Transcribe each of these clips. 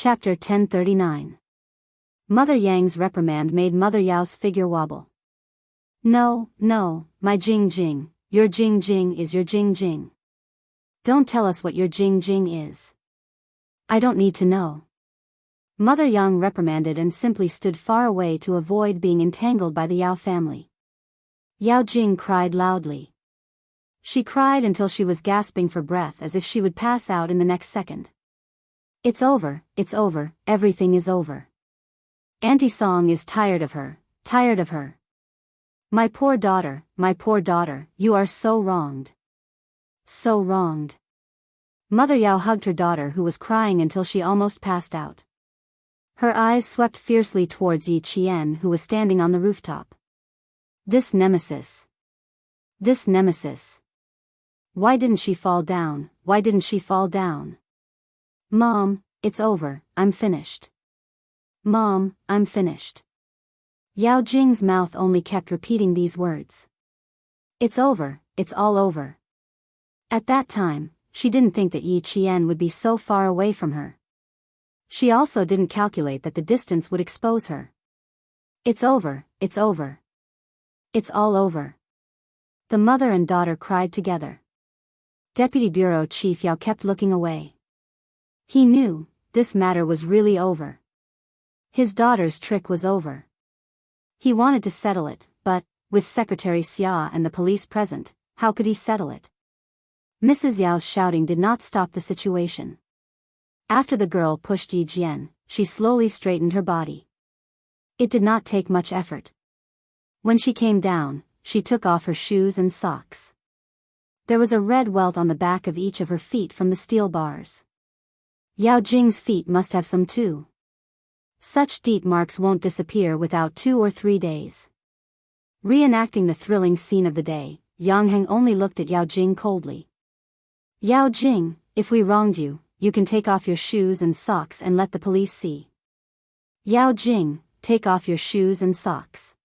Chapter 1039. Mother Yang's reprimand made Mother Yao's figure wobble. No, my Jing, your Jing is your Jing. Don't tell us what your Jing is. I don't need to know. Mother Yang reprimanded and simply stood far away to avoid being entangled by the Yao family. Yao Jing cried loudly. She cried until she was gasping for breath as if she would pass out in the next second. It's over, everything is over. Auntie Song is tired of her. My poor daughter, you are so wronged. So wronged. Mother Yao hugged her daughter who was crying until she almost passed out. Her eyes swept fiercely towards Yi Qian who was standing on the rooftop. This nemesis. Why didn't she fall down? Mom, it's over, I'm finished. Mom, I'm finished. Yao Jing's mouth only kept repeating these words. It's over, it's all over. At that time, she didn't think that Yi Qian would be so far away from her. She also didn't calculate that the distance would expose her. It's over. It's all over. The mother and daughter cried together. Deputy Bureau Chief Yao kept looking away. He knew, this matter was really over. His daughter's trick was over. He wanted to settle it, but, with Secretary Xia and the police present, how could he settle it? Mrs. Yao's shouting did not stop the situation. After the girl pushed Yi Jian, she slowly straightened her body. It did not take much effort. When she came down, she took off her shoes and socks. There was a red welt on the back of each of her feet from the steel bars. Yao Jing's feet must have some too. Such deep marks won't disappear without 2 or 3 days. Reenacting the thrilling scene of the day, Yang Heng only looked at Yao Jing coldly. Yao Jing, if we wronged you, you can take off your shoes and socks and let the police see. Yao Jing, take off your shoes and socks.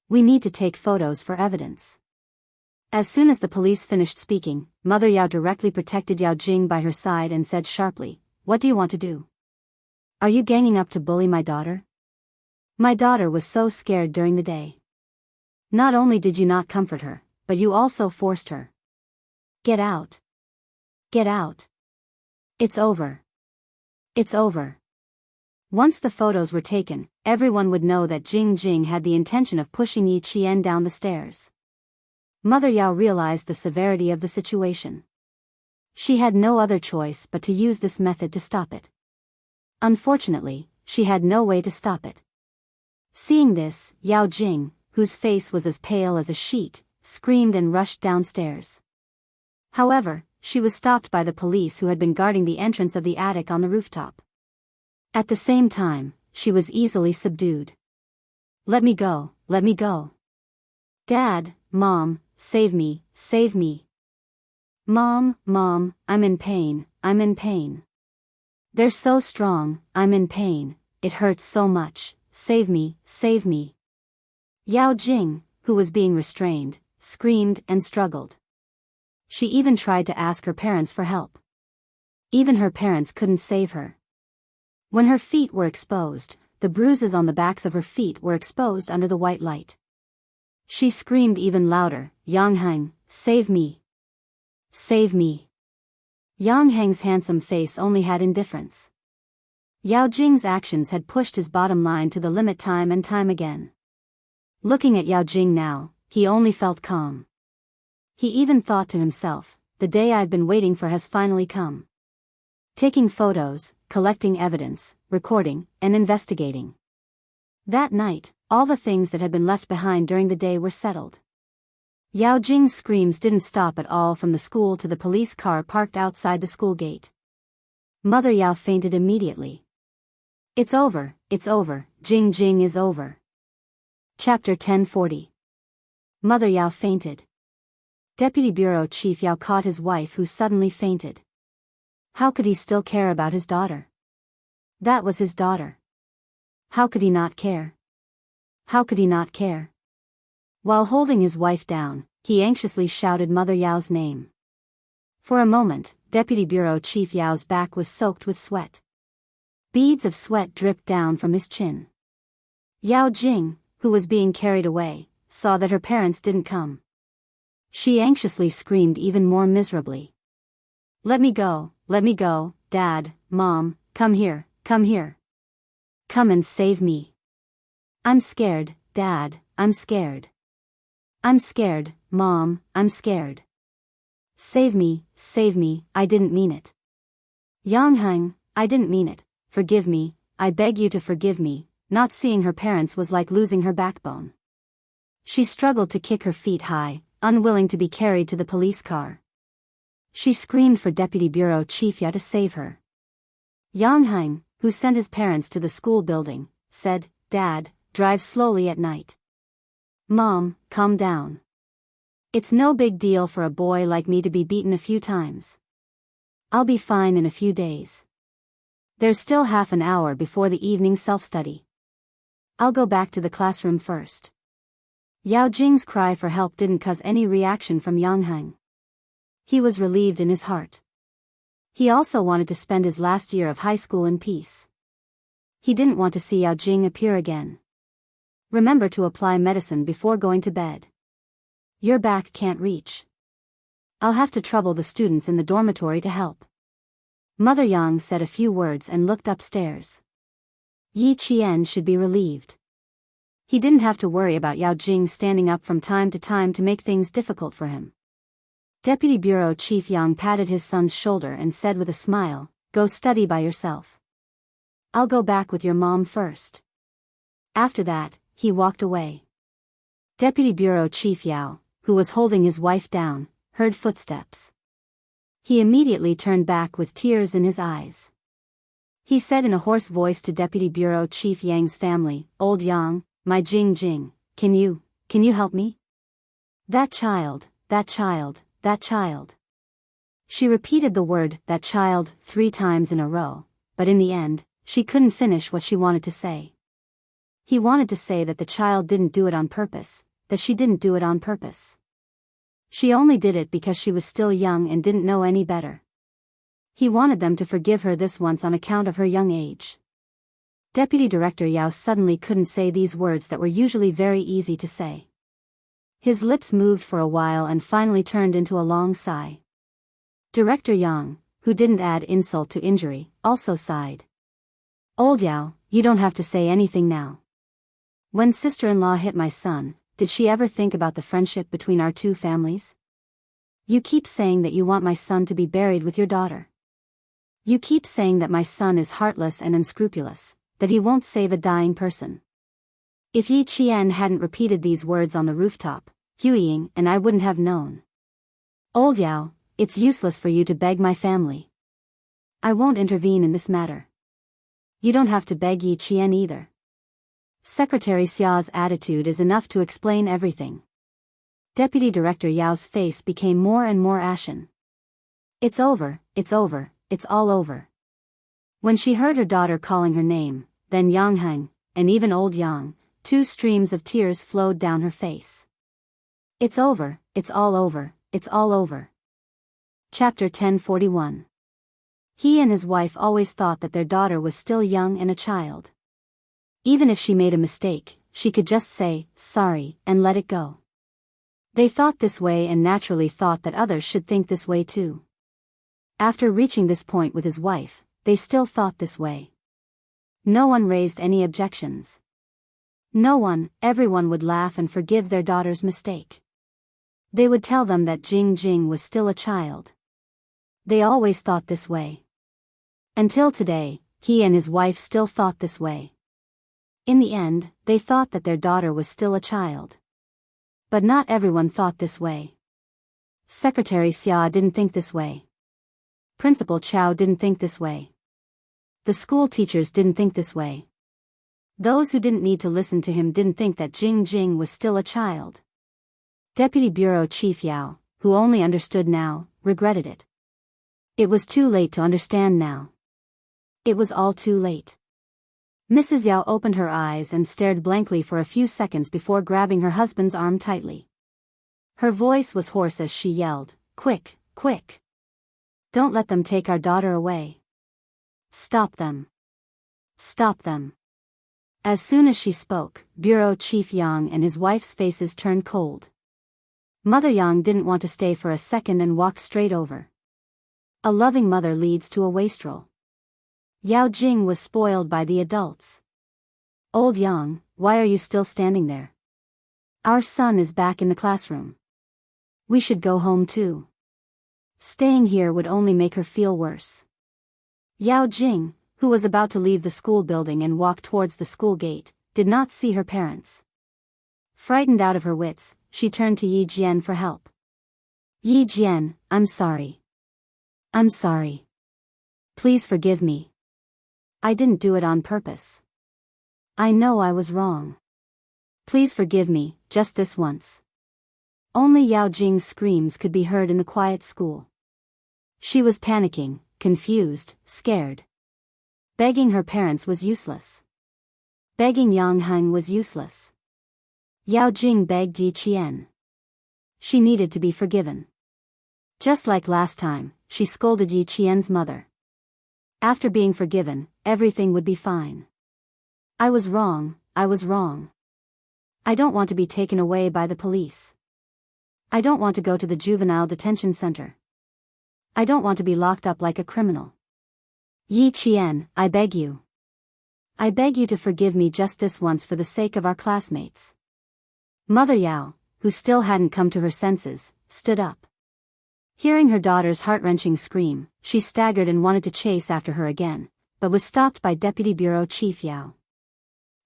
We need to take photos for evidence. As soon as the police finished speaking, Mother Yao directly protected Yao Jing by her side and said sharply, "What do you want to do? Are you ganging up to bully my daughter? My daughter was so scared during the day. Not only did you not comfort her, but you also forced her. Get out. Get out. It's over. It's over." Once the photos were taken, everyone would know that Jing had the intention of pushing Yi Qian down the stairs. Mother Yao realized the severity of the situation. She had no other choice but to use this method to stop it. Unfortunately, she had no way to stop it. Seeing this, Yao Jing, whose face was as pale as a sheet, screamed and rushed downstairs. However, she was stopped by the police who had been guarding the entrance of the attic on the rooftop. At the same time, she was easily subdued. Let me go. Dad, Mom, save me. Mom, I'm in pain. They're so strong, I'm in pain, it hurts so much, save me. Yao Jing, who was being restrained, screamed and struggled. She even tried to ask her parents for help. Even her parents couldn't save her. When her feet were exposed, the bruises on the backs of her feet were exposed under the white light. She screamed even louder, "Yang Heng, save me. Save me." Yang Heng's handsome face only had indifference. Yao Jing's actions had pushed his bottom line to the limit time and time again. Looking at Yao Jing now, he only felt calm. He even thought to himself, the day I've been waiting for has finally come. Taking photos, collecting evidence, recording, and investigating. That night, all the things that had been left behind during the day were settled. Yao Jing's screams didn't stop at all from the school to the police car parked outside the school gate. Mother Yao fainted immediately. It's over, Jing is over. Chapter 1040. Mother Yao fainted. Deputy Bureau Chief Yao caught his wife who suddenly fainted. How could he still care about his daughter? That was his daughter. How could he not care? While holding his wife down, he anxiously shouted Mother Yao's name. For a moment, Deputy Bureau Chief Yao's back was soaked with sweat. Beads of sweat dripped down from his chin. Yao Jing, who was being carried away, saw that her parents didn't come. She anxiously screamed even more miserably. Let me go, Dad, Mom, come here, come here. Come and save me. I'm scared, Dad, I'm scared. I'm scared, Mom, I'm scared. Save me, I didn't mean it. Yangheng, I didn't mean it, forgive me, I beg you to forgive me. Not seeing her parents was like losing her backbone. She struggled to kick her feet high, unwilling to be carried to the police car. She screamed for Deputy Bureau Chief Ya to save her. Yangheng, who sent his parents to the school building, said, Dad, drive slowly at night. Mom, calm down. It's no big deal for a boy like me to be beaten a few times. I'll be fine in a few days. There's still half an hour before the evening self-study. I'll go back to the classroom first. Yao Jing's cry for help didn't cause any reaction from Yangheng. He was relieved in his heart. He also wanted to spend his last year of high school in peace. He didn't want to see Yao Jing appear again. Remember to apply medicine before going to bed. Your back can't reach. I'll have to trouble the students in the dormitory to help. Mother Yang said a few words and looked upstairs. Yi Qian should be relieved. He didn't have to worry about Yao Jing standing up from time to time to make things difficult for him. Deputy Bureau Chief Yang patted his son's shoulder and said with a smile, Go study by yourself. I'll go back with your mom first. After that, he walked away. Deputy Bureau Chief Yao, who was holding his wife down, heard footsteps. He immediately turned back with tears in his eyes. He said in a hoarse voice to Deputy Bureau Chief Yang's family, Old Yang, my Jing, can you help me? That child. She repeated the word, that child, 3 times in a row, but in the end, she couldn't finish what she wanted to say. He wanted to say that the child didn't do it on purpose, that she didn't do it on purpose. She only did it because she was still young and didn't know any better. He wanted them to forgive her this once on account of her young age. Deputy Director Yao suddenly couldn't say these words that were usually very easy to say. His lips moved for a while and finally turned into a long sigh. Director Yang, who didn't add insult to injury, also sighed. Old Yao, you don't have to say anything now. When sister-in-law hit my son, did she ever think about the friendship between our 2 families? You keep saying that you want my son to be buried with your daughter. You keep saying that my son is heartless and unscrupulous, that he won't save a dying person. If Yi Qian hadn't repeated these words on the rooftop, Huiying and I wouldn't have known. Old Yao, it's useless for you to beg my family. I won't intervene in this matter. You don't have to beg Yi Qian either. Secretary Xia's attitude is enough to explain everything. Deputy Director Yao's face became more and more ashen. It's over, it's all over. When she heard her daughter calling her name, then Yangheng, and even old Yang, 2 streams of tears flowed down her face. It's over, it's all over. Chapter 1041. He and his wife always thought that their daughter was still young and a child. Even if she made a mistake, she could just say, sorry, and let it go. They thought this way and naturally thought that others should think this way too. After reaching this point with his wife, they still thought this way. No one raised any objections. Everyone would laugh and forgive their daughter's mistake. They would tell them that Jing was still a child. They always thought this way. Until today, he and his wife still thought this way. In the end, they thought that their daughter was still a child. But not everyone thought this way. Secretary Xia didn't think this way. Principal Chao didn't think this way. The school teachers didn't think this way. Those who didn't need to listen to him didn't think that Jing was still a child. Deputy Bureau Chief Yao, who only understood now, regretted it. It was too late to understand now. It was all too late. Mrs. Yao opened her eyes and stared blankly for a few seconds before grabbing her husband's arm tightly. Her voice was hoarse as she yelled, Quick! Don't let them take our daughter away. Stop them. Stop them. As soon as she spoke, Bureau Chief Yang and his wife's faces turned cold. Mother Yang didn't want to stay for a second and walked straight over. A loving mother leads to a wastrel. Yao Jing was spoiled by the adults. Old Yang, why are you still standing there? Our son is back in the classroom. We should go home too. Staying here would only make her feel worse. Yao Jing, who was about to leave the school building and walk towards the school gate, did not see her parents. Frightened out of her wits, she turned to Yi Jian for help. Yi Jian, I'm sorry. I'm sorry. Please forgive me. I didn't do it on purpose. I know I was wrong. Please forgive me, just this once. Only Yao Jing's screams could be heard in the quiet school. She was panicking, confused, scared. Begging her parents was useless. Begging Yang Heng was useless. Yao Jing begged Yi Qian. She needed to be forgiven. Just like last time, she scolded Yi Qian's mother. After being forgiven, everything would be fine. I was wrong, I was wrong. I don't want to be taken away by the police. I don't want to go to the juvenile detention center. I don't want to be locked up like a criminal. Yi Qian, I beg you. I beg you to forgive me just this once for the sake of our classmates. Mother Yao, who still hadn't come to her senses, stood up. Hearing her daughter's heart-wrenching scream, she staggered and wanted to chase after her again, but was stopped by Deputy Bureau Chief Yao.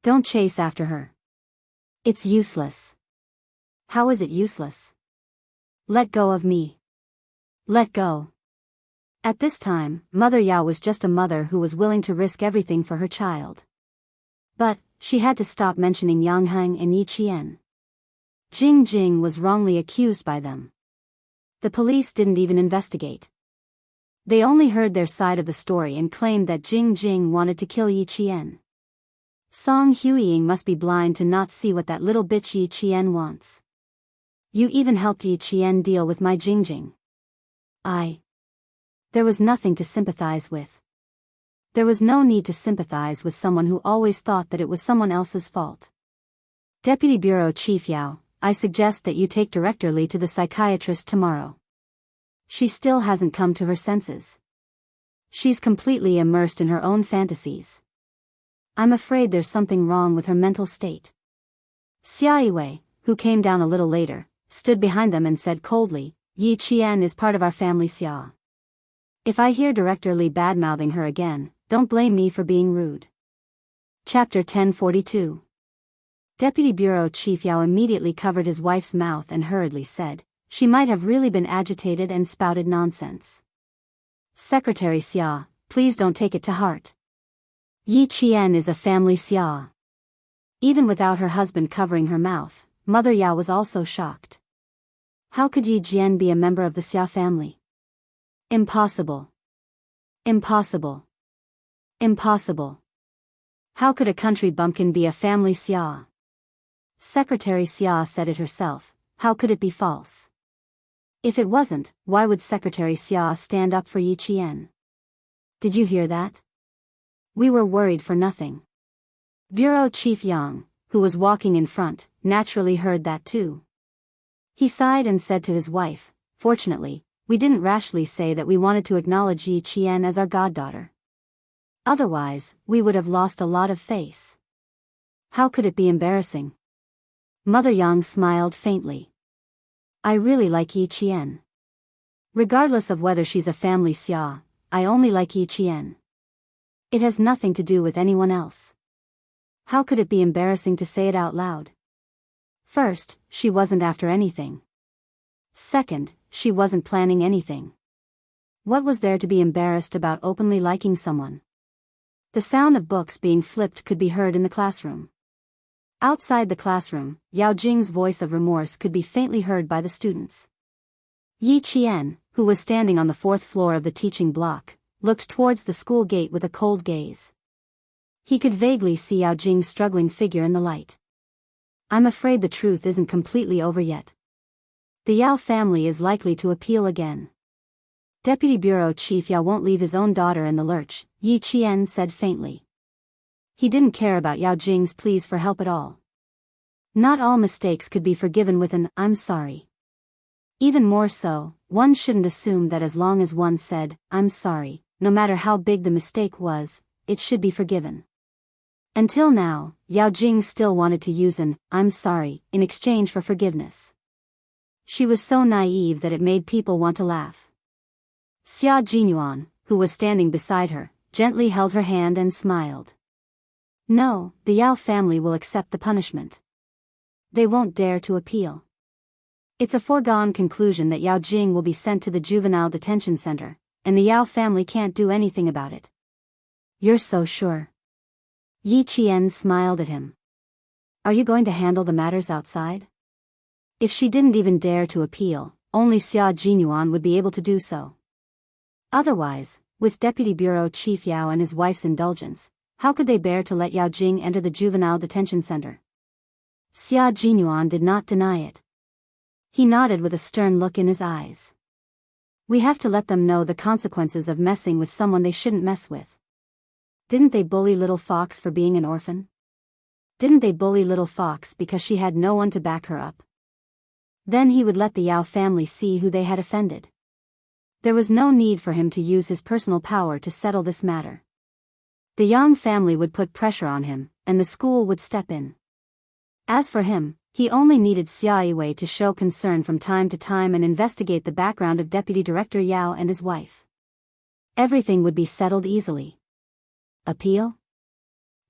Don't chase after her. It's useless. How is it useless? Let go of me. Let go. At this time, Mother Yao was just a mother who was willing to risk everything for her child. But, she had to stop mentioning Yang Heng and Yi Qian. Jing was wrongly accused by them. The police didn't even investigate. They only heard their side of the story and claimed that Jing wanted to kill Yi Qian. Song Huiying must be blind to not see what that little bitch Yi Qian wants. You even helped Yi Qian deal with my Jing. There was nothing to sympathize with. There was no need to sympathize with someone who always thought that it was someone else's fault. Deputy Bureau Chief Yao, I suggest that you take Director Li to the psychiatrist tomorrow. She still hasn't come to her senses. She's completely immersed in her own fantasies. I'm afraid there's something wrong with her mental state. Xia Yiwei, who came down a little later, stood behind them and said coldly, Yi Qian is part of our family Xia. If I hear Director Li bad-mouthing her again, don't blame me for being rude. Chapter 1042. Deputy Bureau Chief Yao immediately covered his wife's mouth and hurriedly said, she might have really been agitated and spouted nonsense. Secretary Xia, please don't take it to heart. Yi Qian is a family Xia. Even without her husband covering her mouth, Mother Yao was also shocked. How could Yi Jian be a member of the Xia family? Impossible. Impossible. Impossible. How could a country bumpkin be a family Xia? Secretary Xia said it herself, how could it be false? If it wasn't, why would Secretary Xia stand up for Yi Qian? Did you hear that? We were worried for nothing. Bureau Chief Yang, who was walking in front, naturally heard that too. He sighed and said to his wife, fortunately, we didn't rashly say that we wanted to acknowledge Yi Qian as our goddaughter. Otherwise, we would have lost a lot of face. How could it be embarrassing? Mother Yang smiled faintly. I really like Yi Qian. Regardless of whether she's a family Xia, I only like Yi Qian. It has nothing to do with anyone else. How could it be embarrassing to say it out loud? First, she wasn't after anything. Second, she wasn't planning anything. What was there to be embarrassed about openly liking someone? The sound of books being flipped could be heard in the classroom. Outside the classroom, Yao Jing's voice of remorse could be faintly heard by the students. Yi Qian, who was standing on the fourth floor of the teaching block, looked towards the school gate with a cold gaze. He could vaguely see Yao Jing's struggling figure in the light. I'm afraid the truth isn't completely over yet. The Yao family is likely to appeal again. Deputy Bureau Chief Yao won't leave his own daughter in the lurch, Yi Qian said faintly. He didn't care about Yao Jing's pleas for help at all. Not all mistakes could be forgiven with an "I'm sorry." Even more so, one shouldn't assume that as long as one said, "I'm sorry," no matter how big the mistake was, it should be forgiven. Until now, Yao Jing still wanted to use an "I'm sorry" in exchange for forgiveness. She was so naive that it made people want to laugh. Xia Jinyuan, who was standing beside her, gently held her hand and smiled. No, the Yao family will accept the punishment. They won't dare to appeal. It's a foregone conclusion that Yao Jing will be sent to the juvenile detention center, and the Yao family can't do anything about it. You're so sure? Yi Qian smiled at him. Are you going to handle the matters outside? If she didn't even dare to appeal, only Xia Jinyuan would be able to do so. Otherwise, with Deputy Bureau Chief Yao and his wife's indulgence, how could they bear to let Yao Jing enter the juvenile detention center? Xia Jinyuan did not deny it. He nodded with a stern look in his eyes. We have to let them know the consequences of messing with someone they shouldn't mess with. Didn't they bully Little Fox for being an orphan? Didn't they bully Little Fox because she had no one to back her up? Then he would let the Yao family see who they had offended. There was no need for him to use his personal power to settle this matter. The Yang family would put pressure on him, and the school would step in. As for him, he only needed Xia Yiwei to show concern from time to time and investigate the background of Deputy Director Yao and his wife. Everything would be settled easily. Appeal?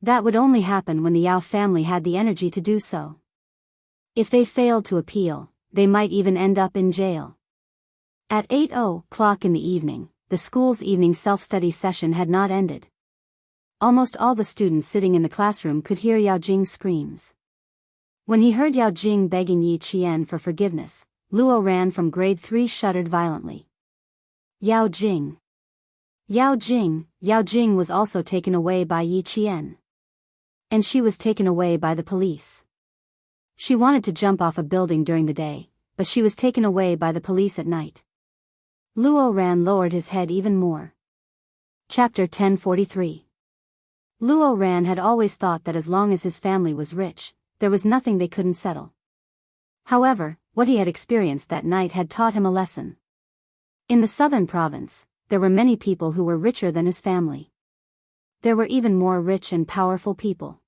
That would only happen when the Yao family had the energy to do so. If they failed to appeal, they might even end up in jail. At 8:00 in the evening, the school's evening self-study session had not ended. Almost all the students sitting in the classroom could hear Yao Jing's screams. When he heard Yao Jing begging Yi Qian for forgiveness, Luo ran from grade 3 shuddered violently. Yao Jing. Yao Jing was also taken away by Yi Qian. And she was taken away by the police. She wanted to jump off a building during the day, but she was taken away by the police at night. Luo Ran lowered his head even more. Chapter 1043. Luo Ran had always thought that as long as his family was rich, there was nothing they couldn't settle. However, what he had experienced that night had taught him a lesson. In the southern province, there were many people who were richer than his family. There were even more rich and powerful people.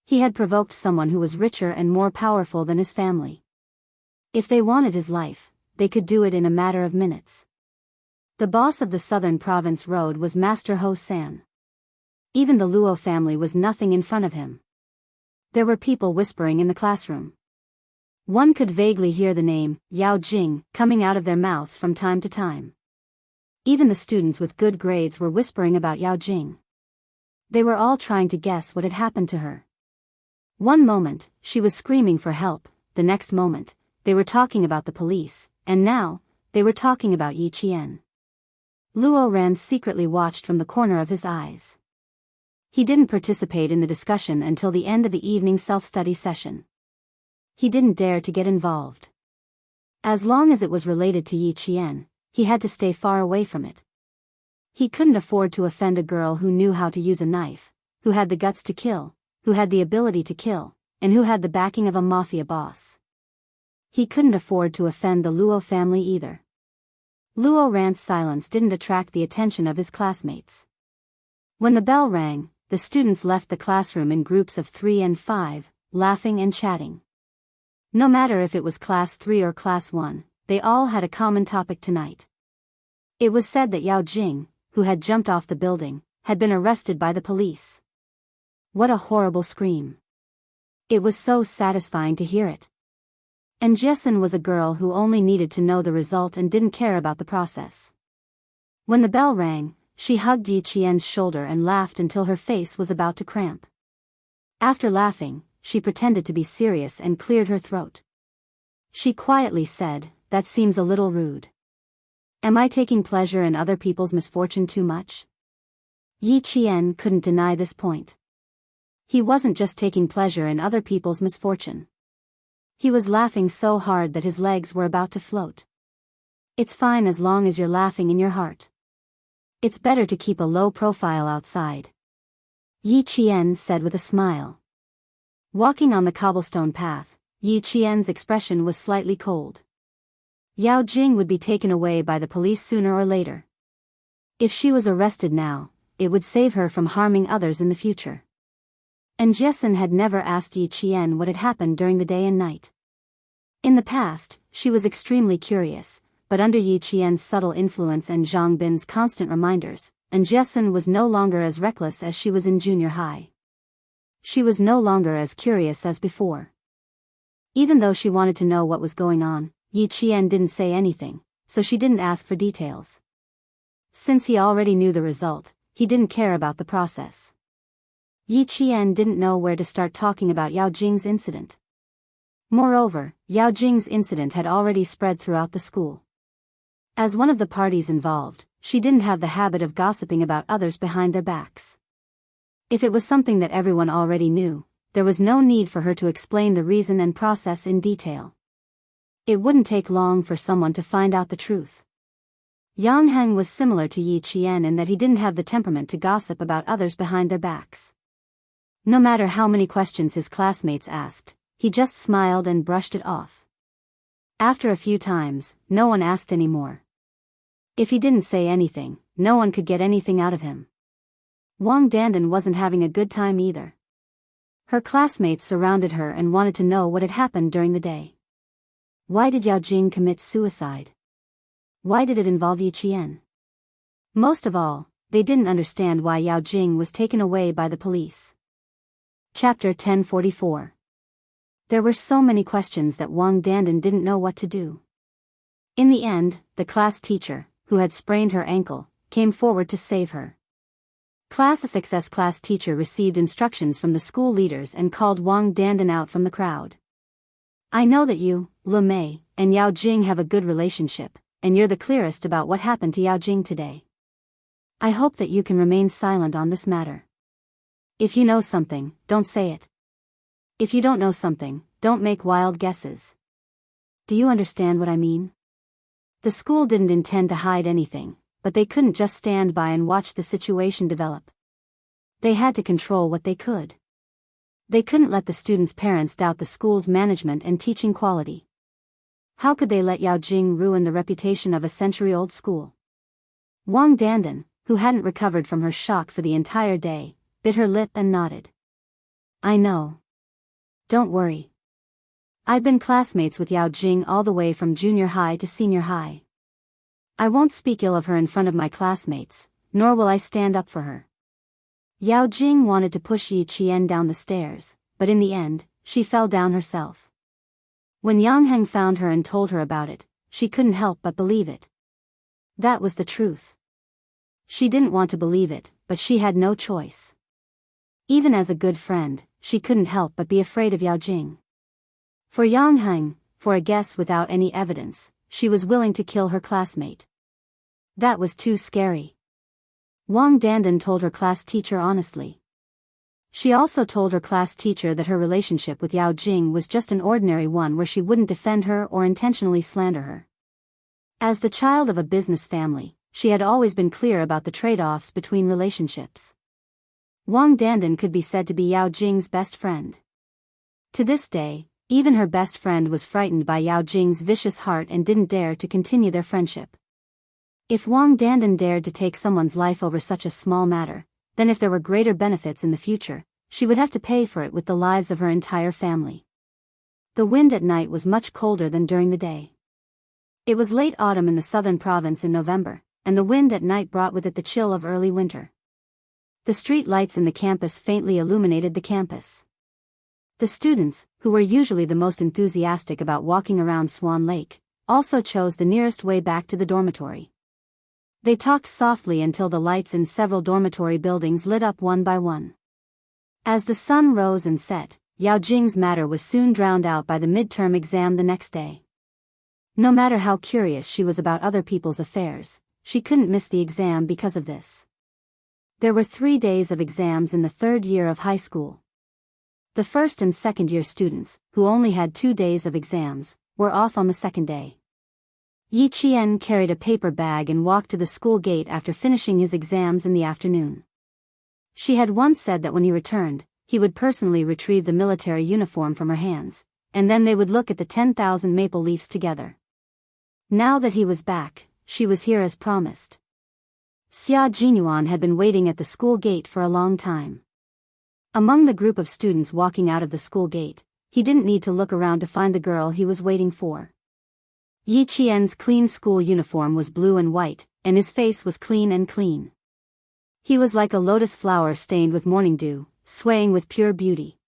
He had provoked someone who was richer and more powerful than his family. If they wanted his life, they could do it in a matter of minutes. The boss of the southern province road was Master Ho San. Even the Luo family was nothing in front of him. There were people whispering in the classroom. One could vaguely hear the name, Yao Jing, coming out of their mouths from time to time. Even the students with good grades were whispering about Yao Jing. They were all trying to guess what had happened to her. One moment, she was screaming for help, the next moment, they were talking about the police, and now, they were talking about Yi Qian. Luo Ran secretly watched from the corner of his eyes. He didn't participate in the discussion until the end of the evening self-study session. He didn't dare to get involved. As long as it was related to Yi Qian, he had to stay far away from it. He couldn't afford to offend a girl who knew how to use a knife, who had the guts to kill, who had the ability to kill, and who had the backing of a mafia boss. He couldn't afford to offend the Luo family either. Luo Ran's silence didn't attract the attention of his classmates. When the bell rang, the students left the classroom in groups of 3 and 5, laughing and chatting. No matter if it was class 3 or class 1, they all had a common topic tonight. It was said that Yao Jing, who had jumped off the building, had been arrested by the police. What a horrible scream. It was so satisfying to hear it. And Jessen was a girl who only needed to know the result and didn't care about the process. When the bell rang, she hugged Yi Qian's shoulder and laughed until her face was about to cramp. After laughing, she pretended to be serious and cleared her throat. She quietly said, "That seems a little rude. Am I taking pleasure in other people's misfortune too much?" Yi Qian couldn't deny this point. He wasn't just taking pleasure in other people's misfortune. He was laughing so hard that his legs were about to float. It's fine as long as you're laughing in your heart. It's better to keep a low profile outside. Yi Qian said with a smile. Walking on the cobblestone path, Yi Qian's expression was slightly cold. Yao Jing would be taken away by the police sooner or later. If she was arrested now, it would save her from harming others in the future. And Jessen had never asked Yi Qian what had happened during the day and night. In the past, she was extremely curious, but under Yi Qian's subtle influence and Zhang Bin's constant reminders, and Jessen was no longer as reckless as she was in junior high. She was no longer as curious as before. Even though she wanted to know what was going on, Yi Qian didn't say anything, so she didn't ask for details. Since he already knew the result, he didn't care about the process. Yi Qian didn't know where to start talking about Yao Jing's incident. Moreover, Yao Jing's incident had already spread throughout the school. As one of the parties involved, she didn't have the habit of gossiping about others behind their backs. If it was something that everyone already knew, there was no need for her to explain the reason and process in detail. It wouldn't take long for someone to find out the truth. Yang Heng was similar to Yi Qian in that he didn't have the temperament to gossip about others behind their backs. No matter how many questions his classmates asked, he just smiled and brushed it off. After a few times, no one asked any more. If he didn't say anything, no one could get anything out of him. Wang Dandan wasn't having a good time either. Her classmates surrounded her and wanted to know what had happened during the day. Why did Yao Jing commit suicide? Why did it involve Yi Qian? Most of all, they didn't understand why Yao Jing was taken away by the police. Chapter 1044. There were so many questions that Wang Dandan didn't know what to do. In the end, the class teacher, who had sprained her ankle, came forward to save her. Class 6's class teacher received instructions from the school leaders and called Wang Dandan out from the crowd. I know that you, Le Mei, and Yao Jing have a good relationship, and you're the clearest about what happened to Yao Jing today. I hope that you can remain silent on this matter. If you know something, don't say it. If you don't know something, don't make wild guesses. Do you understand what I mean? The school didn't intend to hide anything, but they couldn't just stand by and watch the situation develop. They had to control what they could. They couldn't let the students' parents doubt the school's management and teaching quality. How could they let Yao Jing ruin the reputation of a century-old school? Wang Dandan, who hadn't recovered from her shock for the entire day, bit her lip and nodded. I know. Don't worry. I've been classmates with Yao Jing all the way from junior high to senior high. I won't speak ill of her in front of my classmates, nor will I stand up for her. Yao Jing wanted to push Yi Qian down the stairs, but in the end, she fell down herself. When Yang Heng found her and told her about it, she couldn't help but believe it. That was the truth. She didn't want to believe it, but she had no choice. Even as a good friend, she couldn't help but be afraid of Yao Jing. For Yang Heng, for a guess without any evidence, she was willing to kill her classmate. That was too scary. Wang Dandan told her class teacher honestly. She also told her class teacher that her relationship with Yao Jing was just an ordinary one where she wouldn't defend her or intentionally slander her. As the child of a business family, she had always been clear about the trade-offs between relationships. Wang Dandan could be said to be Yao Jing's best friend. To this day, even her best friend was frightened by Yao Jing's vicious heart and didn't dare to continue their friendship. If Wang Dandan dared to take someone's life over such a small matter, then if there were greater benefits in the future, she would have to pay for it with the lives of her entire family. The wind at night was much colder than during the day. It was late autumn in the southern province in November, and the wind at night brought with it the chill of early winter. The street lights in the campus faintly illuminated the campus. The students, who were usually the most enthusiastic about walking around Swan Lake, also chose the nearest way back to the dormitory. They talked softly until the lights in several dormitory buildings lit up one by one. As the sun rose and set, Yao Jing's matter was soon drowned out by the midterm exam the next day. No matter how curious she was about other people's affairs, she couldn't miss the exam because of this. There were 3 days of exams in the third year of high school. The first and second year students, who only had 2 days of exams, were off on the second day. Yi Qian carried a paper bag and walked to the school gate after finishing his exams in the afternoon. She had once said that when he returned, he would personally retrieve the military uniform from her hands, and then they would look at the 10,000 maple leaves together. Now that he was back, she was here as promised. Xia Jinyuan had been waiting at the school gate for a long time. Among the group of students walking out of the school gate, he didn't need to look around to find the girl he was waiting for. Yi Qian's clean school uniform was blue and white, and his face was clean and clean. He was like a lotus flower stained with morning dew, swaying with pure beauty.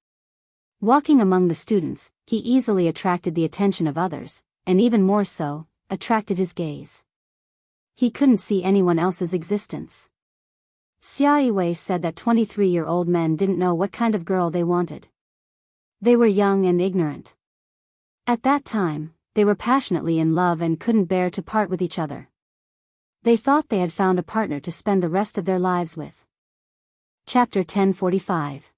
Walking among the students, he easily attracted the attention of others, and even more so, attracted his gaze. He couldn't see anyone else's existence. Xia Yiwei said that 23-year-old men didn't know what kind of girl they wanted. They were young and ignorant. At that time, they were passionately in love and couldn't bear to part with each other. They thought they had found a partner to spend the rest of their lives with. Chapter 1045.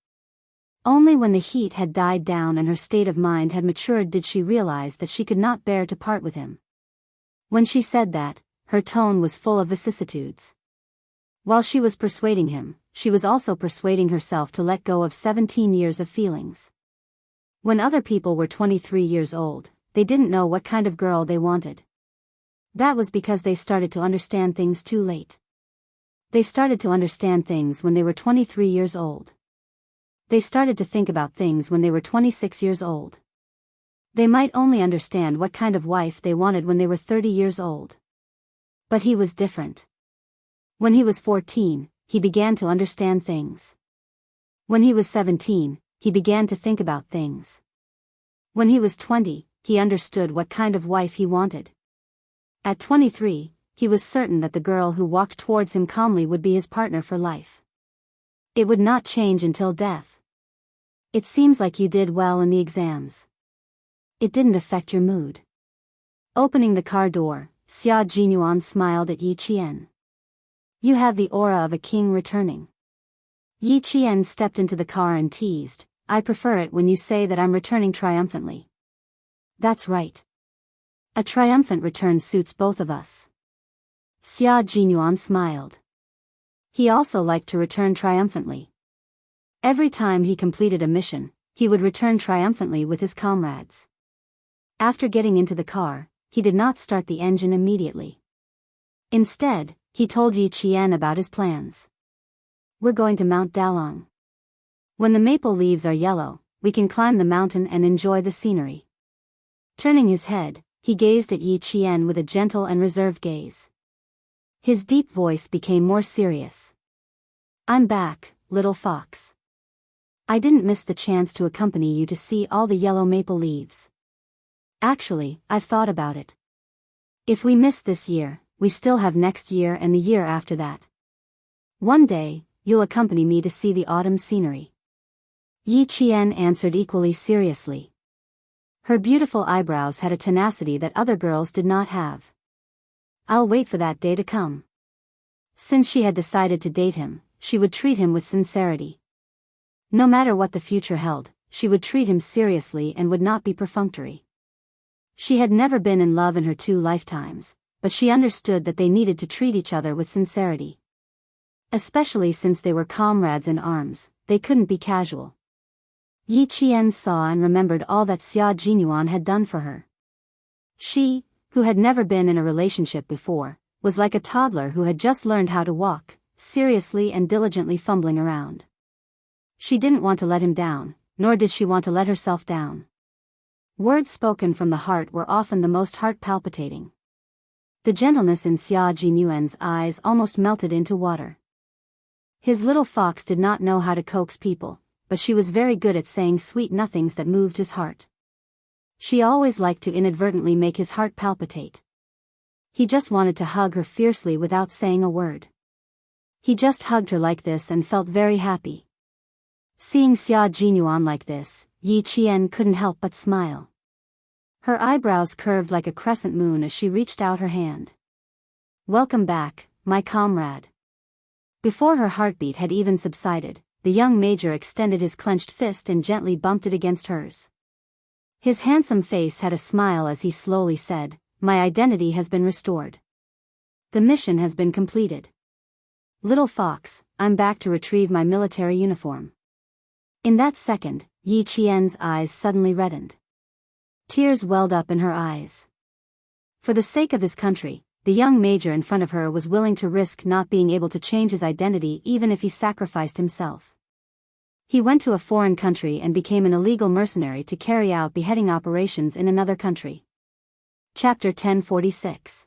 Only when the heat had died down and her state of mind had matured did she realize that she could not bear to part with him. When she said that, her tone was full of vicissitudes. While she was persuading him, she was also persuading herself to let go of 17 years of feelings. When other people were 23 years old, they didn't know what kind of girl they wanted. That was because they started to understand things too late. They started to understand things when they were 23 years old. They started to think about things when they were 26 years old. They might only understand what kind of wife they wanted when they were 30 years old. But he was different. When he was 14, he began to understand things. When he was 17, he began to think about things. When he was 20, he understood what kind of wife he wanted. At 23, he was certain that the girl who walked towards him calmly would be his partner for life. It would not change until death. It seems like you did well in the exams. It didn't affect your mood. Opening the car door, Xia Jinyuan smiled at Yi Qian. You have the aura of a king returning. Yi Qian stepped into the car and teased, I prefer it when you say that I'm returning triumphantly. That's right. A triumphant return suits both of us. Xia Jinyuan smiled. He also liked to return triumphantly. Every time he completed a mission, he would return triumphantly with his comrades. After getting into the car, he did not start the engine immediately. Instead, he told Yi Qian about his plans. We're going to Mount Dalong. When the maple leaves are yellow, we can climb the mountain and enjoy the scenery. Turning his head, he gazed at Yi Qian with a gentle and reserved gaze. His deep voice became more serious. I'm back, little fox. I didn't miss the chance to accompany you to see all the yellow maple leaves. Actually, I've thought about it. If we miss this year, we still have next year and the year after that. One day, you'll accompany me to see the autumn scenery. Yi Qian answered equally seriously. Her beautiful eyebrows had a tenacity that other girls did not have. I'll wait for that day to come. Since she had decided to date him, she would treat him with sincerity. No matter what the future held, she would treat him seriously and would not be perfunctory. She had never been in love in her 2 lifetimes, but she understood that they needed to treat each other with sincerity. Especially since they were comrades in arms, they couldn't be casual. Yi Qian saw and remembered all that Xia Jinyuan had done for her. She, who had never been in a relationship before, was like a toddler who had just learned how to walk, seriously and diligently fumbling around. She didn't want to let him down, nor did she want to let herself down. Words spoken from the heart were often the most heart-palpitating. The gentleness in Xia Jinyuan's eyes almost melted into water. His little fox did not know how to coax people, but she was very good at saying sweet nothings that moved his heart. She always liked to inadvertently make his heart palpitate. He just wanted to hug her fiercely without saying a word. He just hugged her like this and felt very happy. Seeing Xia Jinyuan like this, Yi Qian couldn't help but smile. Her eyebrows curved like a crescent moon as she reached out her hand. Welcome back, my comrade. Before her heartbeat had even subsided, the young major extended his clenched fist and gently bumped it against hers. His handsome face had a smile as he slowly said, My identity has been restored. The mission has been completed. Little fox, I'm back to retrieve my military uniform. In that second, Yi Qian's eyes suddenly reddened. Tears welled up in her eyes. For the sake of his country, the young major in front of her was willing to risk not being able to change his identity even if he sacrificed himself. He went to a foreign country and became an illegal mercenary to carry out beheading operations in another country. Chapter 1046.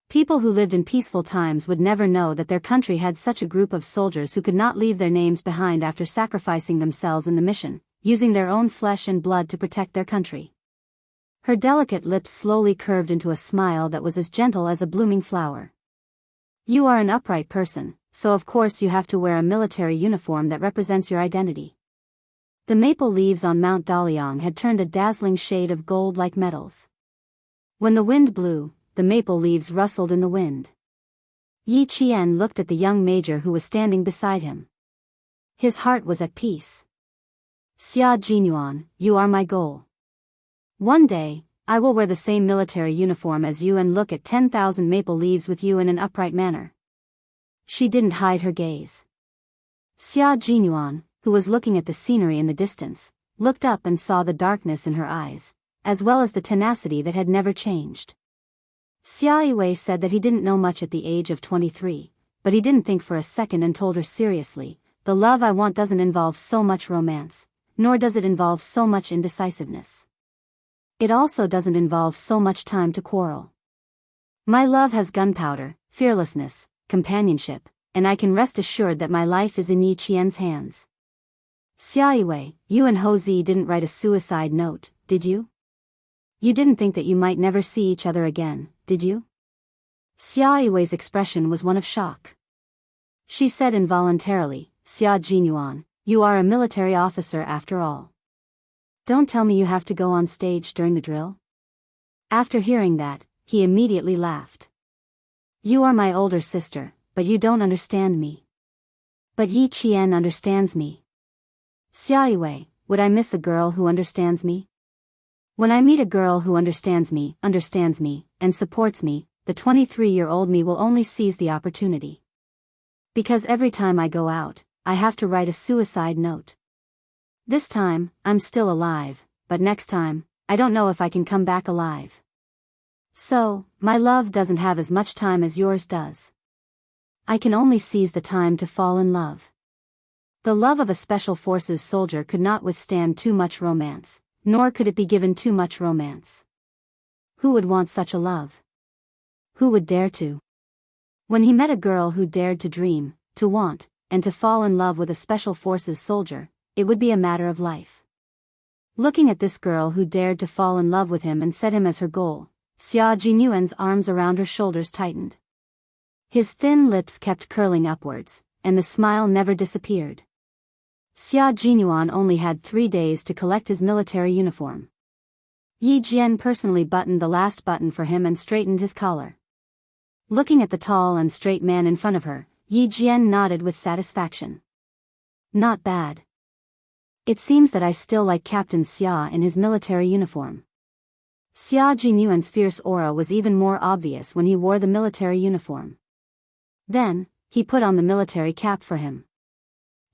People who lived in peaceful times would never know that their country had such a group of soldiers who could not leave their names behind after sacrificing themselves in the mission, using their own flesh and blood to protect their country. Her delicate lips slowly curved into a smile that was as gentle as a blooming flower. You are an upright person, so of course you have to wear a military uniform that represents your identity. The maple leaves on Mount Daliang had turned a dazzling shade of gold like metals. When the wind blew, the maple leaves rustled in the wind. Yi Qian looked at the young major who was standing beside him. His heart was at peace. Xia Jinyuan, you are my goal. One day, I will wear the same military uniform as you and look at 10,000 maple leaves with you in an upright manner. She didn't hide her gaze. Xia Jinyuan, who was looking at the scenery in the distance, looked up and saw the darkness in her eyes, as well as the tenacity that had never changed. Xia Yiwei said that he didn't know much at the age of 23, but he didn't think for a second and told her seriously, the love I want doesn't involve so much romance, nor does it involve so much indecisiveness. It also doesn't involve so much time to quarrel. My love has gunpowder, fearlessness, companionship, and I can rest assured that my life is in Yi Qian's hands. Xia Yiwei, you and Ho Zi didn't write a suicide note, did you? You didn't think that you might never see each other again, did you? Xia Yiwei's expression was one of shock. She said involuntarily, Xia Jinyuan, you are a military officer after all. Don't tell me you have to go on stage during the drill? After hearing that, he immediately laughed. You are my older sister, but you don't understand me. But Yi Qian understands me. Xia Yiwei, would I miss a girl who understands me? When I meet a girl who understands me, and supports me, the 23-year-old me will only seize the opportunity. Because every time I go out, I have to write a suicide note. This time, I'm still alive, but next time, I don't know if I can come back alive. So, my love doesn't have as much time as yours does. I can only seize the time to fall in love. The love of a special forces soldier could not withstand too much romance, nor could it be given too much romance. Who would want such a love? Who would dare to? When he met a girl who dared to dream, to want, and to fall in love with a special forces soldier, it would be a matter of life. Looking at this girl who dared to fall in love with him and set him as her goal, Xia Jinyuan's arms around her shoulders tightened. His thin lips kept curling upwards, and the smile never disappeared. Xia Jinyuan only had 3 days to collect his military uniform. Yi Jian personally buttoned the last button for him and straightened his collar. Looking at the tall and straight man in front of her, Yi Jian nodded with satisfaction. Not bad. It seems that I still like Captain Xia in his military uniform. Xia Jinyuan's fierce aura was even more obvious when he wore the military uniform. Then, he put on the military cap for him.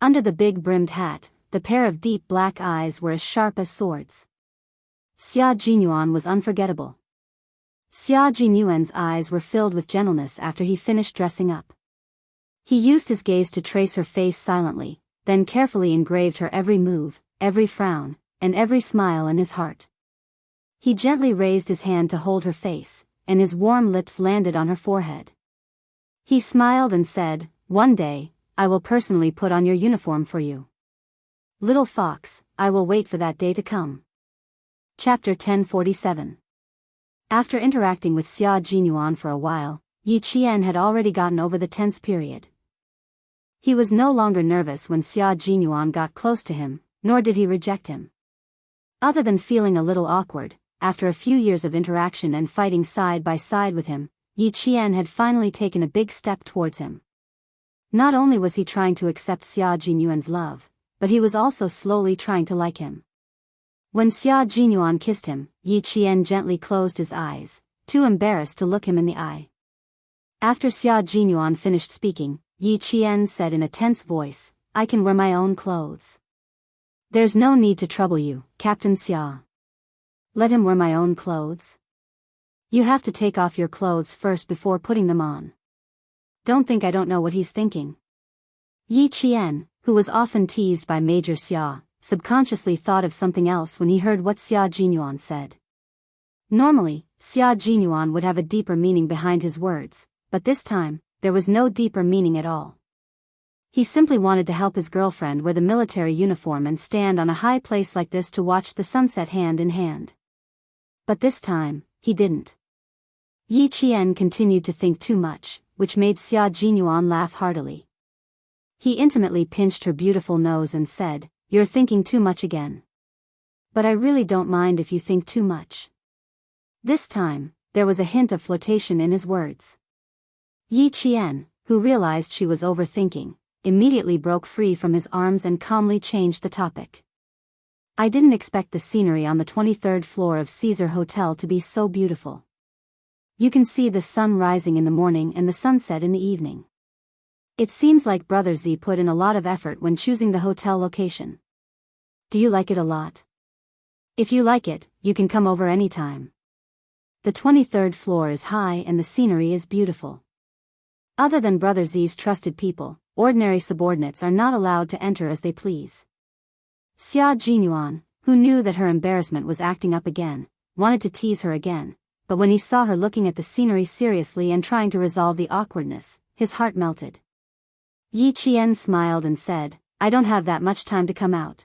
Under the big brimmed hat, the pair of deep black eyes were as sharp as swords. Xia Jinyuan was unforgettable. Xia Jinyuan's eyes were filled with gentleness after he finished dressing up. He used his gaze to trace her face silently, then carefully engraved her every move, every frown, and every smile in his heart. He gently raised his hand to hold her face, and his warm lips landed on her forehead. He smiled and said, "One day, I will personally put on your uniform for you. Little fox, I will wait for that day to come." Chapter 1047. After interacting with Xia Jinyuan for a while, Yi Qian had already gotten over the tense period. He was no longer nervous when Xia Jinyuan got close to him, nor did he reject him. Other than feeling a little awkward, after a few years of interaction and fighting side by side with him, Yi Qian had finally taken a big step towards him. Not only was he trying to accept Xia Jinyuan's love, but he was also slowly trying to like him. When Xia Jinyuan kissed him, Yi Qian gently closed his eyes, too embarrassed to look him in the eye. After Xia Jinyuan finished speaking, Yi Qian said in a tense voice, I can wear my own clothes. There's no need to trouble you, Captain Xia. Let him wear my own clothes? You have to take off your clothes first before putting them on. Don't think I don't know what he's thinking. Yi Qian, who was often teased by Major Xia, subconsciously thought of something else when he heard what Xia Jinyuan said. Normally, Xia Jinyuan would have a deeper meaning behind his words, but this time, there was no deeper meaning at all. He simply wanted to help his girlfriend wear the military uniform and stand on a high place like this to watch the sunset hand in hand. But this time, he didn't. Yi Qian continued to think too much, which made Xia Jinyuan laugh heartily. He intimately pinched her beautiful nose and said, You're thinking too much again. But I really don't mind if you think too much. This time, there was a hint of flirtation in his words. Yi Qian, who realized she was overthinking, immediately broke free from his arms and calmly changed the topic. I didn't expect the scenery on the 23rd floor of Caesar Hotel to be so beautiful. You can see the sun rising in the morning and the sunset in the evening. It seems like Brother Z put in a lot of effort when choosing the hotel location. Do you like it a lot? If you like it, you can come over anytime. The 23rd floor is high and the scenery is beautiful. Other than Brother Z's trusted people, ordinary subordinates are not allowed to enter as they please. Xia Jinyuan, who knew that her embarrassment was acting up again, wanted to tease her again, but when he saw her looking at the scenery seriously and trying to resolve the awkwardness, his heart melted. Yi Qian smiled and said, I don't have that much time to come out.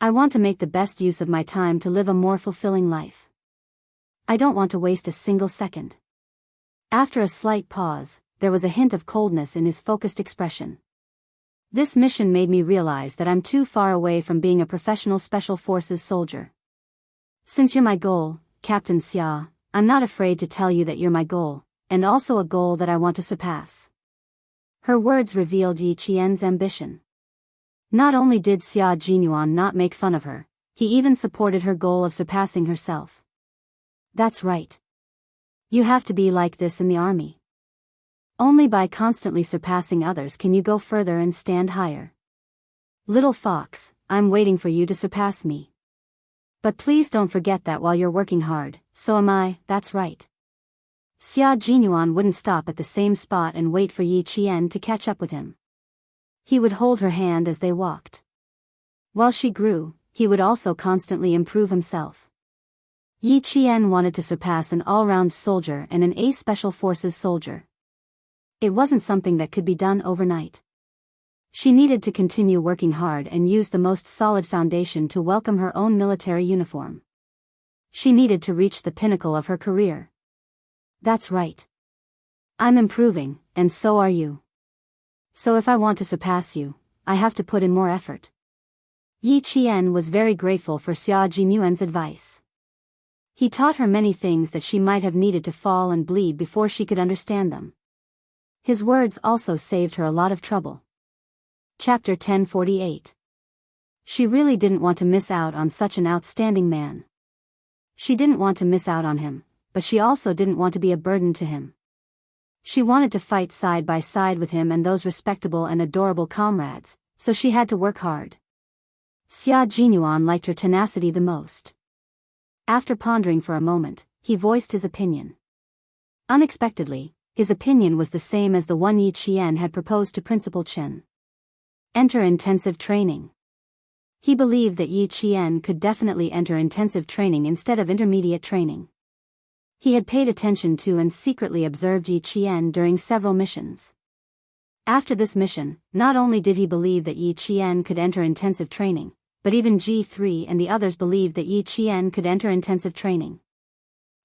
I want to make the best use of my time to live a more fulfilling life. I don't want to waste a single second. After a slight pause, there was a hint of coldness in his focused expression. This mission made me realize that I'm too far away from being a professional special forces soldier. Since you're my goal, Captain Xia, I'm not afraid to tell you that you're my goal, and also a goal that I want to surpass. Her words revealed Yi Qian's ambition. Not only did Xia Jinyuan not make fun of her, he even supported her goal of surpassing herself. That's right. You have to be like this in the army. Only by constantly surpassing others can you go further and stand higher. Little fox, I'm waiting for you to surpass me. But please don't forget that while you're working hard, so am I, that's right. Xia Jinyuan wouldn't stop at the same spot and wait for Yi Qian to catch up with him. He would hold her hand as they walked. While she grew, he would also constantly improve himself. Yi Qian wanted to surpass an all-round soldier and an ace special forces soldier. It wasn't something that could be done overnight. She needed to continue working hard and use the most solid foundation to welcome her own military uniform. She needed to reach the pinnacle of her career. That's right. I'm improving, and so are you. So if I want to surpass you, I have to put in more effort. Yi Qian was very grateful for Xia Jinyuan's advice. He taught her many things that she might have needed to fall and bleed before she could understand them. His words also saved her a lot of trouble. Chapter 1048. She really didn't want to miss out on such an outstanding man. She didn't want to miss out on him, but she also didn't want to be a burden to him. She wanted to fight side by side with him and those respectable and adorable comrades, so she had to work hard. Xia Jinyuan liked her tenacity the most. After pondering for a moment, he voiced his opinion. Unexpectedly, his opinion was the same as the one Yi Qian had proposed to Principal Chen. Enter intensive training. He believed that Yi Qian could definitely enter intensive training instead of intermediate training. He had paid attention to and secretly observed Yi Qian during several missions. After this mission, not only did he believe that Yi Qian could enter intensive training, but even G3 and the others believed that Yi Qian could enter intensive training.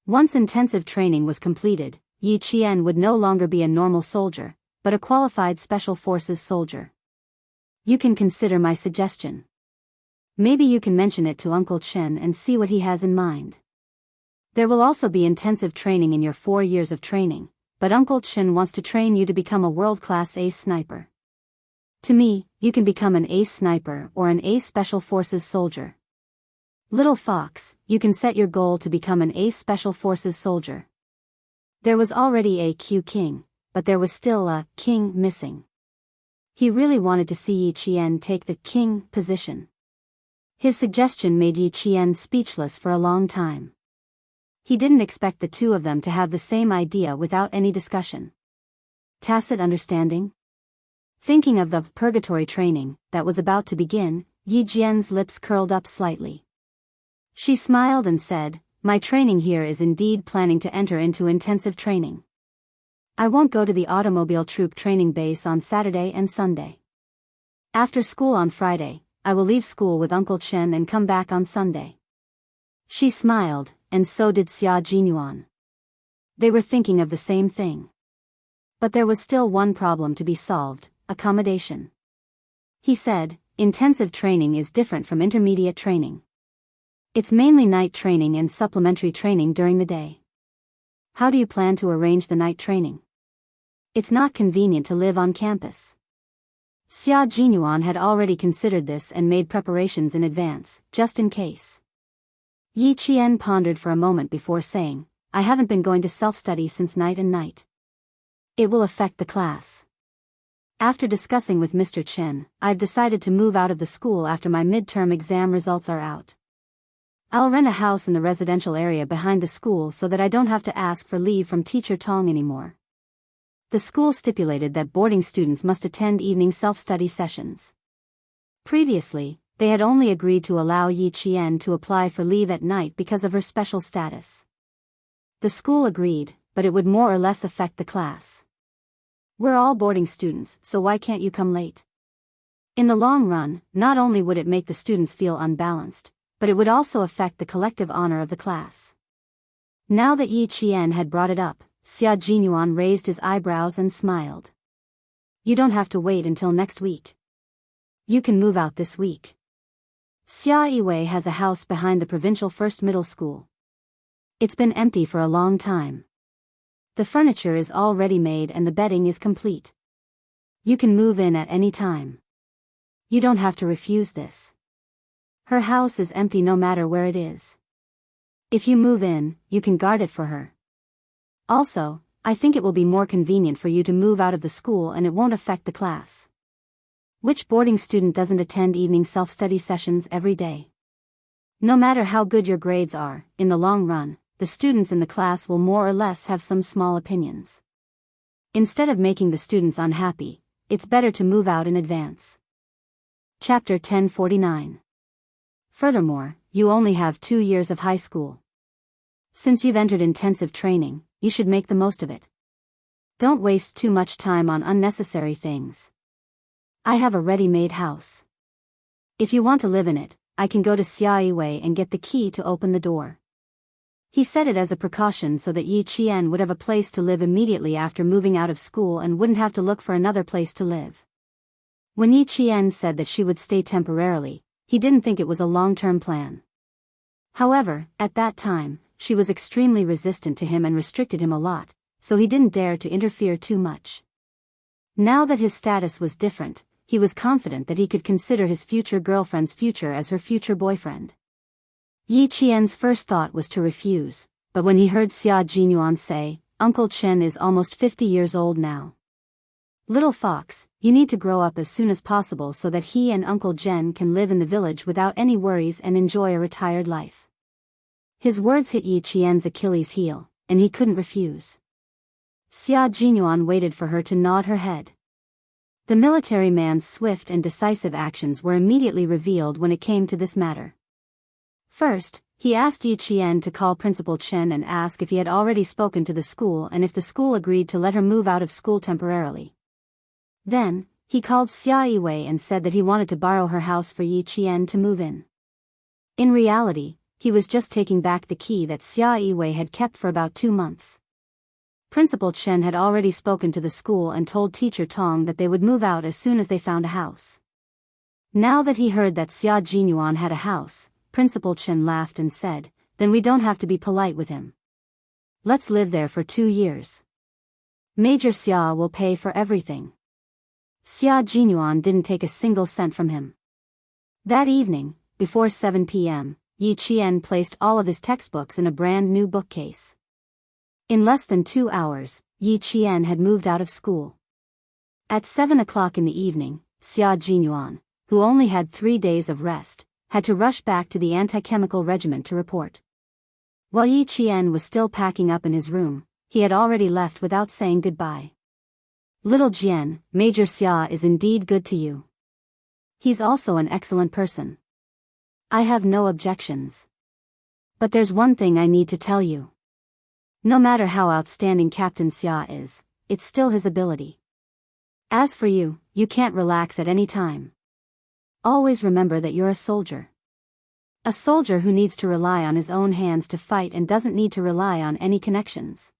Once intensive training was completed, Yi Qian would no longer be a normal soldier, but a qualified special forces soldier. You can consider my suggestion. Maybe you can mention it to Uncle Chen and see what he has in mind. There will also be intensive training in your 4 years of training, but Uncle Chen wants to train you to become a world-class ace sniper. To me, you can become an ace sniper or an ace special forces soldier. Little fox, you can set your goal to become an ace special forces soldier. There was already a Q King, but there was still a king missing. He really wanted to see Yi Qian take the king position. His suggestion made Yi Qian speechless for a long time. He didn't expect the two of them to have the same idea without any discussion. Tacit understanding? Thinking of the purgatory training that was about to begin, Yi Qian's lips curled up slightly. She smiled and said, "My training here is indeed planning to enter into intensive training. I won't go to the automobile troop training base on Saturday and Sunday. After school on Friday, I will leave school with Uncle Chen and come back on Sunday." She smiled, and so did Xia Jinyuan. They were thinking of the same thing. But there was still one problem to be solved: accommodation. He said, "Intensive training is different from intermediate training. It's mainly night training and supplementary training during the day. How do you plan to arrange the night training? It's not convenient to live on campus." Xia Jinyuan had already considered this and made preparations in advance, just in case. Yi Qian pondered for a moment before saying, "I haven't been going to self-study since night and night. It will affect the class. After discussing with Mr. Chen, I've decided to move out of the school after my midterm exam results are out. I'll rent a house in the residential area behind the school so that I don't have to ask for leave from Teacher Tong anymore." The school stipulated that boarding students must attend evening self-study sessions. Previously, they had only agreed to allow Yi Qian to apply for leave at night because of her special status. The school agreed, but it would more or less affect the class. "We're all boarding students, so why can't you come late?" In the long run, not only would it make the students feel unbalanced, but it would also affect the collective honor of the class. Now that Yi Qian had brought it up, Xia Jinyuan raised his eyebrows and smiled. "You don't have to wait until next week. You can move out this week. Xia Yiwei has a house behind the provincial first middle school. It's been empty for a long time. The furniture is all ready-made and the bedding is complete. You can move in at any time. You don't have to refuse this. Her house is empty no matter where it is. If you move in, you can guard it for her. Also, I think it will be more convenient for you to move out of the school and it won't affect the class. Which boarding student doesn't attend evening self-study sessions every day? No matter how good your grades are, in the long run, the students in the class will more or less have some small opinions. Instead of making the students unhappy, it's better to move out in advance." Chapter 1049. Furthermore, you only have 2 years of high school. Since you've entered intensive training, you should make the most of it. Don't waste too much time on unnecessary things. I have a ready-made house. If you want to live in it, I can go to Xia Yiwei and get the key to open the door. He said it as a precaution so that Yi Qian would have a place to live immediately after moving out of school and wouldn't have to look for another place to live. When Yi Qian said that she would stay temporarily, he didn't think it was a long-term plan. However, at that time, she was extremely resistant to him and restricted him a lot, so he didn't dare to interfere too much. Now that his status was different, he was confident that he could consider his future girlfriend's future as her future boyfriend. Yi Qian's first thought was to refuse, but when he heard Xia Jinyuan say, "Uncle Chen is almost 50 years old now. Little fox, you need to grow up as soon as possible so that he and Uncle Jen can live in the village without any worries and enjoy a retired life." His words hit Yi Qian's Achilles heel, and he couldn't refuse. Xia Jinyuan waited for her to nod her head. The military man's swift and decisive actions were immediately revealed when it came to this matter. First, he asked Yi Qian to call Principal Chen and ask if he had already spoken to the school and if the school agreed to let her move out of school temporarily. Then, he called Xia Yiwei and said that he wanted to borrow her house for Yi Qian to move in. In reality, he was just taking back the key that Xia Yiwei had kept for about 2 months. Principal Chen had already spoken to the school and told Teacher Tong that they would move out as soon as they found a house. Now that he heard that Xia Jinyuan had a house, Principal Chen laughed and said, "Then we don't have to be polite with him. Let's live there for 2 years. Major Xia will pay for everything." Xia Jinyuan didn't take a single cent from him. That evening, before 7 p.m., Yi Qian placed all of his textbooks in a brand new bookcase. In less than 2 hours, Yi Qian had moved out of school. At 7 o'clock in the evening, Xia Jinyuan, who only had 3 days of rest, had to rush back to the anti-chemical regiment to report. While Yi Qian was still packing up in his room, he had already left without saying goodbye. Little Jian, Major Xia is indeed good to you. He's also an excellent person. I have no objections. But there's one thing I need to tell you. No matter how outstanding Captain Xia is, it's still his ability. As for you, you can't relax at any time. Always remember that you're a soldier. A soldier who needs to rely on his own hands to fight and doesn't need to rely on any connections.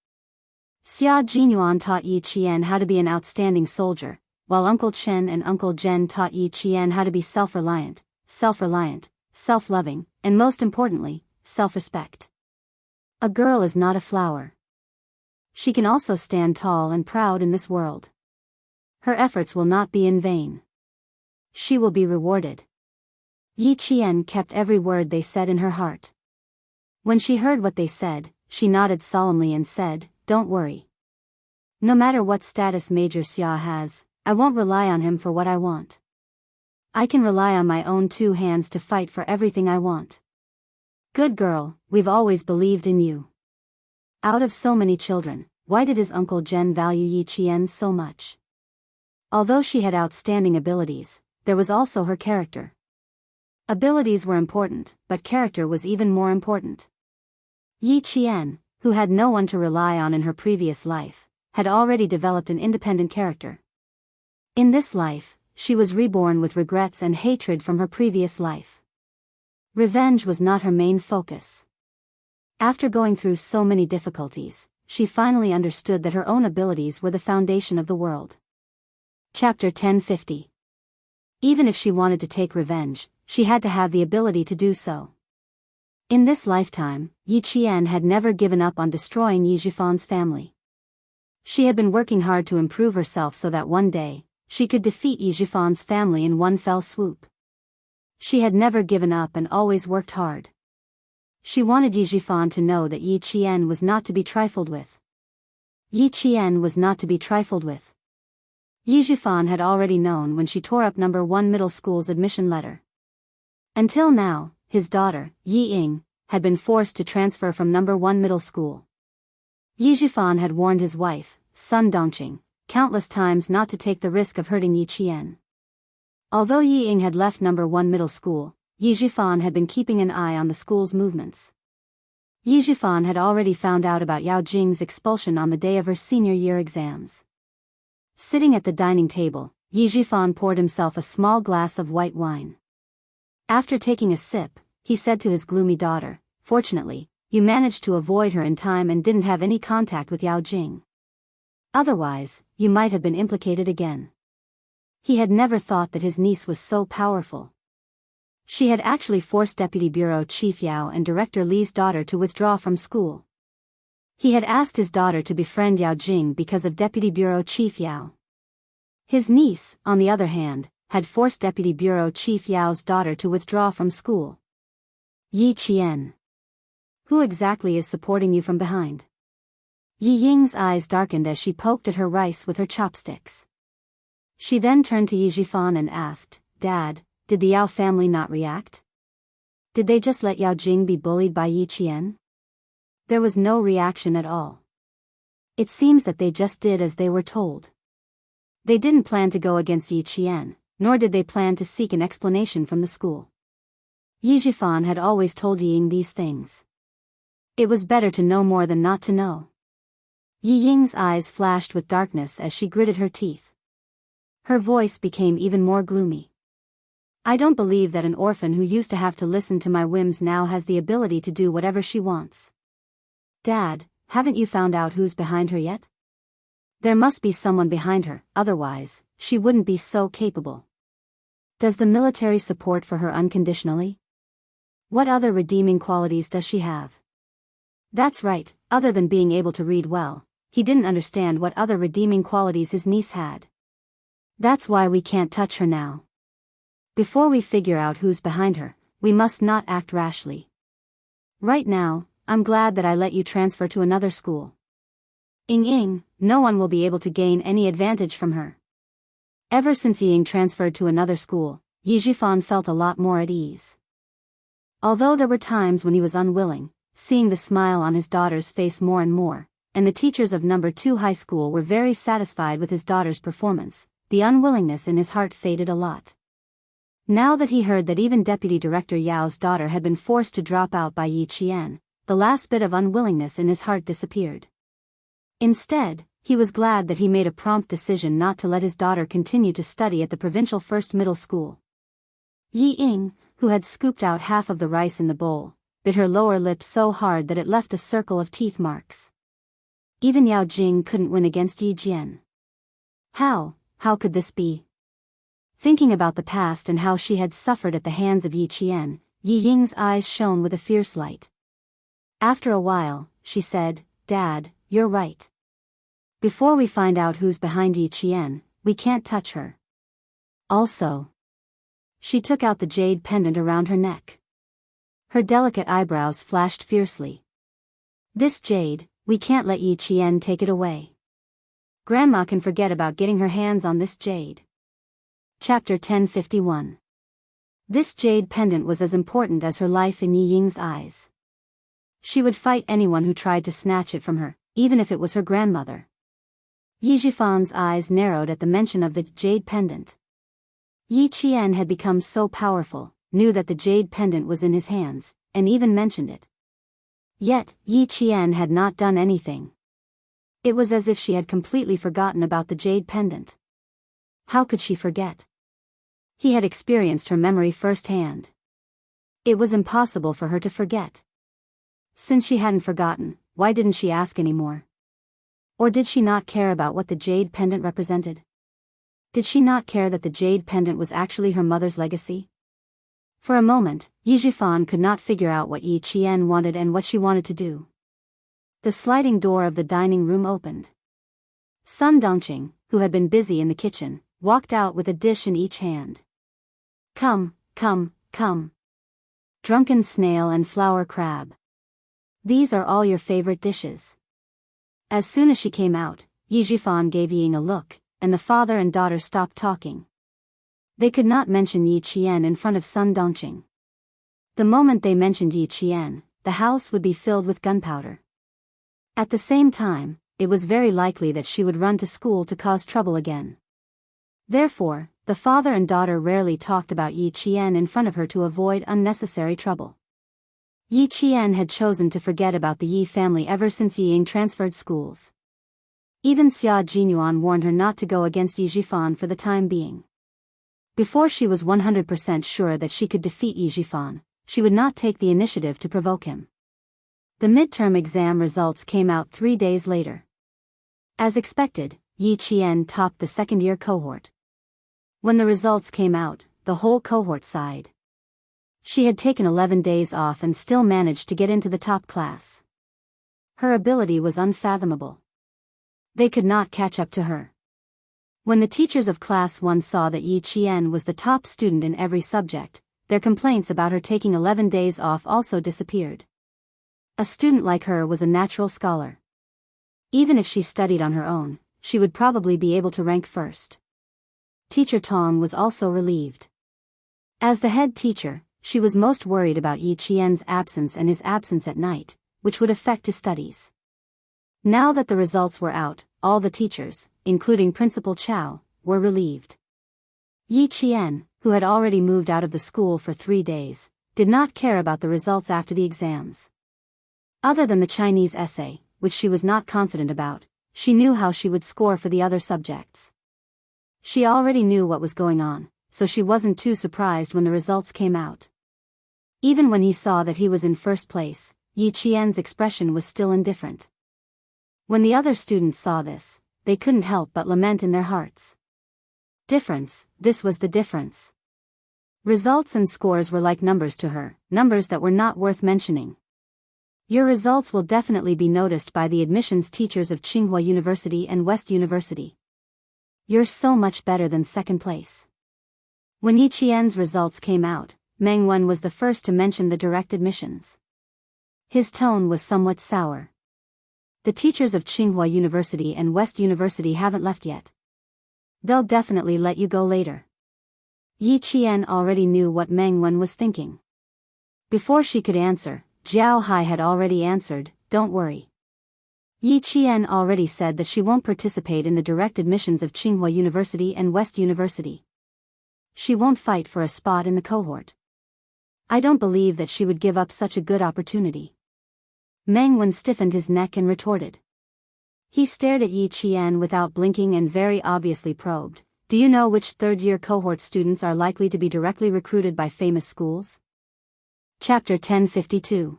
Xia Jinyuan taught Yi Qian how to be an outstanding soldier, while Uncle Chen and Uncle Zhen taught Yi Qian how to be self-reliant, self-loving, and most importantly, self-respect. A girl is not a flower. She can also stand tall and proud in this world. Her efforts will not be in vain. She will be rewarded. Yi Qian kept every word they said in her heart. When she heard what they said, she nodded solemnly and said, "Don't worry. No matter what status Major Xia has, I won't rely on him for what I want. I can rely on my own 2 hands to fight for everything I want. Good girl, we've always believed in you." Out of so many children, why did his Uncle Zhen value Yi Qian so much? Although she had outstanding abilities, there was also her character. Abilities were important, but character was even more important. Yi Qian, who had no one to rely on in her previous life, had already developed an independent character. In this life, she was reborn with regrets and hatred from her previous life. Revenge was not her main focus. After going through so many difficulties, she finally understood that her own abilities were the foundation of the world. Chapter 1050. Even if she wanted to take revenge, she had to have the ability to do so. In this lifetime, Yi Qian had never given up on destroying Yi Zhifan's family. She had been working hard to improve herself so that one day, she could defeat Yi Zhifan's family in one fell swoop. She had never given up and always worked hard. She wanted Yi Zhifan to know that Yi Qian was not to be trifled with. Yi Qian was not to be trifled with. Yi Zhifan had already known when she tore up No. 1 middle school's admission letter. Until now, his daughter, Yi Ying, had been forced to transfer from No. 1 middle school. Yi Zhifan had warned his wife, Sun Dongqing, countless times not to take the risk of hurting Yi Qian. Although Yi Ying had left No. 1 middle school, Yi Zhifan had been keeping an eye on the school's movements. Yi Zhifan had already found out about Yao Jing's expulsion on the day of her senior year exams. Sitting at the dining table, Yi Zhifan poured himself a small glass of white wine. After taking a sip, he said to his gloomy daughter, "Fortunately, you managed to avoid her in time and didn't have any contact with Yao Jing. Otherwise, you might have been implicated again." He had never thought that his niece was so powerful. She had actually forced Deputy Bureau Chief Yao and Director Li's daughter to withdraw from school. He had asked his daughter to befriend Yao Jing because of Deputy Bureau Chief Yao. His niece, on the other hand, had forced Deputy Bureau Chief Yao's daughter to withdraw from school. Yi Qian. Who exactly is supporting you from behind? Yi Ying's eyes darkened as she poked at her rice with her chopsticks. She then turned to Yi Zhifan and asked, "Dad, did the Yao family not react? Did they just let Yao Jing be bullied by Yi Qian?" There was no reaction at all. It seems that they just did as they were told. They didn't plan to go against Yi Qian, nor did they plan to seek an explanation from the school. Yi Zhifan had always told Yi Ying these things. It was better to know more than not to know. Yi Ying's eyes flashed with darkness as she gritted her teeth. Her voice became even more gloomy. "I don't believe that an orphan who used to have to listen to my whims now has the ability to do whatever she wants. Dad, haven't you found out who's behind her yet? There must be someone behind her, otherwise, she wouldn't be so capable. Does the military support for her unconditionally? What other redeeming qualities does she have?" That's right, other than being able to read well, he didn't understand what other redeeming qualities his niece had. "That's why we can't touch her now. Before we figure out who's behind her, we must not act rashly. Right now, I'm glad that I let you transfer to another school. No one will be able to gain any advantage from her. Ever since Ying transferred to another school, Yi Zhifan felt a lot more at ease. Although there were times when he was unwilling, seeing the smile on his daughter's face more and more, and the teachers of No. 2 high school were very satisfied with his daughter's performance, the unwillingness in his heart faded a lot. Now that he heard that even Deputy Director Yao's daughter had been forced to drop out by Yi Qian, the last bit of unwillingness in his heart disappeared. Instead, he was glad that he made a prompt decision not to let his daughter continue to study at the provincial first middle school. Yi Ying, who had scooped out half of the rice in the bowl, bit her lower lip so hard that it left a circle of teeth marks. Even Yao Jing couldn't win against Yi Jian. How could this be? Thinking about the past and how she had suffered at the hands of Yi Qian, Yi Ying's eyes shone with a fierce light. After a while, she said, "Dad, you're right. Before we find out who's behind Yi Qian, we can't touch her." Also, she took out the jade pendant around her neck. Her delicate eyebrows flashed fiercely. "This jade, we can't let Yi Qian take it away. Grandma can forget about getting her hands on this jade." Chapter 1051. This jade pendant was as important as her life in Yi Ying's eyes. She would fight anyone who tried to snatch it from her, even if it was her grandmother. Yi Zhifan's eyes narrowed at the mention of the jade pendant. Yi Qian had become so powerful, knew that the jade pendant was in his hands, and even mentioned it. Yet, Yi Qian had not done anything. It was as if she had completely forgotten about the jade pendant. How could she forget? He had experienced her memory firsthand. It was impossible for her to forget. Since she hadn't forgotten, why didn't she ask anymore? Or did she not care about what the jade pendant represented? Did she not care that the jade pendant was actually her mother's legacy? For a moment, Yi Zhifan could not figure out what Yi Qian wanted and what she wanted to do. The sliding door of the dining room opened. Sun Dongqing, who had been busy in the kitchen, walked out with a dish in each hand. Come. Drunken snail and flour crab. These are all your favorite dishes." As soon as she came out, Yi Zhifan gave Ying a look, and the father and daughter stopped talking. They could not mention Yi Qian in front of Sun Dongqing. The moment they mentioned Yi Qian, the house would be filled with gunpowder. At the same time, it was very likely that she would run to school to cause trouble again. Therefore, the father and daughter rarely talked about Yi Qian in front of her to avoid unnecessary trouble. Yi Qian had chosen to forget about the Yi family ever since Yi Ying transferred schools. Even Xia Jinyuan warned her not to go against Yi Zhifan for the time being. Before she was 100% sure that she could defeat Yi Zhifan, she would not take the initiative to provoke him. The midterm exam results came out 3 days later. As expected, Yi Qian topped the second-year cohort. When the results came out, the whole cohort sighed. She had taken 11 days off and still managed to get into the top class. Her ability was unfathomable. They could not catch up to her. When the teachers of Class 1 saw that Yi Qian was the top student in every subject, their complaints about her taking 11 days off also disappeared. A student like her was a natural scholar. Even if she studied on her own, she would probably be able to rank first. Teacher Tong was also relieved. As the head teacher, she was most worried about Yi Qian's absence and his absence at night, which would affect his studies. Now that the results were out, all the teachers, including Principal Chow, were relieved. Yi Qian, who had already moved out of the school for 3 days, did not care about the results after the exams. Other than the Chinese essay, which she was not confident about, she knew how she would score for the other subjects. She already knew what was going on, so she wasn't too surprised when the results came out. Even when he saw that he was in first place, Yi Qian's expression was still indifferent. When the other students saw this, they couldn't help but lament in their hearts. This was the difference. Results and scores were like numbers to her, numbers that were not worth mentioning. Your results will definitely be noticed by the admissions teachers of Tsinghua University and West University. You're so much better than second place. When Yi Qian's results came out, Meng Wen was the first to mention the direct admissions. His tone was somewhat sour. The teachers of Tsinghua University and West University haven't left yet. They'll definitely let you go later. Yi Qian already knew what Meng Wen was thinking. Before she could answer, Jiao Hai had already answered, "Don't worry." Yi Qian already said that she won't participate in the direct admissions of Tsinghua University and West University. She won't fight for a spot in the cohort. I don't believe that she would give up such a good opportunity. Meng Wen stiffened his neck and retorted. He stared at Yi Qian without blinking and very obviously probed. Do you know which third-year cohort students are likely to be directly recruited by famous schools? Chapter 1052.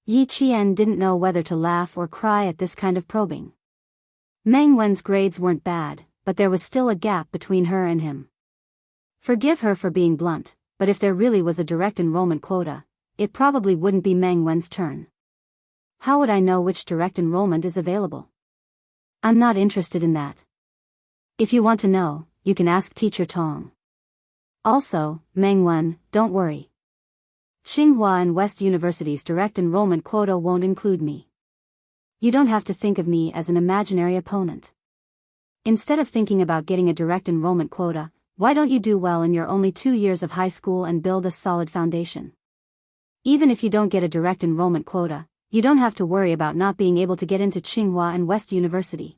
Yi Qian didn't know whether to laugh or cry at this kind of probing. Meng Wen's grades weren't bad, but there was still a gap between her and him. Forgive her for being blunt, but if there really was a direct enrollment quota, it probably wouldn't be Meng Wen's turn. How would I know which direct enrollment is available? I'm not interested in that. If you want to know, you can ask Teacher Tong. Also, Meng Wen, don't worry. Tsinghua and West University's direct enrollment quota won't include me. You don't have to think of me as an imaginary opponent. Instead of thinking about getting a direct enrollment quota, why don't you do well in your only 2 years of high school and build a solid foundation? Even if you don't get a direct enrollment quota, you don't have to worry about not being able to get into Tsinghua and West University.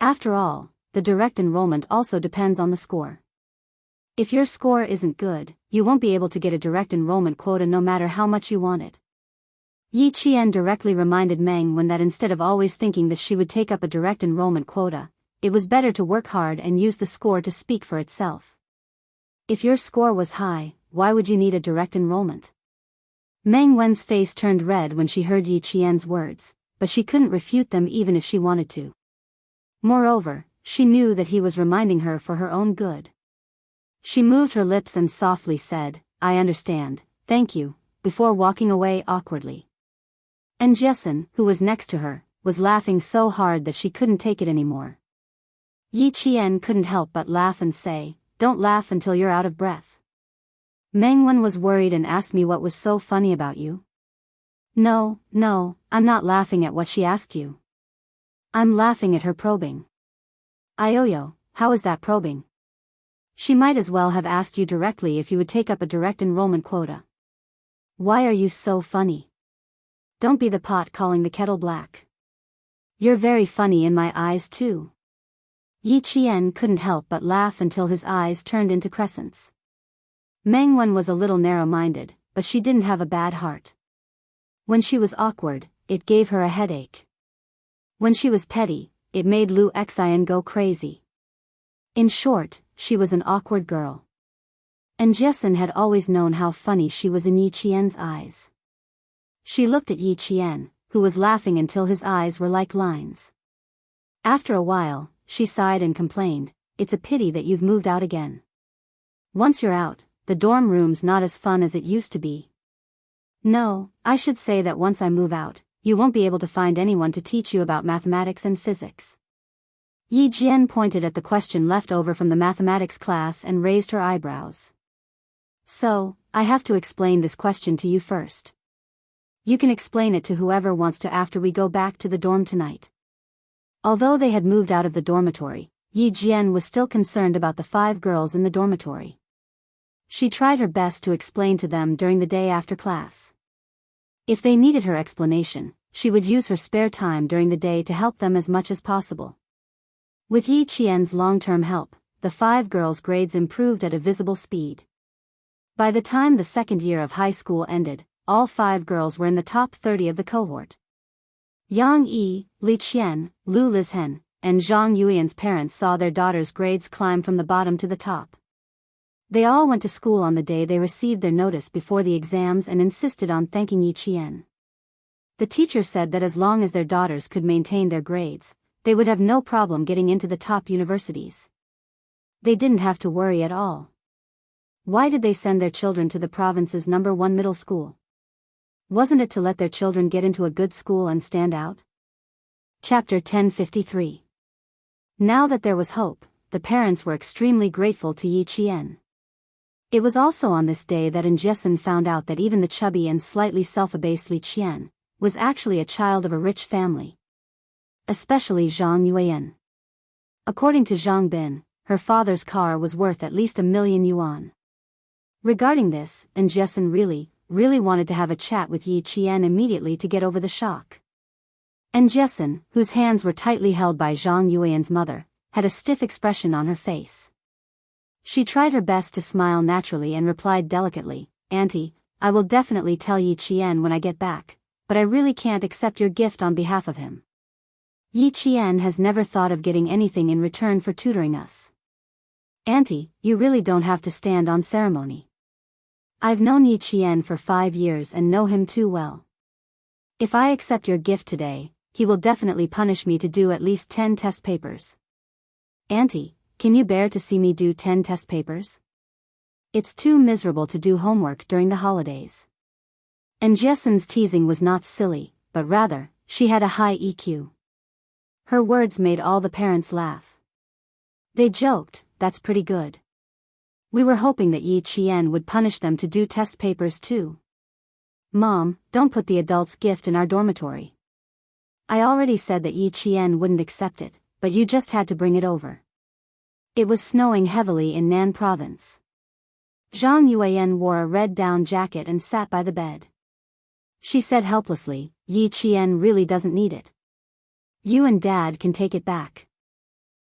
After all, the direct enrollment also depends on the score. If your score isn't good, you won't be able to get a direct enrollment quota no matter how much you want it. Yi Qian directly reminded Meng Wen that instead of always thinking that she would take up a direct enrollment quota, it was better to work hard and use the score to speak for itself. If your score was high, why would you need a direct enrollment? Meng Wen's face turned red when she heard Yi Qian's words, but she couldn't refute them even if she wanted to. Moreover, she knew that he was reminding her for her own good. She moved her lips and softly said, "I understand, thank you," before walking away awkwardly. And Jessen, who was next to her, was laughing so hard that she couldn't take it anymore. Yi Qian couldn't help but laugh and say, "Don't laugh until you're out of breath." Meng Wen was worried and asked me what was so funny about you. No, I'm not laughing at what she asked you. I'm laughing at her probing. Ioyo, how is that probing? She might as well have asked you directly if you would take up a direct enrollment quota. Why are you so funny? Don't be the pot calling the kettle black. You're very funny in my eyes too. Yi Qian couldn't help but laugh until his eyes turned into crescents. Meng Wen was a little narrow-minded, but she didn't have a bad heart. When she was awkward, it gave her a headache. When she was petty, it made Lu Xian go crazy. In short, she was an awkward girl. And Jessen had always known how funny she was in Yi Qian's eyes. She looked at Yi Qian, who was laughing until his eyes were like lines. After a while, she sighed and complained, "It's a pity that you've moved out again. Once you're out, the dorm room's not as fun as it used to be." No, I should say that once I move out, you won't be able to find anyone to teach you about mathematics and physics. Yi Jian pointed at the question left over from the mathematics class and raised her eyebrows. So, I have to explain this question to you first. You can explain it to whoever wants to after we go back to the dorm tonight. Although they had moved out of the dormitory, Yi Jian was still concerned about the 5 girls in the dormitory. She tried her best to explain to them during the day after class. If they needed her explanation, she would use her spare time during the day to help them as much as possible. With Yi Qian's long-term help, the 5 girls' grades improved at a visible speed. By the time the second year of high school ended, all 5 girls were in the top 30 of the cohort. Yang Yi, Li Qian, Lu Lizhen, and Zhang Yuyan's parents saw their daughters' grades climb from the bottom to the top. They all went to school on the day they received their notice before the exams and insisted on thanking Yi Qian. The teacher said that as long as their daughters could maintain their grades, they would have no problem getting into the top universities. They didn't have to worry at all. Why did they send their children to the province's #1 middle school? Wasn't it to let their children get into a good school and stand out? Chapter 1053. Now that there was hope, the parents were extremely grateful to Yi Qian. It was also on this day that Jessen found out that even the chubby and slightly self-abased Li Qian, was actually a child of a rich family. Especially Zhang Yuan. According to Zhang Bin, her father's car was worth at least 1,000,000 yuan. Regarding this, Jiasun really wanted to have a chat with Yi Qian immediately to get over the shock. Jiasun, whose hands were tightly held by Zhang Yuan's mother, had a stiff expression on her face. She tried her best to smile naturally and replied delicately, "Auntie, I will definitely tell Yi Qian when I get back, but I really can't accept your gift on behalf of him. Yi Qian has never thought of getting anything in return for tutoring us. Auntie, you really don't have to stand on ceremony. I've known Yi Qian for 5 years and know him too well. If I accept your gift today, he will definitely punish me to do at least 10 test papers. Auntie, can you bear to see me do 10 test papers? It's too miserable to do homework during the holidays." And Jiasun's teasing was not silly, but rather, she had a high EQ. Her words made all the parents laugh. They joked, "That's pretty good. We were hoping that Yi Qian would punish them to do test papers too. Mom, don't put the adult's gift in our dormitory. I already said that Yi Qian wouldn't accept it, but you just had to bring it over." It was snowing heavily in Nan province. Zhang Yuan wore a red down jacket and sat by the bed. She said helplessly, "Yi Qian really doesn't need it. You and Dad can take it back."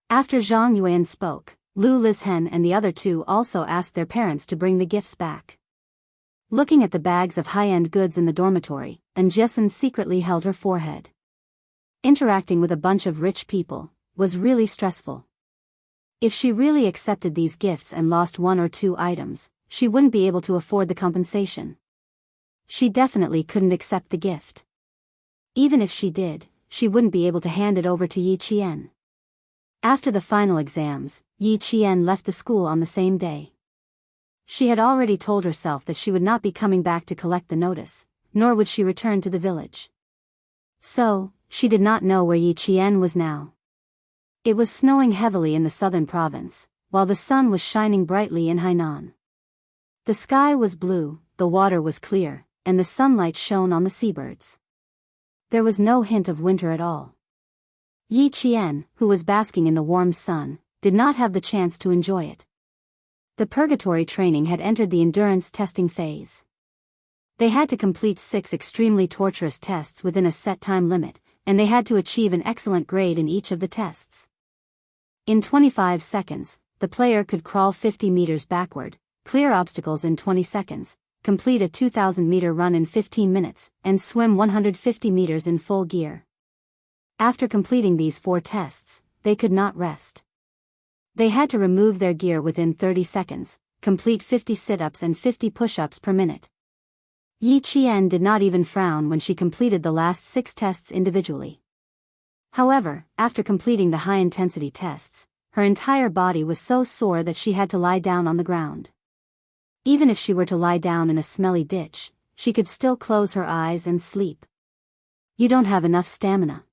After Zhang Yuan spoke, Lu Lizhen and the other two also asked their parents to bring the gifts back. Looking at the bags of high-end goods in the dormitory, Jiasun secretly held her forehead. Interacting with a bunch of rich people was really stressful. If she really accepted these gifts and lost 1 or 2 items, she wouldn't be able to afford the compensation. She definitely couldn't accept the gift. Even if she did, she wouldn't be able to hand it over to Yi Qian. After the final exams, Yi Qian left the school on the same day. She had already told herself that she would not be coming back to collect the notice, nor would she return to the village. So, she did not know where Yi Qian was now. It was snowing heavily in the southern province, while the sun was shining brightly in Hainan. The sky was blue, the water was clear, and the sunlight shone on the seabirds. There was no hint of winter at all. Yi Qian, who was basking in the warm sun, did not have the chance to enjoy it. The purgatory training had entered the endurance testing phase. They had to complete 6 extremely torturous tests within a set time limit, and they had to achieve an excellent grade in each of the tests. In 25 seconds, the player could crawl 50 meters backward, clear obstacles in 20 seconds, complete a 2,000-meter run in 15 minutes, and swim 150 meters in full gear. After completing these 4 tests, they could not rest. They had to remove their gear within 30 seconds, complete 50 sit-ups and 50 push-ups per minute. Yi Qian did not even frown when she completed the last 6 tests individually. However, after completing the high-intensity tests, her entire body was so sore that she had to lie down on the ground. Even if she were to lie down in a smelly ditch, she could still close her eyes and sleep. You don't have enough stamina.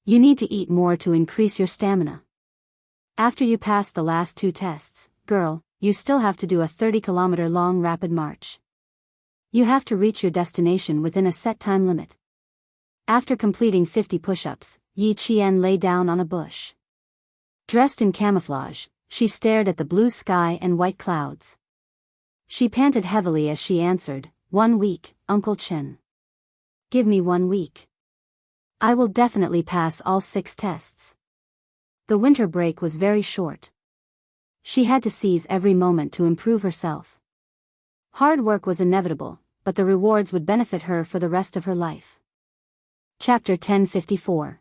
You need to eat more to increase your stamina. After you pass the last 2 tests, girl, you still have to do a 30-kilometer long rapid march. You have to reach your destination within a set time limit. After completing 50 push-ups, Yi Qian lay down on a bush. Dressed in camouflage, she stared at the blue sky and white clouds. She panted heavily as she answered, 1 week, Uncle Chen. Give me 1 week. I will definitely pass all 6 tests. The winter break was very short. She had to seize every moment to improve herself. Hard work was inevitable, but the rewards would benefit her for the rest of her life. Chapter 1054.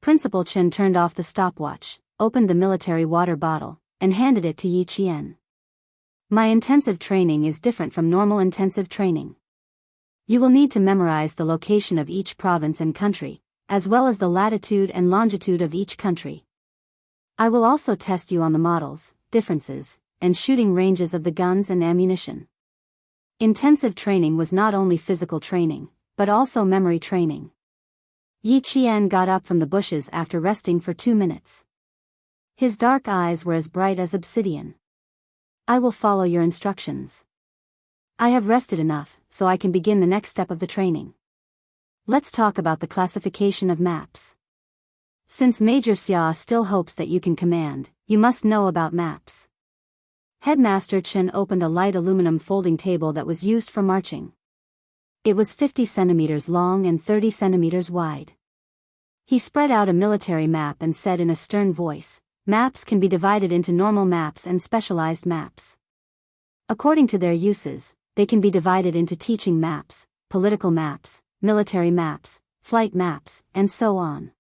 Principal Chen turned off the stopwatch, opened the military water bottle, and handed it to Yi Qian. My intensive training is different from normal intensive training. You will need to memorize the location of each province and country, as well as the latitude and longitude of each country. I will also test you on the models, differences, and shooting ranges of the guns and ammunition. Intensive training was not only physical training, but also memory training. Yi Qian got up from the bushes after resting for 2 minutes. His dark eyes were as bright as obsidian. I will follow your instructions. I have rested enough, so I can begin the next step of the training. Let's talk about the classification of maps. Since Major Xia still hopes that you can command, you must know about maps. Headmaster Chen opened a light aluminum folding table that was used for marching. It was 50 centimeters long and 30 centimeters wide. He spread out a military map and said in a stern voice, "Maps can be divided into normal maps and specialized maps. According to their uses, they can be divided into teaching maps, political maps, military maps, flight maps, and so on.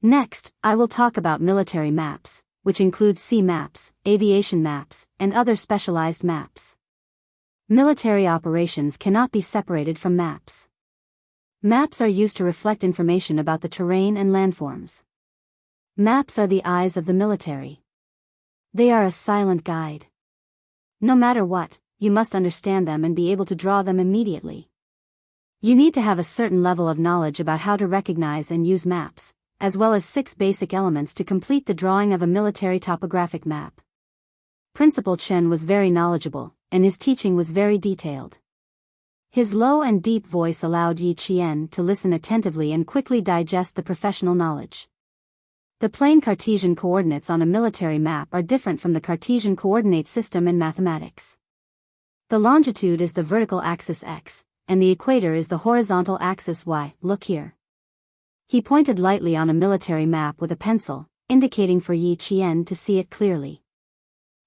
Next, I will talk about military maps, which include sea maps, aviation maps, and other specialized maps. Military operations cannot be separated from maps. Maps are used to reflect information about the terrain and landforms. Maps are the eyes of the military. They are a silent guide. No matter what, you must understand them and be able to draw them immediately. You need to have a certain level of knowledge about how to recognize and use maps, as well as 6 basic elements to complete the drawing of a military topographic map. Principal Chen was very knowledgeable, and his teaching was very detailed. His low and deep voice allowed Yi Qian to listen attentively and quickly digest the professional knowledge. The plane Cartesian coordinates on a military map are different from the Cartesian coordinate system in mathematics. The longitude is the vertical axis x, and the equator is the horizontal axis y. Look here. He pointed lightly on a military map with a pencil, indicating for Yi Qian to see it clearly.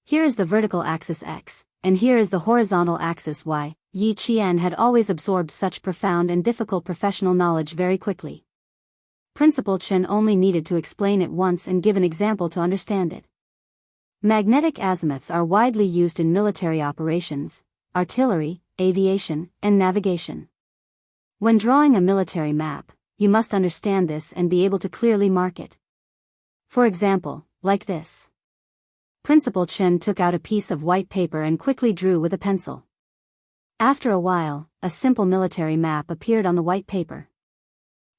Here is the vertical axis x, and here is the horizontal axis y. Yi Qian had always absorbed such profound and difficult professional knowledge very quickly. Principal Chen only needed to explain it once and give an example to understand it. Magnetic azimuths are widely used in military operations, artillery, aviation, and navigation. When drawing a military map, you must understand this and be able to clearly mark it. For example, like this. Principal Chen took out a piece of white paper and quickly drew with a pencil. After a while, a simple military map appeared on the white paper.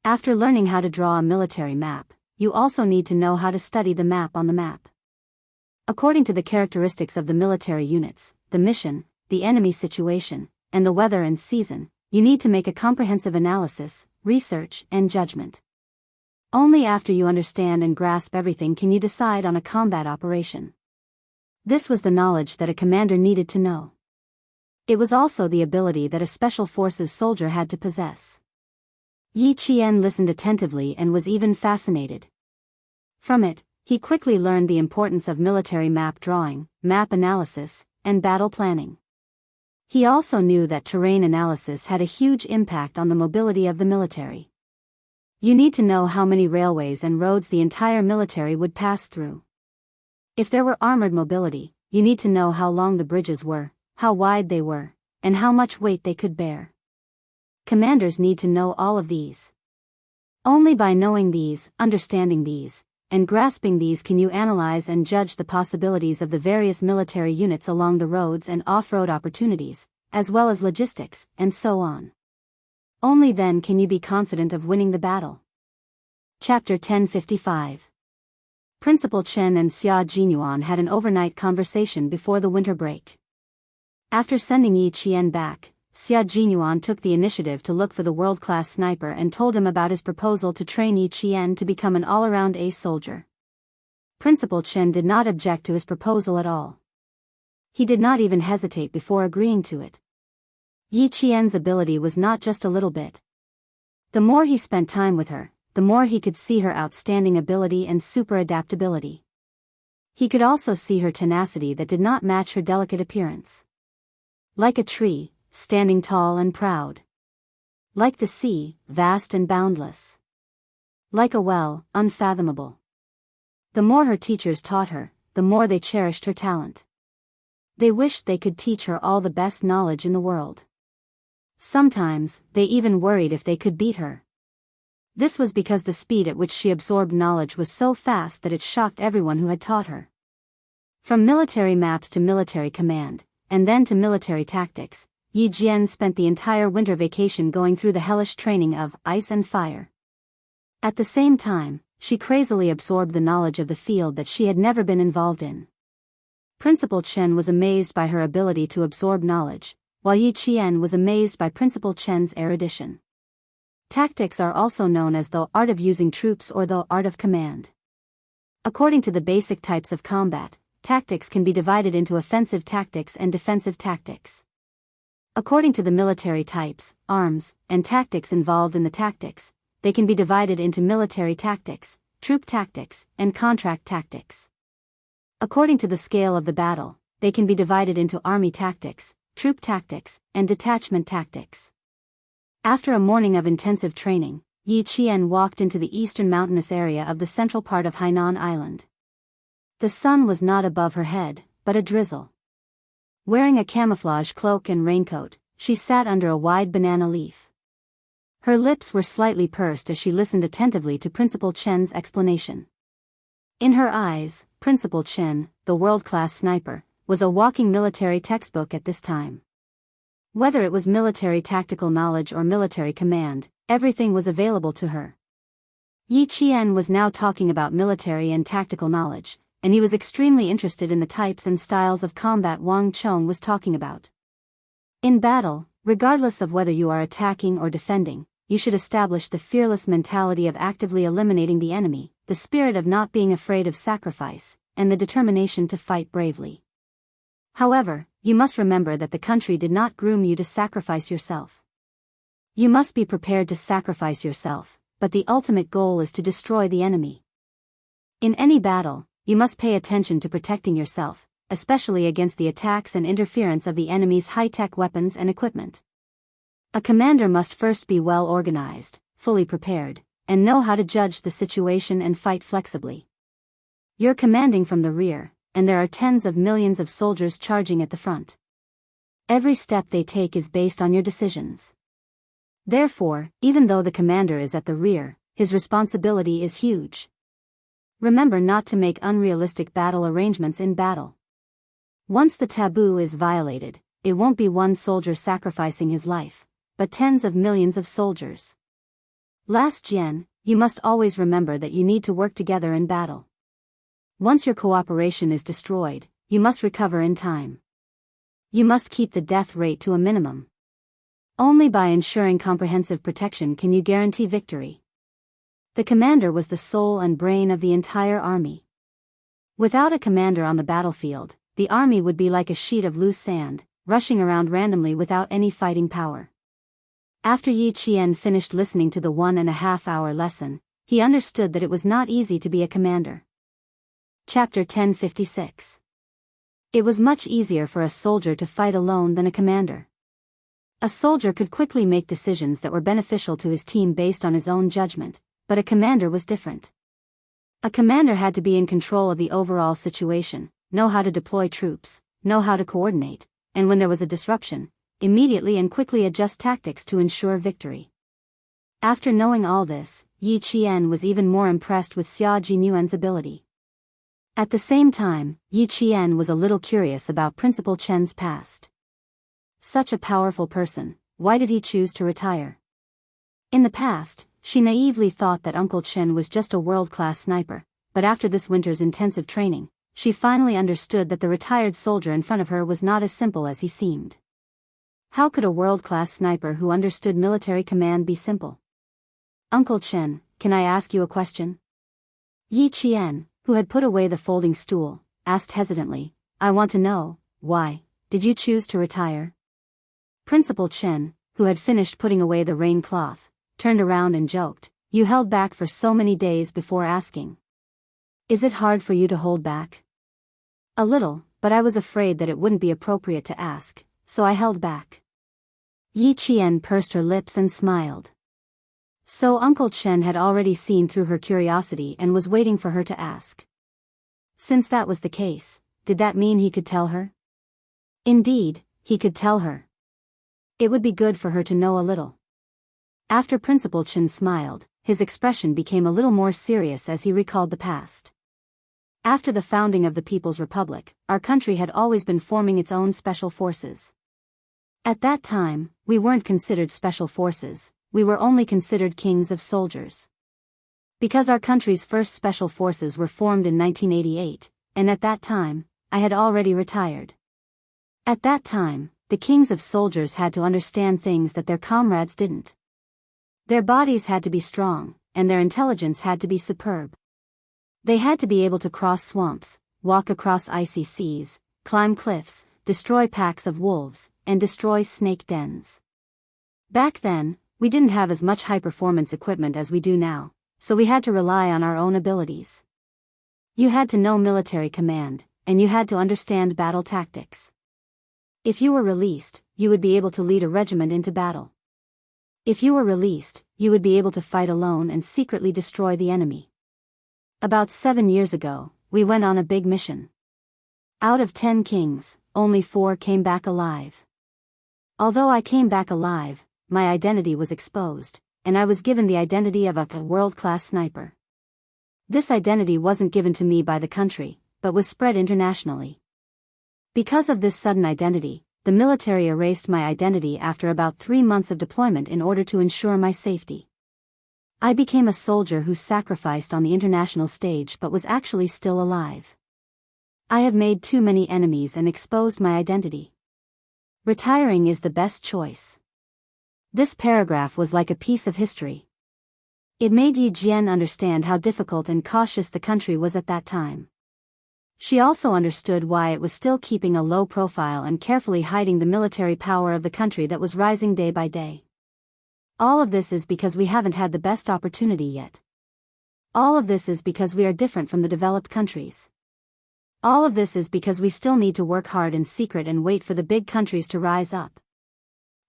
After learning how to draw a military map, you also need to know how to study the map on the map. According to the characteristics of the military units, the mission, the enemy situation, and the weather and season, you need to make a comprehensive analysis, research, and judgment. Only after you understand and grasp everything can you decide on a combat operation. This was the knowledge that a commander needed to know. It was also the ability that a special forces soldier had to possess. Yi Qian listened attentively and was even fascinated. From it, he quickly learned the importance of military map drawing, map analysis, and battle planning. He also knew that terrain analysis had a huge impact on the mobility of the military. You need to know how many railways and roads the entire military would pass through. If there were armored mobility, you need to know how long the bridges were, how wide they were, and how much weight they could bear. Commanders need to know all of these. Only by knowing these, understanding these, and grasping these can you analyze and judge the possibilities of the various military units along the roads and off-road opportunities, as well as logistics, and so on. Only then can you be confident of winning the battle. Chapter 1055. Principal Chen and Xia Jinyuan had an overnight conversation before the winter break. After sending Yi Qian back, Xia Jinyuan took the initiative to look for the world-class sniper and told him about his proposal to train Yi Qian to become an all-around ace soldier. Principal Chen did not object to his proposal at all. He did not even hesitate before agreeing to it. Yi Qian's ability was not just a little bit. The more he spent time with her, the more he could see her outstanding ability and super adaptability. He could also see her tenacity that did not match her delicate appearance. Like a tree, standing tall and proud. Like the sea, vast and boundless. Like a well, unfathomable. The more her teachers taught her, the more they cherished her talent. They wished they could teach her all the best knowledge in the world. Sometimes, they even worried if they could beat her. This was because the speed at which she absorbed knowledge was so fast that it shocked everyone who had taught her. From military maps to military command, and then to military tactics, Yi Jian spent the entire winter vacation going through the hellish training of ice and fire. At the same time, she crazily absorbed the knowledge of the field that she had never been involved in. Principal Chen was amazed by her ability to absorb knowledge, while Yi Qian was amazed by Principal Chen's erudition. Tactics are also known as the art of using troops or the art of command. According to the basic types of combat, tactics can be divided into offensive tactics and defensive tactics. According to the military types, arms, and tactics involved in the tactics, they can be divided into military tactics, troop tactics, and contract tactics. According to the scale of the battle, they can be divided into army tactics, troop tactics, and detachment tactics. After a morning of intensive training, Yi Qian walked into the eastern mountainous area of the central part of Hainan Island. The sun was not above her head, but a drizzle. Wearing a camouflage cloak and raincoat, she sat under a wide banana leaf. Her lips were slightly pursed as she listened attentively to Principal Chen's explanation. In her eyes, Principal Chen, the world-class sniper, was a walking military textbook at this time. Whether it was military tactical knowledge or military command, everything was available to her. Yi Qian was now talking about military and tactical knowledge, and he was extremely interested in the types and styles of combat Wang Chong was talking about. In battle, regardless of whether you are attacking or defending, you should establish the fearless mentality of actively eliminating the enemy, the spirit of not being afraid of sacrifice, and the determination to fight bravely. However, you must remember that the country did not groom you to sacrifice yourself. You must be prepared to sacrifice yourself, but the ultimate goal is to destroy the enemy. In any battle, you must pay attention to protecting yourself, especially against the attacks and interference of the enemy's high-tech weapons and equipment. A commander must first be well organized, fully prepared, and know how to judge the situation and fight flexibly. You're commanding from the rear, and there are tens of millions of soldiers charging at the front. Every step they take is based on your decisions. Therefore, even though the commander is at the rear, his responsibility is huge. Remember not to make unrealistic battle arrangements in battle. Once the taboo is violated, it won't be one soldier sacrificing his life, but tens of millions of soldiers. Last Jian, you must always remember that you need to work together in battle. Once your cooperation is destroyed, you must recover in time. You must keep the death rate to a minimum. Only by ensuring comprehensive protection can you guarantee victory. The commander was the soul and brain of the entire army. Without a commander on the battlefield, the army would be like a sheet of loose sand, rushing around randomly without any fighting power. After Yi Qian finished listening to the 1.5-hour lesson, he understood that it was not easy to be a commander. Chapter 1056. It was much easier for a soldier to fight alone than a commander. A soldier could quickly make decisions that were beneficial to his team based on his own judgment, but a commander was different. A commander had to be in control of the overall situation, know how to deploy troops, know how to coordinate, and when there was a disruption, immediately and quickly adjust tactics to ensure victory. After knowing all this, Yi Qian was even more impressed with Xia Jinyuan's ability. At the same time, Yi Qian was a little curious about Principal Chen's past. Such a powerful person, why did he choose to retire? In the past, she naively thought that Uncle Chen was just a world-class sniper, but after this winter's intensive training, she finally understood that the retired soldier in front of her was not as simple as he seemed. How could a world-class sniper who understood military command be simple? Uncle Chen, can I ask you a question? Yi Qian, who had put away the folding stool, asked hesitantly, I want to know, why did you choose to retire? Principal Chen, who had finished putting away the rain cloth, turned around and joked, you held back for so many days before asking. Is it hard for you to hold back? A little, but I was afraid that it wouldn't be appropriate to ask, so I held back. Yi Qian pursed her lips and smiled. So Uncle Chen had already seen through her curiosity and was waiting for her to ask. Since that was the case, did that mean he could tell her? Indeed, he could tell her. It would be good for her to know a little. After Principal Chen smiled, his expression became a little more serious as he recalled the past. After the founding of the People's Republic, our country had always been forming its own special forces. At that time, we weren't considered special forces, we were only considered kings of soldiers. Because our country's first special forces were formed in 1988, and at that time, I had already retired. At that time, the kings of soldiers had to understand things that their comrades didn't. Their bodies had to be strong, and their intelligence had to be superb. They had to be able to cross swamps, walk across icy seas, climb cliffs, destroy packs of wolves, and destroy snake dens. Back then, we didn't have as much high-performance equipment as we do now, so we had to rely on our own abilities. You had to know military command, and you had to understand battle tactics. If you were released, you would be able to lead a regiment into battle. If you were released, you would be able to fight alone and secretly destroy the enemy. About 7 years ago, we went on a big mission. Out of 10 kings, only 4 came back alive. Although I came back alive, my identity was exposed, and I was given the identity of a world-class sniper. This identity wasn't given to me by the country, but was spread internationally. Because of this sudden identity, the military erased my identity after about 3 months of deployment in order to ensure my safety. I became a soldier who sacrificed on the international stage but was actually still alive. I have made too many enemies and exposed my identity. Retiring is the best choice. This paragraph was like a piece of history. It made Yi Jian understand how difficult and cautious the country was at that time. She also understood why it was still keeping a low profile and carefully hiding the military power of the country that was rising day by day. All of this is because we haven't had the best opportunity yet. All of this is because we are different from the developed countries. All of this is because we still need to work hard in secret and wait for the big countries to rise up.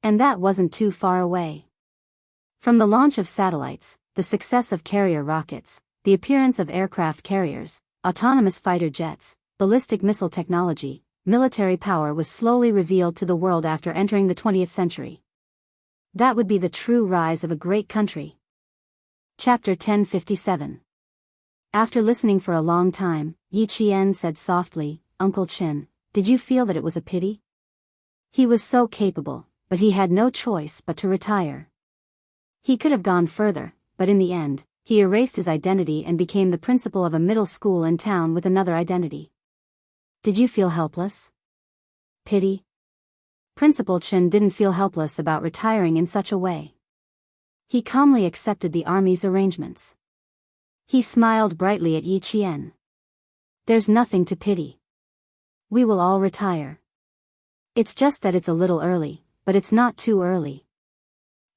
And that wasn't too far away. From the launch of satellites, the success of carrier rockets, the appearance of aircraft carriers, autonomous fighter jets, ballistic missile technology, military power was slowly revealed to the world after entering the 20th century. That would be the true rise of a great country. Chapter 1057. After listening for a long time, Yi Qian said softly, "Uncle Chen, did you feel that it was a pity? He was so capable, but he had no choice but to retire. He could have gone further, but in the end, he erased his identity and became the principal of a middle school in town with another identity. Did you feel helpless? Pity?" Principal Chen didn't feel helpless about retiring in such a way. He calmly accepted the army's arrangements. He smiled brightly at Yi Qian. "There's nothing to pity. We will all retire. It's just that it's a little early, but it's not too early.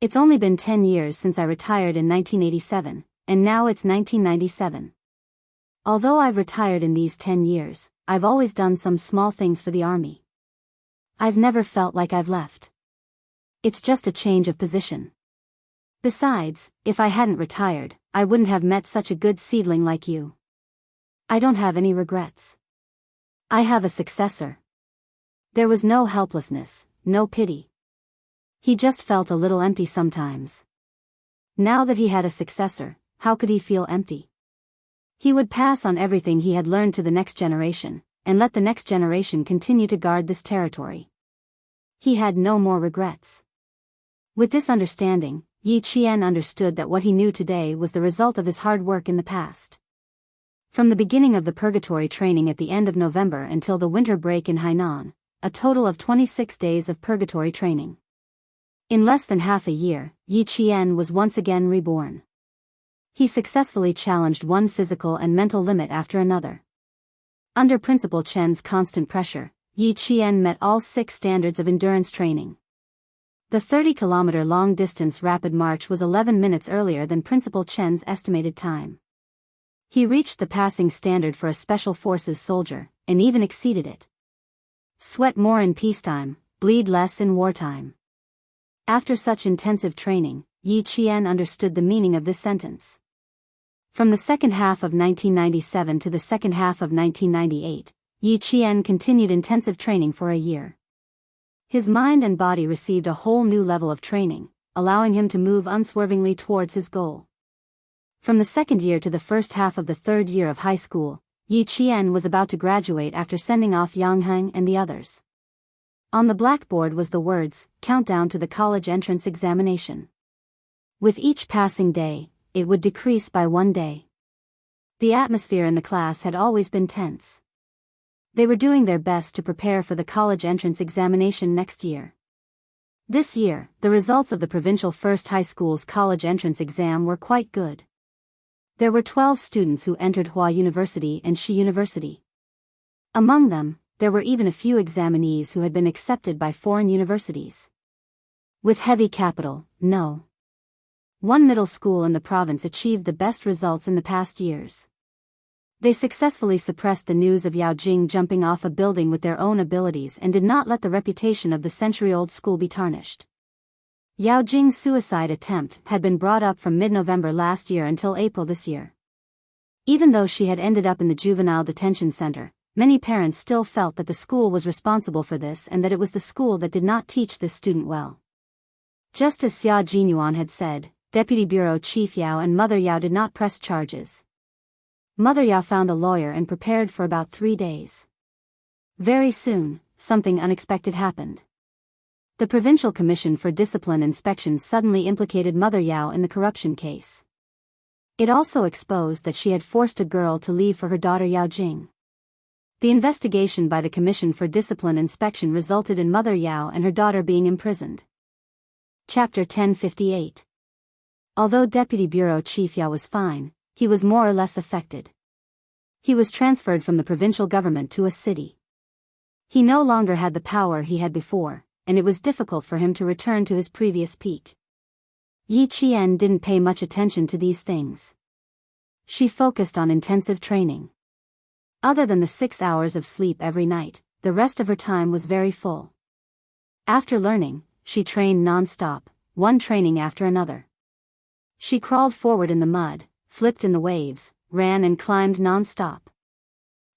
It's only been 10 years since I retired in 1987, and now it's 1997. Although I've retired in these 10 years, I've always done some small things for the army. I've never felt like I've left. It's just a change of position. Besides, if I hadn't retired, I wouldn't have met such a good seedling like you. I don't have any regrets. I have a successor." There was no helplessness, no pity. He just felt a little empty sometimes. Now that he had a successor, how could he feel empty? He would pass on everything he had learned to the next generation, and let the next generation continue to guard this territory. He had no more regrets. With this understanding, Yi Qian understood that what he knew today was the result of his hard work in the past. From the beginning of the purgatory training at the end of November until the winter break in Hainan, a total of 26 days of purgatory training. In less than half a year, Yi Qian was once again reborn. He successfully challenged one physical and mental limit after another. Under Principal Chen's constant pressure, Yi Qian met all 6 standards of endurance training. The 30-kilometer long-distance rapid march was 11 minutes earlier than Principal Chen's estimated time. He reached the passing standard for a special forces soldier, and even exceeded it. Sweat more in peacetime, bleed less in wartime. After such intensive training, Yi Qian understood the meaning of this sentence. From the second half of 1997 to the second half of 1998, Yi Qian continued intensive training for a year. His mind and body received a whole new level of training, allowing him to move unswervingly towards his goal. From the second year to the first half of the third year of high school, Yi Qian was about to graduate after sending off Yang and the others. On the blackboard was the words, "Countdown to the college entrance examination." With each passing day, it would decrease by 1 day. The atmosphere in the class had always been tense. They were doing their best to prepare for the college entrance examination next year. This year, the results of the provincial first high school's college entrance exam were quite good. There were 12 students who entered Hua University and Shi University. Among them, there were even a few examinees who had been accepted by foreign universities. With heavy capital, no. One middle school in the province achieved the best results in the past years. They successfully suppressed the news of Yao Jing jumping off a building with their own abilities and did not let the reputation of the century-old school be tarnished. Yao Jing's suicide attempt had been brought up from mid-November last year until April this year. Even though she had ended up in the juvenile detention center, many parents still felt that the school was responsible for this and that it was the school that did not teach this student well. Just as Xia Jinyuan had said, Deputy Bureau Chief Yao and Mother Yao did not press charges. Mother Yao found a lawyer and prepared for about 3 days. Very soon, something unexpected happened. The Provincial Commission for Discipline Inspection suddenly implicated Mother Yao in the corruption case. It also exposed that she had forced a girl to leave for her daughter Yao Jing. The investigation by the Commission for Discipline Inspection resulted in Mother Yao and her daughter being imprisoned. Chapter 1058. Although Deputy Bureau Chief Yao was fine, he was more or less affected. He was transferred from the provincial government to a city. He no longer had the power he had before, and it was difficult for him to return to his previous peak. Yi Qian didn't pay much attention to these things. She focused on intensive training. Other than the 6 hours of sleep every night, the rest of her time was very full. After learning, she trained non-stop, one training after another. She crawled forward in the mud, flipped in the waves, ran and climbed non-stop.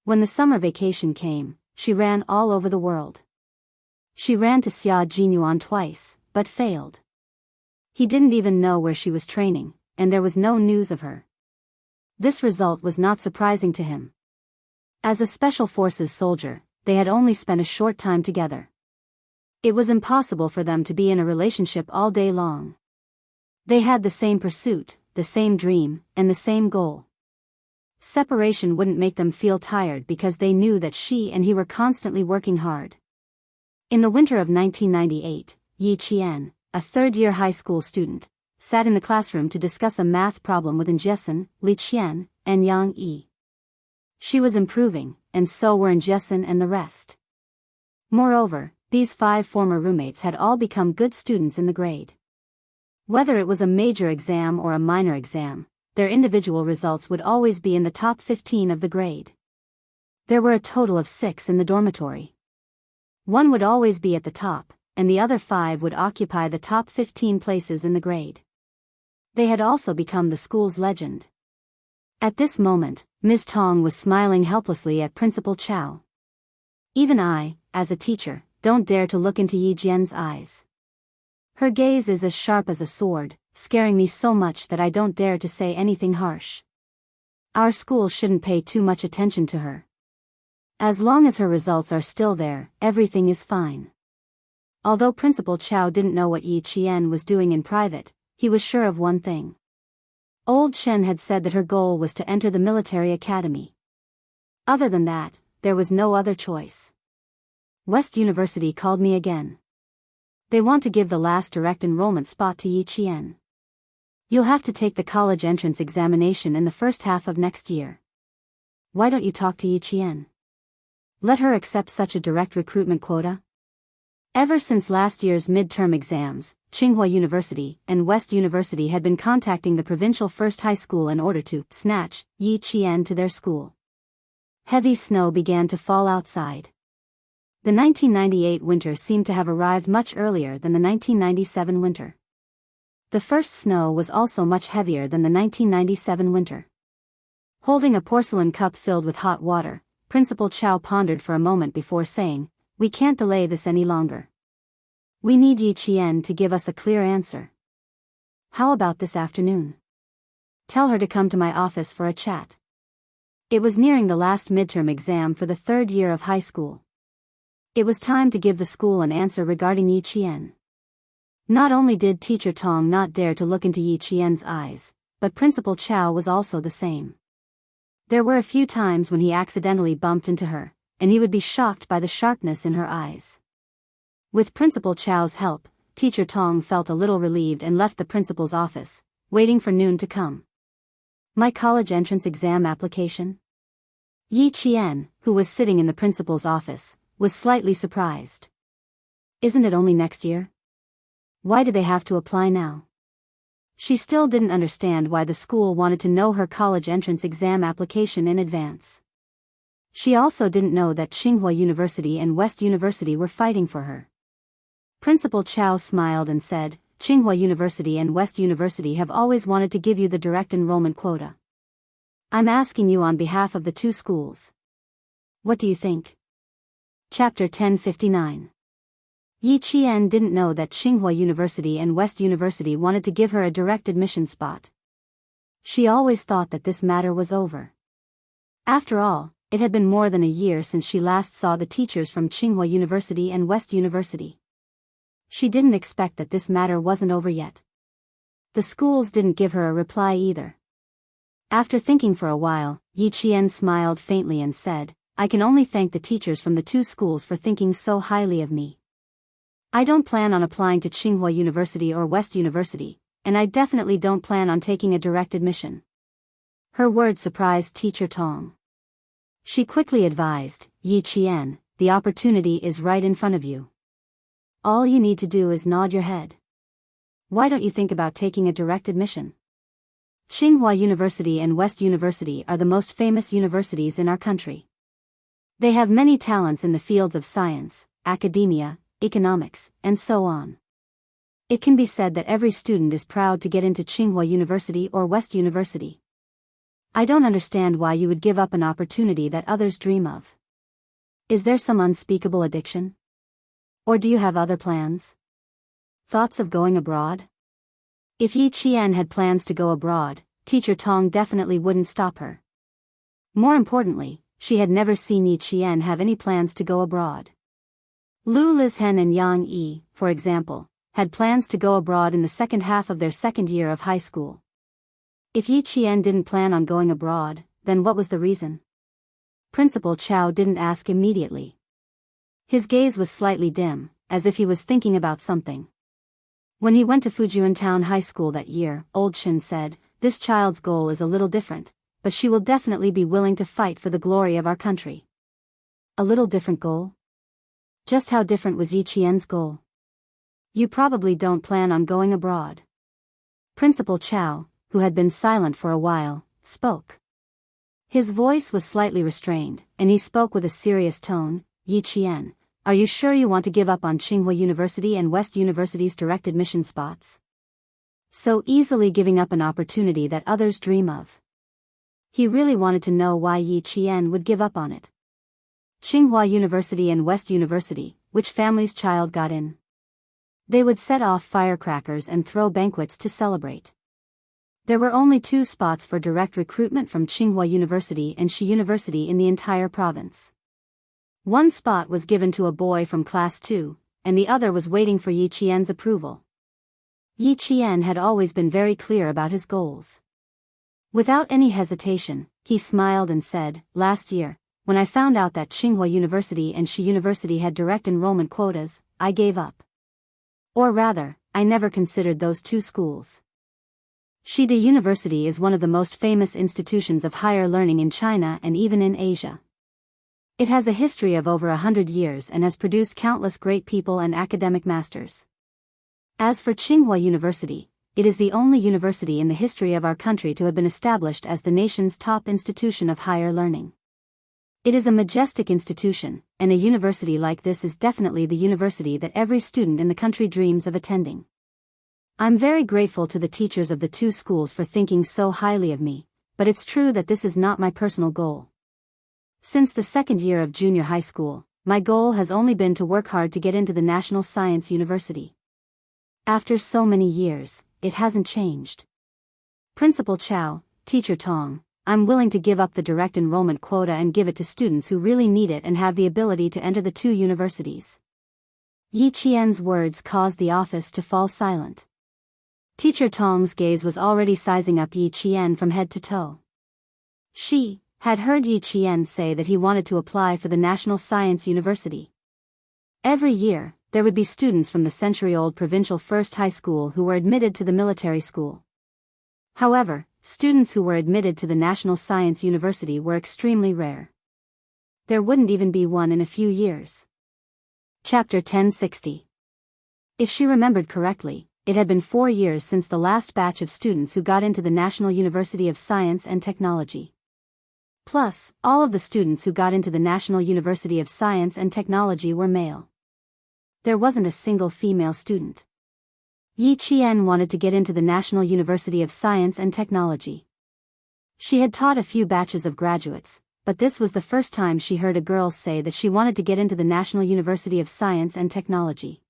When the summer vacation came, she ran all over the world. She ran to Xia Jinyuan twice, but failed. He didn't even know where she was training, and there was no news of her. This result was not surprising to him. As a Special Forces soldier, they had only spent a short time together. It was impossible for them to be in a relationship all day long. They had the same pursuit, the same dream, and the same goal. Separation wouldn't make them feel tired because they knew that she and he were constantly working hard. In the winter of 1998, Yi Qian, a third-year high school student, sat in the classroom to discuss a math problem with Jiesen, Li Qian, and Yang Yi. She was improving, and so were Jiesen and the rest. Moreover, these 5 former roommates had all become good students in the grade. Whether it was a major exam or a minor exam, their individual results would always be in the top 15 of the grade. There were a total of 6 in the dormitory. One would always be at the top, and the other 5 would occupy the top 15 places in the grade. They had also become the school's legend. At this moment, Ms. Tong was smiling helplessly at Principal Chow. Even I, as a teacher, don't dare to look into Yi Jian's eyes. Her gaze is as sharp as a sword, scaring me so much that I don't dare to say anything harsh. Our school shouldn't pay too much attention to her. As long as her results are still there, everything is fine. Although Principal Chow didn't know what Yi Qian was doing in private, he was sure of one thing. Old Shen had said that her goal was to enter the military academy. Other than that, there was no other choice. West University called me again. They want to give the last direct enrollment spot to Yi Qian. You'll have to take the college entrance examination in the first half of next year. Why don't you talk to Yi Qian? Let her accept such a direct recruitment quota? Ever since last year's midterm exams, Tsinghua University and West University had been contacting the provincial first high school in order to snatch Yi Qian to their school. Heavy snow began to fall outside. The 1998 winter seemed to have arrived much earlier than the 1997 winter. The first snow was also much heavier than the 1997 winter. Holding a porcelain cup filled with hot water, Principal Chow pondered for a moment before saying, "We can't delay this any longer. We need Yi Qian to give us a clear answer. How about this afternoon? Tell her to come to my office for a chat." It was nearing the last midterm exam for the 3rd year of high school. It was time to give the school an answer regarding Yi Qian. Not only did Teacher Tong not dare to look into Yi Qian's eyes, but Principal Chow was also the same. There were a few times when he accidentally bumped into her, and he would be shocked by the sharpness in her eyes. With Principal Chow's help, Teacher Tong felt a little relieved and left the principal's office, waiting for noon to come. My college entrance exam application? Yi Qian, who was sitting in the principal's office, was slightly surprised. Isn't it only next year? Why do they have to apply now? She still didn't understand why the school wanted to know her college entrance exam application in advance. She also didn't know that Tsinghua University and West University were fighting for her. Principal Chao smiled and said, Tsinghua University and West University have always wanted to give you the direct enrollment quota. I'm asking you on behalf of the two schools. What do you think? Chapter 1059. Yi Qian didn't know that Tsinghua University and West University wanted to give her a direct admission spot. She always thought that this matter was over. After all, it had been more than a year since she last saw the teachers from Tsinghua University and West University. She didn't expect that this matter wasn't over yet. The schools didn't give her a reply either. After thinking for a while, Yi Qian smiled faintly and said, I can only thank the teachers from the two schools for thinking so highly of me. I don't plan on applying to Tsinghua University or West University, and I definitely don't plan on taking a direct admission. Her words surprised Teacher Tong. She quickly advised, Yi Qian, the opportunity is right in front of you. All you need to do is nod your head. Why don't you think about taking a direct admission? Tsinghua University and West University are the most famous universities in our country. They have many talents in the fields of science, academia, economics, and so on. It can be said that every student is proud to get into Tsinghua University or West University. I don't understand why you would give up an opportunity that others dream of. Is there some unspeakable addiction? Or do you have other plans? Thoughts of going abroad? If Yi Qian had plans to go abroad, Teacher Tong definitely wouldn't stop her. More importantly, she had never seen Yi Qian have any plans to go abroad. Lu Lizhen and Yang Yi, for example, had plans to go abroad in the second half of their second year of high school. If Yi Qian didn't plan on going abroad, then what was the reason? Principal Chao didn't ask immediately. His gaze was slightly dim, as if he was thinking about something. When he went to Fujian Town High School that year, Old Shin said, this child's goal is a little different, but she will definitely be willing to fight for the glory of our country. A little different goal? Just how different was Yi Qian's goal? You probably don't plan on going abroad. Principal Chao, who had been silent for a while, spoke. His voice was slightly restrained, and he spoke with a serious tone, Yi Qian, are you sure you want to give up on Tsinghua University and West University's direct admission spots? So easily giving up an opportunity that others dream of. He really wanted to know why Yi Qian would give up on it. Tsinghua University and West University, which family's child got in? They would set off firecrackers and throw banquets to celebrate. There were only 2 spots for direct recruitment from Tsinghua University and Shi University in the entire province. One spot was given to a boy from Class 2, and the other was waiting for Yi Qian's approval. Yi Qian had always been very clear about his goals. Without any hesitation, he smiled and said, last year, when I found out that Tsinghua University and Shi University had direct enrollment quotas, I gave up. Or rather, I never considered those 2 schools. Shida University is one of the most famous institutions of higher learning in China and even in Asia. It has a history of over 100 years and has produced countless great people and academic masters. As for Tsinghua University, it is the only university in the history of our country to have been established as the nation's top institution of higher learning. It is a majestic institution, and a university like this is definitely the university that every student in the country dreams of attending. I'm very grateful to the teachers of the 2 schools for thinking so highly of me, but it's true that this is not my personal goal. Since the second year of junior high school, my goal has only been to work hard to get into the National Science University. After so many years, it hasn't changed. Principal Chao, Teacher Tong, I'm willing to give up the direct enrollment quota and give it to students who really need it and have the ability to enter the 2 universities. Yi Qian's words caused the office to fall silent. Teacher Tong's gaze was already sizing up Yi Qian from head to toe. She had heard Yi Qian say that he wanted to apply for the National Science University. Every year, there would be students from the century-old provincial first high school who were admitted to the military school. However, students who were admitted to the National Science University were extremely rare. There wouldn't even be one in a few years. Chapter 1060. If she remembered correctly, it had been 4 years since the last batch of students who got into the National University of Science and Technology. Plus, all of the students who got into the National University of Science and Technology were male. There wasn't a single female student. Yi Qian wanted to get into the National University of Science and Technology. She had taught a few batches of graduates, but this was the first time she heard a girl say that she wanted to get into the National University of Science and Technology.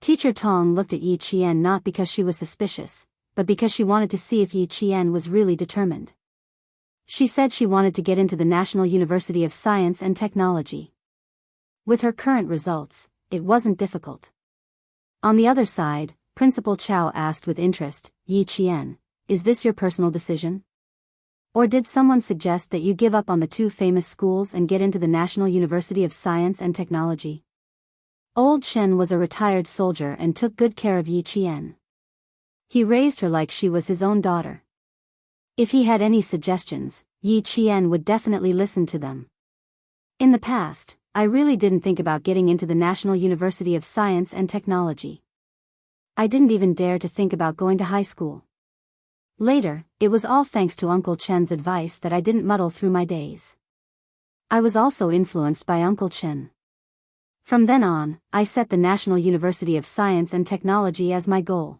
Teacher Tong looked at Yi Qian not because she was suspicious, but because she wanted to see if Yi Qian was really determined. She said she wanted to get into the National University of Science and Technology. With her current results, it wasn't difficult. On the other side, Principal Chao asked with interest, Yi Qian, is this your personal decision? Or did someone suggest that you give up on the 2 famous schools and get into the National University of Science and Technology? Old Shen was a retired soldier and took good care of Yi Qian. He raised her like she was his own daughter. If he had any suggestions, Yi Qian would definitely listen to them. In the past, I really didn't think about getting into the National University of Science and Technology. I didn't even dare to think about going to high school. Later, it was all thanks to Uncle Chen's advice that I didn't muddle through my days. I was also influenced by Uncle Chen. From then on, I set the National University of Science and Technology as my goal.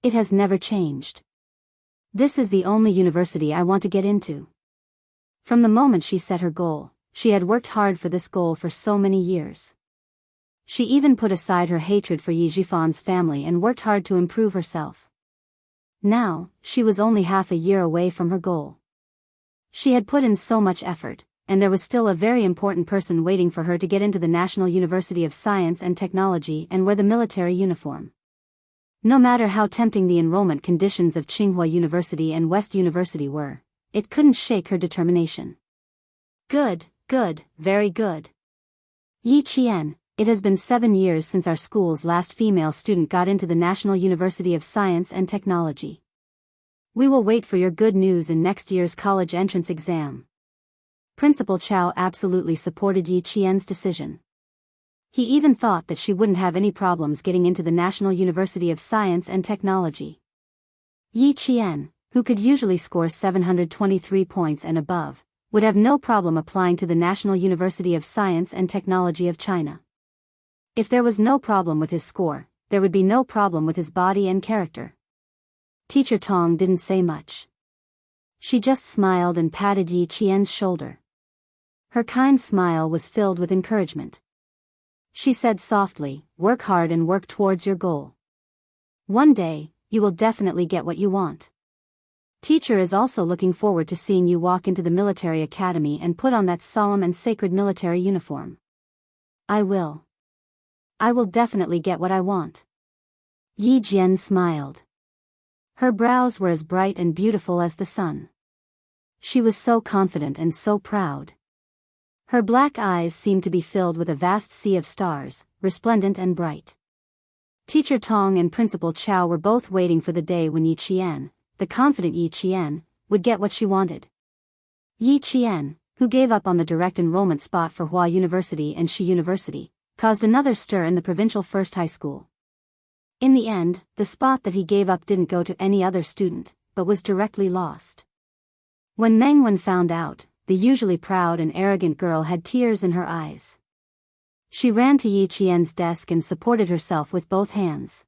It has never changed. This is the only university I want to get into. From the moment she set her goal, she had worked hard for this goal for so many years. She even put aside her hatred for Yi Jifan's family and worked hard to improve herself. Now, she was only half a year away from her goal. She had put in so much effort, and there was still a very important person waiting for her to get into the National University of Science and Technology and wear the military uniform. No matter how tempting the enrollment conditions of Tsinghua University and West University were, it couldn't shake her determination. Good, very good. Yi Qian, it has been 7 years since our school's last female student got into the National University of Science and Technology. We will wait for your good news in next year's college entrance exam. Principal Chao absolutely supported Yi Qian's decision. He even thought that she wouldn't have any problems getting into the National University of Science and Technology. Yi Qian, who could usually score 723 points and above, would have no problem applying to the National University of Science and Technology of China. If there was no problem with his score, there would be no problem with his body and character. Teacher Tong didn't say much. She just smiled and patted Yi Qian's shoulder. Her kind smile was filled with encouragement. She said softly, work hard and work towards your goal. One day, you will definitely get what you want. Teacher is also looking forward to seeing you walk into the military academy and put on that solemn and sacred military uniform. I will definitely get what I want. Yi Jian smiled. Her brows were as bright and beautiful as the sun. She was so confident and so proud. Her black eyes seemed to be filled with a vast sea of stars, resplendent and bright. Teacher Tong and Principal Chao were both waiting for the day when Yi Qian, the confident Yi Qian, would get what she wanted. Yi Qian, who gave up on the direct enrollment spot for Hua University and Shi University, caused another stir in the provincial first high school. In the end, the spot that he gave up didn't go to any other student, but was directly lost. When Meng Wen found out, the usually proud and arrogant girl had tears in her eyes. She ran to Yi Qian's desk and supported herself with both hands.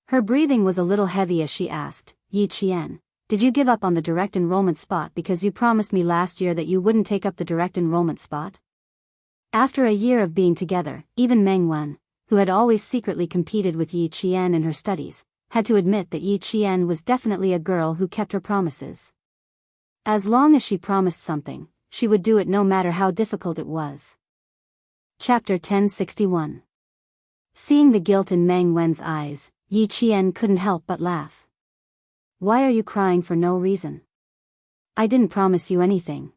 Her breathing was a little heavy as she asked, Yi Qian, did you give up on the direct enrollment spot because you promised me last year that you wouldn't take up the direct enrollment spot? After a year of being together, even Meng Wen, who had always secretly competed with Yi Qian in her studies, had to admit that Yi Qian was definitely a girl who kept her promises. As long as she promised something, she would do it no matter how difficult it was. Chapter 1061. Seeing the guilt in Meng Wen's eyes, Yi Qian couldn't help but laugh. Why are you crying for no reason? I didn't promise you anything.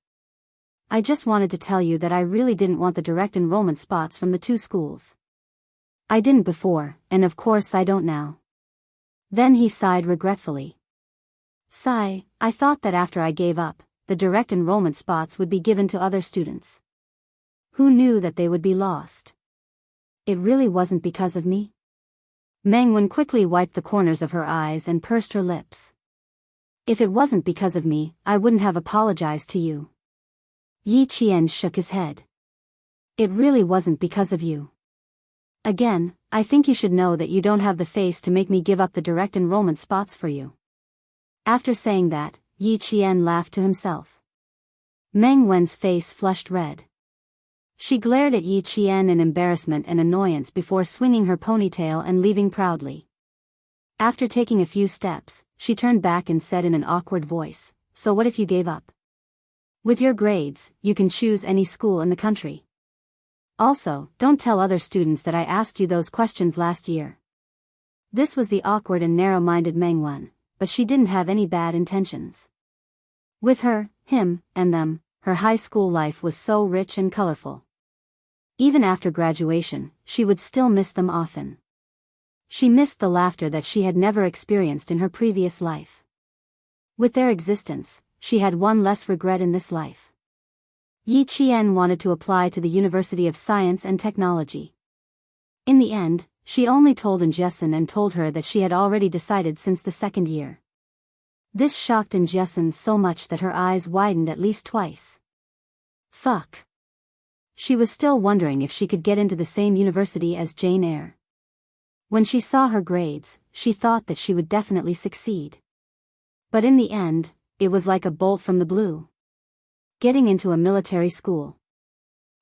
I just wanted to tell you that I really didn't want the direct enrollment spots from the 2 schools. I didn't before, and of course I don't now. Then he sighed regretfully. Sigh, I thought that after I gave up, the direct enrollment spots would be given to other students. Who knew that they would be lost? It really wasn't because of me? Meng Wen quickly wiped the corners of her eyes and pursed her lips. If it wasn't because of me, I wouldn't have apologized to you. Yi Qian shook his head. It really wasn't because of you. Again, I think you should know that you don't have the face to make me give up the direct enrollment spots for you. After saying that, Yi Qian laughed to himself. Meng Wen's face flushed red. She glared at Yi Qian in embarrassment and annoyance before swinging her ponytail and leaving proudly. After taking a few steps, she turned back and said in an awkward voice, "So what if you gave up? With your grades, you can choose any school in the country. Also, don't tell other students that I asked you those questions last year." This was the awkward and narrow-minded Meng Wen, but she didn't have any bad intentions. With her, him, and them, her high school life was so rich and colorful. Even after graduation, she would still miss them often. She missed the laughter that she had never experienced in her previous life. With their existence, she had one less regret in this life. Yi Qian wanted to apply to the University of Science and Technology. In the end, she only told Jessen and told her that she had already decided since the second year. This shocked Jessen so much that her eyes widened at least twice. Fuck. She was still wondering if she could get into the same university as Jane Eyre. When she saw her grades, she thought that she would definitely succeed. But in the end, it was like a bolt from the blue. Getting into a military school.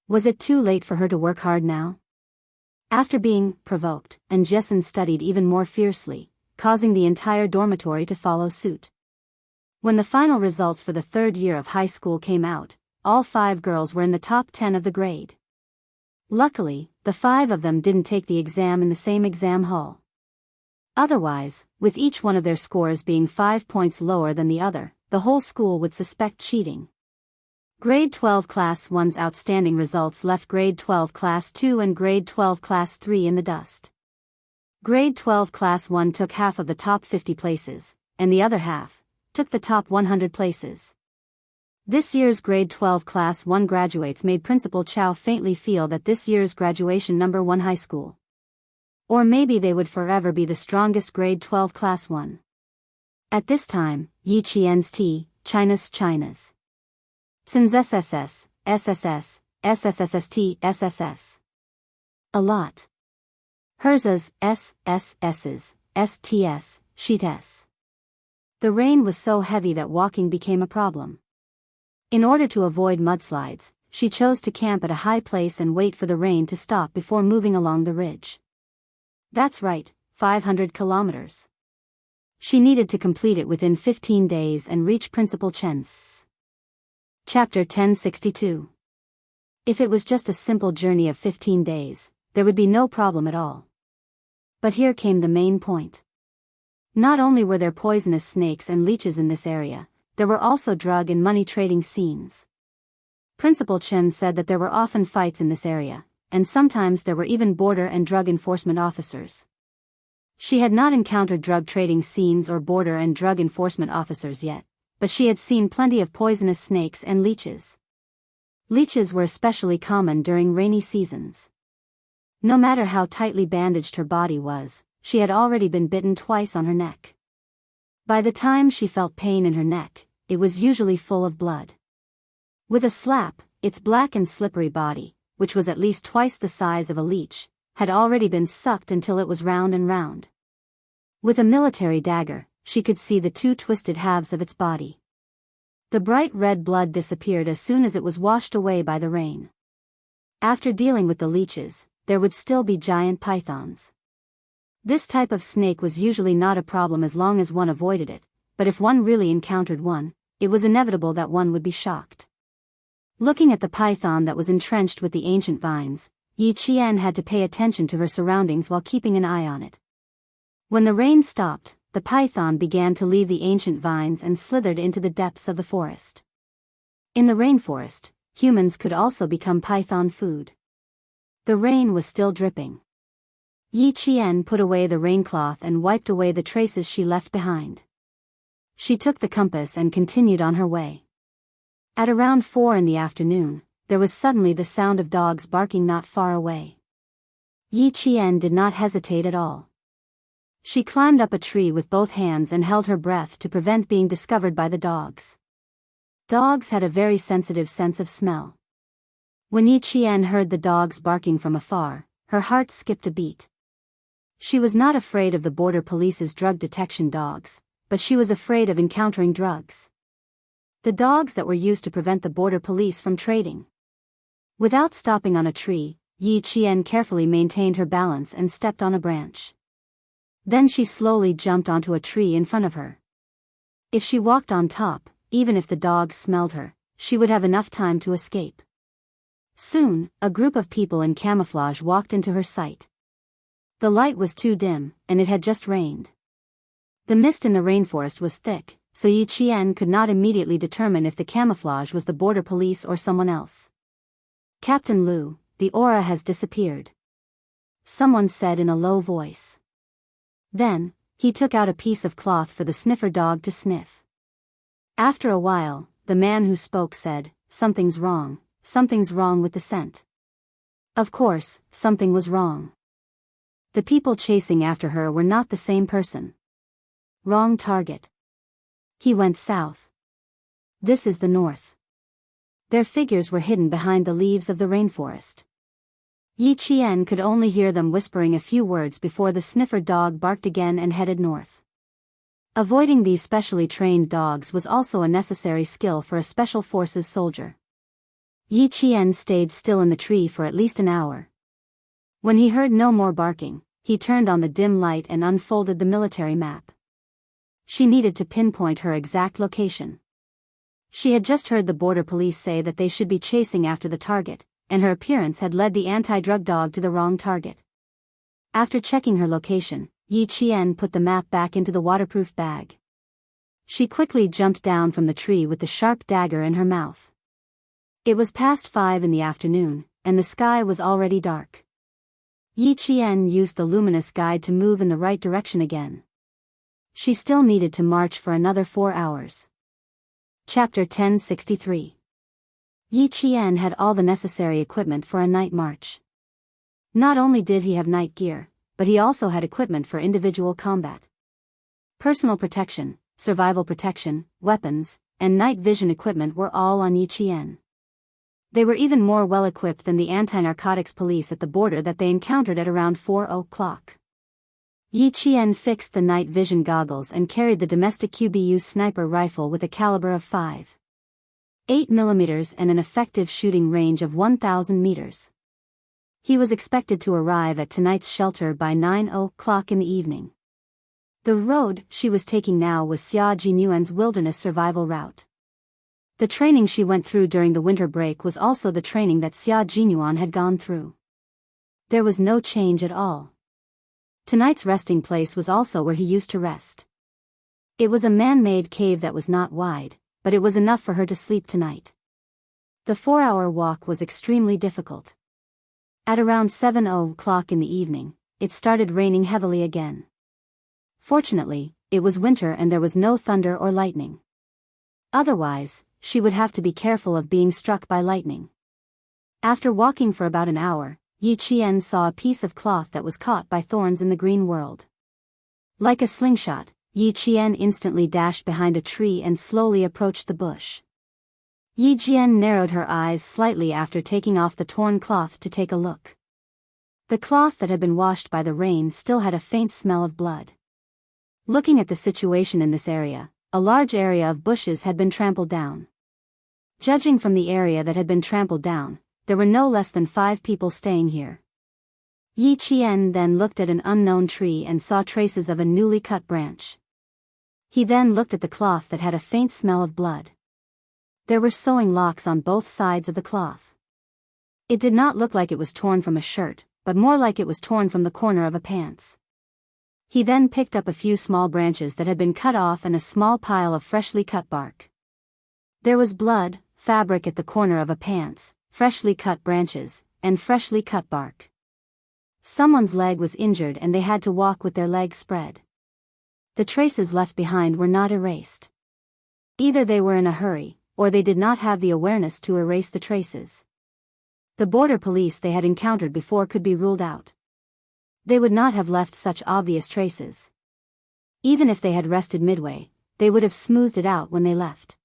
Was it too late for her to work hard now? After being provoked, Jessen studied even more fiercely, causing the entire dormitory to follow suit. When the final results for the third year of high school came out, all 5 girls were in the top 10 of the grade. Luckily, the 5 of them didn't take the exam in the same exam hall. Otherwise, with each one of their scores being 5 points lower than the other, the whole school would suspect cheating. Grade 12 Class 1's outstanding results left Grade 12 Class 2 and Grade 12 Class 3 in the dust. Grade 12 Class 1 took half of the top 50 places, and the other half took the top 100 places. This year's Grade 12 Class 1 graduates made Principal Chow faintly feel that this year's graduation number 1 high school. Or maybe they would forever be the strongest Grade 12 Class 1. At this time, Yi Qian's China's. Sin's SSS, SSST. A lot. Hers SSS's, STS, sheet. The rain was so heavy that walking became a problem. In order to avoid mudslides, she chose to camp at a high place and wait for the rain to stop before moving along the ridge. That's right, 500 kilometers. She needed to complete it within 15 days and reach Principal Chen's. Chapter 1062. If it was just a simple journey of 15 days, there would be no problem at all. But here came the main point. Not only were there poisonous snakes and leeches in this area, there were also drug and money trading scenes. Principal Chen said that there were often fights in this area, and sometimes there were even border and drug enforcement officers. She had not encountered drug trading scenes or border and drug enforcement officers yet, but she had seen plenty of poisonous snakes and leeches. Leeches were especially common during rainy seasons. No matter how tightly bandaged her body was, she had already been bitten twice on her neck. By the time she felt pain in her neck, it was usually full of blood. With a slap, its black and slippery body, which was at least twice the size of a leech, had already been sucked until it was round and round. With a military dagger, she could see the 2 twisted halves of its body. The bright red blood disappeared as soon as it was washed away by the rain. After dealing with the leeches, there would still be giant pythons. This type of snake was usually not a problem as long as one avoided it, but if one really encountered one, it was inevitable that one would be shocked. Looking at the python that was entrenched with the ancient vines, Yi Qian had to pay attention to her surroundings while keeping an eye on it. When the rain stopped, the python began to leave the ancient vines and slithered into the depths of the forest. In the rainforest, humans could also become python food. The rain was still dripping. Yi Qian put away the raincloth and wiped away the traces she left behind. She took the compass and continued on her way. At around 4 in the afternoon, there was suddenly the sound of dogs barking not far away. Yi Qian did not hesitate at all. She climbed up a tree with both hands and held her breath to prevent being discovered by the dogs. Dogs had a very sensitive sense of smell. When Yi Qian heard the dogs barking from afar, her heart skipped a beat. She was not afraid of the border police's drug detection dogs, but she was afraid of encountering drugs. The dogs that were used to prevent the border police from trading. Without stopping on a tree, Yi Qian carefully maintained her balance and stepped on a branch. Then she slowly jumped onto a tree in front of her. If she walked on top, even if the dogs smelled her, she would have enough time to escape. Soon, a group of people in camouflage walked into her sight. The light was too dim, and it had just rained. The mist in the rainforest was thick, so Yi Qian could not immediately determine if the camouflage was the border police or someone else. "Captain Liu, the aura has disappeared," someone said in a low voice. Then, he took out a piece of cloth for the sniffer dog to sniff. After a while, the man who spoke said, something's wrong with the scent." Of course, something was wrong. The people chasing after her were not the same person. Wrong target. He went south. This is the north. Their figures were hidden behind the leaves of the rainforest. Yi Qian could only hear them whispering a few words before the sniffer dog barked again and headed north. Avoiding these specially trained dogs was also a necessary skill for a special forces soldier. Yi Qian stayed still in the tree for at least an hour. When he heard no more barking, he turned on the dim light and unfolded the military map. She needed to pinpoint her exact location. She had just heard the border police say that they should be chasing after the target, and her appearance had led the anti-drug dog to the wrong target. After checking her location, Yi Qian put the map back into the waterproof bag. She quickly jumped down from the tree with the sharp dagger in her mouth. It was past 5 in the afternoon, and the sky was already dark. Yi Qian used the luminous guide to move in the right direction again. She still needed to march for another 4 hours. Chapter 1063. Yi Qian had all the necessary equipment for a night march. Not only did he have night gear, but he also had equipment for individual combat. Personal protection, survival protection, weapons, and night vision equipment were all on Yi Qian. They were even more well-equipped than the anti-narcotics police at the border that they encountered at around 4 o'clock. Yi Qian fixed the night vision goggles and carried the domestic QBU sniper rifle with a caliber of 5.8 mm and an effective shooting range of 1,000 meters. He was expected to arrive at tonight's shelter by 9 o'clock in the evening. The road she was taking now was Xia Jinyuan's wilderness survival route. The training she went through during the winter break was also the training that Xia Jinyuan had gone through. There was no change at all. Tonight's resting place was also where he used to rest. It was a man-made cave that was not wide, but it was enough for her to sleep tonight. The 4-hour walk was extremely difficult. At around 7 o'clock in the evening, it started raining heavily again. Fortunately, it was winter and there was no thunder or lightning. Otherwise, she would have to be careful of being struck by lightning. After walking for about an hour, Yi Qian saw a piece of cloth that was caught by thorns in the green world. Like a slingshot, Yi Qian instantly dashed behind a tree and slowly approached the bush. Yi Qian narrowed her eyes slightly after taking off the torn cloth to take a look. The cloth that had been washed by the rain still had a faint smell of blood. Looking at the situation in this area, a large area of bushes had been trampled down. Judging from the area that had been trampled down, there were no less than 5 people staying here. Yi Qian then looked at an unknown tree and saw traces of a newly cut branch. He then looked at the cloth that had a faint smell of blood. There were sewing locks on both sides of the cloth. It did not look like it was torn from a shirt, but more like it was torn from the corner of a pants. He then picked up a few small branches that had been cut off and a small pile of freshly cut bark. There was blood, fabric at the corner of a pants, freshly cut branches, and freshly cut bark. Someone's leg was injured and they had to walk with their legs spread. The traces left behind were not erased. Either they were in a hurry, or they did not have the awareness to erase the traces. The border police they had encountered before could be ruled out. They would not have left such obvious traces. Even if they had rested midway, they would have smoothed it out when they left.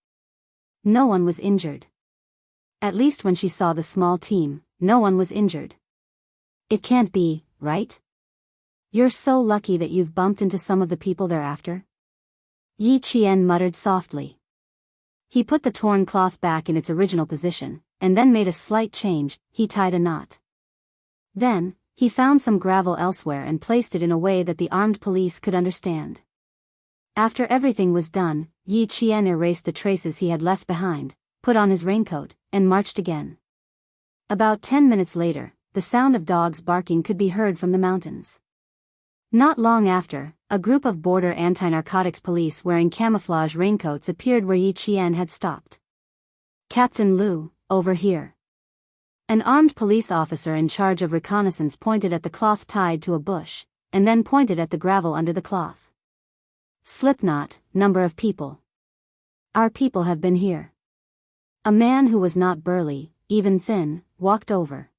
No one was injured. At least when she saw the small team, no one was injured. It can't be, right? You're so lucky that you've bumped into some of the people they're after. Yi Qian muttered softly. He put the torn cloth back in its original position, and then made a slight change. He tied a knot. Then, he found some gravel elsewhere and placed it in a way that the armed police could understand. After everything was done, Yi Qian erased the traces he had left behind, put on his raincoat, and marched again. About 10 minutes later, the sound of dogs barking could be heard from the mountains. Not long after, a group of border anti-narcotics police wearing camouflage raincoats appeared where Yi Qian had stopped. "Captain Liu, over here." An armed police officer in charge of reconnaissance pointed at the cloth tied to a bush, and then pointed at the gravel under the cloth. "Slipknot, number of people. Our people have been here." A man who was not burly, even thin, walked over.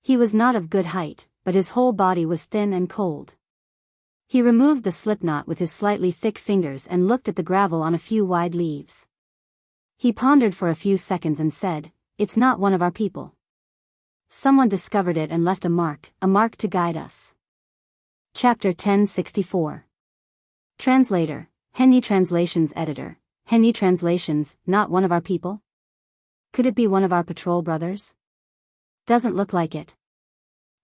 He was not of good height, but his whole body was thin and cold. He removed the slipknot with his slightly thick fingers and looked at the gravel on a few wide leaves. He pondered for a few seconds and said, "It's not one of our people. Someone discovered it and left a mark to guide us." Chapter 1064. Translator, Henyi Translations Editor, Henyi Translations, not one of our people? Could it be one of our patrol brothers? Doesn't look like it.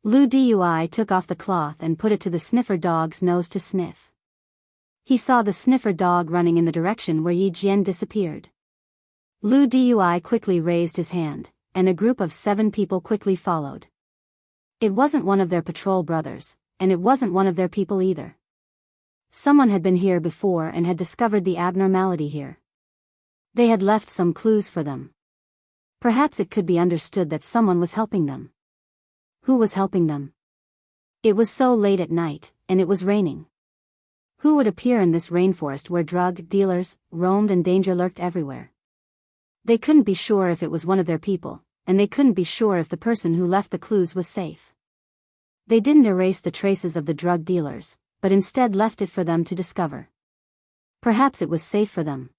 Lu Dui took off the cloth and put it to the sniffer dog's nose to sniff. He saw the sniffer dog running in the direction where Yi Jian disappeared. Lu Dui quickly raised his hand, and a group of 7 people quickly followed. It wasn't one of their patrol brothers, and it wasn't one of their people either. Someone had been here before and had discovered the abnormality here. They had left some clues for them. Perhaps it could be understood that someone was helping them. Who was helping them? It was so late at night, and it was raining. Who would appear in this rainforest where drug dealers roamed and danger lurked everywhere? They couldn't be sure if it was one of their people, and they couldn't be sure if the person who left the clues was safe. They didn't erase the traces of the drug dealers, but instead left it for them to discover. Perhaps it was safe for them.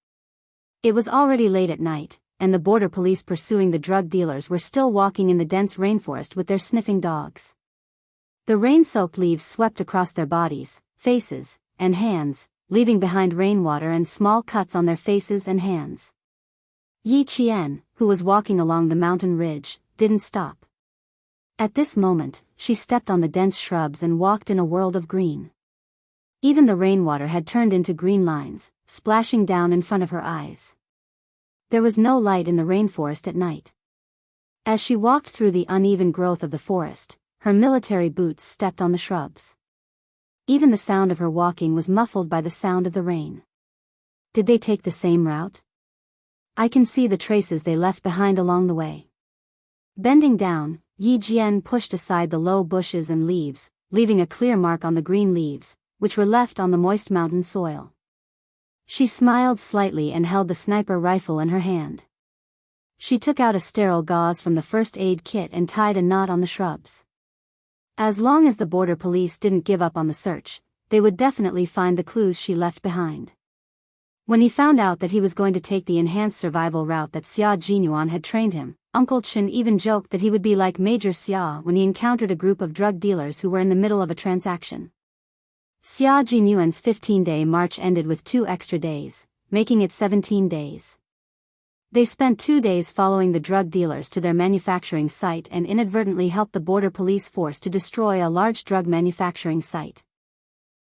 It was already late at night, and the border police pursuing the drug dealers were still walking in the dense rainforest with their sniffing dogs. The rain-soaked leaves swept across their bodies, faces, and hands, leaving behind rainwater and small cuts on their faces and hands. Yi Qian, who was walking along the mountain ridge, didn't stop. At this moment, she stepped on the dense shrubs and walked in a world of green. Even the rainwater had turned into green lines, splashing down in front of her eyes. There was no light in the rainforest at night. As she walked through the uneven growth of the forest, her military boots stepped on the shrubs. Even the sound of her walking was muffled by the sound of the rain. Did they take the same route? I can see the traces they left behind along the way. Bending down, Yi Jian pushed aside the low bushes and leaves, leaving a clear mark on the green leaves, which were left on the moist mountain soil. She smiled slightly and held the sniper rifle in her hand. She took out a sterile gauze from the first aid kit and tied a knot on the shrubs. As long as the border police didn't give up on the search, they would definitely find the clues she left behind. When he found out that he was going to take the enhanced survival route that Xia Jinyuan had trained him, Uncle Chen even joked that he would be like Major Xia when he encountered a group of drug dealers who were in the middle of a transaction. Xia Jinyuan's 15-day march ended with 2 extra days, making it 17 days. They spent 2 days following the drug dealers to their manufacturing site and inadvertently helped the border police force to destroy a large drug manufacturing site.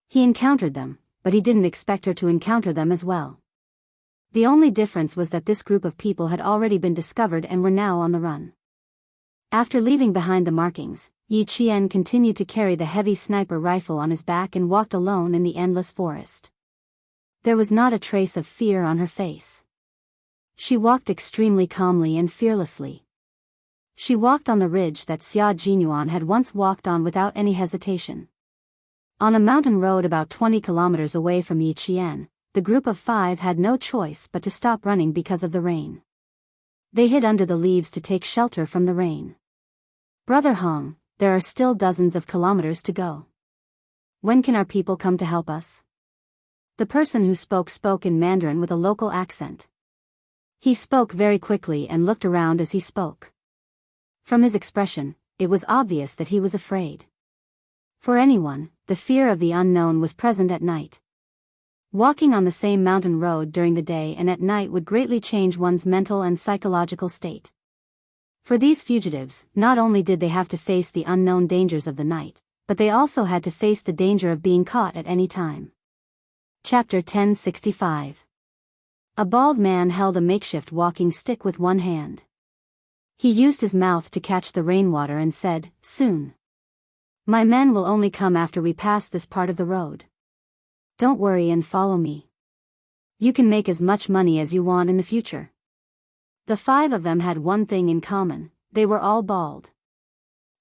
He encountered them, but he didn't expect her to encounter them as well. The only difference was that this group of people had already been discovered and were now on the run. After leaving behind the markings, Yi Qian continued to carry the heavy sniper rifle on his back and walked alone in the endless forest. There was not a trace of fear on her face. She walked extremely calmly and fearlessly. She walked on the ridge that Xia Jinyuan had once walked on without any hesitation. On a mountain road about 20 kilometers away from Yiqian, the group of 5 had no choice but to stop running because of the rain. They hid under the leaves to take shelter from the rain. Brother Hong, there are still dozens of kilometers to go. When can our people come to help us? The person who spoke in Mandarin with a local accent. He spoke very quickly and looked around as he spoke. From his expression, it was obvious that he was afraid. For anyone, the fear of the unknown was present at night. Walking on the same mountain road during the day and at night would greatly change one's mental and psychological state. For these fugitives, not only did they have to face the unknown dangers of the night, but they also had to face the danger of being caught at any time. Chapter 1065. A bald man held a makeshift walking stick with one hand. He used his mouth to catch the rainwater and said, "Soon. My men will only come after we pass this part of the road. Don't worry and follow me. You can make as much money as you want in the future." The 5 of them had one thing in common: they were all bald.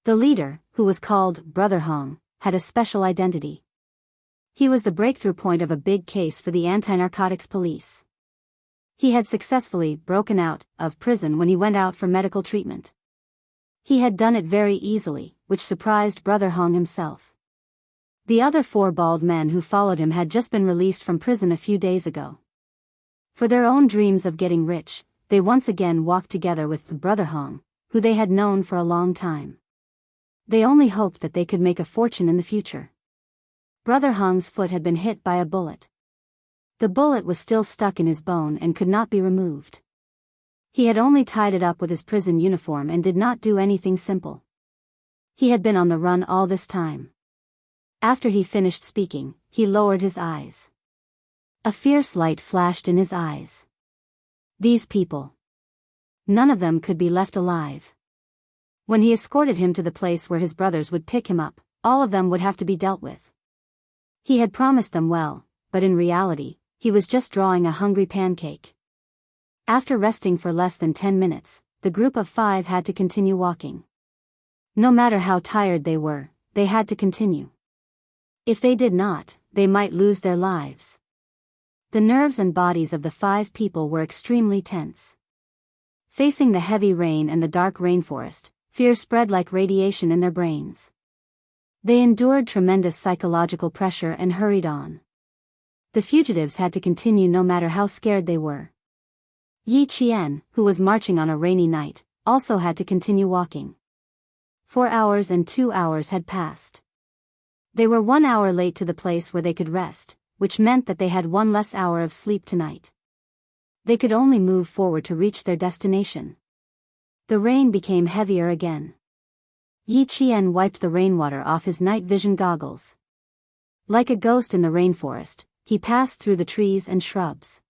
The leader, who was called Brother Hong, had a special identity. He was the breakthrough point of a big case for the anti-narcotics police. He had successfully broken out of prison when he went out for medical treatment. He had done it very easily, which surprised Brother Hong himself. The other 4 bald men who followed him had just been released from prison a few days ago. For their own dreams of getting rich, they once again walked together with Brother Hong, who they had known for a long time. They only hoped that they could make a fortune in the future. Brother Hong's foot had been hit by a bullet. The bullet was still stuck in his bone and could not be removed. He had only tied it up with his prison uniform and did not do anything simple. He had been on the run all this time. After he finished speaking, he lowered his eyes. A fierce light flashed in his eyes. These people. None of them could be left alive. When he escorted him to the place where his brothers would pick him up, all of them would have to be dealt with. He had promised them well, but in reality, he was just drawing a hungry pancake. After resting for less than 10 minutes, the group of 5 had to continue walking. No matter how tired they were, they had to continue. If they did not, they might lose their lives. The nerves and bodies of the 5 people were extremely tense. Facing the heavy rain and the dark rainforest, fear spread like radiation in their brains. They endured tremendous psychological pressure and hurried on. The fugitives had to continue no matter how scared they were. Yi Qian, who was marching on a rainy night, also had to continue walking. 4 hours and 2 hours had passed. They were 1 hour late to the place where they could rest, which meant that they had 1 less hour of sleep tonight. They could only move forward to reach their destination. The rain became heavier again. Yi Qian wiped the rainwater off his night vision goggles. Like a ghost in the rainforest, he passed through the trees and shrubs.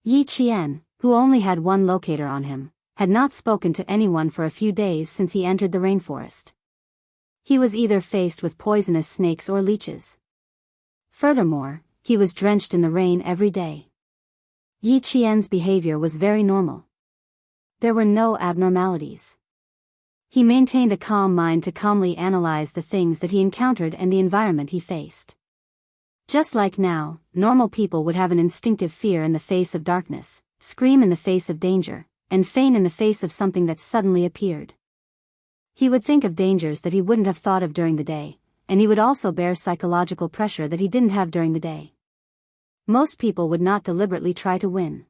Yi Qian, who only had one locator on him, had not spoken to anyone for a few days since he entered the rainforest. He was either faced with poisonous snakes or leeches. Furthermore, he was drenched in the rain every day. Yi Qian's behavior was very normal. There were no abnormalities. He maintained a calm mind to calmly analyze the things that he encountered and the environment he faced. Just like now, normal people would have an instinctive fear in the face of darkness, scream in the face of danger, and faint in the face of something that suddenly appeared. He would think of dangers that he wouldn't have thought of during the day, and he would also bear psychological pressure that he didn't have during the day. Most people would not deliberately try to win.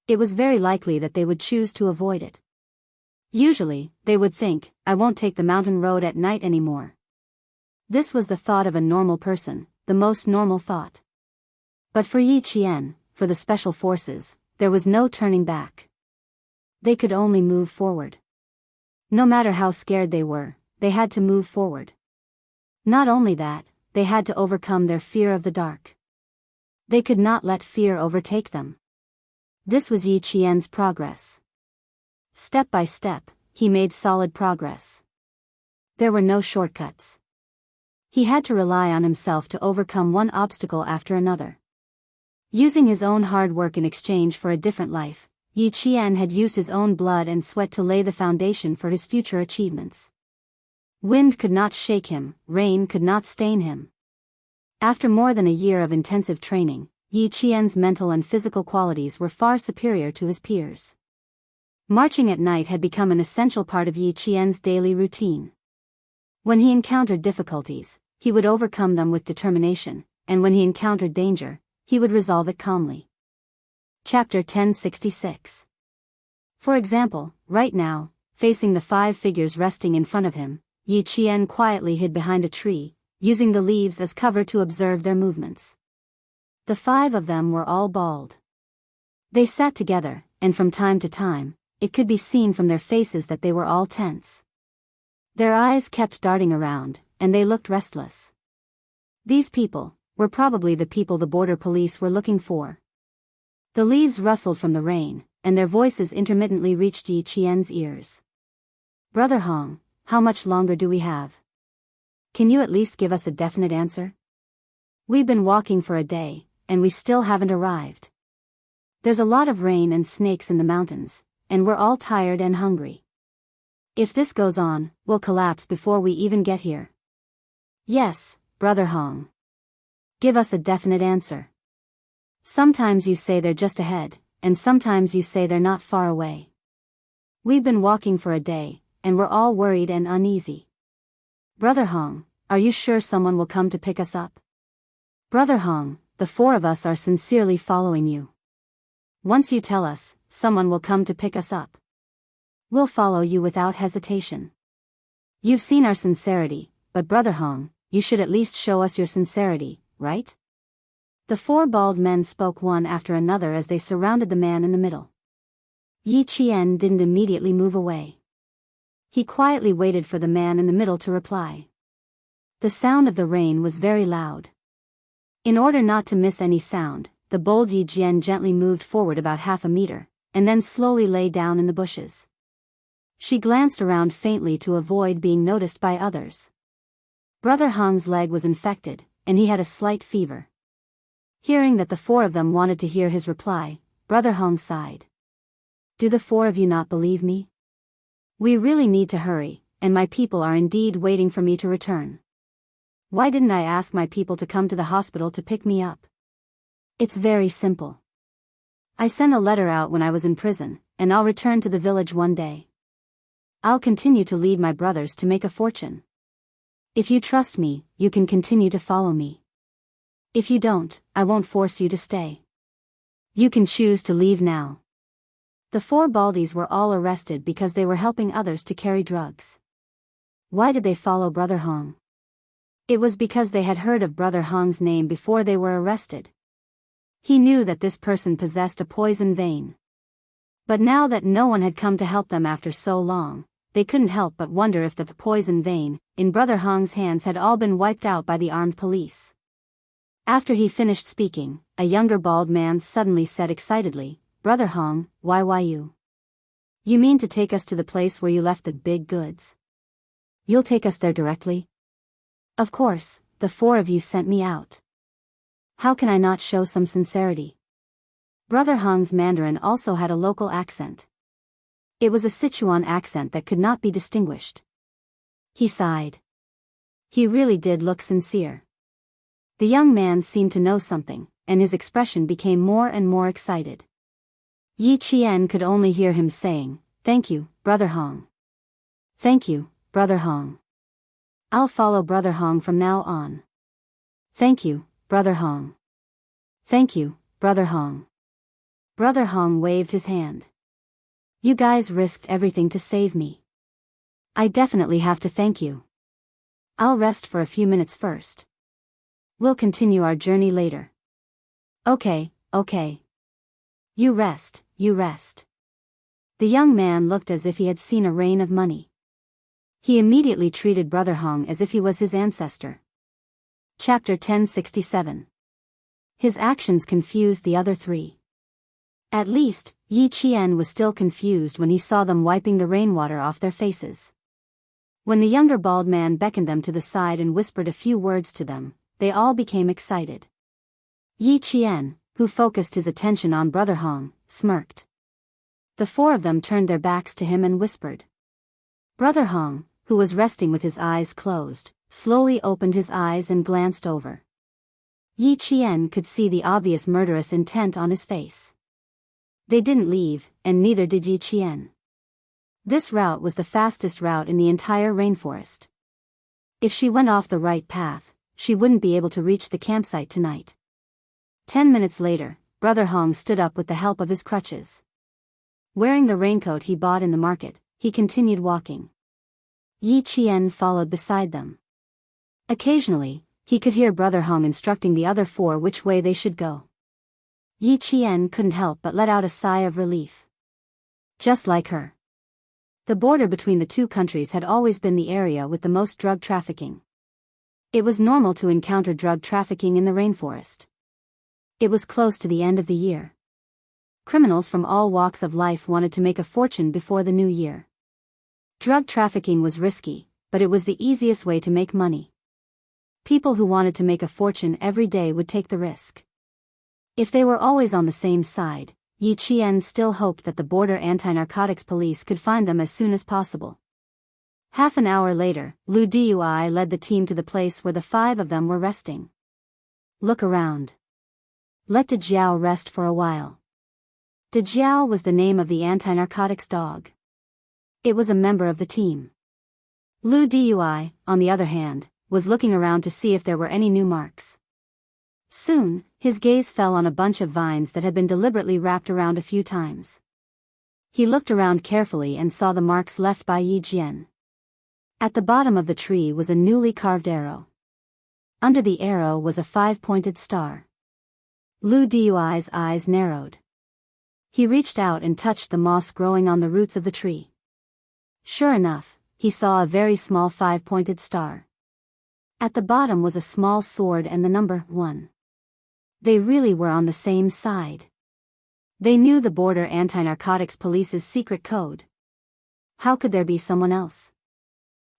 It was very likely that they would choose to avoid it. Usually, they would think, "I won't take the mountain road at night anymore." This was the thought of a normal person, the most normal thought. But for Yi Qian, for the special forces, there was no turning back. They could only move forward. No matter how scared they were, they had to move forward. Not only that, they had to overcome their fear of the dark. They could not let fear overtake them. This was Yi Qian's progress. Step by step, he made solid progress. There were no shortcuts. He had to rely on himself to overcome one obstacle after another. Using his own hard work in exchange for a different life, Yi Qian had used his own blood and sweat to lay the foundation for his future achievements. Wind could not shake him, rain could not stain him. After more than a year of intensive training, Yi Qian's mental and physical qualities were far superior to his peers. Marching at night had become an essential part of Yi Qian's daily routine. When he encountered difficulties, he would overcome them with determination, and when he encountered danger, he would resolve it calmly. Chapter 1066. For example, right now, facing the 5 figures resting in front of him, Yi Qian quietly hid behind a tree, using the leaves as cover to observe their movements. The 5 of them were all bald. They sat together, and from time to time, it could be seen from their faces that they were all tense. Their eyes kept darting around, and they looked restless. These people were probably the people the border police were looking for. The leaves rustled from the rain, and their voices intermittently reached Yi Qian's ears. "Brother Hong, how much longer do we have? Can you at least give us a definite answer? We've been walking for a day, and we still haven't arrived. There's a lot of rain and snakes in the mountains, and we're all tired and hungry. If this goes on, we'll collapse before we even get here." "Yes, Brother Hong. Give us a definite answer. Sometimes you say they're just ahead, and sometimes you say they're not far away. We've been walking for a day, and we're all worried and uneasy. Brother Hong, are you sure someone will come to pick us up? Brother Hong, the 4 of us are sincerely following you. Once you tell us, someone will come to pick us up. We'll follow you without hesitation. You've seen our sincerity, but Brother Hong, you should at least show us your sincerity, right?" The 4 bald men spoke one after another as they surrounded the man in the middle. Yi Qian didn't immediately move away. He quietly waited for the man in the middle to reply. The sound of the rain was very loud. In order not to miss any sound, the bold Yi Qian gently moved forward about half a meter, and then slowly lay down in the bushes. She glanced around faintly to avoid being noticed by others. Brother Hong's leg was infected, and he had a slight fever. Hearing that the 4 of them wanted to hear his reply, Brother Hong sighed. "Do the 4 of you not believe me? We really need to hurry, and my people are indeed waiting for me to return. Why didn't I ask my people to come to the hospital to pick me up? It's very simple. I sent a letter out when I was in prison, and I'll return to the village one day. I'll continue to lead my brothers to make a fortune. If you trust me, you can continue to follow me. If you don't, I won't force you to stay. You can choose to leave now." The 4 baldies were all arrested because they were helping others to carry drugs. Why did they follow Brother Hong? It was because they had heard of Brother Hong's name before they were arrested. He knew that this person possessed a poison vein. But now that no one had come to help them after so long, they couldn't help but wonder if the poison vein in Brother Hong's hands had all been wiped out by the armed police. After he finished speaking, a younger bald man suddenly said excitedly, "Brother Hong, why you? You mean to take us to the place where you left the big goods? You'll take us there directly? Of course, the 4 of you sent me out. How can I not show some sincerity?" Brother Hong's Mandarin also had a local accent. It was a Sichuan accent that could not be distinguished. He sighed. He really did look sincere. The young man seemed to know something, and his expression became more and more excited. Yi Qian could only hear him saying, "Thank you, Brother Hong. Thank you, Brother Hong. I'll follow Brother Hong from now on. Thank you, Brother Hong. Thank you, Brother Hong." Brother Hong waved his hand. "You guys risked everything to save me. I definitely have to thank you. I'll rest for a few minutes first. We'll continue our journey later." Okay. You rest, you rest." The young man looked as if he had seen a rain of money. He immediately treated Brother Hong as if he was his ancestor. Chapter 1067. His actions confused the other 3. At least, Yi Qian was still confused when he saw them wiping the rainwater off their faces. When the younger bald man beckoned them to the side and whispered a few words to them, they all became excited. Yi Qian, who focused his attention on Brother Hong, smirked. The four of them turned their backs to him and whispered. Brother Hong, who was resting with his eyes closed, slowly opened his eyes and glanced over. Yi Qian could see the obvious murderous intent on his face. They didn't leave, and neither did Yi Qian. This route was the fastest route in the entire rainforest. If she went off the right path, she wouldn't be able to reach the campsite tonight. 10 minutes later, Brother Hong stood up with the help of his crutches. Wearing the raincoat he bought in the market, he continued walking. Yi Qian followed beside them. Occasionally, he could hear Brother Hong instructing the other four which way they should go. Yi Qian couldn't help but let out a sigh of relief. Just like her. The border between the two countries had always been the area with the most drug trafficking. It was normal to encounter drug trafficking in the rainforest. It was close to the end of the year. Criminals from all walks of life wanted to make a fortune before the new year. Drug trafficking was risky, but it was the easiest way to make money. People who wanted to make a fortune every day would take the risk. If they were always on the same side, Yi Qian still hoped that the border anti-narcotics police could find them as soon as possible. Half an hour later, Lu Dui led the team to the place where the five of them were resting. Look around. Let De Jiao rest for a while. De Jiao was the name of the anti-narcotics dog. It was a member of the team. Lu Dui, on the other hand, was looking around to see if there were any new marks. Soon, his gaze fell on a bunch of vines that had been deliberately wrapped around a few times. He looked around carefully and saw the marks left by Yi Jian. At the bottom of the tree was a newly carved arrow. Under the arrow was a 5-pointed star. Lu Dui's eyes narrowed. He reached out and touched the moss growing on the roots of the tree. Sure enough, he saw a very small 5-pointed star. At the bottom was a small sword and the number 1. They really were on the same side. They knew the border anti-narcotics police's secret code. How could there be someone else?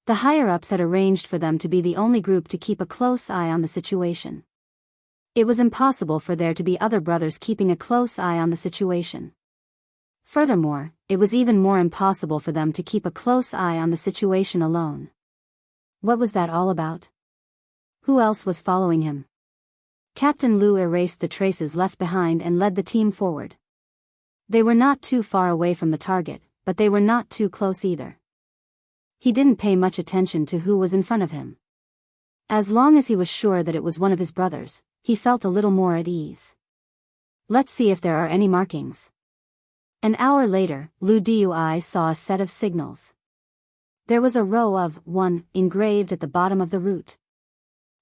The higher-ups had arranged for them to be the only group to keep a close eye on the situation. It was impossible for there to be other brothers keeping a close eye on the situation. Furthermore, it was even more impossible for them to keep a close eye on the situation alone. What was that all about? Who else was following him? Captain Lu erased the traces left behind and led the team forward. They were not too far away from the target, but they were not too close either. He didn't pay much attention to who was in front of him. As long as he was sure that it was one of his brothers, he felt a little more at ease. Let's see if there are any markings. An hour later, Lu Dui saw a set of signals. There was a row of 1 engraved at the bottom of the root.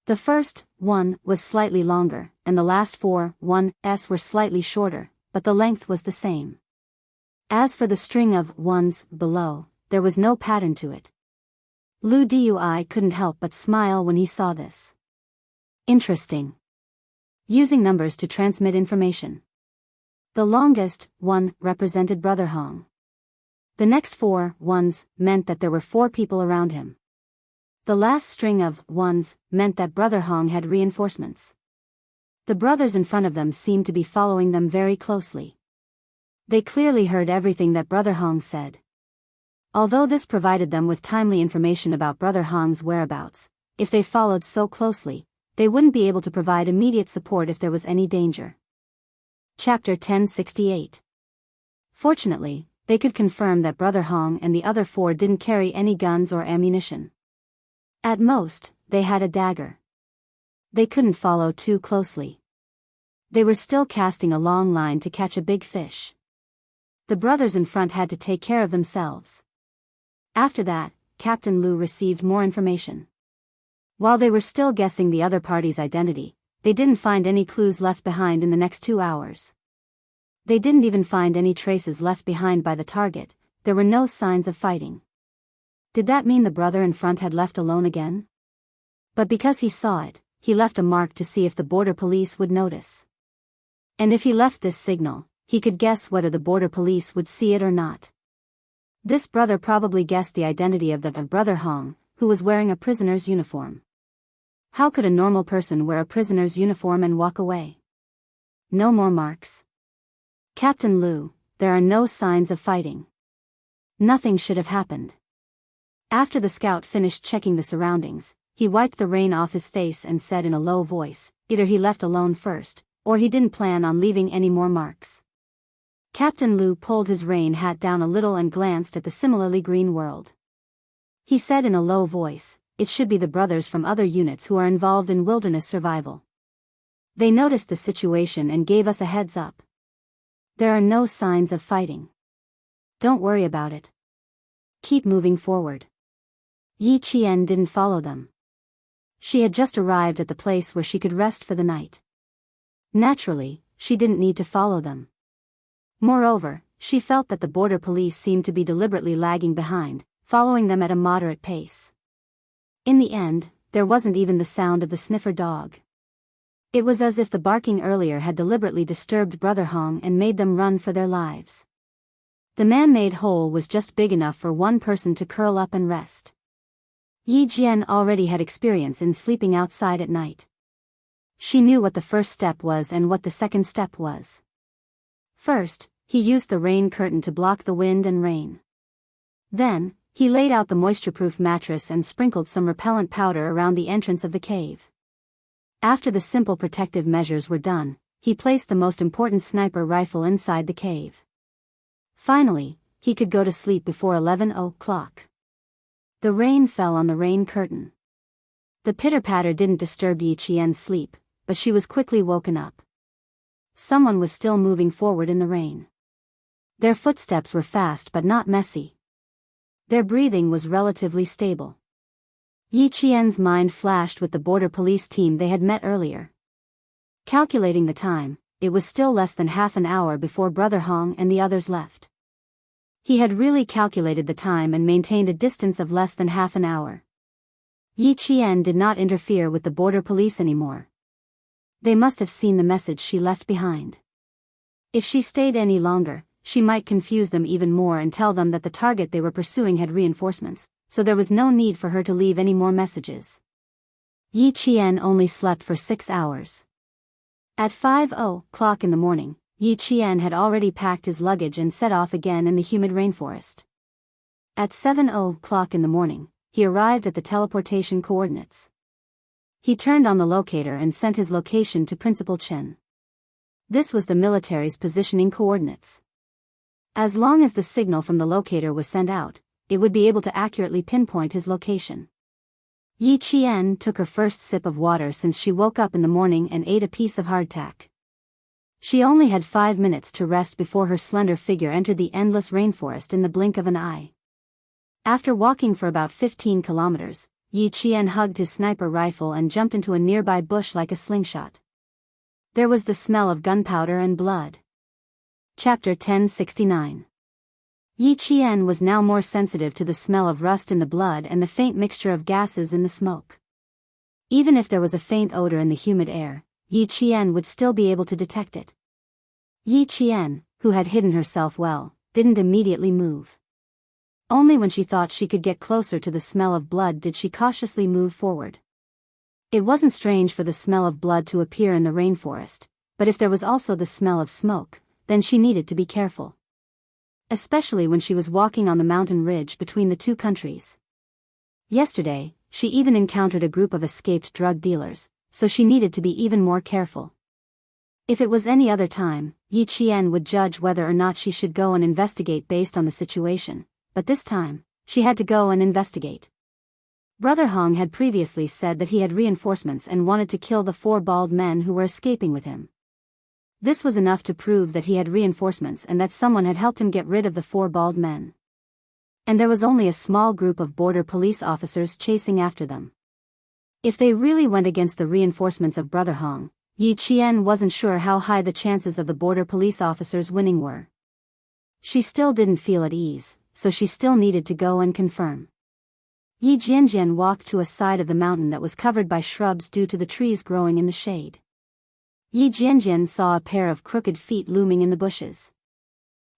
The first 1 was slightly longer, and the last 4 1s were slightly shorter, but the length was the same. As for the string of 1s below, there was no pattern to it. Lu Dui couldn't help but smile when he saw this. Interesting. Using numbers to transmit information. The longest 1 represented Brother Hong. The next 4 1s meant that there were 4 people around him. The last string of 1s meant that Brother Hong had reinforcements. The brothers in front of them seemed to be following them very closely. They clearly heard everything that Brother Hong said. Although this provided them with timely information about Brother Hong's whereabouts, if they followed so closely, they wouldn't be able to provide immediate support if there was any danger. Chapter 1068. Fortunately, they could confirm that Brother Hong and the other 4 didn't carry any guns or ammunition. At most, they had a dagger. They couldn't follow too closely. They were still casting a long line to catch a big fish. The brothers in front had to take care of themselves. After that, Captain Lu received more information. While they were still guessing the other party's identity, they didn't find any clues left behind in the next 2 hours. They didn't even find any traces left behind by the target. There were no signs of fighting. Did that mean the brother in front had left alone again? But because he saw it, he left a mark to see if the border police would notice. And if he left this signal, he could guess whether the border police would see it or not. This brother probably guessed the identity of the Brother Hong, who was wearing a prisoner's uniform. How could a normal person wear a prisoner's uniform and walk away? No more marks. Captain Lu, there are no signs of fighting. Nothing should have happened. After the scout finished checking the surroundings, he wiped the rain off his face and said in a low voice, either he left alone first, or he didn't plan on leaving any more marks. Captain Liu pulled his rain hat down a little and glanced at the similarly green world. He said in a low voice, it should be the brothers from other units who are involved in wilderness survival. They noticed the situation and gave us a heads up. There are no signs of fighting. Don't worry about it. Keep moving forward. Yi Qian didn't follow them. She had just arrived at the place where she could rest for the night. Naturally, she didn't need to follow them. Moreover, she felt that the border police seemed to be deliberately lagging behind, following them at a moderate pace. In the end, there wasn't even the sound of the sniffer dog. It was as if the barking earlier had deliberately disturbed Brother Hong and made them run for their lives. The man-made hole was just big enough for one person to curl up and rest. Yi Jian already had experience in sleeping outside at night. She knew what the first step was and what the second step was. First, he used the rain curtain to block the wind and rain. Then, he laid out the moisture-proof mattress and sprinkled some repellent powder around the entrance of the cave. After the simple protective measures were done, he placed the most important sniper rifle inside the cave. Finally, he could go to sleep before 11 o'clock. The rain fell on the rain curtain. The pitter-patter didn't disturb Yi Qian's sleep, but she was quickly woken up. Someone was still moving forward in the rain. Their footsteps were fast but not messy. Their breathing was relatively stable. Yi Qian's mind flashed with the border police team they had met earlier. Calculating the time, it was still less than half an hour before Brother Hong and the others left. He had really calculated the time and maintained a distance of less than half an hour. Yi Qian did not interfere with the border police anymore. They must have seen the message she left behind. If she stayed any longer, she might confuse them even more and tell them that the target they were pursuing had reinforcements, so there was no need for her to leave any more messages. Yi Qian only slept for 6 hours. At 5 o'clock in the morning, Yi Qian had already packed his luggage and set off again in the humid rainforest. At 7 o'clock in the morning, he arrived at the teleportation coordinates. He turned on the locator and sent his location to Principal Chen. This was the military's positioning coordinates. As long as the signal from the locator was sent out, it would be able to accurately pinpoint his location. Yi Qian took her first sip of water since she woke up in the morning and ate a piece of hardtack. She only had 5 minutes to rest before her slender figure entered the endless rainforest in the blink of an eye. After walking for about 15 kilometers, Yi Qian hugged his sniper rifle and jumped into a nearby bush like a slingshot. There was the smell of gunpowder and blood. Chapter 1069. Yi Qian was now more sensitive to the smell of rust in the blood and the faint mixture of gases in the smoke. Even if there was a faint odor in the humid air, Yi Qian would still be able to detect it. Yi Qian, who had hidden herself well, didn't immediately move. Only when she thought she could get closer to the smell of blood did she cautiously move forward. It wasn't strange for the smell of blood to appear in the rainforest, but if there was also the smell of smoke, then she needed to be careful. Especially when she was walking on the mountain ridge between the two countries. Yesterday, she even encountered a group of escaped drug dealers, so she needed to be even more careful. If it was any other time, Yi Qian would judge whether or not she should go and investigate based on the situation, but this time, she had to go and investigate. Brother Hong had previously said that he had reinforcements and wanted to kill the 4 bald men who were escaping with him. This was enough to prove that he had reinforcements and that someone had helped him get rid of the 4 bald men. And there was only a small group of border police officers chasing after them. If they really went against the reinforcements of Brother Hong, Yi Qian wasn't sure how high the chances of the border police officers winning were. She still didn't feel at ease, so she still needed to go and confirm. Yi Jianjian walked to a side of the mountain that was covered by shrubs due to the trees growing in the shade. Yi Jianjian saw a pair of crooked feet looming in the bushes.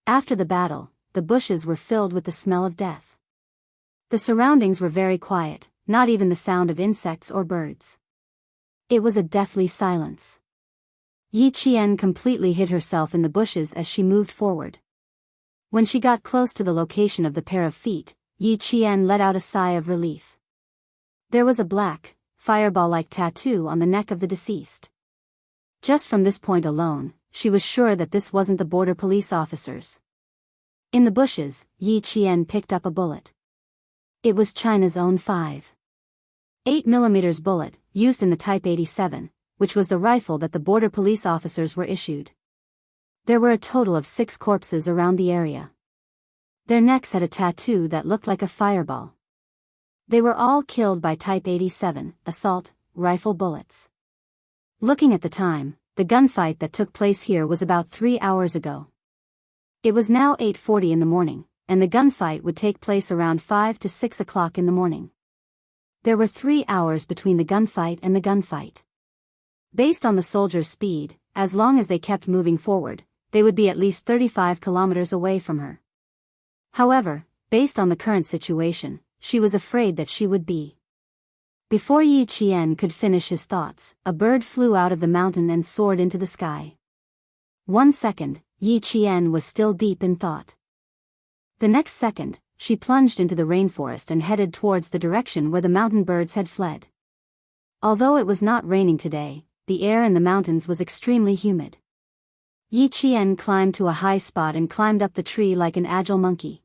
After the battle, the bushes were filled with the smell of death. The surroundings were very quiet, not even the sound of insects or birds. It was a deathly silence. Yi Qian completely hid herself in the bushes as she moved forward. When she got close to the location of the pair of feet, Yi Qian let out a sigh of relief. There was a black, fireball-like tattoo on the neck of the deceased. Just from this point alone, she was sure that this wasn't the border police officers. In the bushes, Yi Qian picked up a bullet. It was China's own 5.8mm bullet, used in the Type 87, which was the rifle that the border police officers were issued. There were a total of 6 corpses around the area. Their necks had a tattoo that looked like a fireball. They were all killed by Type 87 assault rifle bullets. Looking at the time, the gunfight that took place here was about 3 hours ago. It was now 8:40 in the morning, and the gunfight would take place around 5 to 6 o'clock in the morning. There were 3 hours between the gunfight and the gunfight. Based on the soldiers' speed, as long as they kept moving forward, they would be at least 35 kilometers away from her. However, based on the current situation, she was afraid that she would be. Before Yi Qian could finish his thoughts, a bird flew out of the mountain and soared into the sky. 1 second, Yi Qian was still deep in thought. The next second, she plunged into the rainforest and headed towards the direction where the mountain birds had fled. Although it was not raining today, the air in the mountains was extremely humid. Yi Qian climbed to a high spot and climbed up the tree like an agile monkey.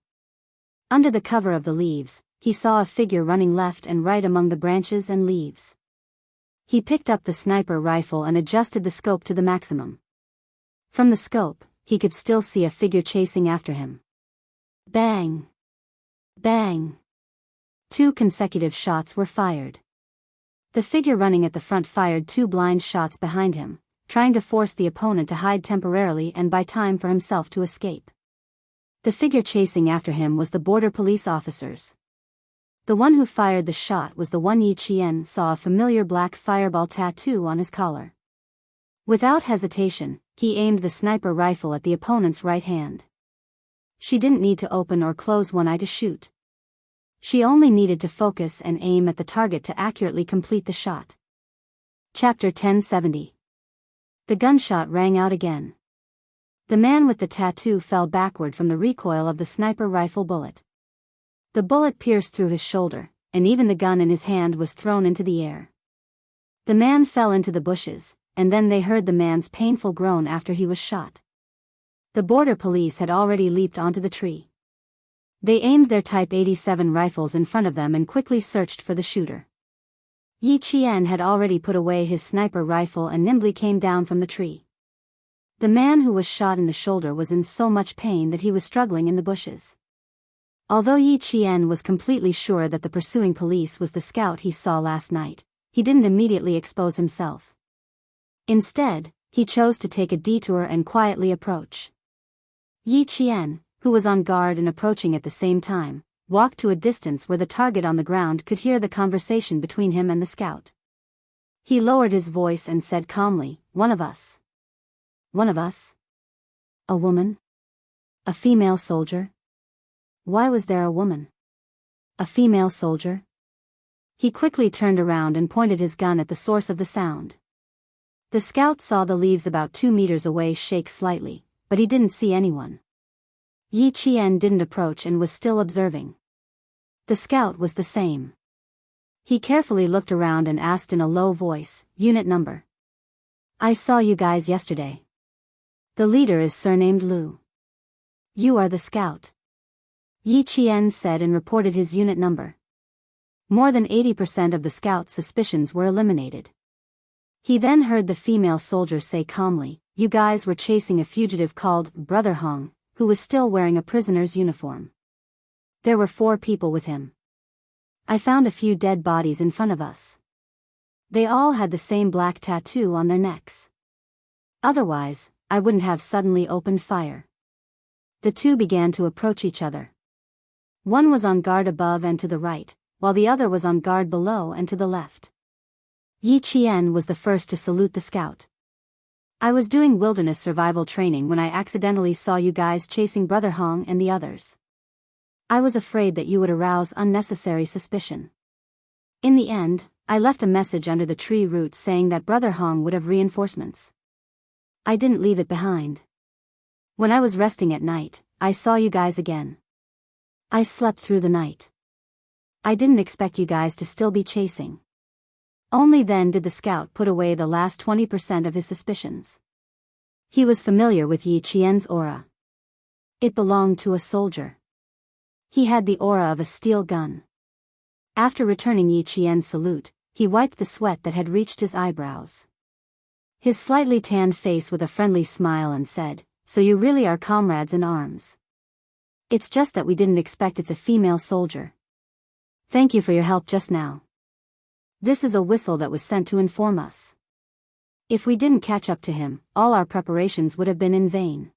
Under the cover of the leaves, he saw a figure running left and right among the branches and leaves. He picked up the sniper rifle and adjusted the scope to the maximum. From the scope, he could still see a figure chasing after him. Bang! Bang! 2 consecutive shots were fired. The figure running at the front fired 2 blind shots behind him, trying to force the opponent to hide temporarily and buy time for himself to escape. The figure chasing after him was the border police officers. The one who fired the shot was the one Yi Qian saw a familiar black fireball tattoo on his collar. Without hesitation, he aimed the sniper rifle at the opponent's right hand. She didn't need to open or close one eye to shoot. She only needed to focus and aim at the target to accurately complete the shot. Chapter 1070. The gunshot rang out again. The man with the tattoo fell backward from the recoil of the sniper rifle bullet. The bullet pierced through his shoulder, and even the gun in his hand was thrown into the air. The man fell into the bushes, and then they heard the man's painful groan after he was shot. The border police had already leaped onto the tree. They aimed their Type 87 rifles in front of them and quickly searched for the shooter. Yi Qian had already put away his sniper rifle and nimbly came down from the tree. The man who was shot in the shoulder was in so much pain that he was struggling in the bushes. Although Yi Qian was completely sure that the pursuing police was the scout he saw last night, he didn't immediately expose himself. Instead, he chose to take a detour and quietly approach. Yi Qian, who was on guard and approaching at the same time, walked to a distance where the target on the ground could hear the conversation between him and the scout. He lowered his voice and said calmly, "One of us." "One of us? A woman? A female soldier? Why was there a woman? A female soldier?" He quickly turned around and pointed his gun at the source of the sound. The scout saw the leaves about 2 meters away shake slightly, but he didn't see anyone. Yi Qian didn't approach and was still observing. The scout was the same. He carefully looked around and asked in a low voice, "Unit number?" "I saw you guys yesterday. The leader is surnamed Lu." "You are the scout," Yi Qian said and reported his unit number. More than 80% of the scout's suspicions were eliminated. He then heard the female soldier say calmly, "You guys were chasing a fugitive called Brother Hong, who was still wearing a prisoner's uniform. There were 4 people with him. I found a few dead bodies in front of us. They all had the same black tattoo on their necks. Otherwise, I wouldn't have suddenly opened fire." The 2 began to approach each other. One was on guard above and to the right, while the other was on guard below and to the left. Yi Qian was the first to salute the scout. "I was doing wilderness survival training when I accidentally saw you guys chasing Brother Hong and the others. I was afraid that you would arouse unnecessary suspicion. In the end, I left a message under the tree root saying that Brother Hong would have reinforcements. I didn't leave it behind. When I was resting at night, I saw you guys again. I slept through the night. I didn't expect you guys to still be chasing. Only then did the scout put away the last 20% of his suspicions. He was familiar with Yi Qian's aura. It belonged to a soldier. He had the aura of a steel gun. After returning Yi Qian's salute, he wiped the sweat that had reached his eyebrows. His slightly tanned face with a friendly smile and said, "So you really are comrades in arms. It's just that we didn't expect it's a female soldier. Thank you for your help just now. This is a whistle that was sent to inform us. If we didn't catch up to him, all our preparations would have been in vain."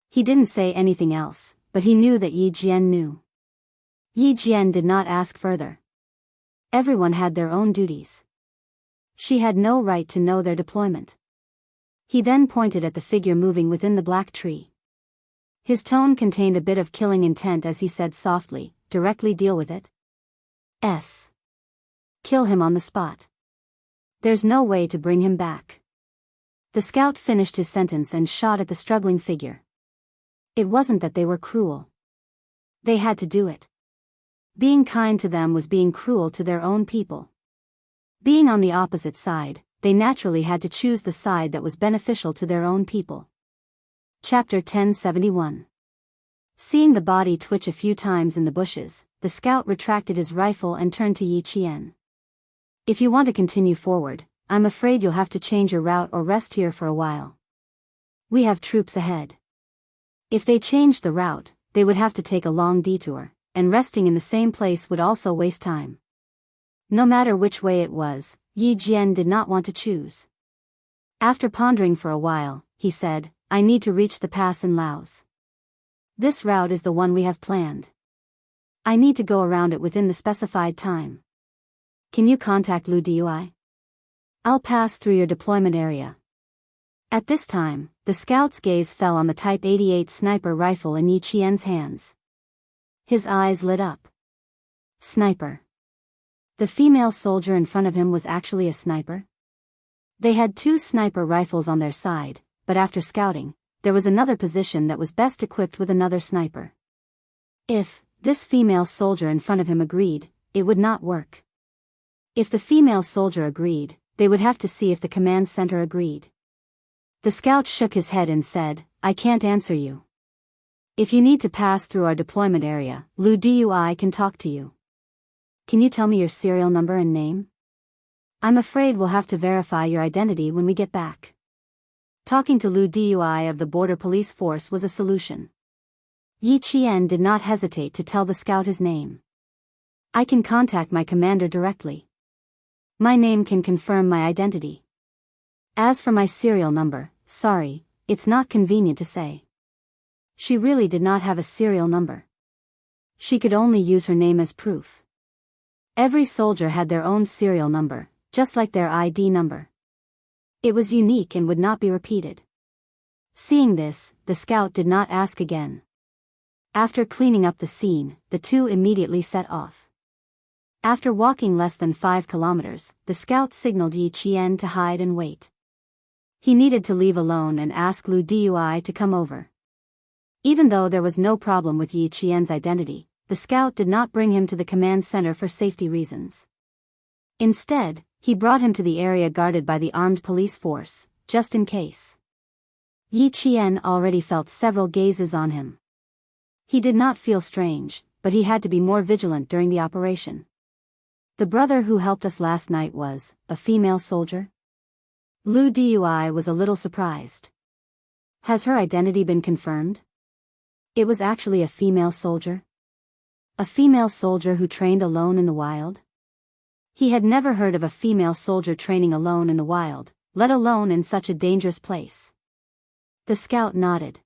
He didn't say anything else, but he knew that Yi Jian knew. Yi Jian did not ask further. Everyone had their own duties. She had no right to know their deployment. He then pointed at the figure moving within the black tree. His tone contained a bit of killing intent as he said softly, "Directly deal with it. Kill him on the spot. There's no way to bring him back." The scout finished his sentence and shot at the struggling figure. It wasn't that they were cruel. They had to do it. Being kind to them was being cruel to their own people. Being on the opposite side, they naturally had to choose the side that was beneficial to their own people. Chapter 1071. Seeing the body twitch a few times in the bushes, the scout retracted his rifle and turned to Yi Qian. "If you want to continue forward, I'm afraid you'll have to change your route or rest here for a while. We have troops ahead." If they changed the route, they would have to take a long detour, and resting in the same place would also waste time. No matter which way it was, Yi Jian did not want to choose. After pondering for a while, he said, "I need to reach the pass in Laos. This route is the one we have planned. I need to go around it within the specified time. Can you contact Lu Dui? I'll pass through your deployment area." At this time, the scout's gaze fell on the Type 88 sniper rifle in Yi Qian's hands. His eyes lit up. Sniper. The female soldier in front of him was actually a sniper? They had 2 sniper rifles on their side, but after scouting, there was another position that was best equipped with another sniper. If this female soldier in front of him agreed, it would not work. If the female soldier agreed, they would have to see if the command center agreed. The scout shook his head and said, "I can't answer you. If you need to pass through our deployment area, Lu Dui can talk to you. Can you tell me your serial number and name? I'm afraid we'll have to verify your identity when we get back." Talking to Lu Dui of the border police force was a solution. Yi Qian did not hesitate to tell the scout his name. "I can contact my commander directly. My name can confirm my identity. As for my serial number, sorry, it's not convenient to say." She really did not have a serial number. She could only use her name as proof. Every soldier had their own serial number, just like their ID number. It was unique and would not be repeated. Seeing this, the scout did not ask again. After cleaning up the scene, the two immediately set off. After walking less than 5 kilometers, the scout signaled Yi Qian to hide and wait. He needed to leave alone and ask Lu Dui to come over. Even though there was no problem with Yi Qian's identity, the scout did not bring him to the command center for safety reasons. Instead, he brought him to the area guarded by the armed police force, just in case. Yi Qian already felt several gazes on him. He did not feel strange, but he had to be more vigilant during the operation. The brother who helped us last night was a female soldier? Lu Dui was a little surprised. Has her identity been confirmed? It was actually a female soldier? A female soldier who trained alone in the wild? He had never heard of a female soldier training alone in the wild, let alone in such a dangerous place. The scout nodded.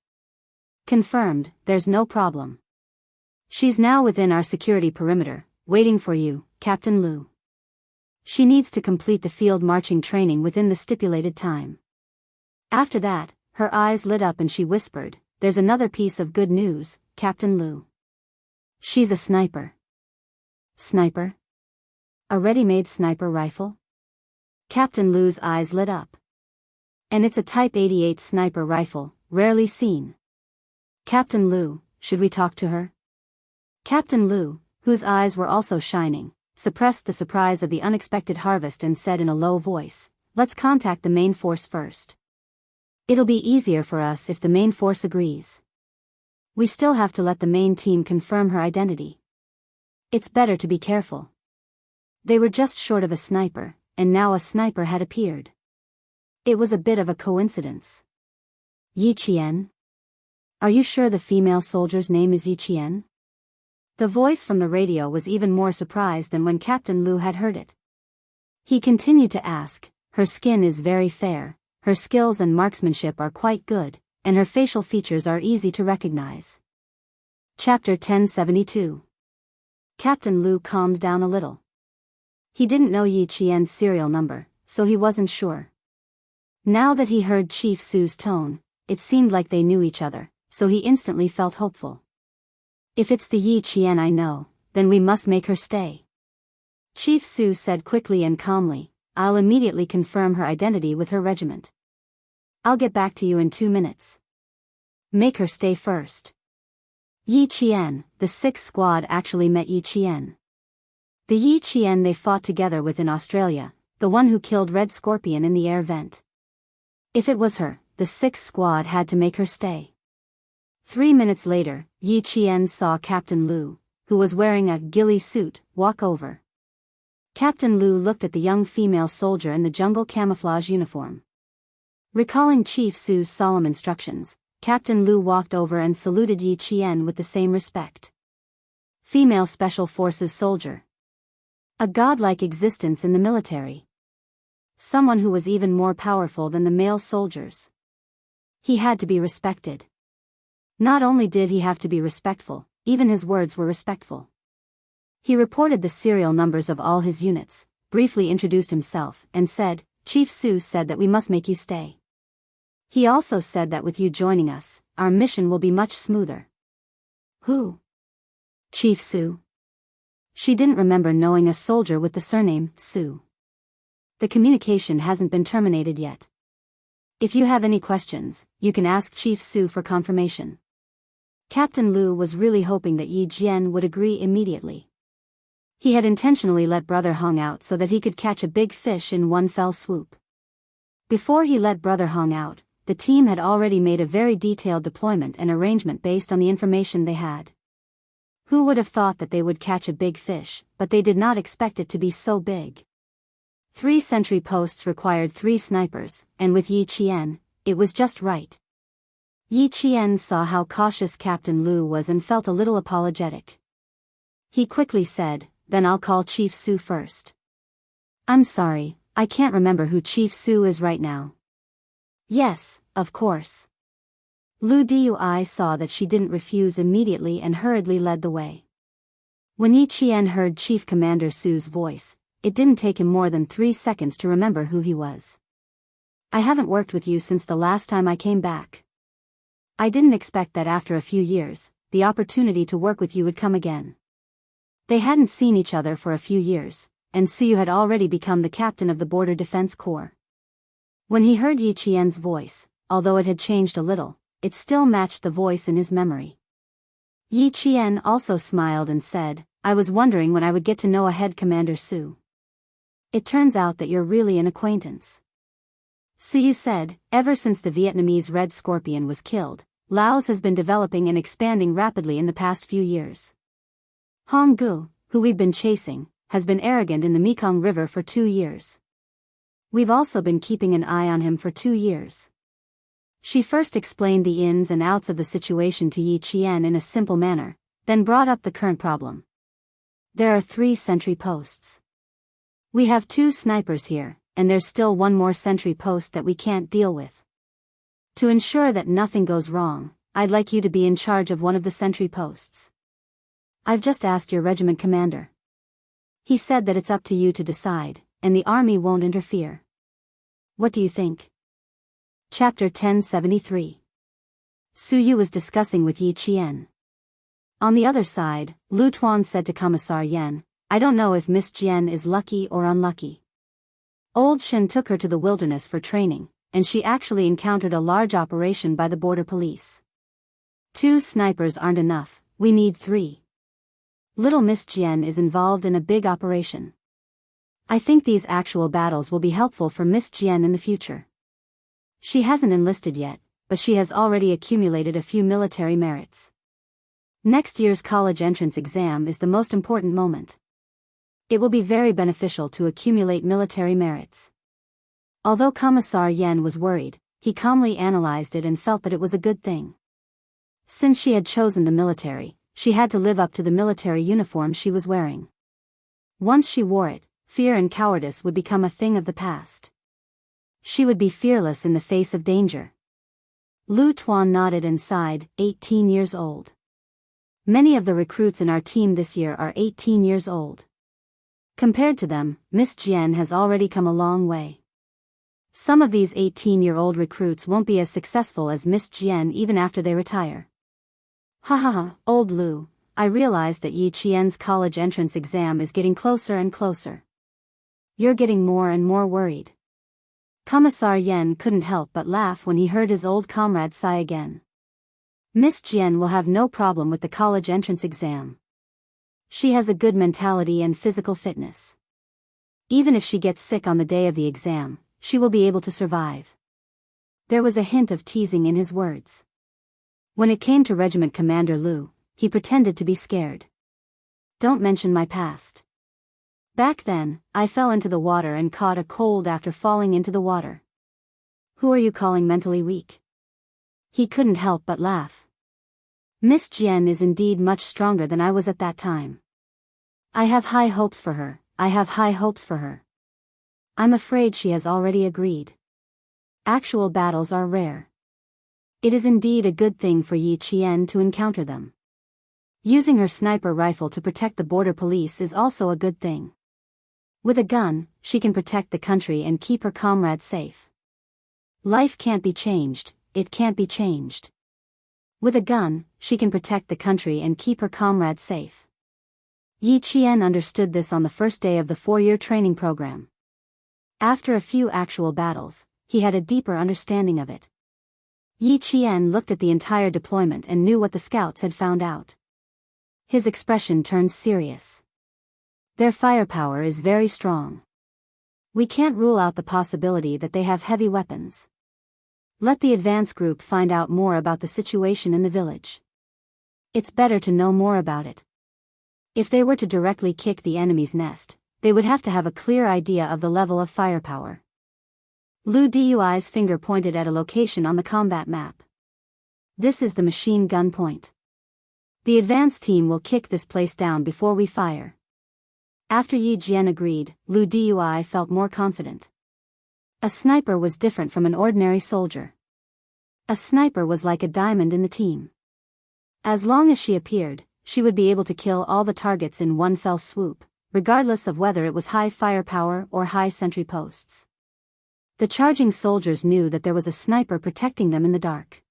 Confirmed, there's no problem. She's now within our security perimeter, waiting for you, Captain Lu. She needs to complete the field marching training within the stipulated time. After that, her eyes lit up and she whispered, "There's another piece of good news, Captain Lu. She's a sniper." Sniper? A ready-made sniper rifle? Captain Lu's eyes lit up. And it's a Type 88 sniper rifle, rarely seen. Captain Lu, should we talk to her? Captain Lu, whose eyes were also shining, suppressed the surprise of the unexpected harvest and said in a low voice, let's contact the main force first. It'll be easier for us if the main force agrees. We still have to let the main team confirm her identity. It's better to be careful. They were just short of a sniper, and now a sniper had appeared. It was a bit of a coincidence. Yi Qian? Are you sure the female soldier's name is Yi Qian? The voice from the radio was even more surprised than when Captain Lu had heard it. He continued to ask, her skin is very fair, her skills and marksmanship are quite good, and her facial features are easy to recognize. Chapter 1072. Captain Lu calmed down a little. He didn't know Yi Qian's serial number, so he wasn't sure. Now that he heard Chief Su's tone, it seemed like they knew each other, so he instantly felt hopeful. If it's the Yi Qian I know, then we must make her stay. Chief Su said quickly and calmly, I'll immediately confirm her identity with her regiment. I'll get back to you in 2 minutes. Make her stay first. Yi Qian, the 6th squad actually met Yi Qian. The Yi Qian they fought together with in Australia, the one who killed Red Scorpion in the air vent. If it was her, the 6th squad had to make her stay. 3 minutes later, Yi Qian saw Captain Lu, who was wearing a ghillie suit, walk over. Captain Lu looked at the young female soldier in the jungle camouflage uniform. Recalling Chief Su's solemn instructions, Captain Lu walked over and saluted Yi Qian with the same respect. Female Special Forces soldier. A godlike existence in the military. Someone who was even more powerful than the male soldiers. He had to be respected. Not only did he have to be respectful, even his words were respectful. He reported the serial numbers of all his units, briefly introduced himself, and said, Chief Su said that we must make you stay. He also said that with you joining us, our mission will be much smoother. Who? Chief Su. She didn't remember knowing a soldier with the surname Su. The communication hasn't been terminated yet. If you have any questions, you can ask Chief Su for confirmation. Captain Lu was really hoping that Yi Jian would agree immediately. He had intentionally let Brother Hong out so that he could catch a big fish in one fell swoop. Before he let Brother Hong out, the team had already made a very detailed deployment and arrangement based on the information they had. Who would have thought that they would catch a big fish, but they did not expect it to be so big. 3 sentry posts required 3 snipers, and with Yi Qian, it was just right. Yi Qian saw how cautious Captain Lu was and felt a little apologetic. He quickly said, then I'll call Chief Su first. I'm sorry, I can't remember who Chief Su is right now. Yes, of course. Lu Dui saw that she didn't refuse immediately and hurriedly led the way. When Yi Qian heard Chief Commander Su's voice, it didn't take him more than 3 seconds to remember who he was. I haven't worked with you since the last time I came back. I didn't expect that after a few years, the opportunity to work with you would come again. They hadn't seen each other for a few years, and Su had already become the captain of the Border Defense Corps. When he heard Yi Qian's voice, although it had changed a little, it still matched the voice in his memory. Yi Qian also smiled and said, I was wondering when I would get to know a head Commander Su. It turns out that you're really an acquaintance. Su said, ever since the Vietnamese Red Scorpion was killed, Laos has been developing and expanding rapidly in the past few years. Hong Gu, who we've been chasing, has been arrogant in the Mekong River for 2 years. We've also been keeping an eye on him for 2 years. She first explained the ins and outs of the situation to Yi Qian in a simple manner, then brought up the current problem. There are 3 sentry posts. We have 2 snipers here, and there's still 1 more sentry post that we can't deal with. To ensure that nothing goes wrong, I'd like you to be in charge of one of the sentry posts. I've just asked your regiment commander. He said that it's up to you to decide, and the army won't interfere. What do you think? Chapter 1073. Su Yu was discussing with Yi Qian. On the other side, Lu Tuan said to Commissar Yen, I don't know if Miss Jian is lucky or unlucky. Old Shen took her to the wilderness for training, and she actually encountered a large operation by the border police. 2 snipers aren't enough, we need 3. Little Miss Jian is involved in a big operation. I think these actual battles will be helpful for Miss Jian in the future. She hasn't enlisted yet, but she has already accumulated a few military merits. Next year's college entrance exam is the most important moment. It will be very beneficial to accumulate military merits. Although Commissar Yen was worried, he calmly analyzed it and felt that it was a good thing. Since she had chosen the military, she had to live up to the military uniform she was wearing. Once she wore it, fear and cowardice would become a thing of the past. She would be fearless in the face of danger. Lu Tuan nodded and sighed, 18 years old. Many of the recruits in our team this year are 18 years old. Compared to them, Miss Jian has already come a long way. Some of these 18-year-old recruits won't be as successful as Miss Jian even after they retire. Ha ha ha, old Lu, I realize that Yi Qian's college entrance exam is getting closer and closer. You're getting more and more worried. Commissar Yen couldn't help but laugh when he heard his old comrade sigh again. Miss Jian will have no problem with the college entrance exam. She has a good mentality and physical fitness. Even if she gets sick on the day of the exam, she will be able to survive. There was a hint of teasing in his words. When it came to Regiment Commander Lu, he pretended to be scared. Don't mention my past. Back then, I fell into the water and caught a cold after falling into the water. Who are you calling mentally weak? He couldn't help but laugh. Miss Jian is indeed much stronger than I was at that time. I have high hopes for her, I have high hopes for her. I'm afraid she has already agreed. Actual battles are rare. It is indeed a good thing for Yi Qian to encounter them. Using her sniper rifle to protect the border police is also a good thing. With a gun, she can protect the country and keep her comrades safe. Life can't be changed, it can't be changed. With a gun, she can protect the country and keep her comrades safe. Yi Qian understood this on the first day of the 4-year training program. After a few actual battles, he had a deeper understanding of it. Yi Qian looked at the entire deployment and knew what the scouts had found out. His expression turned serious. Their firepower is very strong. We can't rule out the possibility that they have heavy weapons. Let the advance group find out more about the situation in the village. It's better to know more about it. If they were to directly kick the enemy's nest, they would have to have a clear idea of the level of firepower. Lu Dui's finger pointed at a location on the combat map. This is the machine gun point. The advance team will kick this place down before we fire. After Yi Jian agreed, Lu Dui felt more confident. A sniper was different from an ordinary soldier. A sniper was like a diamond in the team. As long as she appeared, she would be able to kill all the targets in one fell swoop, regardless of whether it was high firepower or high sentry posts. The charging soldiers knew that there was a sniper protecting them in the dark.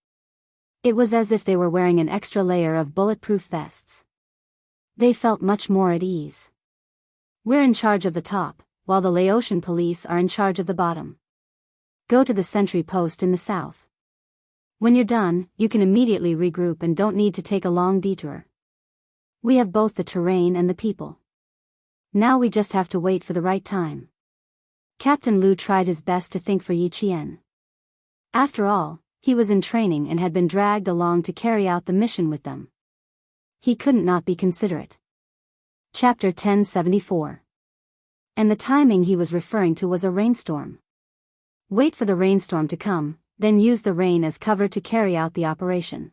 It was as if they were wearing an extra layer of bulletproof vests. They felt much more at ease. We're in charge of the top, while the Laotian police are in charge of the bottom. Go to the sentry post in the south. When you're done, you can immediately regroup and don't need to take a long detour. We have both the terrain and the people. Now we just have to wait for the right time. Captain Lu tried his best to think for Yi Qian. After all, he was in training and had been dragged along to carry out the mission with them. He couldn't not be considerate. Chapter 1074. And the timing he was referring to was a rainstorm. Wait for the rainstorm to come, then use the rain as cover to carry out the operation.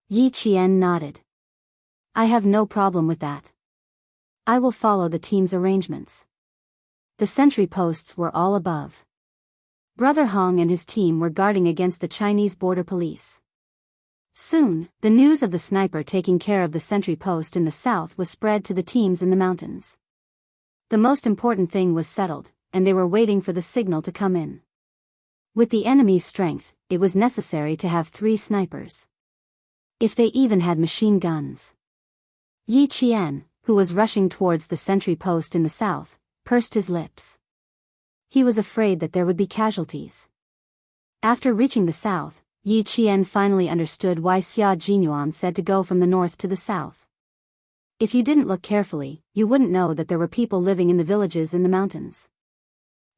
Yi Qian nodded. I have no problem with that. I will follow the team's arrangements. The sentry posts were all above. Brother Hong and his team were guarding against the Chinese border police. Soon, the news of the sniper taking care of the sentry post in the south was spread to the teams in the mountains. The most important thing was settled, and they were waiting for the signal to come in. With the enemy's strength, it was necessary to have 3 snipers. If they even had machine guns. Yi Qian, who was rushing towards the sentry post in the south, pursed his lips. He was afraid that there would be casualties. After reaching the south, Yi Qian finally understood why Xia Jinyuan said to go from the north to the south. If you didn't look carefully, you wouldn't know that there were people living in the villages in the mountains.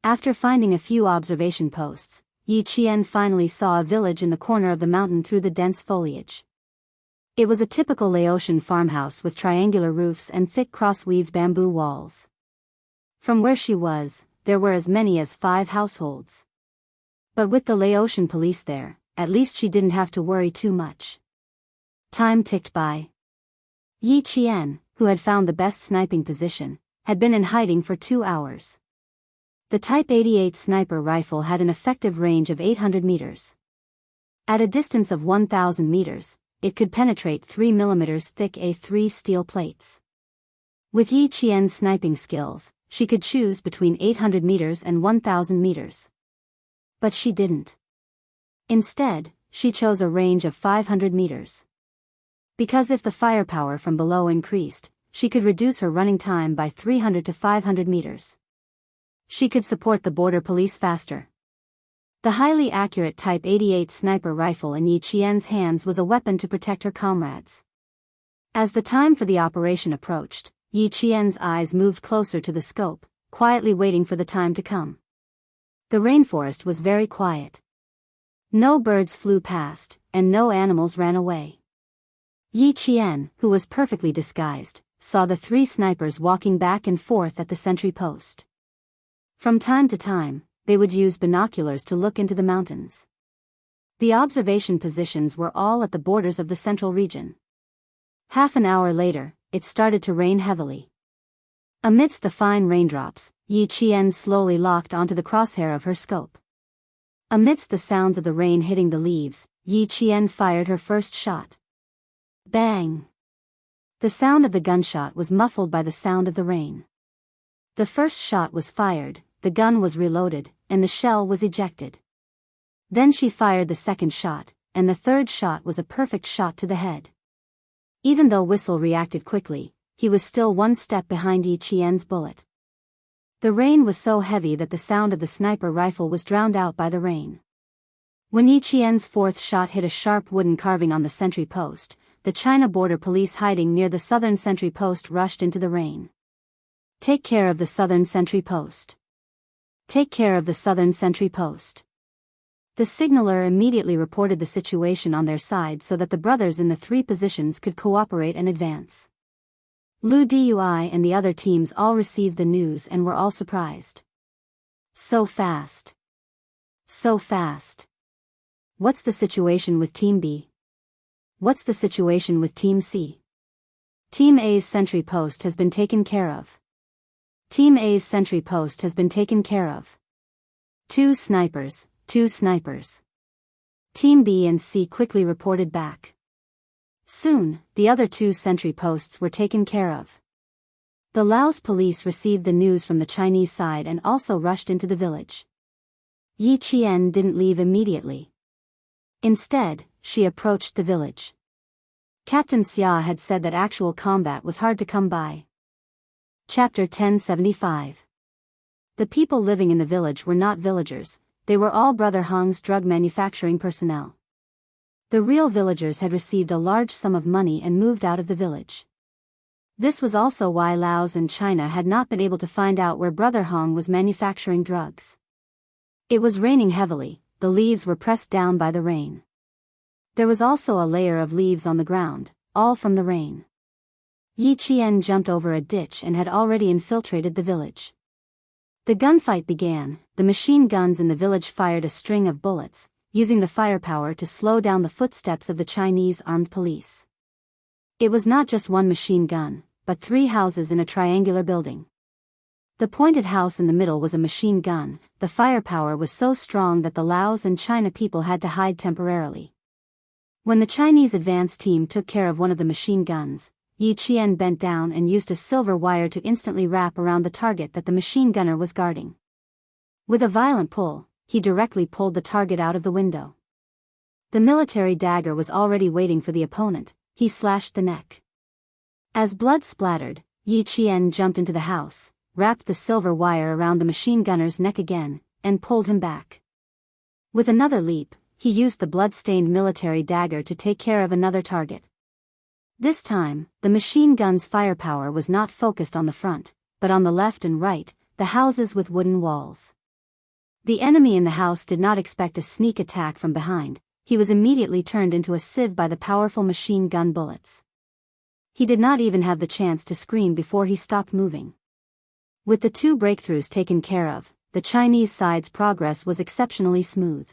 After finding a few observation posts, Yi Qian finally saw a village in the corner of the mountain through the dense foliage. It was a typical Laotian farmhouse with triangular roofs and thick cross-weaved bamboo walls. From where she was, there were as many as 5 households. But with the Laotian police there, at least she didn't have to worry too much. Time ticked by. Yi Qian, who had found the best sniping position, had been in hiding for 2 hours. The Type 88 sniper rifle had an effective range of 800 meters. At a distance of 1,000 meters, it could penetrate 3 mm thick A3 steel plates. With Yi Qian's sniping skills, she could choose between 800 meters and 1,000 meters. But she didn't. Instead, she chose a range of 500 meters. Because if the firepower from below increased, she could reduce her running time by 300 to 500 meters. She could support the border police faster. The highly accurate Type 88 sniper rifle in Yi Qian's hands was a weapon to protect her comrades. As the time for the operation approached, Yi Qian's eyes moved closer to the scope, quietly waiting for the time to come. The rainforest was very quiet. No birds flew past, and no animals ran away. Yi Qian, who was perfectly disguised, saw the 3 snipers walking back and forth at the sentry post. From time to time, they would use binoculars to look into the mountains. The observation positions were all at the borders of the central region. Half an hour later, it started to rain heavily. Amidst the fine raindrops, Yi Qian slowly locked onto the crosshair of her scope. Amidst the sounds of the rain hitting the leaves, Yi Qian fired her first shot. Bang! The sound of the gunshot was muffled by the sound of the rain. The first shot was fired, the gun was reloaded, and the shell was ejected. Then she fired the second shot, and the third shot was a perfect shot to the head. Even though Whistle reacted quickly, he was still 1 step behind Yi Qian's bullet. The rain was so heavy that the sound of the sniper rifle was drowned out by the rain. When Yi Qian's 4th shot hit a sharp wooden carving on the sentry post, the China border police hiding near the southern sentry post rushed into the rain. Take care of the southern sentry post. Take care of the southern sentry post. The signaller immediately reported the situation on their side so that the brothers in the 3 positions could cooperate and advance. Lu Dui and the other teams all received the news and were all surprised. So fast. So fast. What's the situation with Team B? What's the situation with Team C? Team A's sentry post has been taken care of. Team A's sentry post has been taken care of. 2 snipers, 2 snipers. Team B and C quickly reported back. Soon, the other 2 sentry posts were taken care of. The Laos police received the news from the Chinese side and also rushed into the village. Yi Qian didn't leave immediately. Instead, she approached the village. Captain Xia had said that actual combat was hard to come by. Chapter 1075. The people living in the village were not villagers, they were all Brother Hong's drug manufacturing personnel. The real villagers had received a large sum of money and moved out of the village. This was also why Laos and China had not been able to find out where Brother Hong was manufacturing drugs. It was raining heavily, the leaves were pressed down by the rain. There was also a layer of leaves on the ground, all from the rain. Yi Qian jumped over a ditch and had already infiltrated the village. The gunfight began, the machine guns in the village fired a string of bullets, using the firepower to slow down the footsteps of the Chinese armed police. It was not just 1 machine gun, but 3 houses in a triangular building. The pointed house in the middle was a machine gun, the firepower was so strong that the Laos and China people had to hide temporarily. When the Chinese advance team took care of one of the machine guns, Yi Qian bent down and used a silver wire to instantly wrap around the target that the machine gunner was guarding. With a violent pull, he directly pulled the target out of the window. The military dagger was already waiting for the opponent, he slashed the neck. As blood splattered, Yi Qian jumped into the house, wrapped the silver wire around the machine gunner's neck again, and pulled him back. With another leap, he used the blood-stained military dagger to take care of another target. This time, the machine gun's firepower was not focused on the front, but on the left and right, the houses with wooden walls. The enemy in the house did not expect a sneak attack from behind. He was immediately turned into a sieve by the powerful machine gun bullets. He did not even have the chance to scream before he stopped moving. With the 2 breakthroughs taken care of, the Chinese side's progress was exceptionally smooth.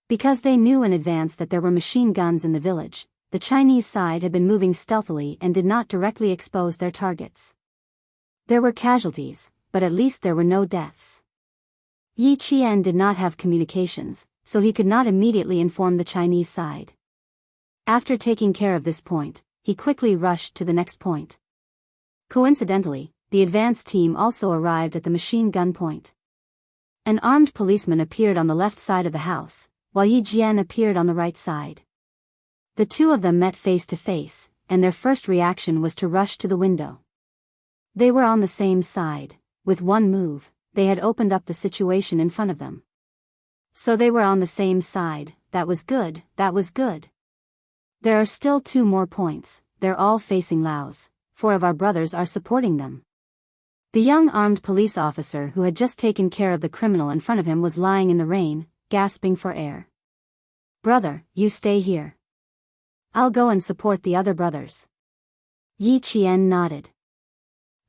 Because they knew in advance that there were machine guns in the village, the Chinese side had been moving stealthily and did not directly expose their targets. There were casualties, but at least there were no deaths. Yi Qian did not have communications, so he could not immediately inform the Chinese side. After taking care of this point, he quickly rushed to the next point. Coincidentally, the advance team also arrived at the machine gun point. An armed policeman appeared on the left side of the house, while Yi Jian appeared on the right side. The 2 of them met face to face, and their first reaction was to rush to the window. They were on the same side. With one move, they had opened up the situation in front of them. So they were on the same side. That was good, that was good. There are still 2 more points. They're all facing Laos. 4 of our brothers are supporting them. The young armed police officer who had just taken care of the criminal in front of him was lying in the rain, gasping for air. Brother, you stay here. I'll go and support the other brothers. Yi Qian nodded.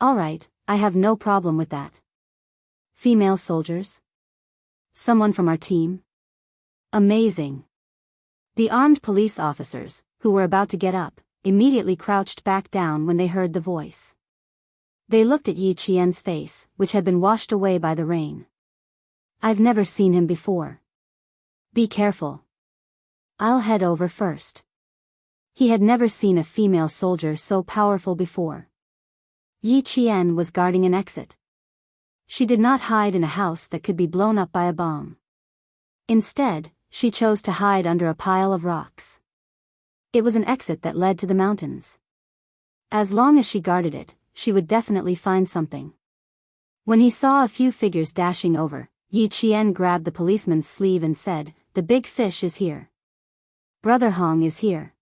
All right, I have no problem with that. Female soldiers? Someone from our team? Amazing. The armed police officers, who were about to get up, immediately crouched back down when they heard the voice. They looked at Yi Qian's face, which had been washed away by the rain. I've never seen him before. Be careful. I'll head over first. He had never seen a female soldier so powerful before. Yi Qian was guarding an exit. She did not hide in a house that could be blown up by a bomb. Instead, she chose to hide under a pile of rocks. It was an exit that led to the mountains. As long as she guarded it, she would definitely find something. When he saw a few figures dashing over, Yi Qian grabbed the policeman's sleeve and said, "The big fish is here. Brother Hong is here."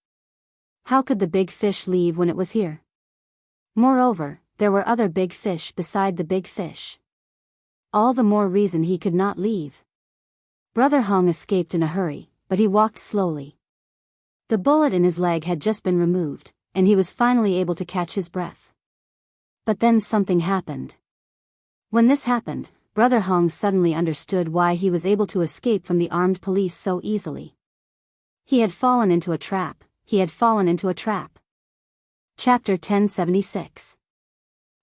How could the big fish leave when it was here? Moreover, there were other big fish beside the big fish. All the more reason he could not leave. Brother Hong escaped in a hurry, but he walked slowly. The bullet in his leg had just been removed, and he was finally able to catch his breath. But then something happened. When this happened, Brother Hong suddenly understood why he was able to escape from the armed police so easily. He had fallen into a trap. He had fallen into a trap. Chapter 1076.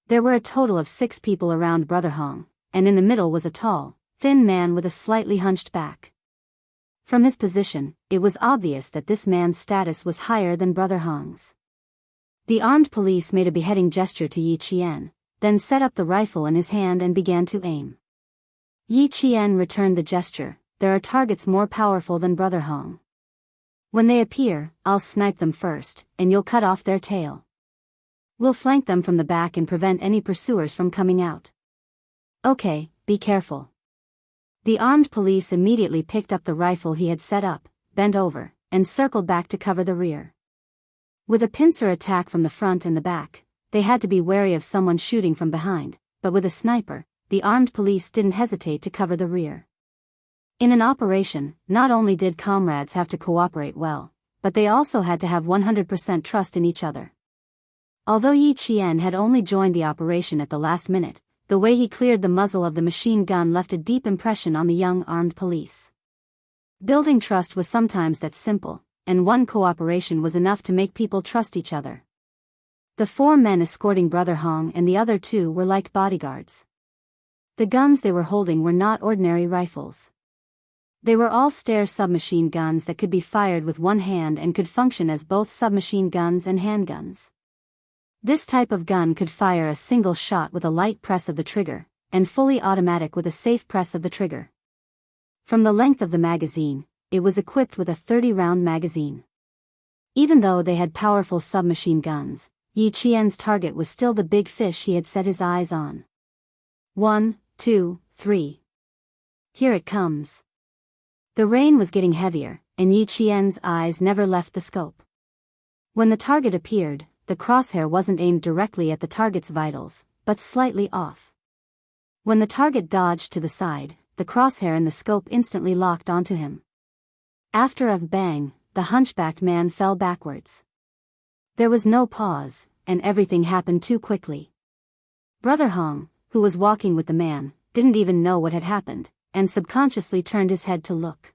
There were a total of 6 people around Brother Hong, and in the middle was a tall, thin man with a slightly hunched back. From his position, it was obvious that this man's status was higher than Brother Hong's. The armed police made a beheading gesture to Yi Qian, then set up the rifle in his hand and began to aim. Yi Qian returned the gesture. There are targets more powerful than Brother Hong. When they appear, I'll snipe them first, and you'll cut off their tail. We'll flank them from the back and prevent any pursuers from coming out. Okay, be careful. The armed police immediately picked up the rifle he had set up, bent over, and circled back to cover the rear. With a pincer attack from the front and the back, they had to be wary of someone shooting from behind, but with a sniper, the armed police didn't hesitate to cover the rear. In an operation, not only did comrades have to cooperate well, but they also had to have 100% trust in each other. Although Yi Qian had only joined the operation at the last minute, the way he cleared the muzzle of the machine gun left a deep impression on the young armed police. Building trust was sometimes that simple, and one cooperation was enough to make people trust each other. The 4 men escorting Brother Hong and the other 2 were like bodyguards. The guns they were holding were not ordinary rifles. They were all Steyr submachine guns that could be fired with one hand and could function as both submachine guns and handguns. This type of gun could fire a single shot with a light press of the trigger, and fully automatic with a safe press of the trigger. From the length of the magazine, it was equipped with a 30-round magazine. Even though they had powerful submachine guns, Yi Qian's target was still the big fish he had set his eyes on. 1, 2, 3. Here it comes. The rain was getting heavier, and Yi Qian's eyes never left the scope. When the target appeared, the crosshair wasn't aimed directly at the target's vitals, but slightly off. When the target dodged to the side, the crosshair in the scope instantly locked onto him. After a bang, the hunchbacked man fell backwards. There was no pause, and everything happened too quickly. Brother Hong, who was walking with the man, didn't even know what had happened, and subconsciously turned his head to look.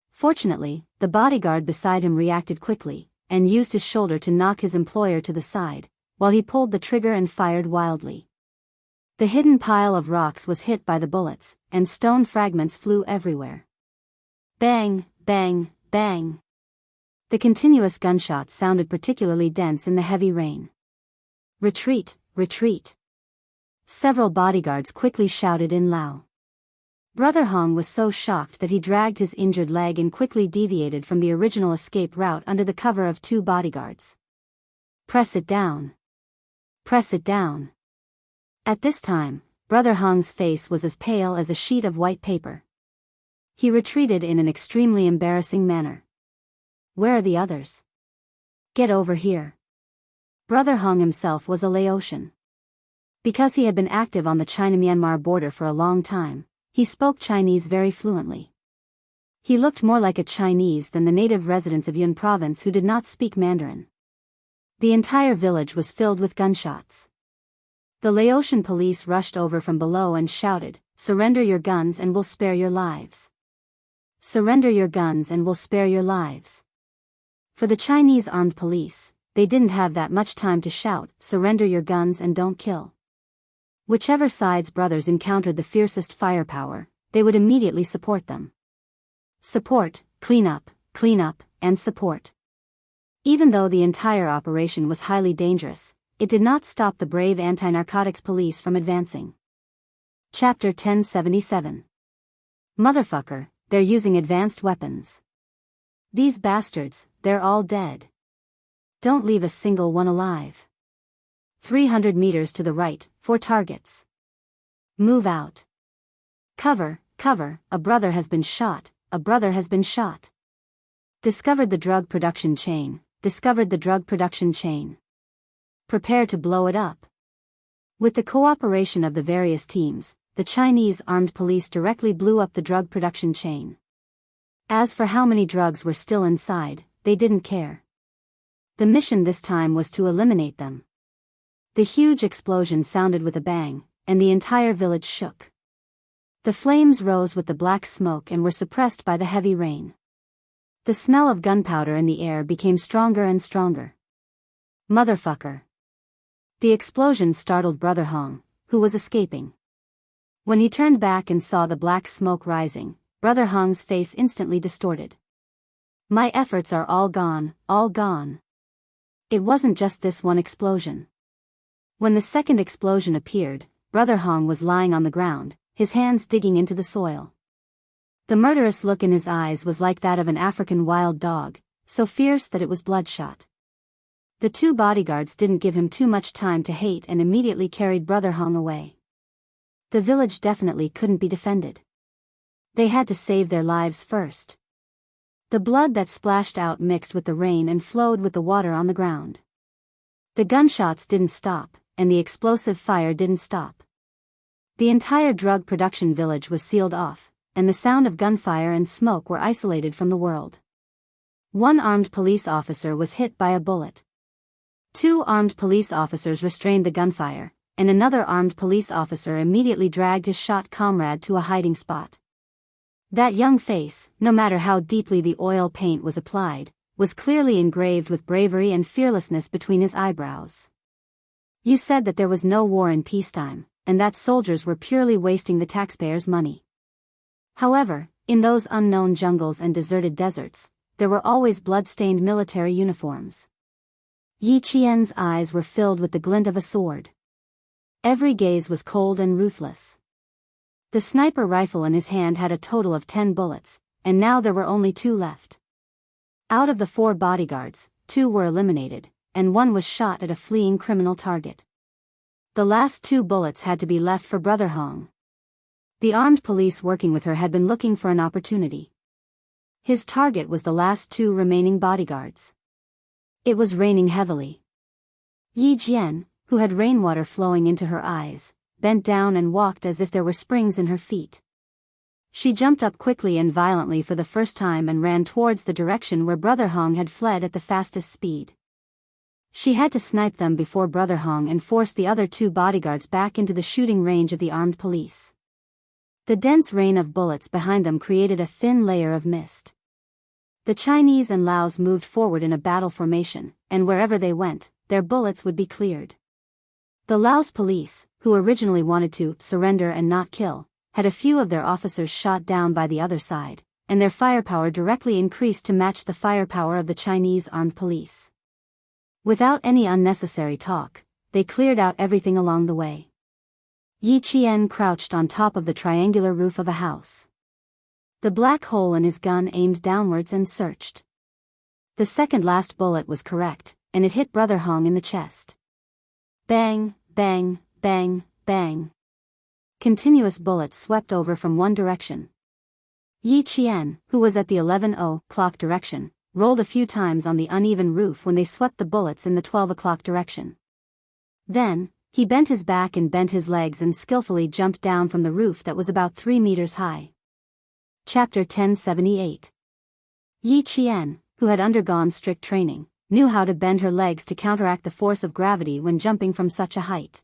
Fortunately, the bodyguard beside him reacted quickly, and used his shoulder to knock his employer to the side, while he pulled the trigger and fired wildly. The hidden pile of rocks was hit by the bullets, and stone fragments flew everywhere. Bang, bang, bang. The continuous gunshots sounded particularly dense in the heavy rain. Retreat, retreat. Several bodyguards quickly shouted in Lao. Brother Hong was so shocked that he dragged his injured leg and quickly deviated from the original escape route under the cover of two bodyguards. Press it down. Press it down. At this time, Brother Hong's face was as pale as a sheet of white paper. He retreated in an extremely embarrassing manner. Where are the others? Get over here. Brother Hong himself was a Laotian. Because he had been active on the China-Myanmar border for a long time, he spoke Chinese very fluently. He looked more like a Chinese than the native residents of Yun province who did not speak Mandarin. The entire village was filled with gunshots. The Laotian police rushed over from below and shouted, "Surrender your guns and we'll spare your lives. Surrender your guns and we'll spare your lives." For the Chinese armed police, they didn't have that much time to shout, "Surrender your guns and don't kill." Whichever side's brothers encountered the fiercest firepower, they would immediately support them. Support, clean up, and support. Even though the entire operation was highly dangerous, it did not stop the brave anti-narcotics police from advancing. Chapter 1077. Motherfucker, they're using advanced weapons. These bastards, they're all dead. Don't leave a single one alive. 300 meters to the right, 4 targets. Move out. Cover, cover, a brother has been shot, a brother has been shot. Discovered the drug production chain, discovered the drug production chain. Prepare to blow it up. With the cooperation of the various teams, the Chinese armed police directly blew up the drug production chain. As for how many drugs were still inside, they didn't care. The mission this time was to eliminate them. The huge explosion sounded with a bang, and the entire village shook. The flames rose with the black smoke and were suppressed by the heavy rain. The smell of gunpowder in the air became stronger and stronger. Motherfucker. The explosion startled Brother Hong, who was escaping. When he turned back and saw the black smoke rising, Brother Hong's face instantly distorted. My efforts are all gone, all gone. It wasn't just this one explosion. When the second explosion appeared, Brother Hong was lying on the ground, his hands digging into the soil. The murderous look in his eyes was like that of an African wild dog, so fierce that it was bloodshot. The two bodyguards didn't give him too much time to hate and immediately carried Brother Hong away. The village definitely couldn't be defended. They had to save their lives first. The blood that splashed out mixed with the rain and flowed with the water on the ground. The gunshots didn't stop, and the explosive fire didn't stop. The entire drug production village was sealed off, and the sound of gunfire and smoke were isolated from the world. One armed police officer was hit by a bullet. 2 armed police officers restrained the gunfire, and another armed police officer immediately dragged his shot comrade to a hiding spot. That young face, no matter how deeply the oil paint was applied, was clearly engraved with bravery and fearlessness between his eyebrows. You said that there was no war in peacetime, and that soldiers were purely wasting the taxpayers' money. However, in those unknown jungles and deserted deserts, there were always blood-stained military uniforms. Yi Qian's eyes were filled with the glint of a sword. Every gaze was cold and ruthless. The sniper rifle in his hand had a total of 10 bullets, and now there were only 2 left. Out of the 4 bodyguards, 2 were eliminated, and 1 was shot at a fleeing criminal target. The last 2 bullets had to be left for Brother Hong. The armed police working with her had been looking for an opportunity. His target was the last 2 remaining bodyguards. It was raining heavily. Yi Jian, who had rainwater flowing into her eyes, bent down and walked as if there were springs in her feet. She jumped up quickly and violently for the first time and ran towards the direction where Brother Hong had fled at the fastest speed. She had to snipe them before Brother Hong and force the other 2 bodyguards back into the shooting range of the armed police. The dense rain of bullets behind them created a thin layer of mist. The Chinese and Laos moved forward in a battle formation, and wherever they went, their bullets would be cleared. The Laos police, who originally wanted to surrender and not kill, had a few of their officers shot down by the other side, and their firepower directly increased to match the firepower of the Chinese armed police. Without any unnecessary talk, they cleared out everything along the way. Yi Qian crouched on top of the triangular roof of a house. The black hole in his gun aimed downwards and searched. The second last bullet was correct, and it hit Brother Hong in the chest. Bang, bang, bang, bang. Continuous bullets swept over from one direction. Yi Qian, who was at the 11:00 direction, rolled a few times on the uneven roof when they swept the bullets in the 12:00 direction. Then, he bent his back and bent his legs and skillfully jumped down from the roof that was about 3 meters high. Chapter 1078. Yi Qian, who had undergone strict training, knew how to bend her legs to counteract the force of gravity when jumping from such a height.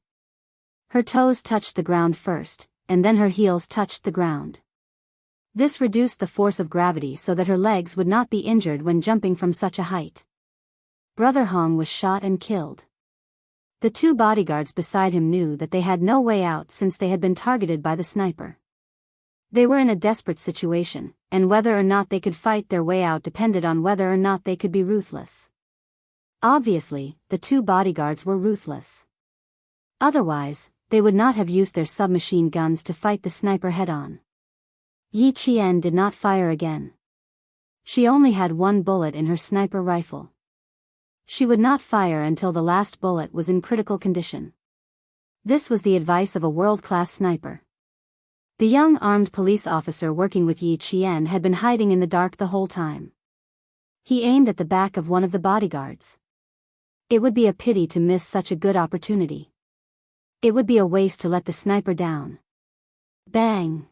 Her toes touched the ground first, and then her heels touched the ground. This reduced the force of gravity so that her legs would not be injured when jumping from such a height. Brother Hong was shot and killed. The 2 bodyguards beside him knew that they had no way out since they had been targeted by the sniper. They were in a desperate situation, and whether or not they could fight their way out depended on whether or not they could be ruthless. Obviously, the 2 bodyguards were ruthless. Otherwise, they would not have used their submachine guns to fight the sniper head-on. Yi Qian did not fire again. She only had 1 bullet in her sniper rifle. She would not fire until the last bullet was in critical condition. This was the advice of a world-class sniper. The young armed police officer working with Yi Qian had been hiding in the dark the whole time. He aimed at the back of one of the bodyguards. It would be a pity to miss such a good opportunity. It would be a waste to let the sniper down. Bang!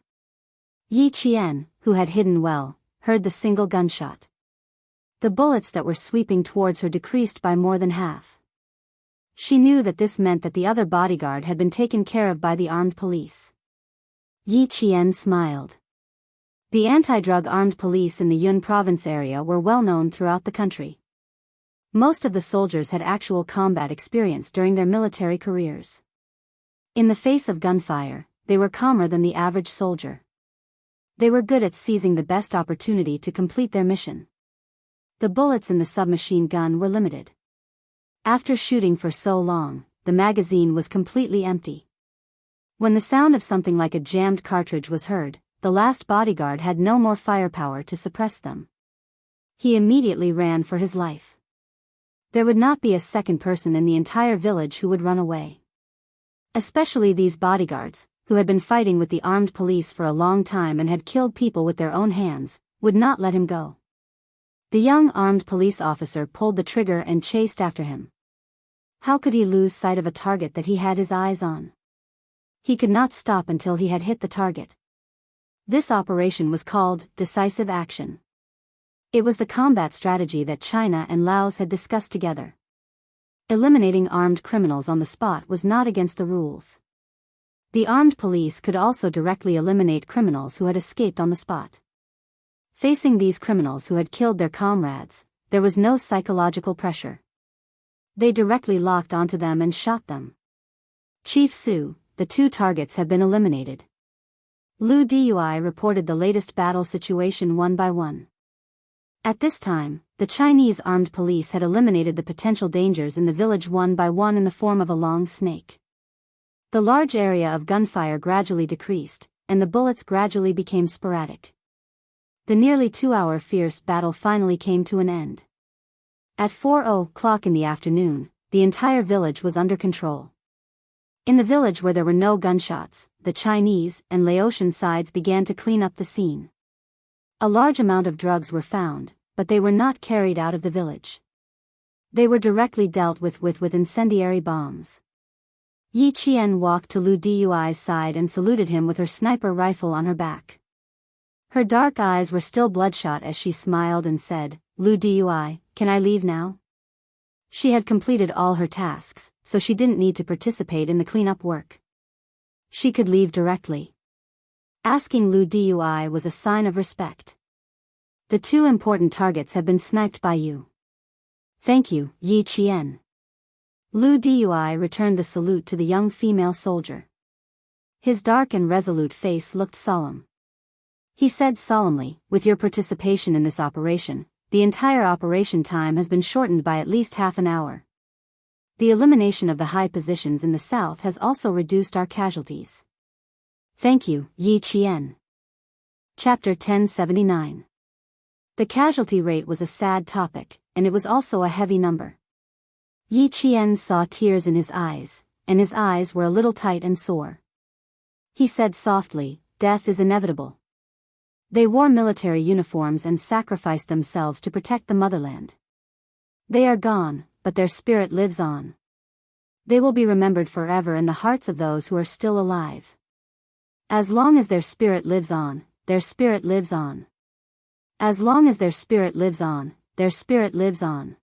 Yi Qian, who had hidden well, heard the single gunshot. The bullets that were sweeping towards her decreased by more than half. She knew that this meant that the other bodyguard had been taken care of by the armed police. Yi Qian smiled. The anti-drug armed police in the Yun province area were well known throughout the country. Most of the soldiers had actual combat experience during their military careers. In the face of gunfire, they were calmer than the average soldier. They were good at seizing the best opportunity to complete their mission. The bullets in the submachine gun were limited. After shooting for so long, the magazine was completely empty. When the sound of something like a jammed cartridge was heard, the last bodyguard had no more firepower to suppress them. He immediately ran for his life. There would not be a second person in the entire village who would run away. Especially these bodyguards, who had been fighting with the armed police for a long time and had killed people with their own hands, would not let him go. The young armed police officer pulled the trigger and chased after him. How could he lose sight of a target that he had his eyes on? He could not stop until he had hit the target. This operation was called decisive action. It was the combat strategy that China and Laos had discussed together. Eliminating armed criminals on the spot was not against the rules. The armed police could also directly eliminate criminals who had escaped on the spot. Facing these criminals who had killed their comrades, there was no psychological pressure. They directly locked onto them and shot them. Chief Su, the 2 targets have been eliminated. Lu Dui reported the latest battle situation one by one. At this time, the Chinese armed police had eliminated the potential dangers in the village one by one in the form of a long snake. The large area of gunfire gradually decreased, and the bullets gradually became sporadic. The nearly 2-hour fierce battle finally came to an end. At 4:00 in the afternoon, the entire village was under control. In the village where there were no gunshots, the Chinese and Laotian sides began to clean up the scene. A large amount of drugs were found, but they were not carried out of the village. They were directly dealt with incendiary bombs. Yi Qian walked to Lu Dui's side and saluted him with her sniper rifle on her back. Her dark eyes were still bloodshot as she smiled and said, "Lu Dui, can I leave now?" She had completed all her tasks, so she didn't need to participate in the cleanup work. She could leave directly. Asking Lu Dui was a sign of respect. The two important targets have been sniped by you. Thank you, Yi Qian. Lu Dui returned the salute to the young female soldier. His dark and resolute face looked solemn. He said solemnly, "With your participation in this operation, the entire operation time has been shortened by at least half an hour. The elimination of the high positions in the south has also reduced our casualties. Thank you, Yi Qian." Chapter 1079. The casualty rate was a sad topic, and it was also a heavy number. Yi Qian saw tears in his eyes, and his eyes were a little tight and sore. He said softly, "Death is inevitable." They wore military uniforms and sacrificed themselves to protect the motherland. They are gone, but their spirit lives on. They will be remembered forever in the hearts of those who are still alive. As long as their spirit lives on, their spirit lives on. As long as their spirit lives on, their spirit lives on.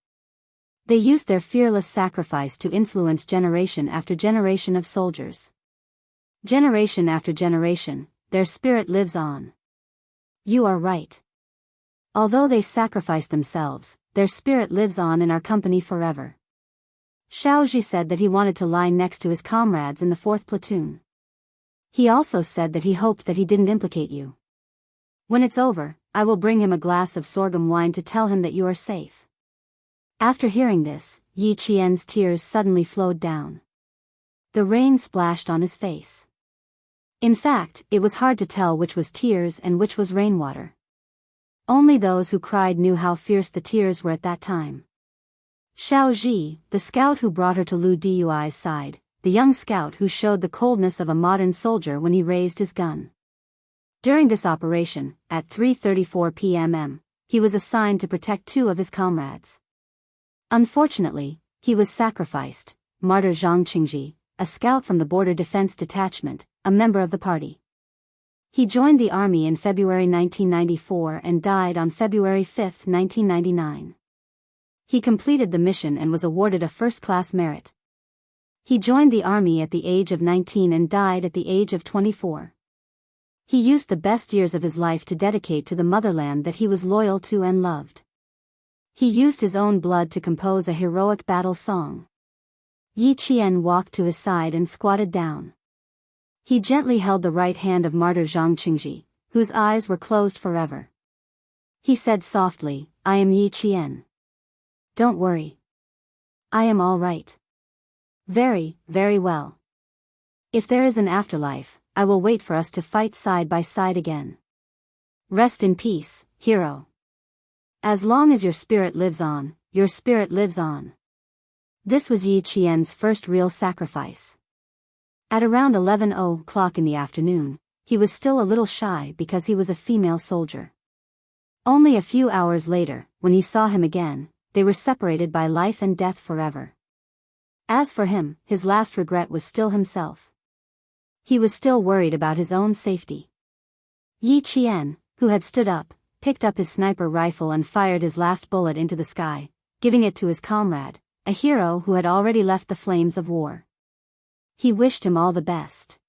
They used their fearless sacrifice to influence generation after generation of soldiers. Generation after generation, their spirit lives on. You are right. Although they sacrificed themselves, their spirit lives on in our company forever. Xiaoji said that he wanted to lie next to his comrades in the 4th platoon. He also said that he hoped that he didn't implicate you. When it's over, I will bring him a glass of sorghum wine to tell him that you are safe. After hearing this, Yi Qian's tears suddenly flowed down. The rain splashed on his face. In fact, it was hard to tell which was tears and which was rainwater. Only those who cried knew how fierce the tears were at that time. Xiaoji, the scout who brought her to Lu Dui's side, the young scout who showed the coldness of a modern soldier when he raised his gun. During this operation, at 3:34 p.m., he was assigned to protect 2 of his comrades. Unfortunately, he was sacrificed. Martyr Zhang Qingji, a scout from the Border Defense Detachment, a member of the party. He joined the army in February 1994 and died on February 5, 1999. He completed the mission and was awarded a first-class merit. He joined the army at the age of 19 and died at the age of 24. He used the best years of his life to dedicate to the motherland that he was loyal to and loved. He used his own blood to compose a heroic battle song. Yi Qian walked to his side and squatted down. He gently held the right hand of Martyr Zhang Qingji, whose eyes were closed forever. He said softly, "I am Yi Qian. Don't worry. I am all right. Very, very well. If there is an afterlife, I will wait for us to fight side by side again. Rest in peace, hero. As long as your spirit lives on, your spirit lives on." This was Yi Qian's first real sacrifice. At around 11:00 in the afternoon, he was still a little shy because he was a female soldier. Only a few hours later, when he saw him again, they were separated by life and death forever. As for him, his last regret was still himself. He was still worried about his own safety. Yi Qian, who had stood up, picked up his sniper rifle and fired his last bullet into the sky, giving it to his comrade, a hero who had already left the flames of war. He wished him all the best.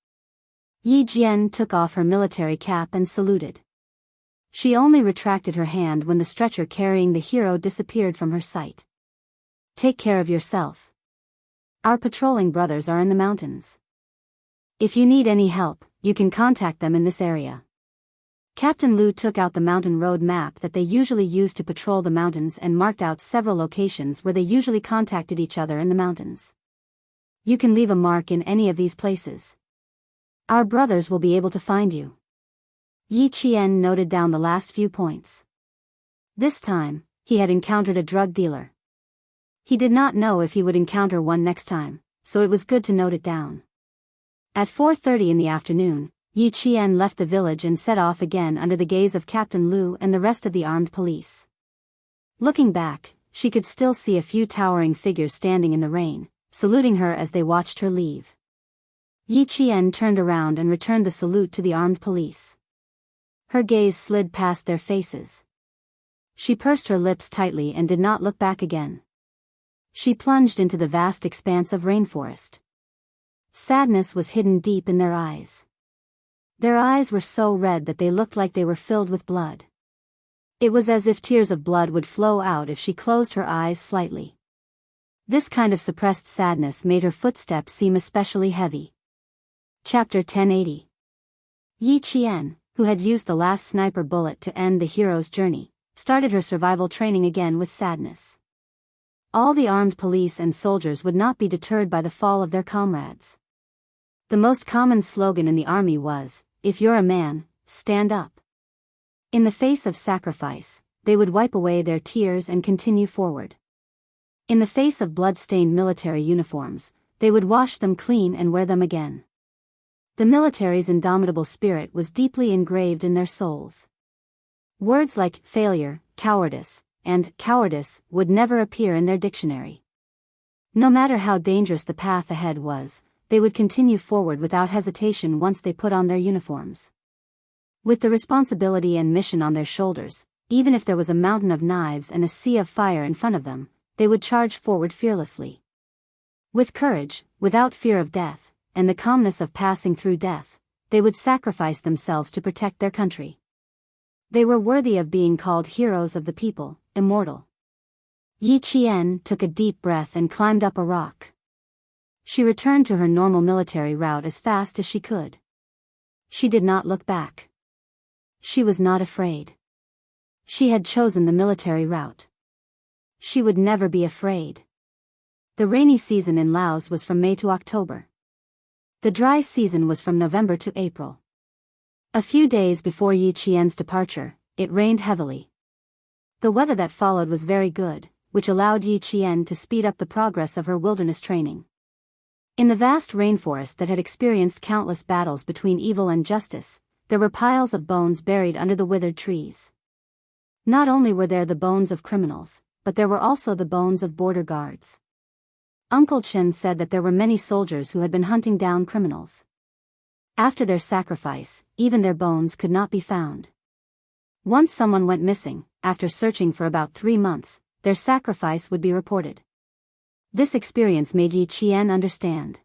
Yi Jian took off her military cap and saluted. She only retracted her hand when the stretcher carrying the hero disappeared from her sight. "Take care of yourself. Our patrolling brothers are in the mountains. If you need any help, you can contact them in this area." Captain Lu took out the mountain road map that they usually used to patrol the mountains and marked out several locations where they usually contacted each other in the mountains. "You can leave a mark in any of these places. Our brothers will be able to find you." Yi Qian noted down the last few points. This time, he had encountered a drug dealer. He did not know if he would encounter one next time, so it was good to note it down. At 4:30 in the afternoon, Yi Qian left the village and set off again under the gaze of Captain Lu and the rest of the armed police. Looking back, she could still see a few towering figures standing in the rain, saluting her as they watched her leave. Yi Qian turned around and returned the salute to the armed police. Her gaze slid past their faces. She pursed her lips tightly and did not look back again. She plunged into the vast expanse of rainforest. Sadness was hidden deep in their eyes. Their eyes were so red that they looked like they were filled with blood. It was as if tears of blood would flow out if she closed her eyes slightly. This kind of suppressed sadness made her footsteps seem especially heavy. Chapter 1080. Yi Qian, who had used the last sniper bullet to end the hero's journey, started her survival training again with sadness. All the armed police and soldiers would not be deterred by the fall of their comrades. The most common slogan in the army was, "If you're a man, stand up." In the face of sacrifice, they would wipe away their tears and continue forward. In the face of blood-stained military uniforms, they would wash them clean and wear them again. The military's indomitable spirit was deeply engraved in their souls. Words like failure, cowardice, and cowardice would never appear in their dictionary. No matter how dangerous the path ahead was, they would continue forward without hesitation once they put on their uniforms. With the responsibility and mission on their shoulders, even if there was a mountain of knives and a sea of fire in front of them, they would charge forward fearlessly. With courage, without fear of death, and the calmness of passing through death, they would sacrifice themselves to protect their country. They were worthy of being called heroes of the people, immortal. Yi Qian took a deep breath and climbed up a rock. She returned to her normal military route as fast as she could. She did not look back. She was not afraid. She had chosen the military route. She would never be afraid. The rainy season in Laos was from May to October. The dry season was from November to April. A few days before Yi Qian's departure, it rained heavily. The weather that followed was very good, which allowed Yi Qian to speed up the progress of her wilderness training. In the vast rainforest that had experienced countless battles between evil and justice, there were piles of bones buried under the withered trees. Not only were there the bones of criminals, but there were also the bones of border guards. Uncle Chen said that there were many soldiers who had been hunting down criminals. After their sacrifice, even their bones could not be found. Once someone went missing, after searching for about 3 months, their sacrifice would be reported. This experience made Yi Qian understand.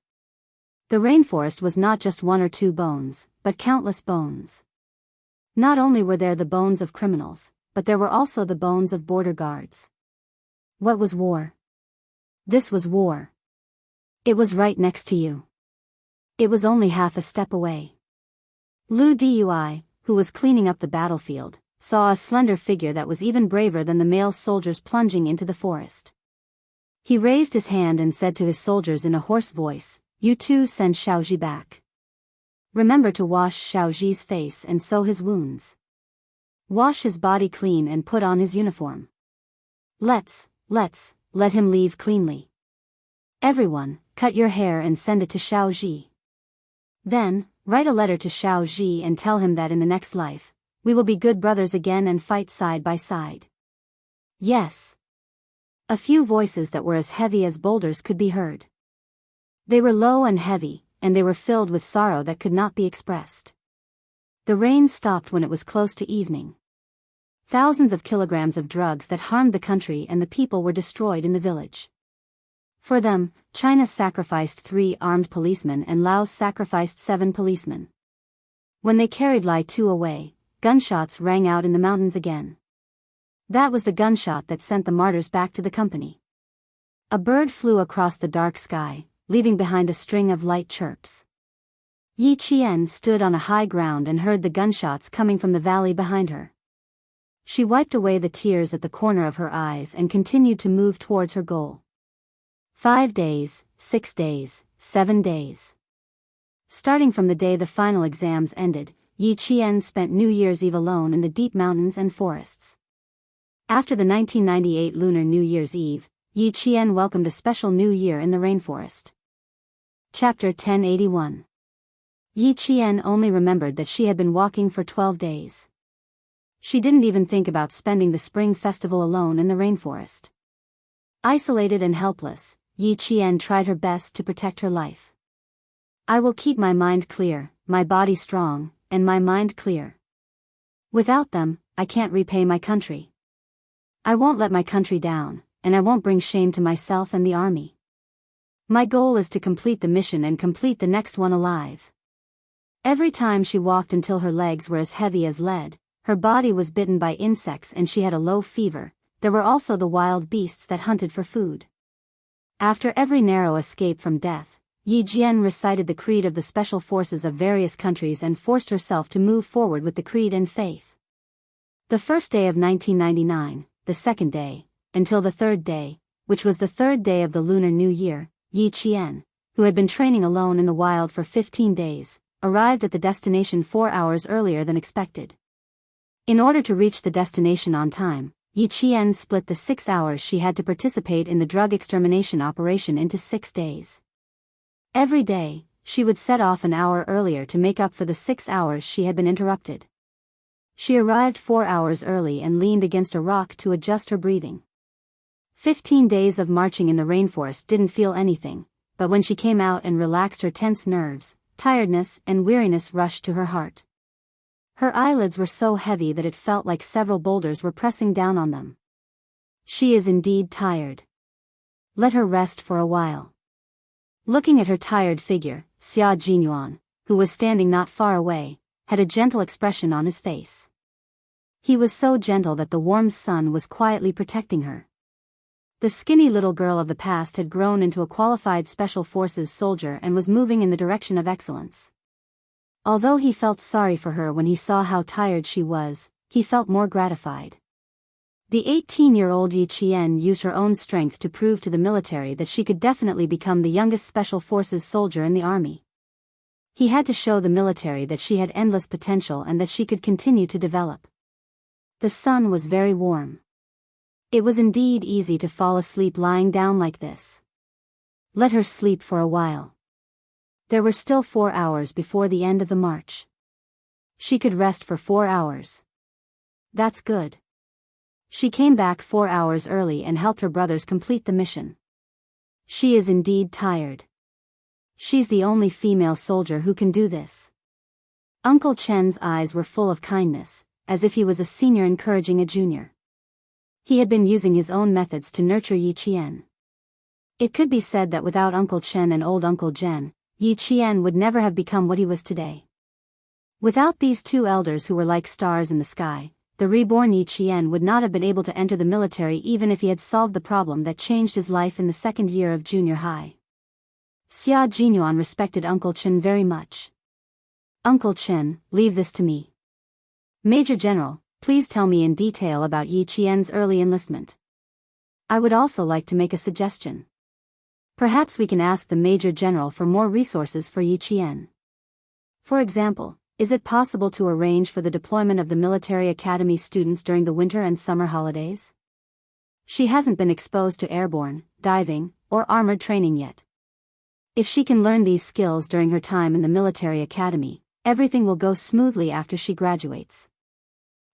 The rainforest was not just 1 or 2 bones, but countless bones. Not only were there the bones of criminals, but there were also the bones of border guards. What was war? This was war. It was right next to you. It was only half a step away. Lu Dui, who was cleaning up the battlefield, saw a slender figure that was even braver than the male soldiers plunging into the forest. He raised his hand and said to his soldiers in a hoarse voice, "You too send Xiaoji back. Remember to wash Xiaoji's face and sew his wounds. Wash his body clean and put on his uniform. Let him leave cleanly. Everyone, cut your hair and send it to Xiaoji. Then, write a letter to Xiaoji and tell him that in the next life, we will be good brothers again and fight side by side." Yes. A few voices that were as heavy as boulders could be heard. They were low and heavy, and they were filled with sorrow that could not be expressed. The rain stopped when it was close to evening. Thousands of kilograms of drugs that harmed the country and the people were destroyed in the village. For them, China sacrificed 3 armed policemen and Laos sacrificed 7 policemen. When they carried Lai Tu away, gunshots rang out in the mountains again. That was the gunshot that sent the martyrs back to the company. A bird flew across the dark sky, leaving behind a string of light chirps. Yi Qian stood on a high ground and heard the gunshots coming from the valley behind her. She wiped away the tears at the corner of her eyes and continued to move towards her goal. 5 days, 6 days, 7 days. Starting from the day the final exams ended, Yi Qian spent New Year's Eve alone in the deep mountains and forests. After the 1998 Lunar New Year's Eve, Yi Qian welcomed a special new year in the rainforest. Chapter 1081. Yi Qian only remembered that she had been walking for 12 days. She didn't even think about spending the spring festival alone in the rainforest. Isolated and helpless, Yi Qian tried her best to protect her life. I will keep my mind clear, my body strong, and my mind clear. Without them, I can't repay my country. I won't let my country down, and I won't bring shame to myself and the army. My goal is to complete the mission and complete the next one alive. Every time she walked until her legs were as heavy as lead, her body was bitten by insects and she had a low fever. There were also the wild beasts that hunted for food. After every narrow escape from death, Yi Jian recited the creed of the special forces of various countries and forced herself to move forward with the creed and faith. The first day of 1999, the second day, until the third day, which was the third day of the Lunar New Year, Yi Qian, who had been training alone in the wild for 15 days, arrived at the destination 4 hours earlier than expected. In order to reach the destination on time, Yi Qian split the 6 hours she had to participate in the drug extermination operation into 6 days. Every day, she would set off an hour earlier to make up for the 6 hours she had been interrupted. She arrived 4 hours early and leaned against a rock to adjust her breathing. 15 days of marching in the rainforest didn't feel anything, but when she came out and relaxed her tense nerves, tiredness and weariness rushed to her heart. Her eyelids were so heavy that it felt like several boulders were pressing down on them. She is indeed tired. Let her rest for a while. Looking at her tired figure, Xia Jinyuan, who was standing not far away, had a gentle expression on his face. He was so gentle that the warm sun was quietly protecting her. The skinny little girl of the past had grown into a qualified special forces soldier and was moving in the direction of excellence. Although he felt sorry for her when he saw how tired she was, he felt more gratified. The 18-year-old Yi Qian used her own strength to prove to the military that she could definitely become the youngest special forces soldier in the army. He had to show the military that she had endless potential and that she could continue to develop. The sun was very warm. It was indeed easy to fall asleep lying down like this. Let her sleep for a while. There were still 4 hours before the end of the march. She could rest for 4 hours. That's good. She came back 4 hours early and helped her brothers complete the mission. She is indeed tired. She's the only female soldier who can do this. Uncle Chen's eyes were full of kindness, as if he was a senior encouraging a junior. He had been using his own methods to nurture Yi Qian. It could be said that without Uncle Chen and old Uncle Jen, Yi Qian would never have become what he was today. Without these two elders who were like stars in the sky, the reborn Yi Qian would not have been able to enter the military even if he had solved the problem that changed his life in the second year of junior high. Xia Jinyuan respected Uncle Chen very much. Uncle Chen, leave this to me. Major General, please tell me in detail about Yi Qian's early enlistment. I would also like to make a suggestion. Perhaps we can ask the Major General for more resources for Yi Qian. For example, is it possible to arrange for the deployment of the military academy students during the winter and summer holidays? She hasn't been exposed to airborne, diving, or armored training yet. If she can learn these skills during her time in the military academy, everything will go smoothly after she graduates.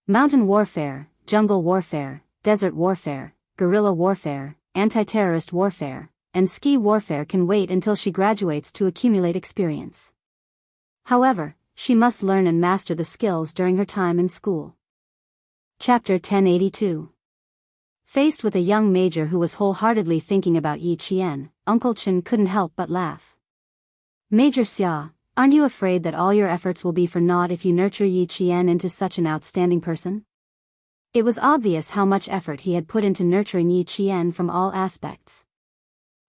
Mountain warfare, jungle warfare, desert warfare, guerrilla warfare, anti-terrorist warfare, and ski warfare can wait until she graduates to accumulate experience. However, she must learn and master the skills during her time in school. Chapter 1082. Faced with a young major who was wholeheartedly thinking about Yi Qian, Uncle Chen couldn't help but laugh. Major Xia, aren't you afraid that all your efforts will be for naught if you nurture Yi Qian into such an outstanding person? It was obvious how much effort he had put into nurturing Yi Qian from all aspects.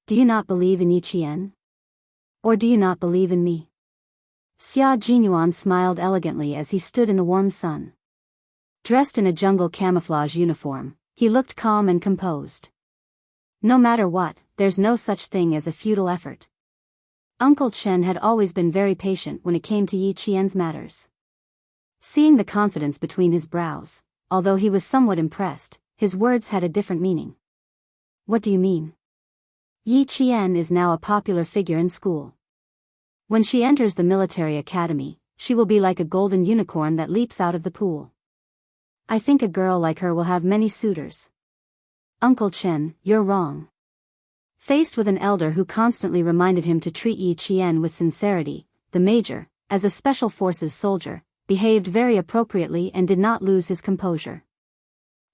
Do you not believe in Yi Qian? Or do you not believe in me? Xia Jinyuan smiled elegantly as he stood in the warm sun. Dressed in a jungle camouflage uniform, he looked calm and composed. No matter what, there's no such thing as a futile effort. Uncle Chen had always been very patient when it came to Yi Qian's matters. Seeing the confidence between his brows, although he was somewhat impressed, his words had a different meaning. What do you mean? Yi Qian is now a popular figure in school. When she enters the military academy, she will be like a golden unicorn that leaps out of the pool. I think a girl like her will have many suitors. Uncle Chen, you're wrong. Faced with an elder who constantly reminded him to treat Yi Qian with sincerity, the major, as a special forces soldier, behaved very appropriately and did not lose his composure.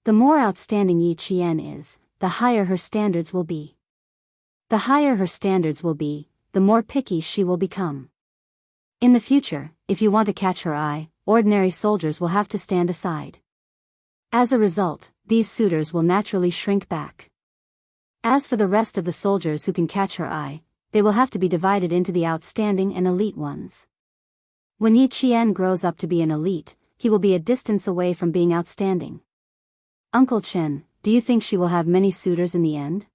The more outstanding Yi Qian is, the higher her standards will be. The higher her standards will be, the more picky she will become. In the future, if you want to catch her eye, ordinary soldiers will have to stand aside. As a result, these suitors will naturally shrink back. As for the rest of the soldiers who can catch her eye, they will have to be divided into the outstanding and elite ones. When Yi Qian grows up to be an elite, he will be a distance away from being outstanding. Uncle Chen, do you think she will have many suitors in the end?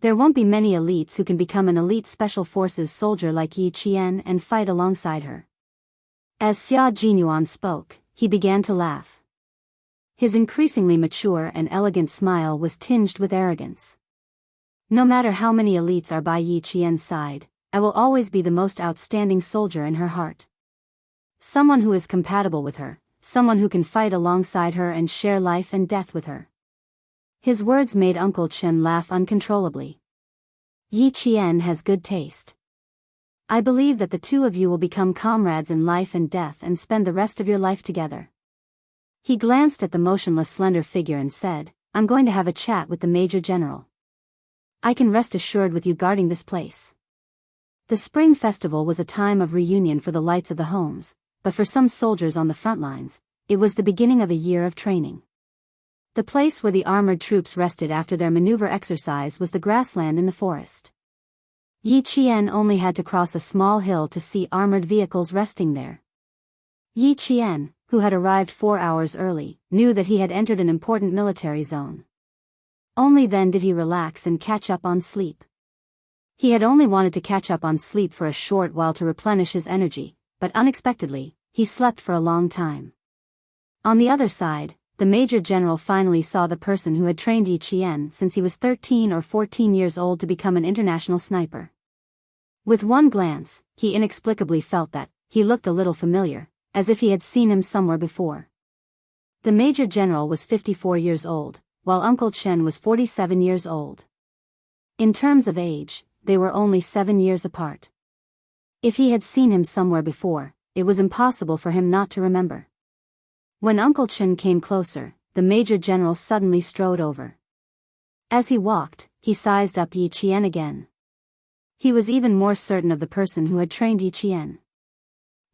There won't be many elites who can become an elite special forces soldier like Yi Qian and fight alongside her. As Xia Jinyuan spoke, he began to laugh. His increasingly mature and elegant smile was tinged with arrogance. No matter how many elites are by Yi Qian's side, I will always be the most outstanding soldier in her heart. Someone who is compatible with her, someone who can fight alongside her and share life and death with her. His words made Uncle Chen laugh uncontrollably. Yi Qian has good taste. I believe that the two of you will become comrades in life and death and spend the rest of your life together. He glanced at the motionless slender figure and said, I'm going to have a chat with the Major General. I can rest assured with you guarding this place. The Spring Festival was a time of reunion for the lights of the homes, but for some soldiers on the front lines, it was the beginning of a year of training. The place where the armored troops rested after their maneuver exercise was the grassland in the forest. Yi Qian only had to cross a small hill to see armored vehicles resting there. Yi Qian, who had arrived 4 hours early, knew that he had entered an important military zone. Only then did he relax and catch up on sleep. He had only wanted to catch up on sleep for a short while to replenish his energy, but unexpectedly, he slept for a long time. On the other side, the Major General finally saw the person who had trained Yi Qian since he was 13 or 14 years old to become an international sniper. With one glance, he inexplicably felt that he looked a little familiar, as if he had seen him somewhere before. The Major General was 54 years old, while Uncle Chen was 47 years old. In terms of age, they were only 7 years apart. If he had seen him somewhere before, it was impossible for him not to remember. When Uncle Chen came closer, the Major General suddenly strode over. As he walked, he sized up Yi Qian again. He was even more certain of the person who had trained Yi Qian.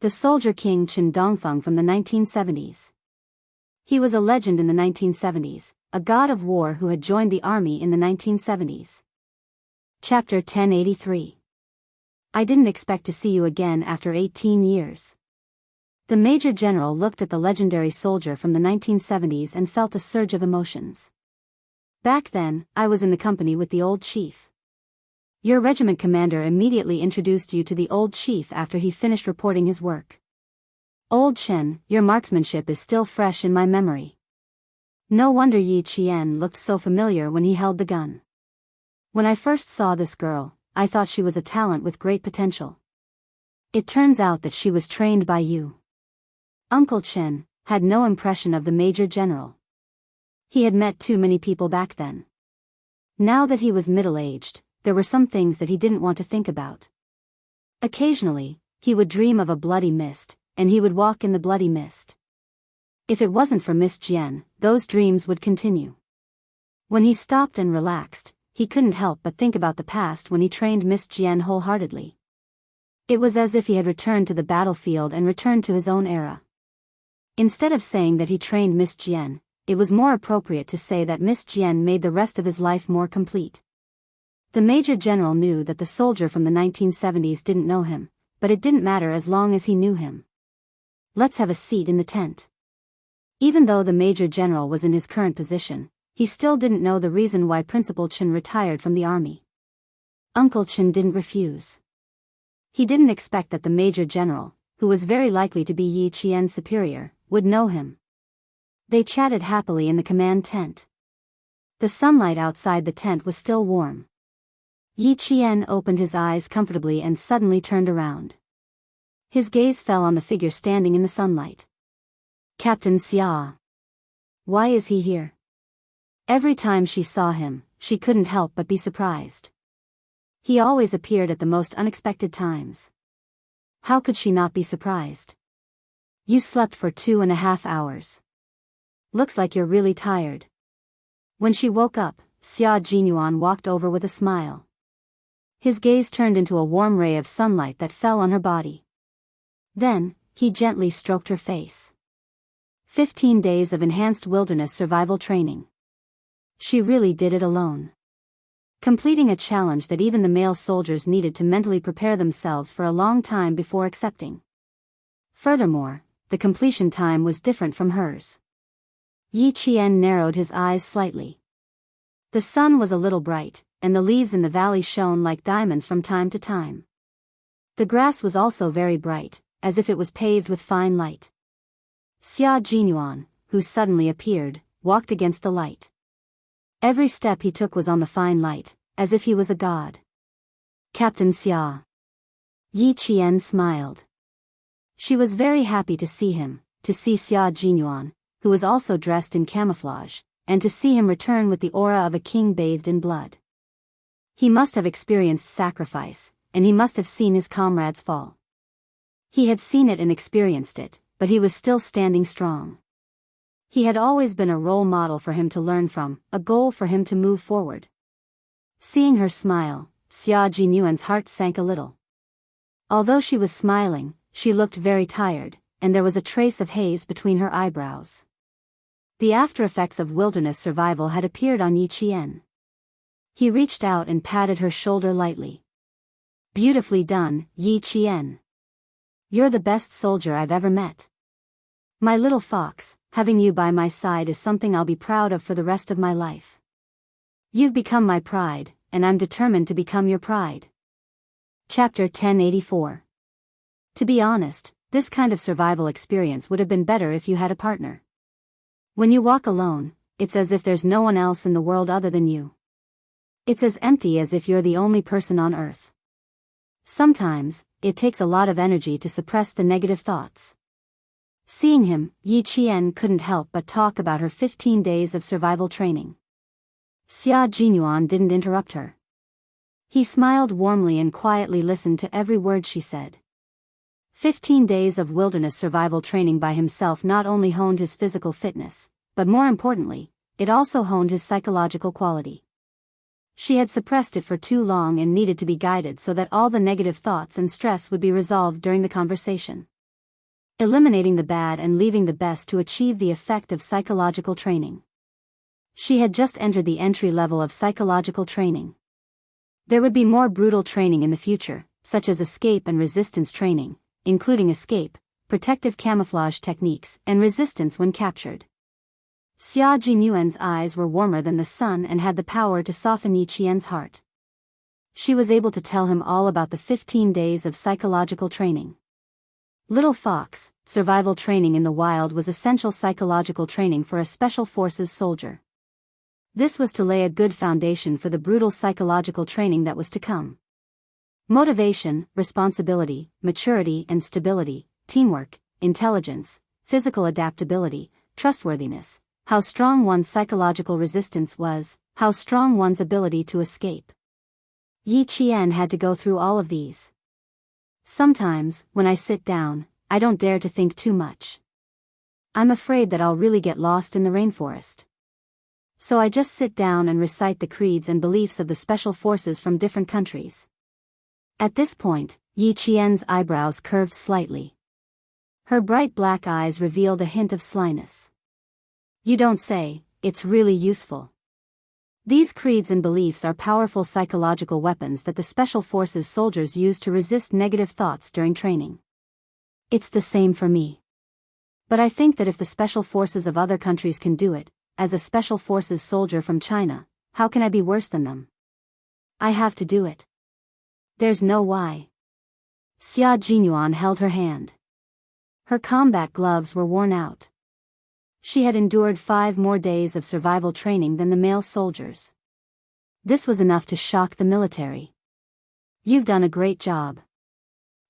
The soldier king Chen Dongfeng from the 1970s. He was a legend in the 1970s, a god of war who had joined the army in the 1970s. Chapter 1083. I didn't expect to see you again after 18 years. The Major General looked at the legendary soldier from the 1970s and felt a surge of emotions. Back then, I was in the company with the old chief. Your regiment commander immediately introduced you to the old chief after he finished reporting his work. Old Chen, your marksmanship is still fresh in my memory. No wonder Yi Qian looked so familiar when he held the gun. When I first saw this girl, I thought she was a talent with great potential. It turns out that she was trained by you. Uncle Chen had no impression of the Major General. He had met too many people back then. Now that he was middle-aged, there were some things that he didn't want to think about. Occasionally, he would dream of a bloody mist, and he would walk in the bloody mist. If it wasn't for Miss Jian, those dreams would continue. When he stopped and relaxed, he couldn't help but think about the past when he trained Miss Jian wholeheartedly. It was as if he had returned to the battlefield and returned to his own era. Instead of saying that he trained Miss Jian, it was more appropriate to say that Miss Jian made the rest of his life more complete. The Major General knew that the soldier from the 1970s didn't know him, but it didn't matter as long as he knew him. Let's have a seat in the tent. Even though the Major General was in his current position, he still didn't know the reason why Principal Chen retired from the army. Uncle Chen didn't refuse. He didn't expect that the Major General, who was very likely to be Yi Qian's superior, would know him. They chatted happily in the command tent. The sunlight outside the tent was still warm. Yi Qian opened his eyes comfortably and suddenly turned around. His gaze fell on the figure standing in the sunlight. Captain Xia. Why is he here? Every time she saw him, she couldn't help but be surprised. He always appeared at the most unexpected times. How could she not be surprised? You slept for 2.5 hours. Looks like you're really tired. When she woke up, Xia Jinyuan walked over with a smile. His gaze turned into a warm ray of sunlight that fell on her body. Then, he gently stroked her face. 15 days of enhanced wilderness survival training. She really did it alone. Completing a challenge that even the male soldiers needed to mentally prepare themselves for a long time before accepting. Furthermore, the completion time was different from hers. Yi Qian narrowed his eyes slightly. The sun was a little bright, and the leaves in the valley shone like diamonds from time to time. The grass was also very bright, as if it was paved with fine light. Xia Jinyuan, who suddenly appeared, walked against the light. Every step he took was on the fine light, as if he was a god. Captain Xia. Yi Qian smiled. She was very happy to see him, to see Xia Jinyuan, who was also dressed in camouflage, and to see him return with the aura of a king bathed in blood. He must have experienced sacrifice, and he must have seen his comrades fall. He had seen it and experienced it, but he was still standing strong. He had always been a role model for him to learn from, a goal for him to move forward. Seeing her smile, Xia Jinyuan's heart sank a little. Although she was smiling, she looked very tired, and there was a trace of haze between her eyebrows. The after-effects of wilderness survival had appeared on Yi Qian. He reached out and patted her shoulder lightly. Beautifully done, Yi Qian. You're the best soldier I've ever met. My little fox, having you by my side is something I'll be proud of for the rest of my life. You've become my pride, and I'm determined to become your pride. Chapter 1084. To be honest, this kind of survival experience would have been better if you had a partner. When you walk alone, it's as if there's no one else in the world other than you. It's as empty as if you're the only person on Earth. Sometimes, it takes a lot of energy to suppress the negative thoughts. Seeing him, Yi Qian couldn't help but talk about her 15 days of survival training. Xia Jinyuan didn't interrupt her. He smiled warmly and quietly listened to every word she said. 15 days of wilderness survival training by himself not only honed his physical fitness, but more importantly, it also honed his psychological quality. She had suppressed it for too long and needed to be guided so that all the negative thoughts and stress would be resolved during the conversation. Eliminating the bad and leaving the best to achieve the effect of psychological training. She had just entered the entry level of psychological training. There would be more brutal training in the future, such as escape and resistance training, including escape, protective camouflage techniques, and resistance when captured. Xia Jinyuan's eyes were warmer than the sun and had the power to soften Yi Qian's heart. She was able to tell him all about the 15 days of psychological training. Little Fox, survival training in the wild was essential psychological training for a special forces soldier. This was to lay a good foundation for the brutal psychological training that was to come. Motivation, responsibility, maturity and stability, teamwork, intelligence, physical adaptability, trustworthiness, how strong one's psychological resistance was, how strong one's ability to escape. Yi Qian had to go through all of these. Sometimes, when I sit down, I don't dare to think too much. I'm afraid that I'll really get lost in the rainforest. So I just sit down and recite the creeds and beliefs of the special forces from different countries. At this point, Yi Qian's eyebrows curved slightly. Her bright black eyes revealed a hint of slyness. You don't say, it's really useful. These creeds and beliefs are powerful psychological weapons that the Special Forces soldiers use to resist negative thoughts during training. It's the same for me. But I think that if the Special Forces of other countries can do it, as a Special Forces soldier from China, how can I be worse than them? I have to do it. There's no why. Xia Jinyuan held her hand. Her combat gloves were worn out. She had endured 5 more days of survival training than the male soldiers. This was enough to shock the military. You've done a great job.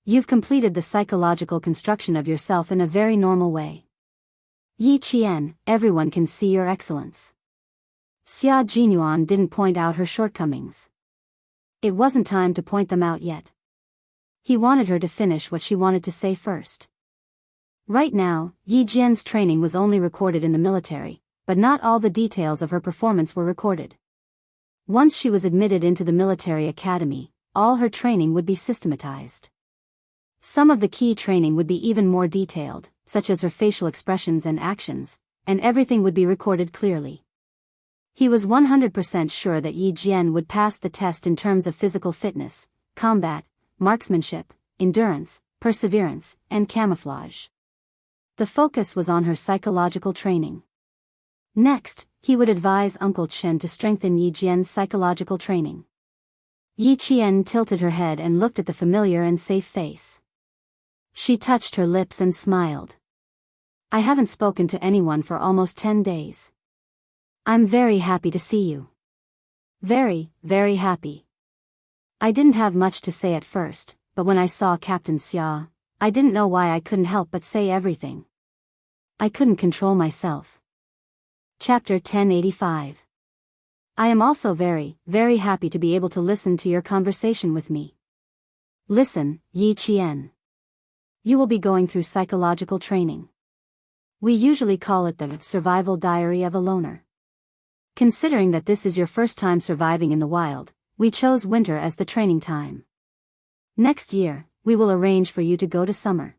You've completed the psychological construction of yourself in a very normal way. Yi Qian, everyone can see your excellence. Xia Jinyuan didn't point out her shortcomings. It wasn't time to point them out yet. He wanted her to finish what she wanted to say first. Right now, Yi Jian's training was only recorded in the military, but not all the details of her performance were recorded. Once she was admitted into the military academy, all her training would be systematized. Some of the key training would be even more detailed, such as her facial expressions and actions, and everything would be recorded clearly. He was 100% sure that Yi Jian would pass the test in terms of physical fitness, combat, marksmanship, endurance, perseverance, and camouflage. The focus was on her psychological training. Next, he would advise Uncle Chen to strengthen Yi Jian's psychological training. Yi Qian tilted her head and looked at the familiar and safe face. She touched her lips and smiled. I haven't spoken to anyone for almost 10 days. I'm very happy to see you. Very, very happy. I didn't have much to say at first, but when I saw Captain Xia, I didn't know why I couldn't help but say everything. I couldn't control myself. Chapter 1085. I am also very, very happy to be able to listen to your conversation with me. Listen, Yi Qian. You will be going through psychological training. We usually call it the survival diary of a loner. Considering that this is your first time surviving in the wild, we chose winter as the training time. Next year, we will arrange for you to go to summer.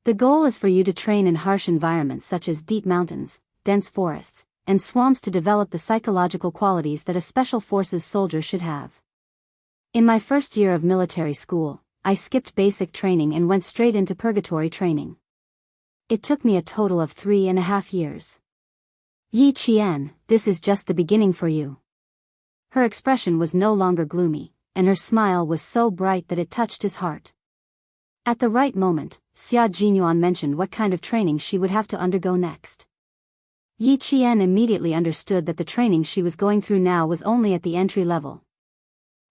The goal is for you to train in harsh environments such as deep mountains, dense forests, and swamps to develop the psychological qualities that a special forces soldier should have. In my first year of military school, I skipped basic training and went straight into purgatory training. It took me a total of 3.5 years. Yi Qian, this is just the beginning for you. Her expression was no longer gloomy, and her smile was so bright that it touched his heart. At the right moment, Xia Jinyuan mentioned what kind of training she would have to undergo next. Yi Qian immediately understood that the training she was going through now was only at the entry level.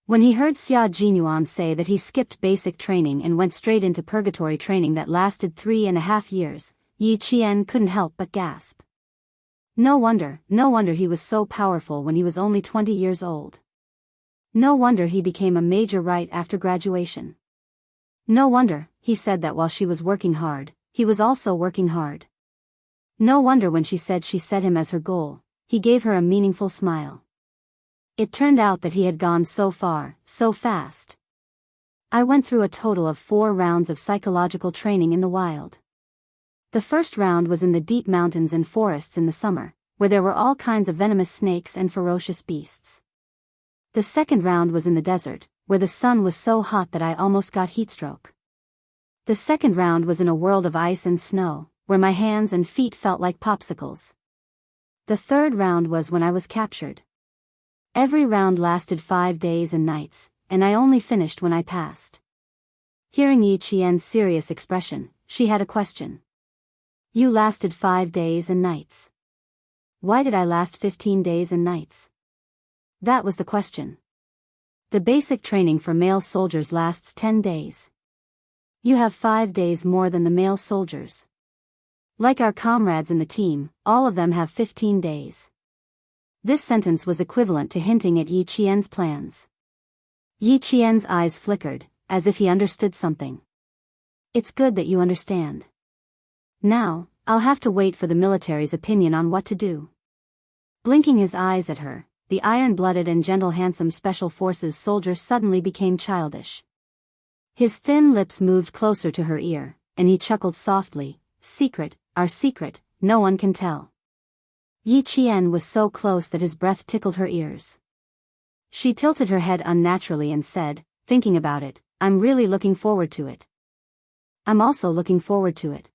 When he heard Xia Jinyuan say that he skipped basic training and went straight into purgatory training that lasted 3.5 years, Yi Qian couldn't help but gasp. No wonder he was so powerful when he was only 20 years old. No wonder he became a major right after graduation. No wonder, he said that while she was working hard, he was also working hard. No wonder when she said she set him as her goal, he gave her a meaningful smile. It turned out that he had gone so far, so fast. I went through a total of 4 rounds of psychological training in the wild. The first round was in the deep mountains and forests in the summer, where there were all kinds of venomous snakes and ferocious beasts. The second round was in the desert, where the sun was so hot that I almost got heatstroke. The second round was in a world of ice and snow, where my hands and feet felt like popsicles. The third round was when I was captured. Every round lasted 5 days and nights, and I only finished when I passed. Hearing Yi Qian's serious expression, she had a question. You lasted 5 days and nights. Why did I last 15 days and nights? That was the question. The basic training for male soldiers lasts 10 days. You have 5 days more than the male soldiers. Like our comrades in the team, all of them have 15 days. This sentence was equivalent to hinting at Yi Qian's plans. Yi Qian's eyes flickered, as if he understood something. It's good that you understand. Now, I'll have to wait for the military's opinion on what to do. Blinking his eyes at her, the iron-blooded and gentle handsome Special Forces soldier suddenly became childish. His thin lips moved closer to her ear, and he chuckled softly, "Secret, our secret, no one can tell." Yi Qian was so close that his breath tickled her ears. She tilted her head unnaturally and said, thinking about it, "I'm really looking forward to it." "I'm also looking forward to it.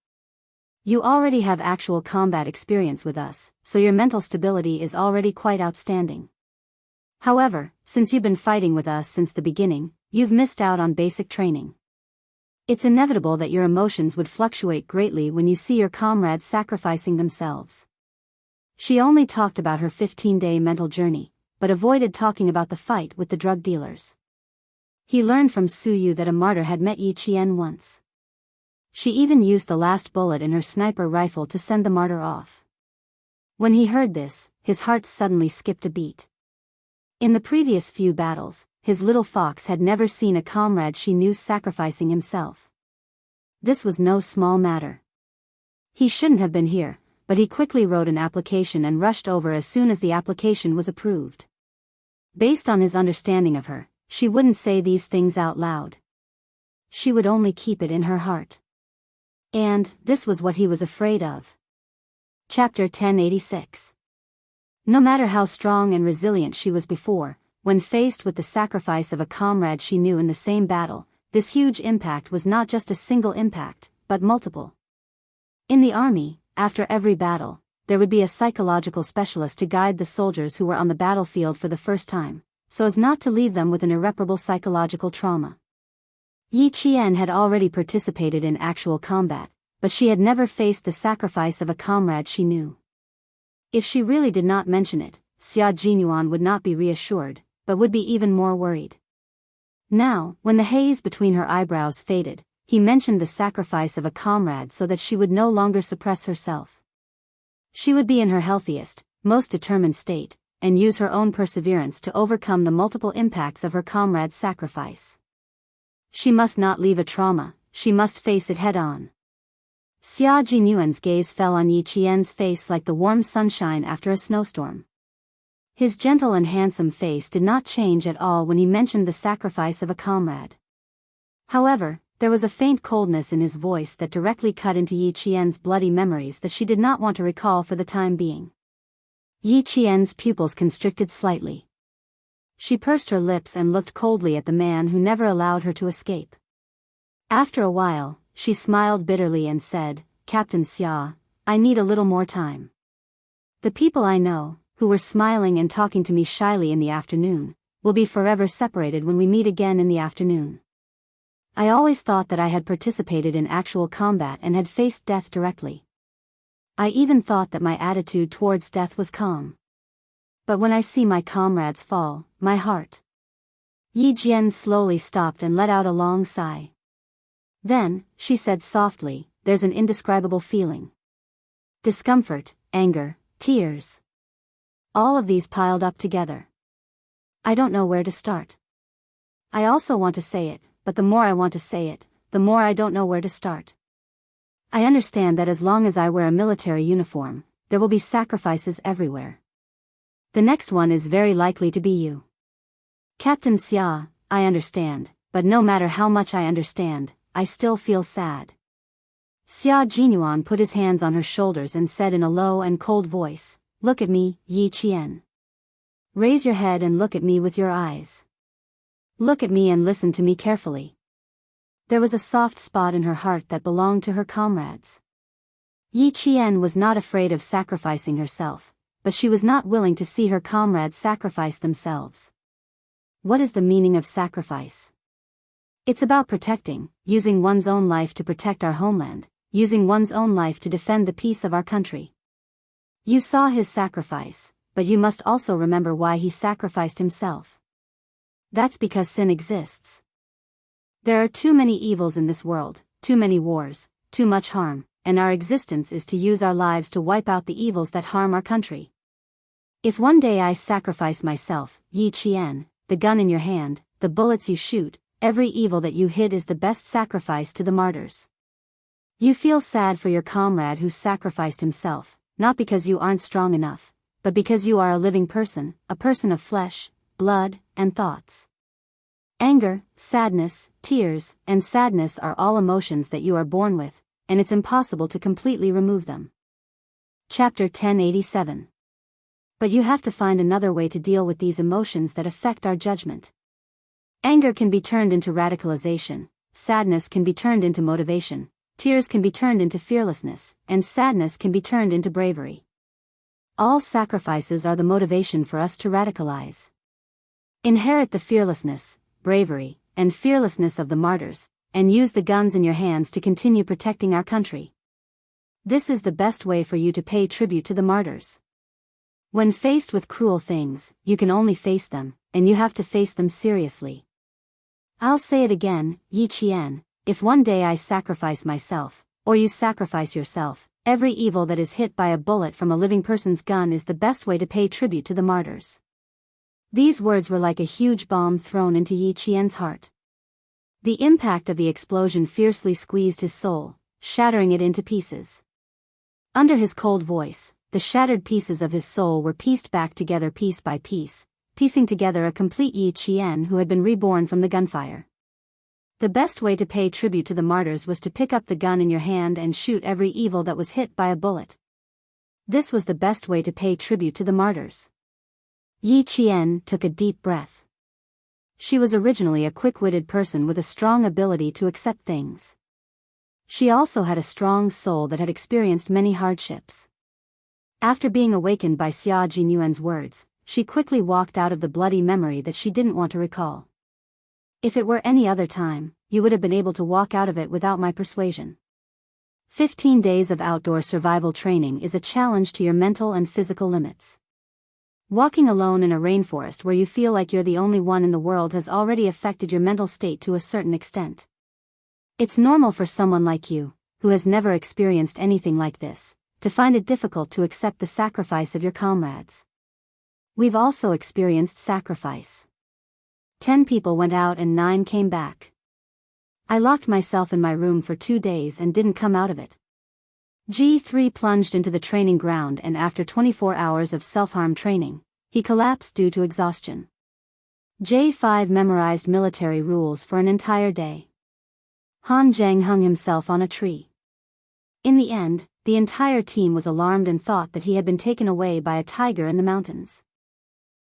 You already have actual combat experience with us, so your mental stability is already quite outstanding. However, since you've been fighting with us since the beginning, you've missed out on basic training. It's inevitable that your emotions would fluctuate greatly when you see your comrades sacrificing themselves." She only talked about her 15-day mental journey, but avoided talking about the fight with the drug dealers. He learned from Su Yu that a martyr had met Yi Qian once. She even used the last bullet in her sniper rifle to send the martyr off. When he heard this, his heart suddenly skipped a beat. In the previous few battles, his little fox had never seen a comrade she knew sacrificing himself. This was no small matter. He shouldn't have been here, but he quickly wrote an application and rushed over as soon as the application was approved. Based on his understanding of her, she wouldn't say these things out loud. She would only keep it in her heart. And this was what he was afraid of. Chapter 1086. No matter how strong and resilient she was before, when faced with the sacrifice of a comrade she knew in the same battle, this huge impact was not just a single impact, but multiple. In the army, after every battle, there would be a psychological specialist to guide the soldiers who were on the battlefield for the first time, so as not to leave them with an irreparable psychological trauma. Yi Qian had already participated in actual combat, but she had never faced the sacrifice of a comrade she knew. If she really did not mention it, Xia Jinyuan would not be reassured, but would be even more worried. Now, when the haze between her eyebrows faded, he mentioned the sacrifice of a comrade so that she would no longer suppress herself. She would be in her healthiest, most determined state, and use her own perseverance to overcome the multiple impacts of her comrade's sacrifice. She must not leave a trauma, she must face it head-on. Xia Jinyuan's gaze fell on Yi Qian's face like the warm sunshine after a snowstorm. His gentle and handsome face did not change at all when he mentioned the sacrifice of a comrade. However, there was a faint coldness in his voice that directly cut into Yi Qian's bloody memories that she did not want to recall for the time being. Yi Qian's pupils constricted slightly. She pursed her lips and looked coldly at the man who never allowed her to escape. After a while, she smiled bitterly and said, "Captain Xia, I need a little more time. The people I know, who were smiling and talking to me shyly in the afternoon, will be forever separated when we meet again in the afternoon. I always thought that I had participated in actual combat and had faced death directly. I even thought that my attitude towards death was calm. But when I see my comrades fall, my heart..." Yi Jian slowly stopped and let out a long sigh. Then, she said softly, "There's an indescribable feeling. Discomfort, anger, tears. All of these piled up together. I don't know where to start. I also want to say it, but the more I want to say it, the more I don't know where to start. I understand that as long as I wear a military uniform, there will be sacrifices everywhere. The next one is very likely to be you. Captain Xia, I understand, but no matter how much I understand, I still feel sad." Xia Jinyuan put his hands on her shoulders and said in a low and cold voice, "Look at me, Yi Qian. Raise your head and look at me with your eyes. Look at me and listen to me carefully." There was a soft spot in her heart that belonged to her comrades. Yi Qian was not afraid of sacrificing herself, but she was not willing to see her comrades sacrifice themselves. What is the meaning of sacrifice? It's about protecting, using one's own life to protect our homeland, using one's own life to defend the peace of our country. You saw his sacrifice, but you must also remember why he sacrificed himself. That's because sin exists. There are too many evils in this world, too many wars, too much harm, and our existence is to use our lives to wipe out the evils that harm our country. If one day I sacrifice myself, Yi Qian, the gun in your hand, the bullets you shoot, every evil that you hid is the best sacrifice to the martyrs. You feel sad for your comrade who sacrificed himself, not because you aren't strong enough, but because you are a living person, a person of flesh, blood, and thoughts. Anger, sadness, tears, and sadness are all emotions that you are born with, and it's impossible to completely remove them. Chapter 1087. But you have to find another way to deal with these emotions that affect our judgment. Anger can be turned into radicalization, sadness can be turned into motivation, tears can be turned into fearlessness, and sadness can be turned into bravery. All sacrifices are the motivation for us to radicalize. Inherit the fearlessness, bravery, and fearlessness of the martyrs, and use the guns in your hands to continue protecting our country. This is the best way for you to pay tribute to the martyrs. When faced with cruel things, you can only face them, and you have to face them seriously. I'll say it again, Yi Qian, if one day I sacrifice myself, or you sacrifice yourself, every evil that is hit by a bullet from a living person's gun is the best way to pay tribute to the martyrs. These words were like a huge bomb thrown into Yi Qian's heart. The impact of the explosion fiercely squeezed his soul, shattering it into pieces. Under his cold voice, the shattered pieces of his soul were pieced back together piece by piece, piecing together a complete Yi Qian who had been reborn from the gunfire. The best way to pay tribute to the martyrs was to pick up the gun in your hand and shoot every evil that was hit by a bullet. This was the best way to pay tribute to the martyrs. Yi Qian took a deep breath. She was originally a quick-witted person with a strong ability to accept things. She also had a strong soul that had experienced many hardships. After being awakened by Xia Jinyuan's words, she quickly walked out of the bloody memory that she didn't want to recall. If it were any other time, you would have been able to walk out of it without my persuasion. 15 days of outdoor survival training is a challenge to your mental and physical limits. Walking alone in a rainforest where you feel like you're the only one in the world has already affected your mental state to a certain extent. It's normal for someone like you, who has never experienced anything like this, to find it difficult to accept the sacrifice of your comrades. We've also experienced sacrifice. 10 people went out and 9 came back. I locked myself in my room for 2 days and didn't come out of it. G3 plunged into the training ground and after 24 hours of self-harm training, he collapsed due to exhaustion. J5 memorized military rules for an entire day. Han Zheng hung himself on a tree. In the end, the entire team was alarmed and thought that he had been taken away by a tiger in the mountains.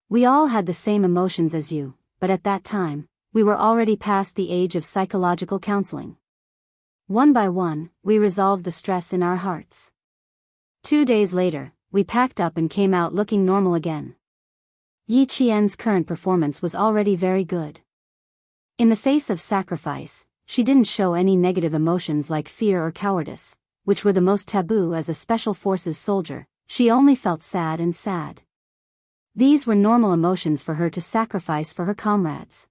We all had the same emotions as you, but at that time, we were already past the age of psychological counseling. One by one, we resolved the stress in our hearts. 2 days later, we packed up and came out looking normal again. Yi Qian's current performance was already very good. In the face of sacrifice, she didn't show any negative emotions like fear or cowardice, which were the most taboo as a special forces soldier. She only felt sad and sad. These were normal emotions for her to sacrifice for her comrades.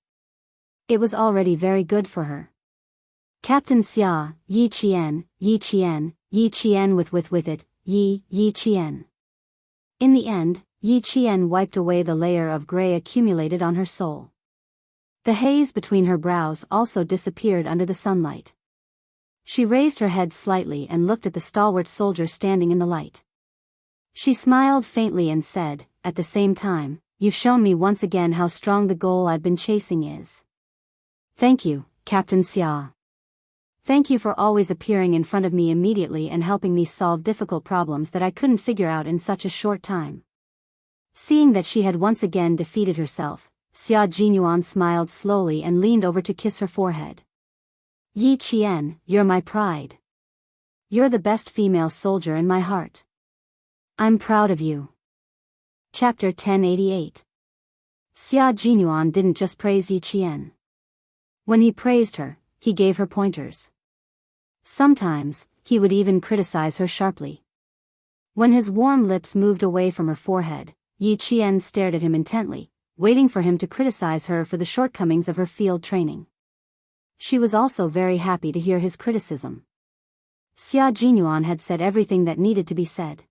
It was already very good for her. Captain Xia, Yi Qian, Yi Qian, Yi Qian with it, Yi Qian. In the end, Yi Qian wiped away the layer of gray accumulated on her soul. The haze between her brows also disappeared under the sunlight. She raised her head slightly and looked at the stalwart soldier standing in the light. She smiled faintly and said, at the same time, "You've shown me once again how strong the goal I've been chasing is. Thank you, Captain Xia. Thank you for always appearing in front of me immediately and helping me solve difficult problems that I couldn't figure out in such a short time." Seeing that she had once again defeated herself, Xia Jinyuan smiled slowly and leaned over to kiss her forehead. "Yi Qian, you're my pride. You're the best female soldier in my heart. I'm proud of you." Chapter 1088. Xia Jinyuan didn't just praise Yi Qian. When he praised her, he gave her pointers. Sometimes, he would even criticize her sharply. When his warm lips moved away from her forehead, Yi Qian stared at him intently, waiting for him to criticize her for the shortcomings of her field training. She was also very happy to hear his criticism. Xia Jinyuan had said everything that needed to be said.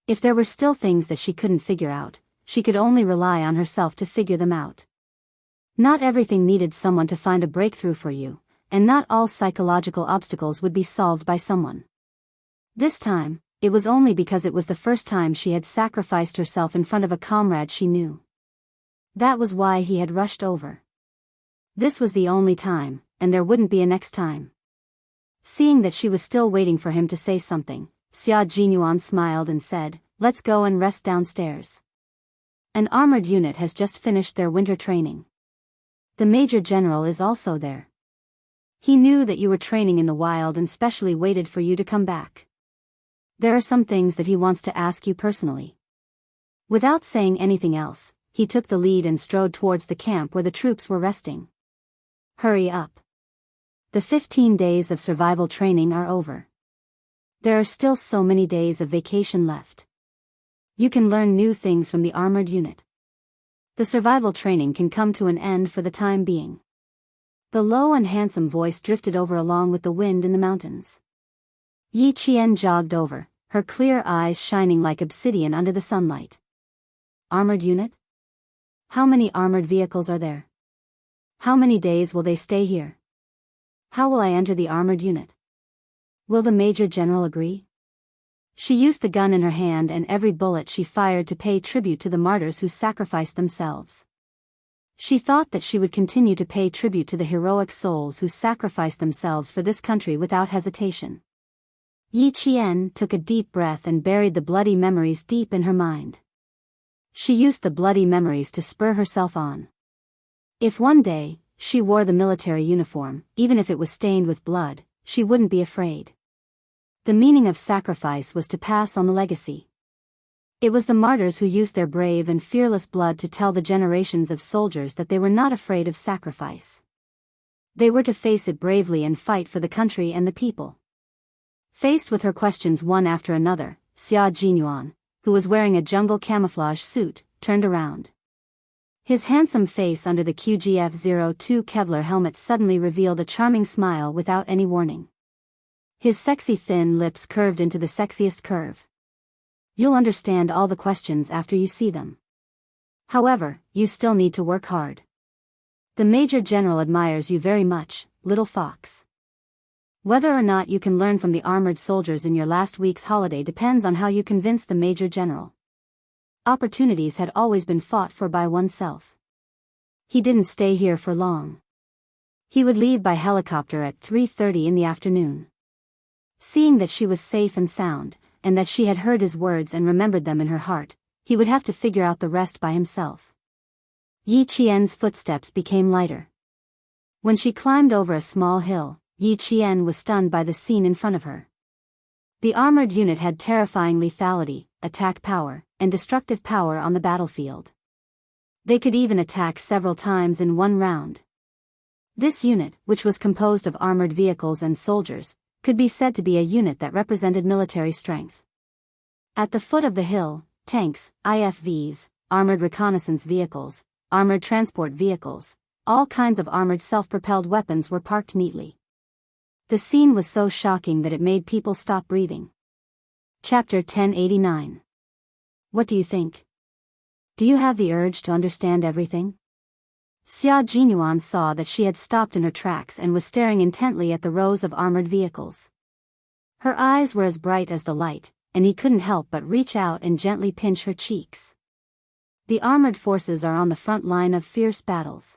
If there were still things that she couldn't figure out, she could only rely on herself to figure them out. Not everything needed someone to find a breakthrough for you, and not all psychological obstacles would be solved by someone. This time, it was only because it was the first time she had sacrificed herself in front of a comrade she knew. That was why he had rushed over. This was the only time, and there wouldn't be a next time. Seeing that she was still waiting for him to say something, Xia Jinyuan smiled and said, "Let's go and rest downstairs. An armored unit has just finished their winter training. The Major General is also there. He knew that you were training in the wild and specially waited for you to come back. There are some things that he wants to ask you personally." Without saying anything else, he took the lead and strode towards the camp where the troops were resting. "Hurry up. The 15 days of survival training are over. There are still so many days of vacation left. You can learn new things from the armored unit. The survival training can come to an end for the time being. The low and handsome voice drifted over along with the wind in the mountains. Yi Qian jogged over, her clear eyes shining like obsidian under the sunlight. Armored unit? How many armored vehicles are there? How many days will they stay here? How will I enter the armored unit? Will the Major General agree? She used the gun in her hand and every bullet she fired to pay tribute to the martyrs who sacrificed themselves. She thought that she would continue to pay tribute to the heroic souls who sacrificed themselves for this country without hesitation. Yi Qian took a deep breath and buried the bloody memories deep in her mind. She used the bloody memories to spur herself on. If one day, she wore the military uniform, even if it was stained with blood, she wouldn't be afraid. The meaning of sacrifice was to pass on the legacy. It was the martyrs who used their brave and fearless blood to tell the generations of soldiers that they were not afraid of sacrifice. They were to face it bravely and fight for the country and the people. Faced with her questions one after another, Xia Jinyuan, who was wearing a jungle camouflage suit, turned around. His handsome face under the QGF-02 Kevlar helmet suddenly revealed a charming smile without any warning. His sexy thin lips curved into the sexiest curve. You'll understand all the questions after you see them. However, you still need to work hard. The Major General admires you very much, little fox. Whether or not you can learn from the armored soldiers in your last week's holiday depends on how you convince the Major General. Opportunities had always been fought for by oneself. He didn't stay here for long. He would leave by helicopter at 3:30 in the afternoon. Seeing that she was safe and sound, and that she had heard his words and remembered them in her heart, he would have to figure out the rest by himself. Yi Qian's footsteps became lighter. When she climbed over a small hill, Yi Qian was stunned by the scene in front of her. The armored unit had terrifying lethality, attack power, and destructive power on the battlefield. They could even attack several times in one round. This unit, which was composed of armored vehicles and soldiers, could be said to be a unit that represented military strength. At the foot of the hill, tanks, IFVs, armored reconnaissance vehicles, armored transport vehicles, all kinds of armored self-propelled weapons were parked neatly. The scene was so shocking that it made people stop breathing. Chapter 1089. What do you think? Do you have the urge to understand everything? Xia Jinyuan saw that she had stopped in her tracks and was staring intently at the rows of armored vehicles. Her eyes were as bright as the light, and he couldn't help but reach out and gently pinch her cheeks. The armored forces are on the front line of fierce battles.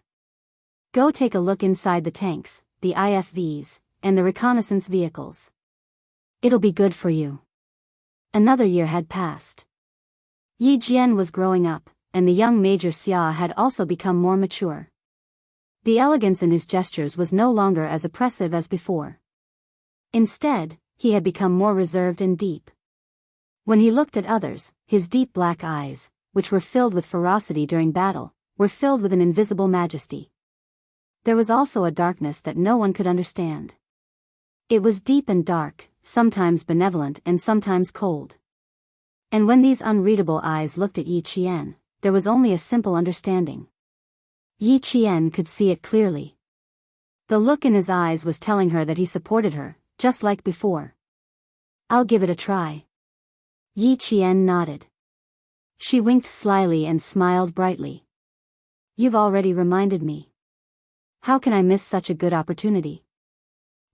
Go take a look inside the tanks, the IFVs, and the reconnaissance vehicles. It'll be good for you. Another year had passed. Yi Jian was growing up, and the young Major Xia had also become more mature. The elegance in his gestures was no longer as oppressive as before. Instead, he had become more reserved and deep. When he looked at others, his deep black eyes, which were filled with ferocity during battle, were filled with an invisible majesty. There was also a darkness that no one could understand. It was deep and dark, sometimes benevolent and sometimes cold. And when these unreadable eyes looked at Yi Qian, there was only a simple understanding. Yi Qian could see it clearly. The look in his eyes was telling her that he supported her, just like before. I'll give it a try. Yi Qian nodded. She winked slyly and smiled brightly. You've already reminded me. How can I miss such a good opportunity?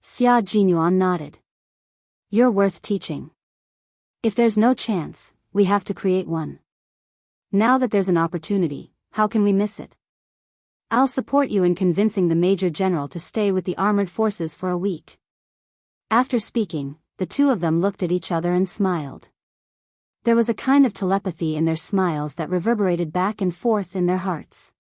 Xia Jinyuan nodded. You're worth teaching. If there's no chance, we have to create one. Now that there's an opportunity, how can we miss it? I'll support you in convincing the Major General to stay with the armored forces for a week. After speaking, the two of them looked at each other and smiled. There was a kind of telepathy in their smiles that reverberated back and forth in their hearts.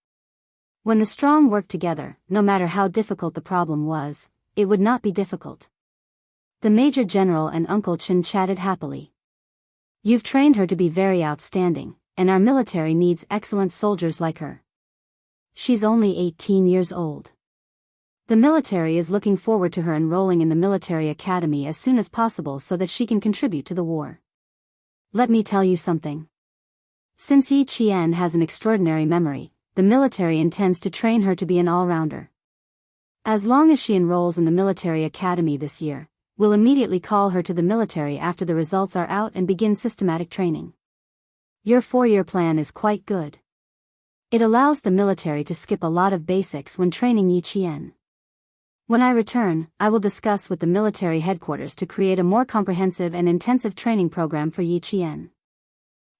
When the strong worked together, no matter how difficult the problem was, it would not be difficult. The Major General and Uncle Chen chatted happily. You've trained her to be very outstanding, and our military needs excellent soldiers like her. She's only 18 years old. The military is looking forward to her enrolling in the military academy as soon as possible so that she can contribute to the war. Let me tell you something. Since Yi Qian has an extraordinary memory, the military intends to train her to be an all-rounder. As long as she enrolls in the military academy this year, we'll immediately call her to the military after the results are out and begin systematic training. Your 4-year plan is quite good. It allows the military to skip a lot of basics when training Yi Qian. When I return, I will discuss with the military headquarters to create a more comprehensive and intensive training program for Yi Qian.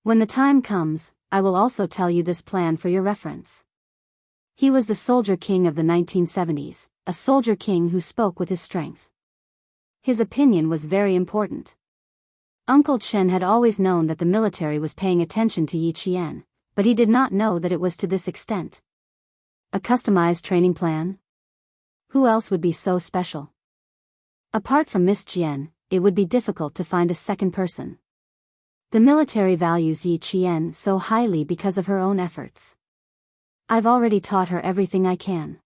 When the time comes, I will also tell you this plan for your reference. He was the soldier king of the 1970s, a soldier king who spoke with his strength. His opinion was very important. Uncle Chen had always known that the military was paying attention to Yi Qian, but he did not know that it was to this extent. A customized training plan? Who else would be so special? Apart from Miss Jian, it would be difficult to find a second person. The military values Yi Qian so highly because of her own efforts. I've already taught her everything I can.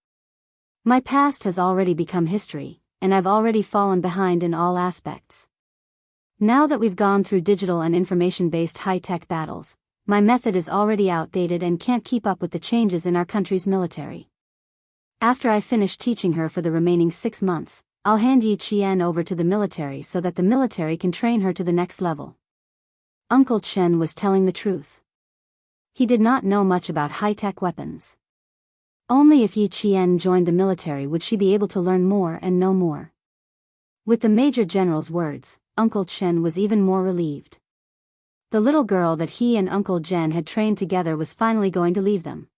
My past has already become history, and I've already fallen behind in all aspects. Now that we've gone through digital and information-based high-tech battles, my method is already outdated and can't keep up with the changes in our country's military. After I finish teaching her for the remaining 6 months, I'll hand Yi Qian over to the military so that the military can train her to the next level. Uncle Chen was telling the truth. He did not know much about high-tech weapons. Only if Yi Qian joined the military would she be able to learn more and know more. With the Major General's words, Uncle Chen was even more relieved. The little girl that he and Uncle Jen had trained together was finally going to leave them.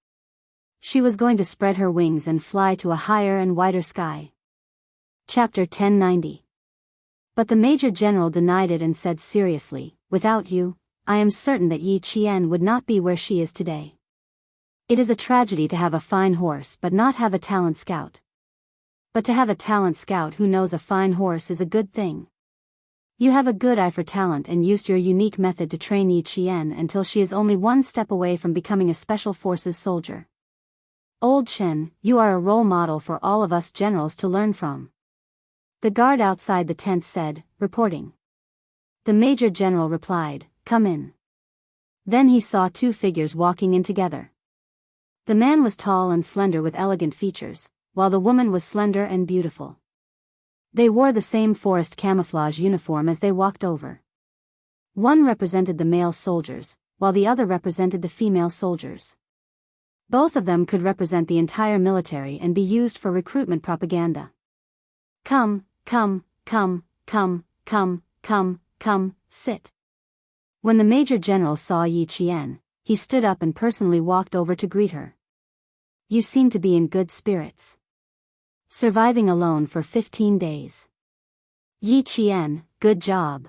She was going to spread her wings and fly to a higher and wider sky. Chapter 1090. But the Major General denied it and said seriously, "Without you, I am certain that Yi Qian would not be where she is today. It is a tragedy to have a fine horse but not have a talent scout. But to have a talent scout who knows a fine horse is a good thing. You have a good eye for talent and used your unique method to train Yi Qian until she is only one step away from becoming a special forces soldier. Old Chen, you are a role model for all of us generals to learn from." The guard outside the tent said, reporting. The Major General replied, "Come in." Then he saw 2 figures walking in together. The man was tall and slender with elegant features, while the woman was slender and beautiful. They wore the same forest camouflage uniform as they walked over. One represented the male soldiers, while the other represented the female soldiers. Both of them could represent the entire military and be used for recruitment propaganda. Come, sit. When the Major General saw Yi Qian, he stood up and personally walked over to greet her. "You seem to be in good spirits. Surviving alone for 15 days. Yi Qian, good job."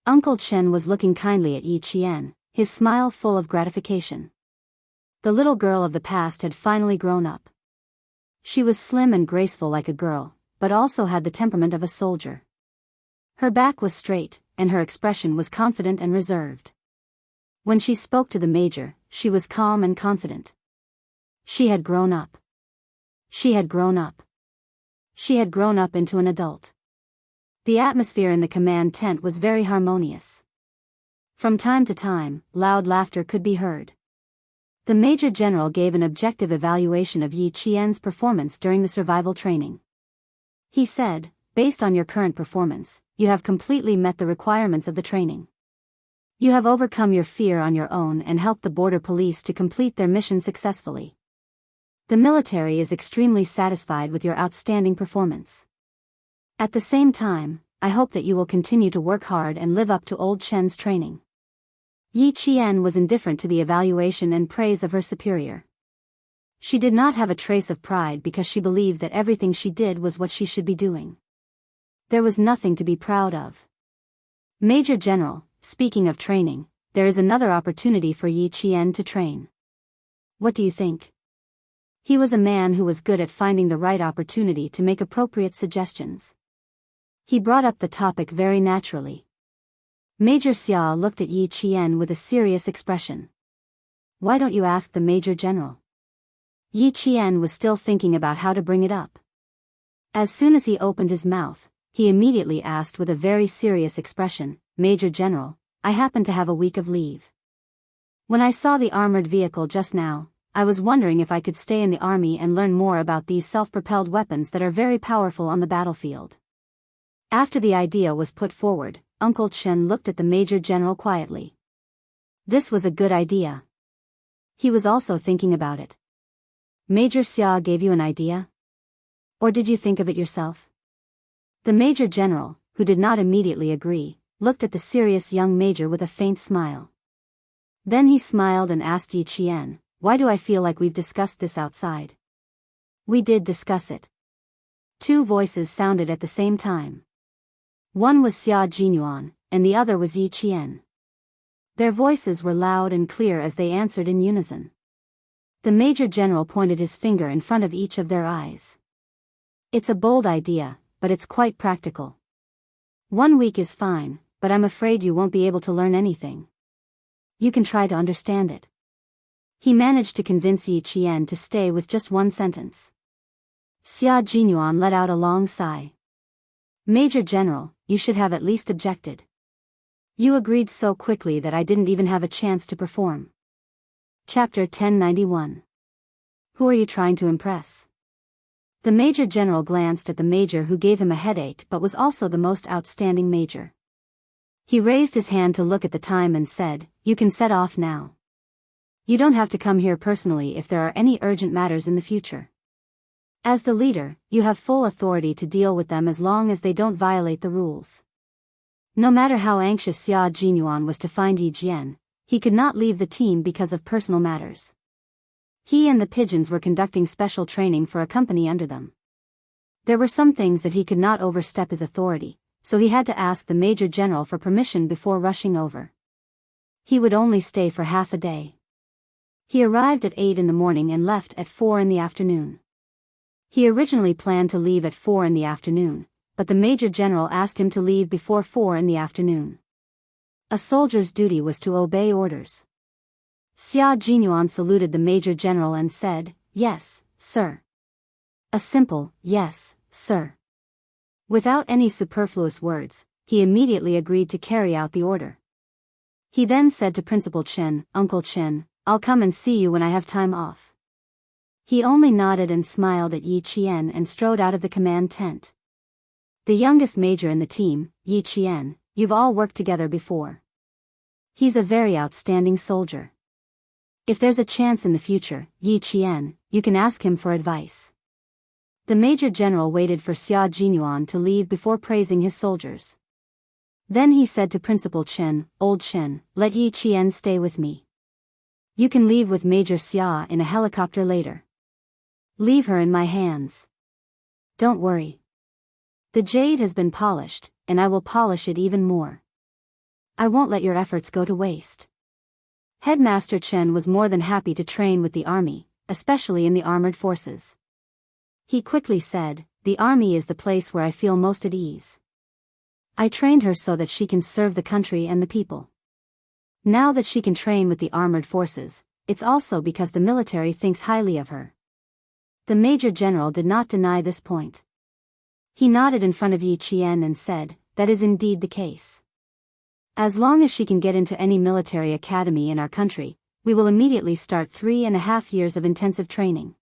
Uncle Chen was looking kindly at Yi Qian, his smile full of gratification. The little girl of the past had finally grown up. She was slim and graceful like a girl, but also had the temperament of a soldier. Her back was straight, and her expression was confident and reserved. When she spoke to the major, she was calm and confident. She had grown up. She had grown up. She had grown up into an adult. The atmosphere in the command tent was very harmonious. From time to time, loud laughter could be heard. The Major General gave an objective evaluation of Yi Qian's performance during the survival training. He said, "Based on your current performance, you have completely met the requirements of the training. You have overcome your fear on your own and helped the border police to complete their mission successfully. The military is extremely satisfied with your outstanding performance. At the same time, I hope that you will continue to work hard and live up to Old Chen's training." Yi Qian was indifferent to the evaluation and praise of her superior. She did not have a trace of pride because she believed that everything she did was what she should be doing. There was nothing to be proud of. "Major General, speaking of training, there is another opportunity for Yi Qian to train. What do you think?" He was a man who was good at finding the right opportunity to make appropriate suggestions. He brought up the topic very naturally. Major Xia looked at Yi Qian with a serious expression. "Why don't you ask the Major General?" Yi Qian was still thinking about how to bring it up. As soon as he opened his mouth, he immediately asked with a very serious expression, "Major General, I happen to have a week of leave. When I saw the armored vehicle just now, I was wondering if I could stay in the army and learn more about these self-propelled weapons that are very powerful on the battlefield. After the idea was put forward, Uncle Chen looked at the Major General quietly. This was a good idea. He was also thinking about it. Major Xia gave you an idea? Or did you think of it yourself? The Major General, who did not immediately agree, looked at the serious young major with a faint smile. Then he smiled and asked Yi Qian, "Why do I feel like we've discussed this outside?" "We did discuss it." Two voices sounded at the same time. One was Xia Jinyuan, and the other was Yi Qian. Their voices were loud and clear as they answered in unison. The Major General pointed his finger in front of each of their eyes. "It's a bold idea, but it's quite practical. 1 week is fine, but I'm afraid you won't be able to learn anything. You can try to understand it." He managed to convince Yi Qian to stay with just one sentence. Xia Jinyuan let out a long sigh. "Major General, you should have at least objected. You agreed so quickly that I didn't even have a chance to perform." Chapter 1091. Who are you trying to impress? The Major General glanced at the major who gave him a headache but was also the most outstanding major. He raised his hand to look at the time and said, "You can set off now. You don't have to come here personally if there are any urgent matters in the future. As the leader, you have full authority to deal with them as long as they don't violate the rules." No matter how anxious Xia Jinyuan was to find Yi Jian, he could not leave the team because of personal matters. He and the pigeons were conducting special training for a company under them. There were some things that he could not overstep his authority, so he had to ask the Major General for permission before rushing over. He would only stay for half a day. He arrived at 8 in the morning and left at 4 in the afternoon. He originally planned to leave at 4 in the afternoon, but the Major General asked him to leave before 4 in the afternoon. A soldier's duty was to obey orders. Xia Jinyuan saluted the Major General and said, "Yes, sir." A simple, "Yes, sir." Without any superfluous words, he immediately agreed to carry out the order. He then said to Principal Chen, "Uncle Chen, I'll come and see you when I have time off." He only nodded and smiled at Yi Qian and strode out of the command tent. The youngest major in the team, Yi Qian, you've all worked together before. He's a very outstanding soldier. If there's a chance in the future, Yi Qian, you can ask him for advice. The Major General waited for Xia Jinyuan to leave before praising his soldiers. Then he said to Principal Chen, "Old Chen, let Yi Qian stay with me. You can leave with Major Xia in a helicopter later. Leave her in my hands. Don't worry. The jade has been polished, and I will polish it even more. I won't let your efforts go to waste." Headmaster Chen was more than happy to train with the army, especially in the armored forces. He quickly said, "The army is the place where I feel most at ease. I trained her so that she can serve the country and the people. Now that she can train with the armored forces, it's also because the military thinks highly of her." The Major General did not deny this point. He nodded in front of Yi Qian and said, "That is indeed the case. As long as she can get into any military academy in our country, we will immediately start 3.5 years of intensive training.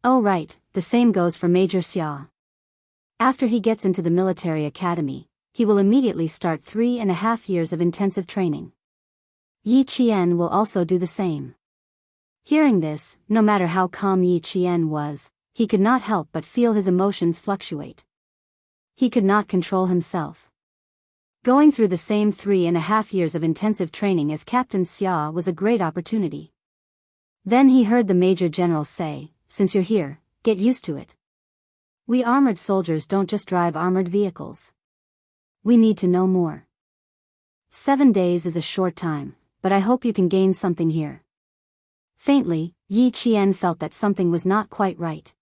Oh right, the same goes for Major Xia. After he gets into the military academy, he will immediately start 3.5 years of intensive training. Yi Qian will also do the same." Hearing this, no matter how calm Yi Qian was, he could not help but feel his emotions fluctuate. He could not control himself. Going through the same 3.5 years of intensive training as Captain Xia was a great opportunity. Then he heard the Major General say, "Since you're here, get used to it. We armored soldiers don't just drive armored vehicles. We need to know more. 7 days is a short time, but I hope you can gain something here." Faintly, Yi Qian felt that something was not quite right.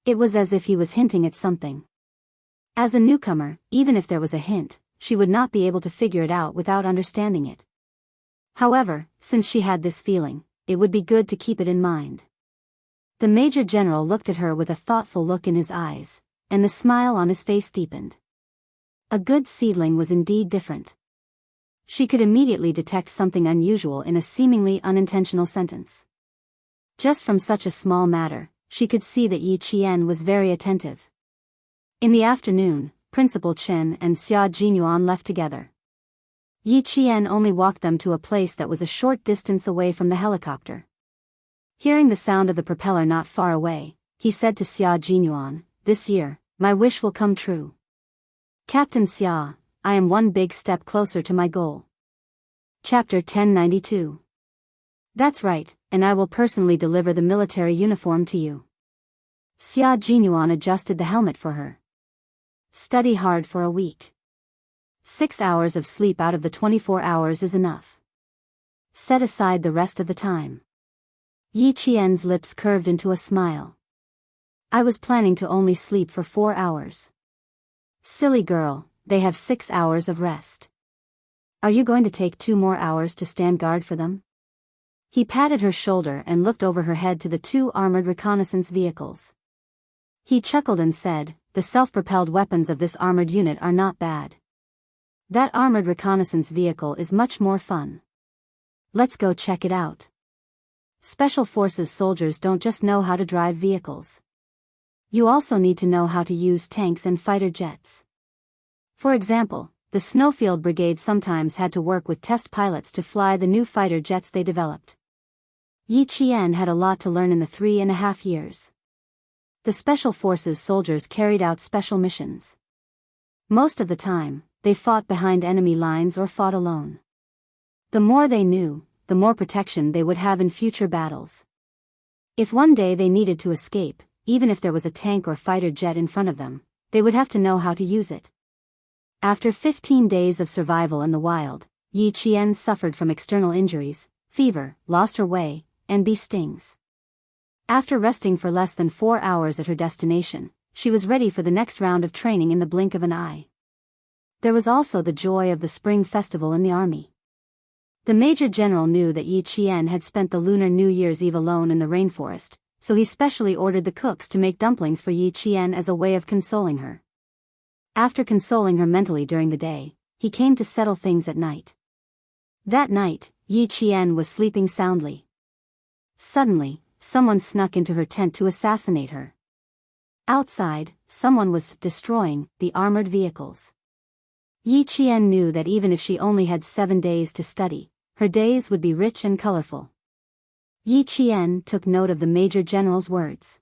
It was as if he was hinting at something. As a newcomer, even if there was a hint, she would not be able to figure it out without understanding it. However, since she had this feeling, it would be good to keep it in mind. The Major General looked at her with a thoughtful look in his eyes, and the smile on his face deepened. A good seedling was indeed different. She could immediately detect something unusual in a seemingly unintentional sentence. Just from such a small matter, she could see that Yi Qian was very attentive. In the afternoon, Principal Chen and Xia Jinyuan left together. Yi Qian only walked them to a place that was a short distance away from the helicopter. Hearing the sound of the propeller not far away, he said to Xia Jinyuan, "This year, my wish will come true. Captain Xia, I am one big step closer to my goal." Chapter 1092. That's right, and I will personally deliver the military uniform to you. Xia Jinyuan adjusted the helmet for her. Study hard for a week. 6 hours of sleep out of the 24 hours is enough. Set aside the rest of the time. Yi Qian's lips curved into a smile. I was planning to only sleep for 4 hours. Silly girl, they have 6 hours of rest. Are you going to take 2 more hours to stand guard for them? He patted her shoulder and looked over her head to the 2 armored reconnaissance vehicles. He chuckled and said, "The self-propelled weapons of this armored unit are not bad. That armored reconnaissance vehicle is much more fun. Let's go check it out." Special Forces soldiers don't just know how to drive vehicles. You also need to know how to use tanks and fighter jets. For example, the Snowfield Brigade sometimes had to work with test pilots to fly the new fighter jets they developed. Yi Qian had a lot to learn in the 3.5 years. The Special Forces soldiers carried out special missions. Most of the time, they fought behind enemy lines or fought alone. The more they knew, the more protection they would have in future battles. If one day they needed to escape, even if there was a tank or fighter jet in front of them, they would have to know how to use it. After 15 days of survival in the wild, Yi Qian suffered from external injuries, fever, lost her way, and bee stings. After resting for less than 4 hours at her destination, she was ready for the next round of training in the blink of an eye. There was also the joy of the spring festival in the army. The Major General knew that Yi Qian had spent the Lunar New Year's Eve alone in the rainforest, so he specially ordered the cooks to make dumplings for Yi Qian as a way of consoling her. After consoling her mentally during the day, he came to settle things at night. That night, Yi Qian was sleeping soundly. Suddenly, someone snuck into her tent to assassinate her. Outside, someone was destroying the armored vehicles. Yi Qian knew that even if she only had 7 days to study, her days would be rich and colorful. Yi Qian took note of the Major General's words.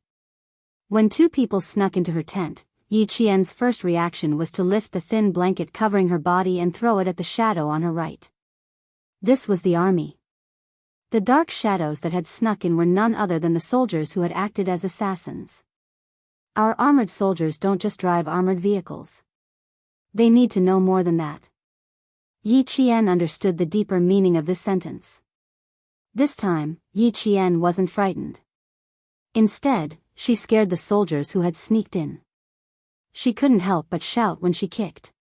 When 2 people snuck into her tent, Yi Qian's first reaction was to lift the thin blanket covering her body and throw it at the shadow on her right. This was the army. The dark shadows that had snuck in were none other than the soldiers who had acted as assassins. Our armored soldiers don't just drive armored vehicles. They need to know more than that. Yi Qian understood the deeper meaning of this sentence. This time, Yi Qian wasn't frightened. Instead, she scared the soldiers who had sneaked in. She couldn't help but shout when she kicked.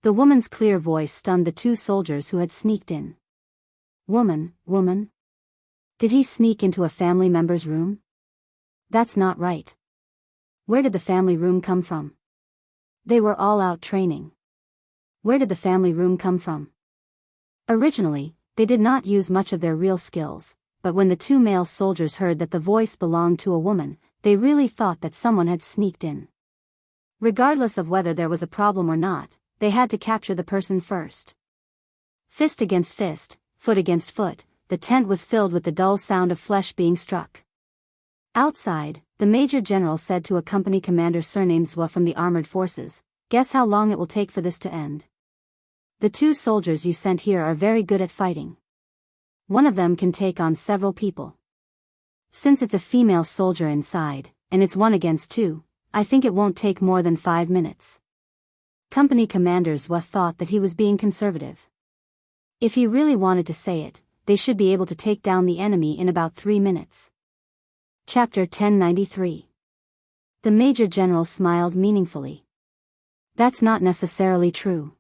The woman's clear voice stunned the 2 soldiers who had sneaked in. Woman? Did he sneak into a family member's room? That's not right. Where did the family room come from? They were all out training. Where did the family room come from? Originally, they did not use much of their real skills, but when the 2 male soldiers heard that the voice belonged to a woman, they really thought that someone had sneaked in. Regardless of whether there was a problem or not, they had to capture the person first. Fist against fist, foot against foot, the tent was filled with the dull sound of flesh being struck. Outside, the Major General said to a company commander surnamed Zhua from the armored forces, "Guess how long it will take for this to end? The 2 soldiers you sent here are very good at fighting. One of them can take on several people. Since it's a female soldier inside, and it's 1 against 2, I think it won't take more than 5 minutes." Company Commander Zhua thought that he was being conservative. If he really wanted to say it, they should be able to take down the enemy in about 3 minutes. Chapter 1093. The Major General smiled meaningfully. That's not necessarily true.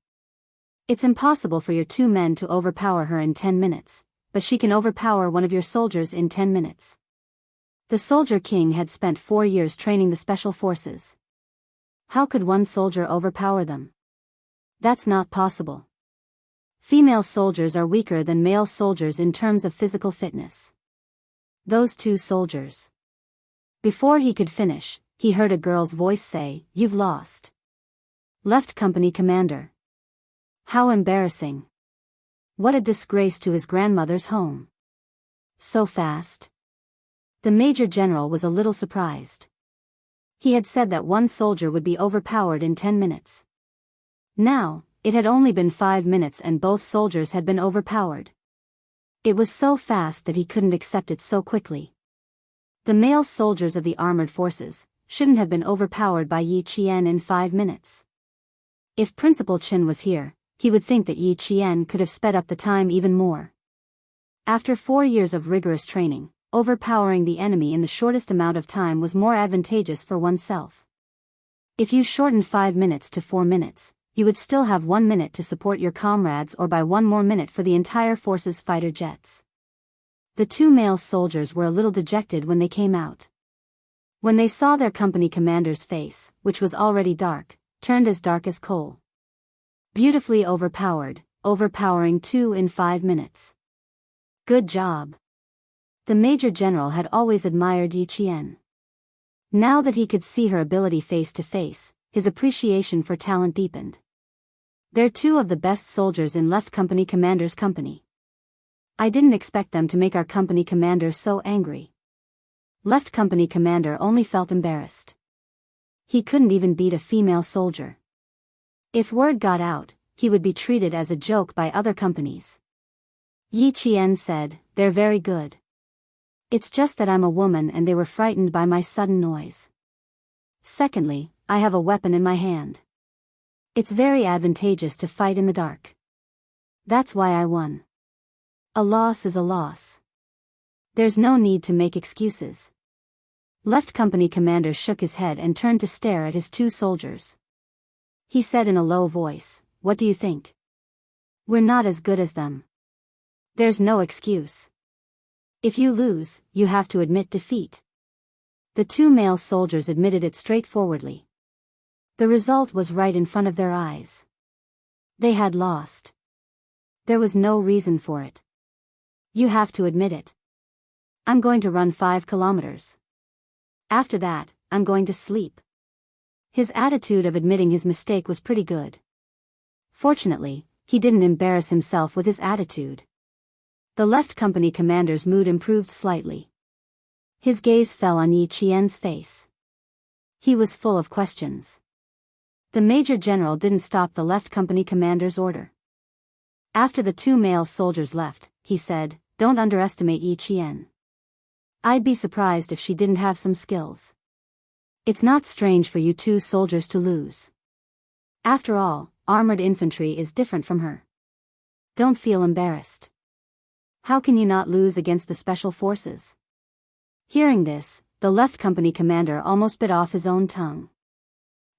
It's impossible for your 2 men to overpower her in 10 minutes, but she can overpower one of your soldiers in 10 minutes. The Soldier King had spent 4 years training the Special Forces. How could one soldier overpower them? That's not possible. Female soldiers are weaker than male soldiers in terms of physical fitness. Those two soldiers. Before he could finish, he heard a girl's voice say, "You've lost." Left company commander. How embarrassing. What a disgrace to his grandmother's home. So fast. The Major General was a little surprised. He had said that one soldier would be overpowered in 10 minutes. Now, it had only been 5 minutes and both soldiers had been overpowered. It was so fast that he couldn't accept it so quickly. The male soldiers of the armored forces shouldn't have been overpowered by Yi Qian in 5 minutes. If Principal Qin was here, he would think that Yi Qian could have sped up the time even more. After 4 years of rigorous training, overpowering the enemy in the shortest amount of time was more advantageous for oneself. If you shortened 5 minutes to 4 minutes, you would still have 1 minute to support your comrades or by 1 more minute for the entire force's fighter jets. The two male soldiers were a little dejected when they came out. When they saw their company commander's face, which was already dark, turned as dark as coal. Beautifully overpowered, overpowering 2 in 5 minutes. Good job. The Major General had always admired Yi Qian. Now that he could see her ability face to face, his appreciation for talent deepened. They're two of the best soldiers in Left Company Commander's company. I didn't expect them to make our company commander so angry. Left Company Commander only felt embarrassed. He couldn't even beat a female soldier. If word got out, he would be treated as a joke by other companies. Yi Qian said, "They're very good. It's just that I'm a woman and they were frightened by my sudden noise. Secondly, I have a weapon in my hand. It's very advantageous to fight in the dark. That's why I won. A loss is a loss. There's no need to make excuses." Left Company Commander shook his head and turned to stare at his two soldiers. He said in a low voice, "What do you think? We're not as good as them. There's no excuse. If you lose, you have to admit defeat." The two male soldiers admitted it straightforwardly. The result was right in front of their eyes. They had lost. There was no reason for it. You have to admit it. I'm going to run 5 kilometers. After that, I'm going to sleep. His attitude of admitting his mistake was pretty good. Fortunately, he didn't embarrass himself with his attitude. The Left Company Commander's mood improved slightly. His gaze fell on Yi Qian's face. He was full of questions. The Major General didn't stop the Left Company Commander's order. After the two male soldiers left, he said, "Don't underestimate Yi Qian. I'd be surprised if she didn't have some skills. It's not strange for you two soldiers to lose. After all, armored infantry is different from her. Don't feel embarrassed. How can you not lose against the special forces?" Hearing this, the Left Company Commander almost bit off his own tongue.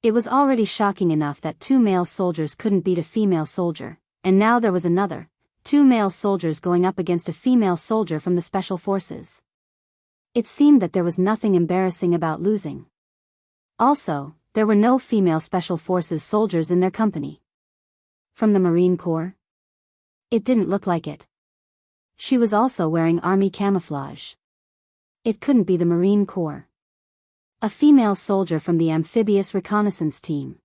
It was already shocking enough that 2 male soldiers couldn't beat a female soldier, and now there was another, 2 male soldiers going up against a female soldier from the special forces. It seemed that there was nothing embarrassing about losing. Also, there were no female special forces soldiers in their company. From the Marine Corps? It didn't look like it. She was also wearing army camouflage. It couldn't be the Marine Corps. A female soldier from the amphibious reconnaissance team.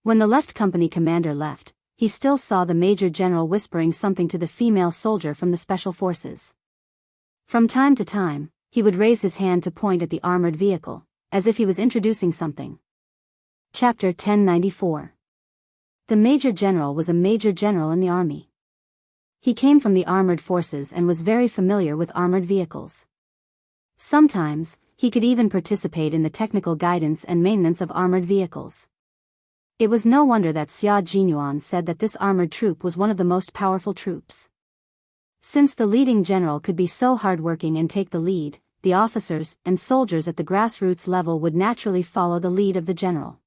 When the Left Company Commander left, he still saw the Major General whispering something to the female soldier from the special forces. From time to time, he would raise his hand to point at the armored vehicle, as if he was introducing something. Chapter 1094. The Major General was a Major General in the army. He came from the armored forces and was very familiar with armored vehicles. Sometimes, he could even participate in the technical guidance and maintenance of armored vehicles. It was no wonder that Xia Jinyuan said that this armored troop was one of the most powerful troops. Since the leading general could be so hardworking and take the lead, the officers and soldiers at the grassroots level would naturally follow the lead of the general.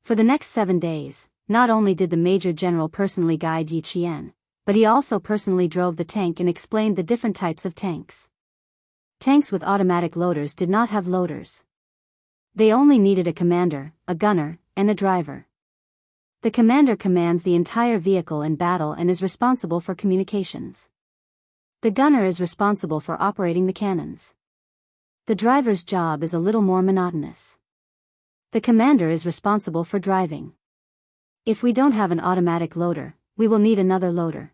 For the next 7 days, not only did the Major General personally guide Yi Qian, but he also personally drove the tank and explained the different types of tanks. Tanks with automatic loaders did not have loaders. They only needed a commander, a gunner, and a driver. The commander commands the entire vehicle in battle and is responsible for communications. The gunner is responsible for operating the cannons. The driver's job is a little more monotonous. The commander is responsible for driving. If we don't have an automatic loader, we will need another loader.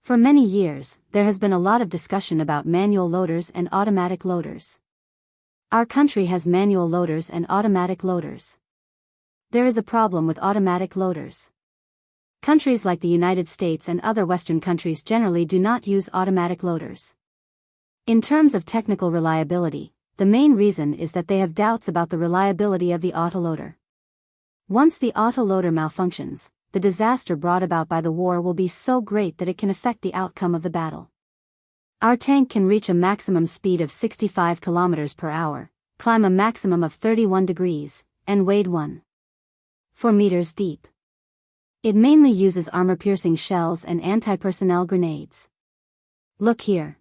For many years, there has been a lot of discussion about manual loaders and automatic loaders. Our country has manual loaders and automatic loaders. There is a problem with automatic loaders. Countries like the United States and other Western countries generally do not use automatic loaders. In terms of technical reliability, the main reason is that they have doubts about the reliability of the autoloader. Once the autoloader malfunctions, the disaster brought about by the war will be so great that it can affect the outcome of the battle. Our tank can reach a maximum speed of 65 km per hour, climb a maximum of 31 degrees, and wade 1.4 meters deep. It mainly uses armor-piercing shells and anti-personnel grenades. Look here.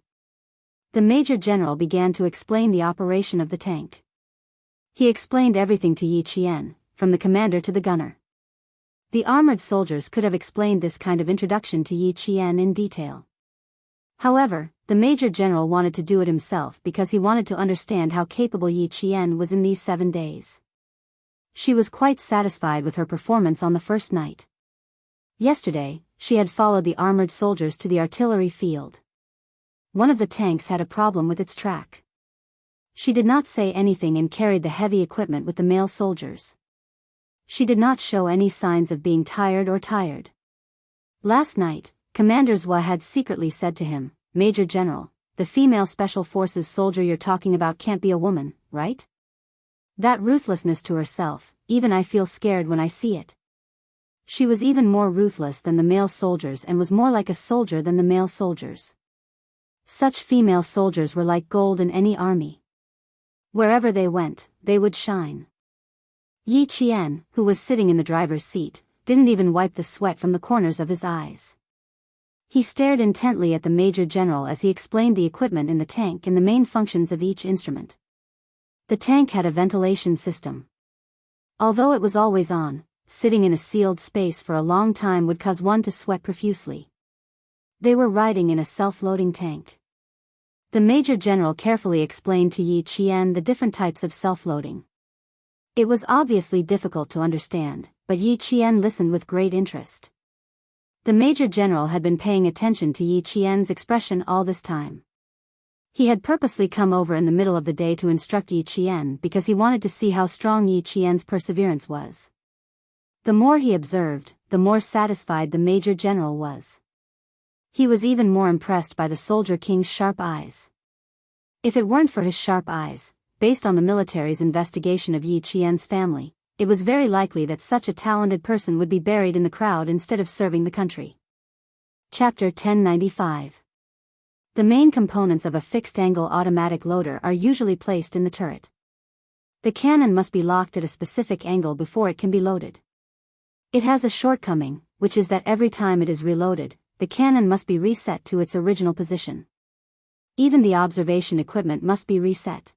The Major General began to explain the operation of the tank. He explained everything to Yi Qian, from the commander to the gunner. The armored soldiers could have explained this kind of introduction to Yi Qian in detail. However, the Major General wanted to do it himself because he wanted to understand how capable Yi Qian was in these 7 days. She was quite satisfied with her performance on the first night. Yesterday, she had followed the armored soldiers to the artillery field. One of the tanks had a problem with its track. She did not say anything and carried the heavy equipment with the male soldiers. She did not show any signs of being tired or tired. Last night, Commander Zhua had secretly said to him, "Major General, the female Special Forces soldier you're talking about can't be a woman, right? That ruthlessness to herself, even I feel scared when I see it." She was even more ruthless than the male soldiers and was more like a soldier than the male soldiers. Such female soldiers were like gold in any army. Wherever they went, they would shine. Yi Qian, who was sitting in the driver's seat, didn't even wipe the sweat from the corners of his eyes. He stared intently at the Major General as he explained the equipment in the tank and the main functions of each instrument. The tank had a ventilation system. Although it was always on, sitting in a sealed space for a long time would cause one to sweat profusely. They were riding in a self-loading tank. The Major General carefully explained to Yi Qian the different types of self-loading. It was obviously difficult to understand, but Yi Qian listened with great interest. The Major General had been paying attention to Yi Qian's expression all this time. He had purposely come over in the middle of the day to instruct Yi Qian because he wanted to see how strong Yi Qian's perseverance was. The more he observed, the more satisfied the Major General was. He was even more impressed by the Soldier King's sharp eyes. If it weren't for his sharp eyes, based on the military's investigation of Yi Qian's family, it was very likely that such a talented person would be buried in the crowd instead of serving the country. Chapter 1095. The main components of a fixed-angle automatic loader are usually placed in the turret. The cannon must be locked at a specific angle before it can be loaded. It has a shortcoming, which is that every time it is reloaded, the cannon must be reset to its original position. Even the observation equipment must be reset.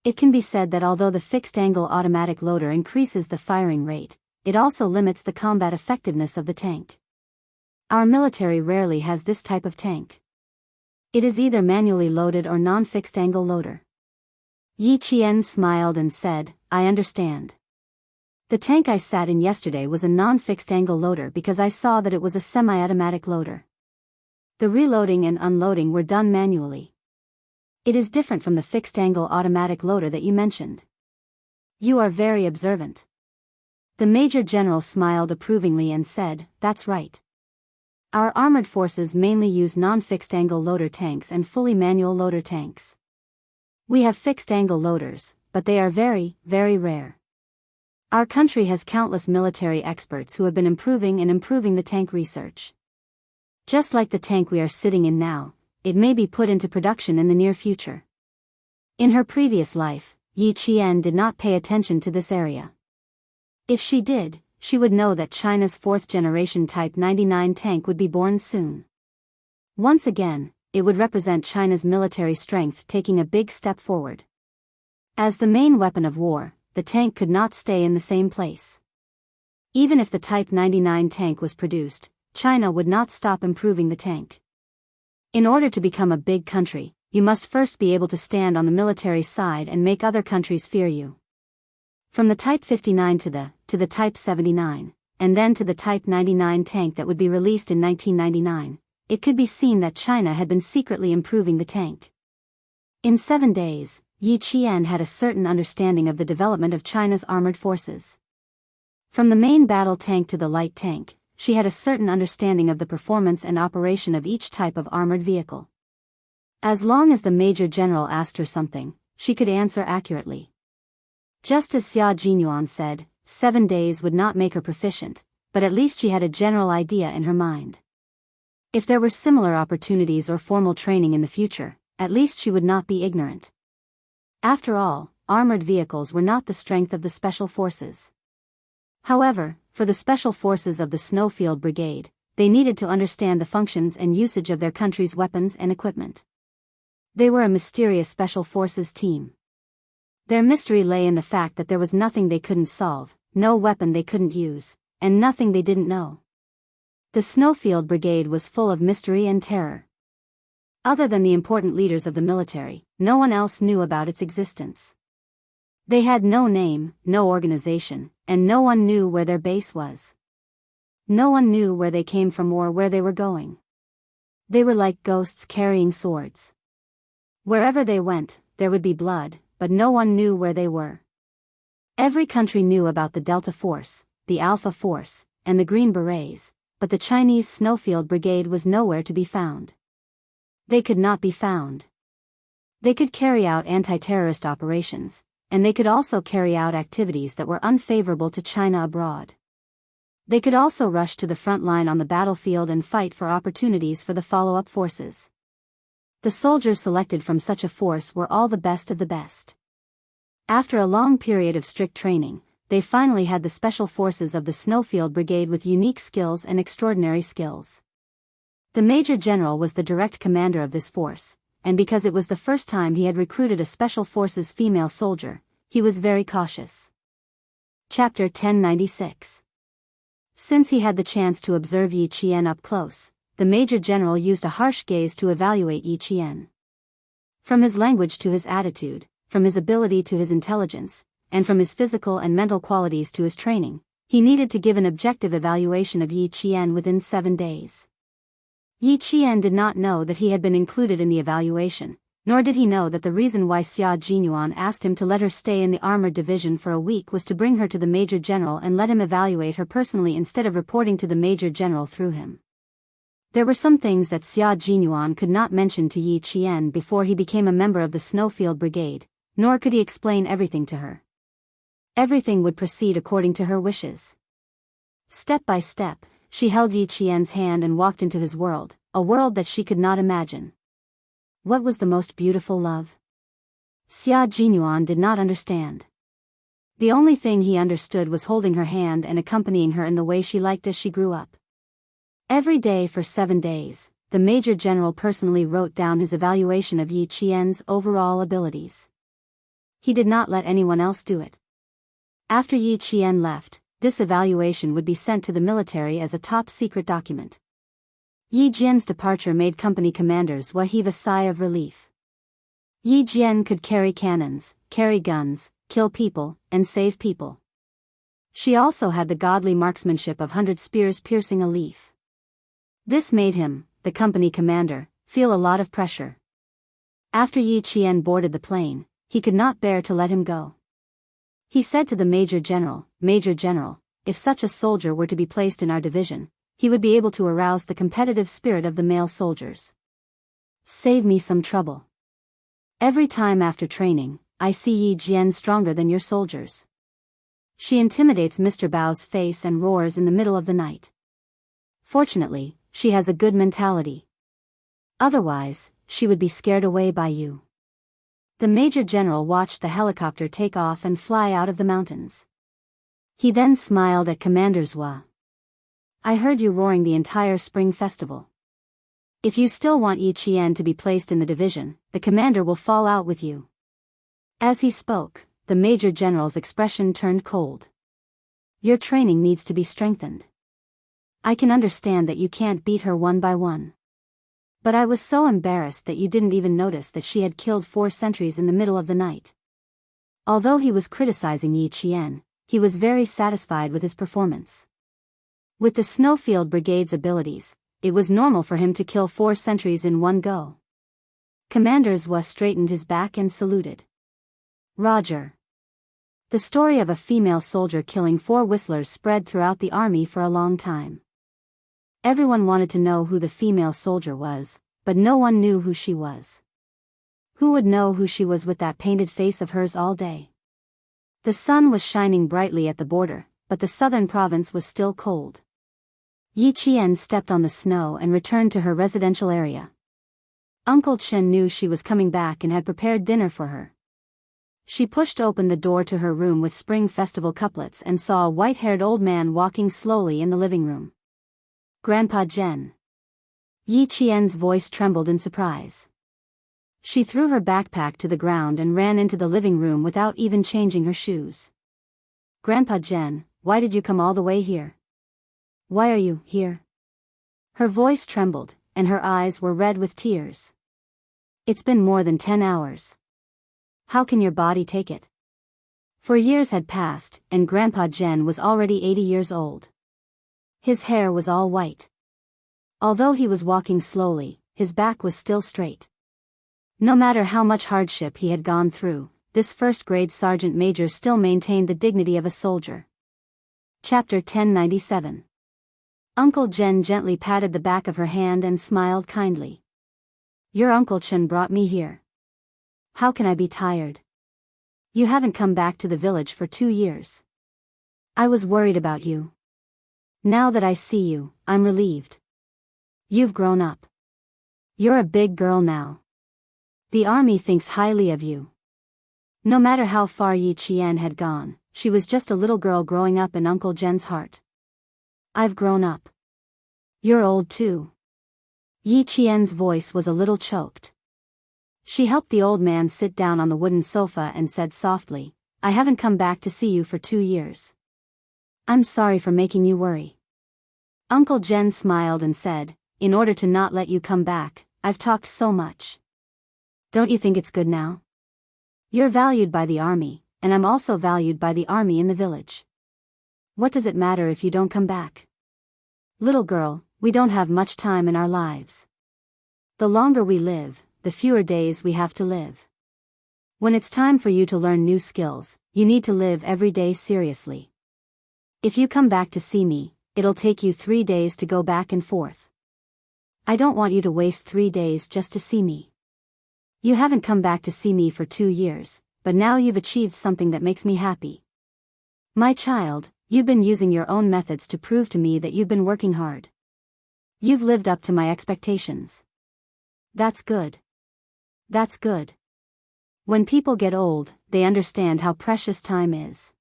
It can be said that although the fixed-angle automatic loader increases the firing rate, it also limits the combat effectiveness of the tank. Our military rarely has this type of tank. It is either manually loaded or non-fixed-angle loader. Yi Qian smiled and said, "I understand. The tank I sat in yesterday was a non-fixed-angle loader because I saw that it was a semi-automatic loader. The reloading and unloading were done manually. It is different from the fixed-angle automatic loader that you mentioned. You are very observant." The Major General smiled approvingly and said, "That's right. Our armored forces mainly use non-fixed-angle loader tanks and fully manual loader tanks. We have fixed-angle loaders, but they are very, very rare. Our country has countless military experts who have been improving the tank research. Just like the tank we are sitting in now, it may be put into production in the near future." In her previous life, Yi Qian did not pay attention to this area. If she did, she would know that China's 4th-generation Type 99 tank would be born soon. Once again, it would represent China's military strength taking a big step forward. As the main weapon of war, the tank could not stay in the same place. Even if the Type 99 tank was produced, China would not stop improving the tank. In order to become a big country, you must first be able to stand on the military side and make other countries fear you. From the Type 59 to the Type 79, and then to the Type 99 tank that would be released in 1999, it could be seen that China had been secretly improving the tank. In 7 days, Yi Qian had a certain understanding of the development of China's armored forces. From the main battle tank to the light tank, she had a certain understanding of the performance and operation of each type of armored vehicle. As long as the Major General asked her something, she could answer accurately. Just as Xia Jinyuan said, 7 days would not make her proficient, but at least she had a general idea in her mind. If there were similar opportunities or formal training in the future, at least she would not be ignorant. After all, armored vehicles were not the strength of the special forces. However, for the special forces of the Snowfield Brigade, they needed to understand the functions and usage of their country's weapons and equipment. They were a mysterious special forces team. Their mystery lay in the fact that there was nothing they couldn't solve, no weapon they couldn't use, and nothing they didn't know. The Snowfield Brigade was full of mystery and terror. Other than the important leaders of the military, no one else knew about its existence. They had no name, no organization, and no one knew where their base was. No one knew where they came from or where they were going. They were like ghosts carrying swords. Wherever they went, there would be blood, but no one knew where they were. Every country knew about the Delta Force, the Alpha Force, and the Green Berets, but the Chinese Snowfield Brigade was nowhere to be found. They could not be found. They could carry out anti-terrorist operations, and they could also carry out activities that were unfavorable to China abroad. They could also rush to the front line on the battlefield and fight for opportunities for the follow-up forces. The soldiers selected from such a force were all the best of the best. After a long period of strict training, they finally had the special forces of the Snowfield Brigade with unique skills and extraordinary skills. The Major General was the direct commander of this force, and because it was the first time he had recruited a special forces female soldier, he was very cautious. Chapter 1096. Since he had the chance to observe Yi Qian up close, the Major General used a harsh gaze to evaluate Yi Qian. From his language to his attitude, from his ability to his intelligence, and from his physical and mental qualities to his training, he needed to give an objective evaluation of Yi Qian within 7 days. Yi Qian did not know that he had been included in the evaluation, nor did he know that the reason why Xia Jinyuan asked him to let her stay in the armored division for a week was to bring her to the Major General and let him evaluate her personally instead of reporting to the Major General through him. There were some things that Xia Jinyuan could not mention to Yi Qian before he became a member of the Snowfield Brigade, nor could he explain everything to her. Everything would proceed according to her wishes. Step by step, she held Yi Qian's hand and walked into his world, a world that she could not imagine. What was the most beautiful love? Xia Jinyuan did not understand. The only thing he understood was holding her hand and accompanying her in the way she liked as she grew up. Every day for 7 days, the Major General personally wrote down his evaluation of Yi Qian's overall abilities. He did not let anyone else do it. After Yi Qian left, this evaluation would be sent to the military as a top-secret document. Yi Jian's departure made company commanders heave a sigh of relief. Yi Jian could carry cannons, carry guns, kill people, and save people. She also had the godly marksmanship of 100 spears piercing a leaf. This made him, the company commander, feel a lot of pressure. After Yi Qian boarded the plane, he could not bear to let him go. He said to the Major General, "Major General, if such a soldier were to be placed in our division, he would be able to arouse the competitive spirit of the male soldiers. Save me some trouble. Every time after training, I see Yi Jian stronger than your soldiers. She intimidates Mr. Bao's face and roars in the middle of the night. Fortunately, she has a good mentality. Otherwise, she would be scared away by you." The Major General watched the helicopter take off and fly out of the mountains. He then smiled at Commander Zhua. "I heard you roaring the entire spring festival. If you still want Yi Qian to be placed in the division, the commander will fall out with you." As he spoke, the Major General's expression turned cold. Your training needs to be strengthened. I can understand that you can't beat her one by one. But I was so embarrassed that you didn't even notice that she had killed 4 sentries in the middle of the night. Although he was criticizing Yi Qian, he was very satisfied with his performance. With the Snowfield Brigade's abilities, it was normal for him to kill 4 sentries in one go. Commander Zhua straightened his back and saluted. Roger. The story of a female soldier killing 4 whistlers spread throughout the army for a long time. Everyone wanted to know who the female soldier was, but no one knew who she was. Who would know who she was with that painted face of hers all day? The sun was shining brightly at the border, but the southern province was still cold. Yi Qian stepped on the snow and returned to her residential area. Uncle Chen knew she was coming back and had prepared dinner for her. She pushed open the door to her room with Spring Festival couplets and saw a white-haired old man walking slowly in the living room. Grandpa Jen. Yi Qian's voice trembled in surprise. She threw her backpack to the ground and ran into the living room without even changing her shoes. Grandpa Jen, why did you come all the way here? Why are you here? Her voice trembled, and her eyes were red with tears. It's been more than 10 hours. How can your body take it? For years had passed, and Grandpa Jen was already 80 years old. His hair was all white. Although he was walking slowly, his back was still straight. No matter how much hardship he had gone through, this first-grade sergeant major still maintained the dignity of a soldier. Chapter 1097. Uncle Jen gently patted the back of her hand and smiled kindly. Your Uncle Chen brought me here. How can I be tired? You haven't come back to the village for 2 years. I was worried about you. Now that I see you, I'm relieved. You've grown up. You're a big girl now. The army thinks highly of you. No matter how far Yi Qian had gone, she was just a little girl growing up in Uncle Jen's heart. I've grown up. You're old too. Yi Qian's voice was a little choked. She helped the old man sit down on the wooden sofa and said softly, I haven't come back to see you for 2 years. I'm sorry for making you worry. Uncle Jen smiled and said, in order to not let you come back, I've talked so much. Don't you think it's good now? You're valued by the army, and I'm also valued by the army in the village. What does it matter if you don't come back? Little girl, we don't have much time in our lives. The longer we live, the fewer days we have to live. When it's time for you to learn new skills, you need to live every day seriously. If you come back to see me, it'll take you 3 days to go back and forth. I don't want you to waste 3 days just to see me. You haven't come back to see me for 2 years, but now you've achieved something that makes me happy. My child, you've been using your own methods to prove to me that you've been working hard. You've lived up to my expectations. That's good. That's good. When people get old, they understand how precious time is.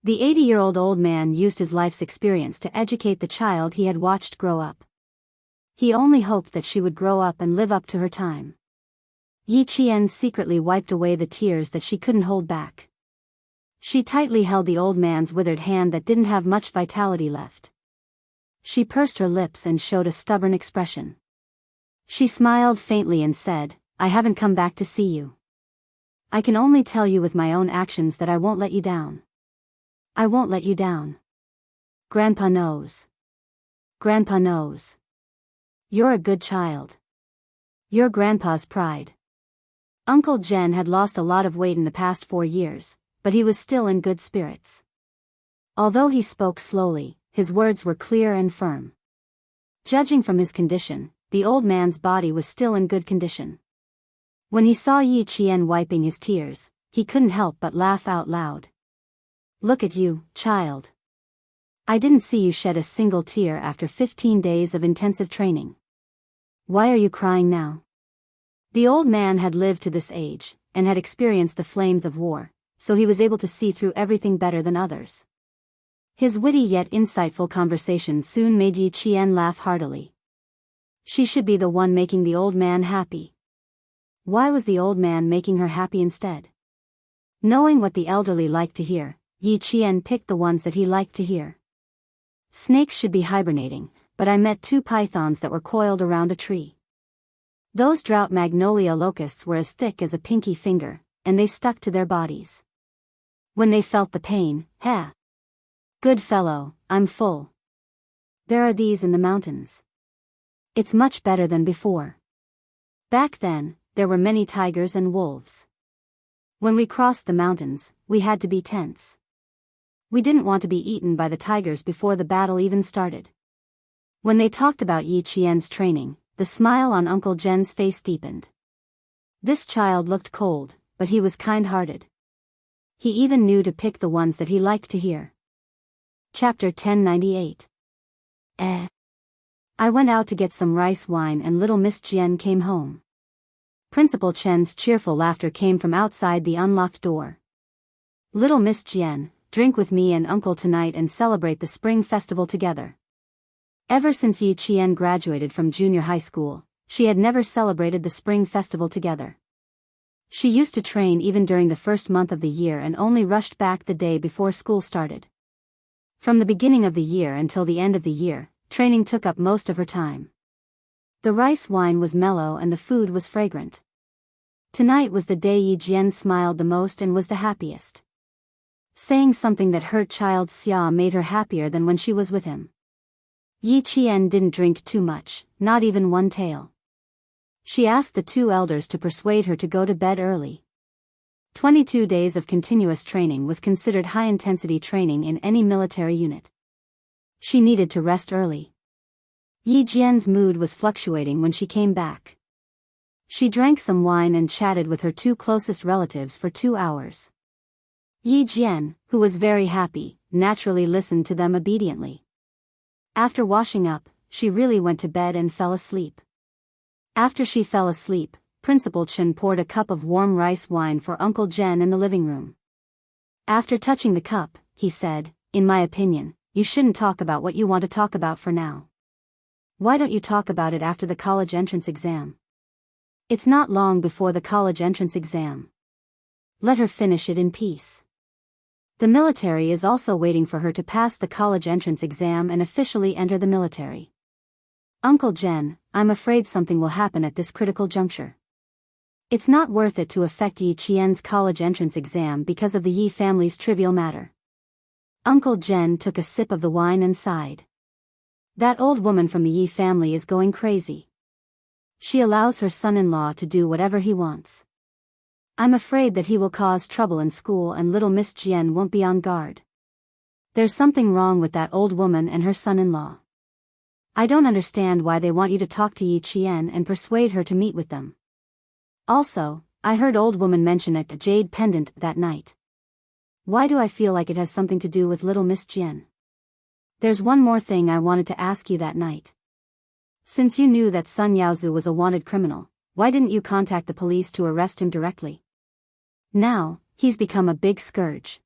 The 80-year-old old man used his life's experience to educate the child he had watched grow up. He only hoped that she would grow up and live up to her time. Yi Qian secretly wiped away the tears that she couldn't hold back. She tightly held the old man's withered hand that didn't have much vitality left. She pursed her lips and showed a stubborn expression. She smiled faintly and said, I haven't come back to see you. I can only tell you with my own actions that I won't let you down. I won't let you down. Grandpa knows. Grandpa knows. You're a good child. You're Grandpa's pride. Uncle Jen had lost a lot of weight in the past 4 years, but he was still in good spirits. Although he spoke slowly, his words were clear and firm. Judging from his condition, the old man's body was still in good condition. When he saw Yi Qian wiping his tears, he couldn't help but laugh out loud. Look at you, child. I didn't see you shed a single tear after 15 days of intensive training. Why are you crying now? The old man had lived to this age, and had experienced the flames of war, so he was able to see through everything better than others. His witty yet insightful conversation soon made Yi Qian laugh heartily. She should be the one making the old man happy. Why was the old man making her happy instead? Knowing what the elderly liked to hear, Yi Qian picked the ones that he liked to hear. Snakes should be hibernating, but I met 2 pythons that were coiled around a tree. Those drought magnolia locusts were as thick as a pinky finger, and they stuck to their bodies. When they felt the pain, "Heh. Good fellow, I'm full. There are these in the mountains. It's much better than before." Back then, there were many tigers and wolves. When we crossed the mountains, we had to be tense. We didn't want to be eaten by the tigers before the battle even started. When they talked about Yi Qian's training, the smile on Uncle Jen's face deepened. This child looked cold, but he was kind-hearted. He even knew to pick the ones that he liked to hear. Chapter 1098. I went out to get some rice wine and little Miss Jian came home. Principal Chen's cheerful laughter came from outside the unlocked door. "Little Miss Jian, drink with me and Uncle tonight and celebrate the Spring Festival together." Ever since Yi Qian graduated from junior high school, she had never celebrated the Spring Festival together. She used to train even during the first month of the year and only rushed back the day before school started. From the beginning of the year until the end of the year, training took up most of her time. The rice wine was mellow and the food was fragrant. Tonight was the day Yi Jian smiled the most and was the happiest. Saying something that hurt child Xia made her happier than when she was with him. Yi Qian didn't drink too much, not even one tael. She asked the 2 elders to persuade her to go to bed early. 22 days of continuous training was considered high-intensity training in any military unit. She needed to rest early. Yi Jian's mood was fluctuating when she came back. She drank some wine and chatted with her 2 closest relatives for 2 hours. Yi Jian, who was very happy, naturally listened to them obediently. After washing up, she really went to bed and fell asleep. After she fell asleep, Principal Chen poured a cup of warm rice wine for Uncle Jen in the living room. After touching the cup, he said, "In my opinion, you shouldn't talk about what you want to talk about for now. Why don't you talk about it after the college entrance exam? It's not long before the college entrance exam. Let her finish it in peace. The military is also waiting for her to pass the college entrance exam and officially enter the military." "Uncle Jen, I'm afraid something will happen at this critical juncture. It's not worth it to affect Yi Qian's college entrance exam because of the Yi family's trivial matter." Uncle Jen took a sip of the wine and sighed. "That old woman from the Yi family is going crazy. She allows her son-in-law to do whatever he wants. I'm afraid that he will cause trouble in school and little Miss Jian won't be on guard. There's something wrong with that old woman and her son-in-law. I don't understand why they want you to talk to Yi Qian and persuade her to meet with them. Also, I heard old woman mention a jade pendant that night. Why do I feel like it has something to do with little Miss Jian? There's one more thing I wanted to ask you that night. Since you knew that Sun Yaozu was a wanted criminal, why didn't you contact the police to arrest him directly? Now, he's become a big scourge."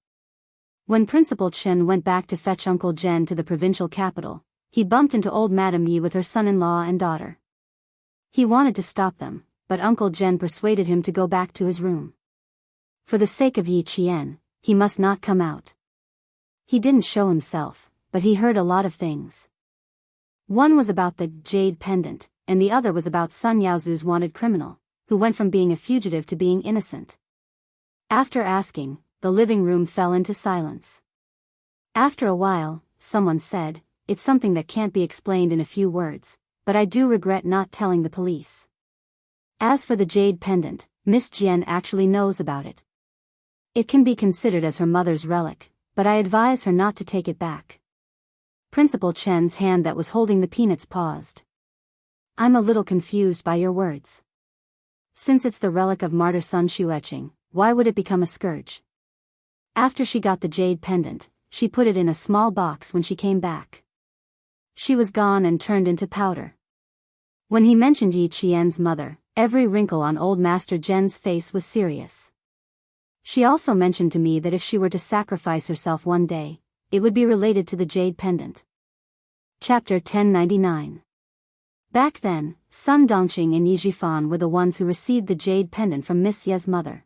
When Principal Chen went back to fetch Uncle Jen to the provincial capital, he bumped into old Madame Yi with her son-in-law and daughter. He wanted to stop them, but Uncle Jen persuaded him to go back to his room. For the sake of Yi Qian, he must not come out. He didn't show himself, but he heard a lot of things. One was about the jade pendant, and the other was about Sun Yaozu's wanted criminal, who went from being a fugitive to being innocent. After asking, the living room fell into silence. After a while, someone said, "It's something that can't be explained in a few words, but I do regret not telling the police. As for the jade pendant, Miss Jian actually knows about it. It can be considered as her mother's relic, but I advise her not to take it back." Principal Chen's hand that was holding the peanuts paused. "I'm a little confused by your words. Since it's the relic of martyr Sun Xueqing, why would it become a scourge?" After she got the jade pendant, she put it in a small box when she came back. She was gone and turned into powder. When he mentioned Yi Qian's mother, every wrinkle on old Master Jen's face was serious. She also mentioned to me that if she were to sacrifice herself one day, it would be related to the jade pendant. Chapter 1099. Back then, Sun Dongqing and Yi Jifan were the ones who received the jade pendant from Miss Ye's mother.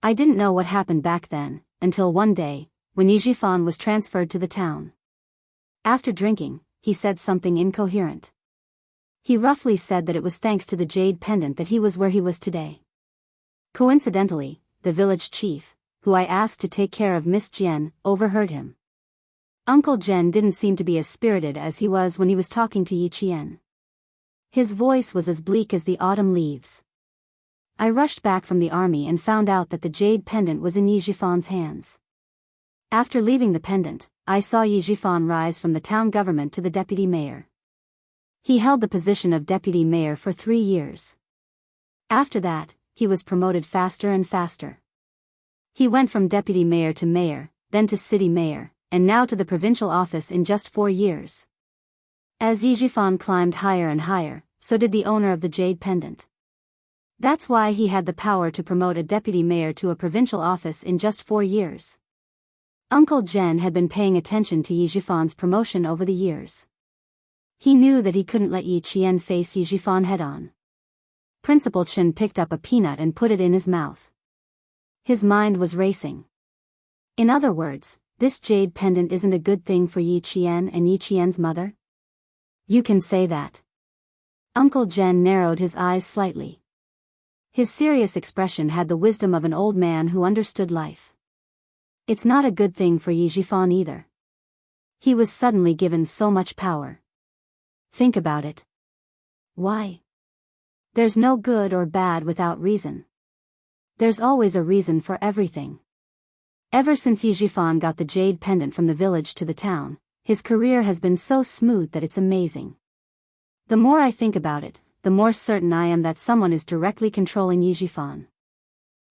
I didn't know what happened back then, until one day, when Yi Zhifan was transferred to the town. After drinking, he said something incoherent. He roughly said that it was thanks to the jade pendant that he was where he was today. Coincidentally, the village chief, who I asked to take care of Miss Jian, overheard him. Uncle Jen didn't seem to be as spirited as he was when he was talking to Yi Qian. His voice was as bleak as the autumn leaves. I rushed back from the army and found out that the jade pendant was in Yi Zhifan's hands. After leaving the pendant, I saw Yi Zhifan rise from the town government to the deputy mayor. He held the position of deputy mayor for 3 years. After that, he was promoted faster and faster. He went from deputy mayor to mayor, then to city mayor, and now to the provincial office in just 4 years. As Yi Zhifan climbed higher and higher, so did the owner of the jade pendant. That's why he had the power to promote a deputy mayor to a provincial office in just 4 years. Uncle Jen had been paying attention to Yi Zhifan's promotion over the years. He knew that he couldn't let Yi Qian face Yi Zhifan head-on. Principal Chen picked up a peanut and put it in his mouth. His mind was racing. In other words, this jade pendant isn't a good thing for Yi Qian and Yi Qian's mother? You can say that. Uncle Jen narrowed his eyes slightly. His serious expression had the wisdom of an old man who understood life. It's not a good thing for Yi Zhifan either. He was suddenly given so much power. Think about it. Why? There's no good or bad without reason. There's always a reason for everything. Ever since Yi Zhifan got the jade pendant from the village to the town, his career has been so smooth that it's amazing. The more I think about it, the more certain I am that someone is directly controlling Yi Zhifan.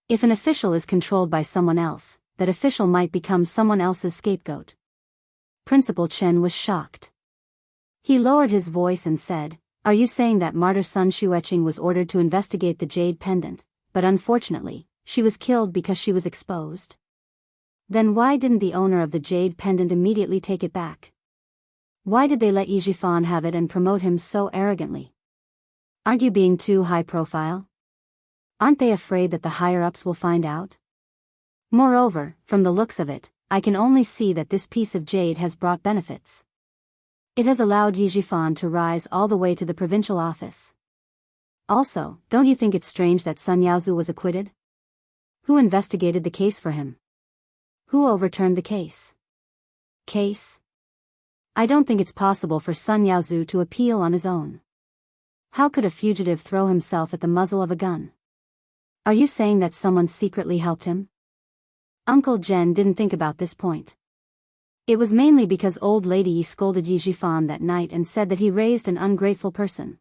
If an official is controlled by someone else, that official might become someone else's scapegoat. Principal Chen was shocked. He lowered his voice and said, "Are you saying that martyr Sun Xueqing was ordered to investigate the jade pendant, but unfortunately, she was killed because she was exposed? Then why didn't the owner of the jade pendant immediately take it back? Why did they let Yi Zhifan have it and promote him so arrogantly? Aren't you being too high profile? Aren't they afraid that the higher-ups will find out? Moreover, from the looks of it, I can only see that this piece of jade has brought benefits. It has allowed Yi Zhifan to rise all the way to the provincial office. Also, don't you think it's strange that Sun Yaozu was acquitted? Who investigated the case for him? Who overturned the case? I don't think it's possible for Sun Yaozu to appeal on his own. How could a fugitive throw himself at the muzzle of a gun? Are you saying that someone secretly helped him? Uncle Jen didn't think about this point. It was mainly because old lady Yi scolded Yi Zhifan that night and said that he raised an ungrateful person.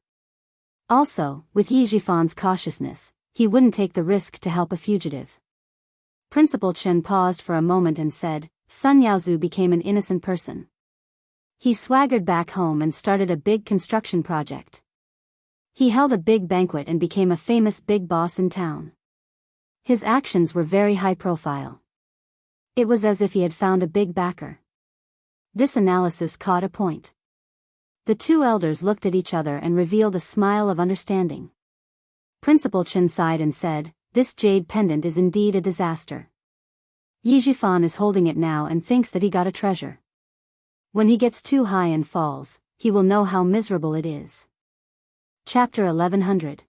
Also, with Yi Zhifan's cautiousness, he wouldn't take the risk to help a fugitive. Principal Chen paused for a moment and said, Sun Yaozu became an innocent person. He swaggered back home and started a big construction project. He held a big banquet and became a famous big boss in town. His actions were very high profile. It was as if he had found a big backer. This analysis caught a point. The two elders looked at each other and revealed a smile of understanding. Principal Chen sighed and said, "This jade pendant is indeed a disaster. Yi Zhifan is holding it now and thinks that he got a treasure. When he gets too high and falls, he will know how miserable it is." Chapter 1100.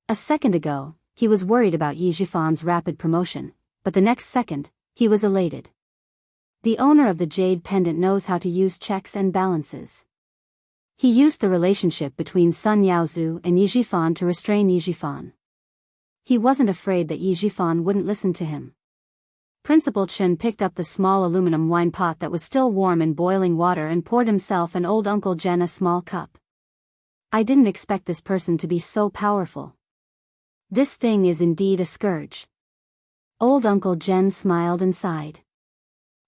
A second ago, he was worried about Yi Zhifan's rapid promotion, but the next second, he was elated. The owner of the jade pendant knows how to use checks and balances. He used the relationship between Sun Yaozu and Yi Zhifan to restrain Yi Zhifan. He wasn't afraid that Yi Zhifan wouldn't listen to him. Principal Chen picked up the small aluminum wine pot that was still warm in boiling water and poured himself and old Uncle Jen a small cup. I didn't expect this person to be so powerful. This thing is indeed a scourge. Old Uncle Jen smiled and sighed.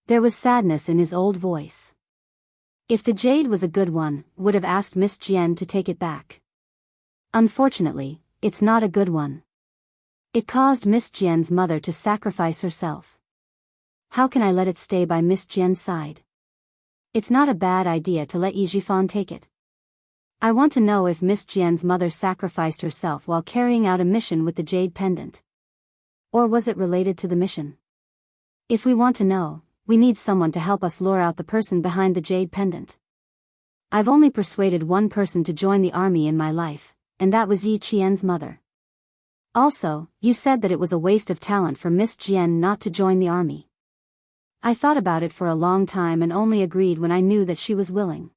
There was sadness in his old voice. If the jade was a good one, would have asked Miss Jian to take it back. Unfortunately, it's not a good one. It caused Miss Jian's mother to sacrifice herself. How can I let it stay by Miss Jian's side? It's not a bad idea to let Yi Zhifan take it. I want to know if Miss Jian's mother sacrificed herself while carrying out a mission with the jade pendant. Or was it related to the mission? If we want to know, We need someone to help us lure out the person behind the jade pendant. I've only persuaded one person to join the army in my life, and that was Yi Qian's mother. Also, you said that it was a waste of talent for Miss Jian not to join the army. I thought about it for a long time and only agreed when I knew that she was willing.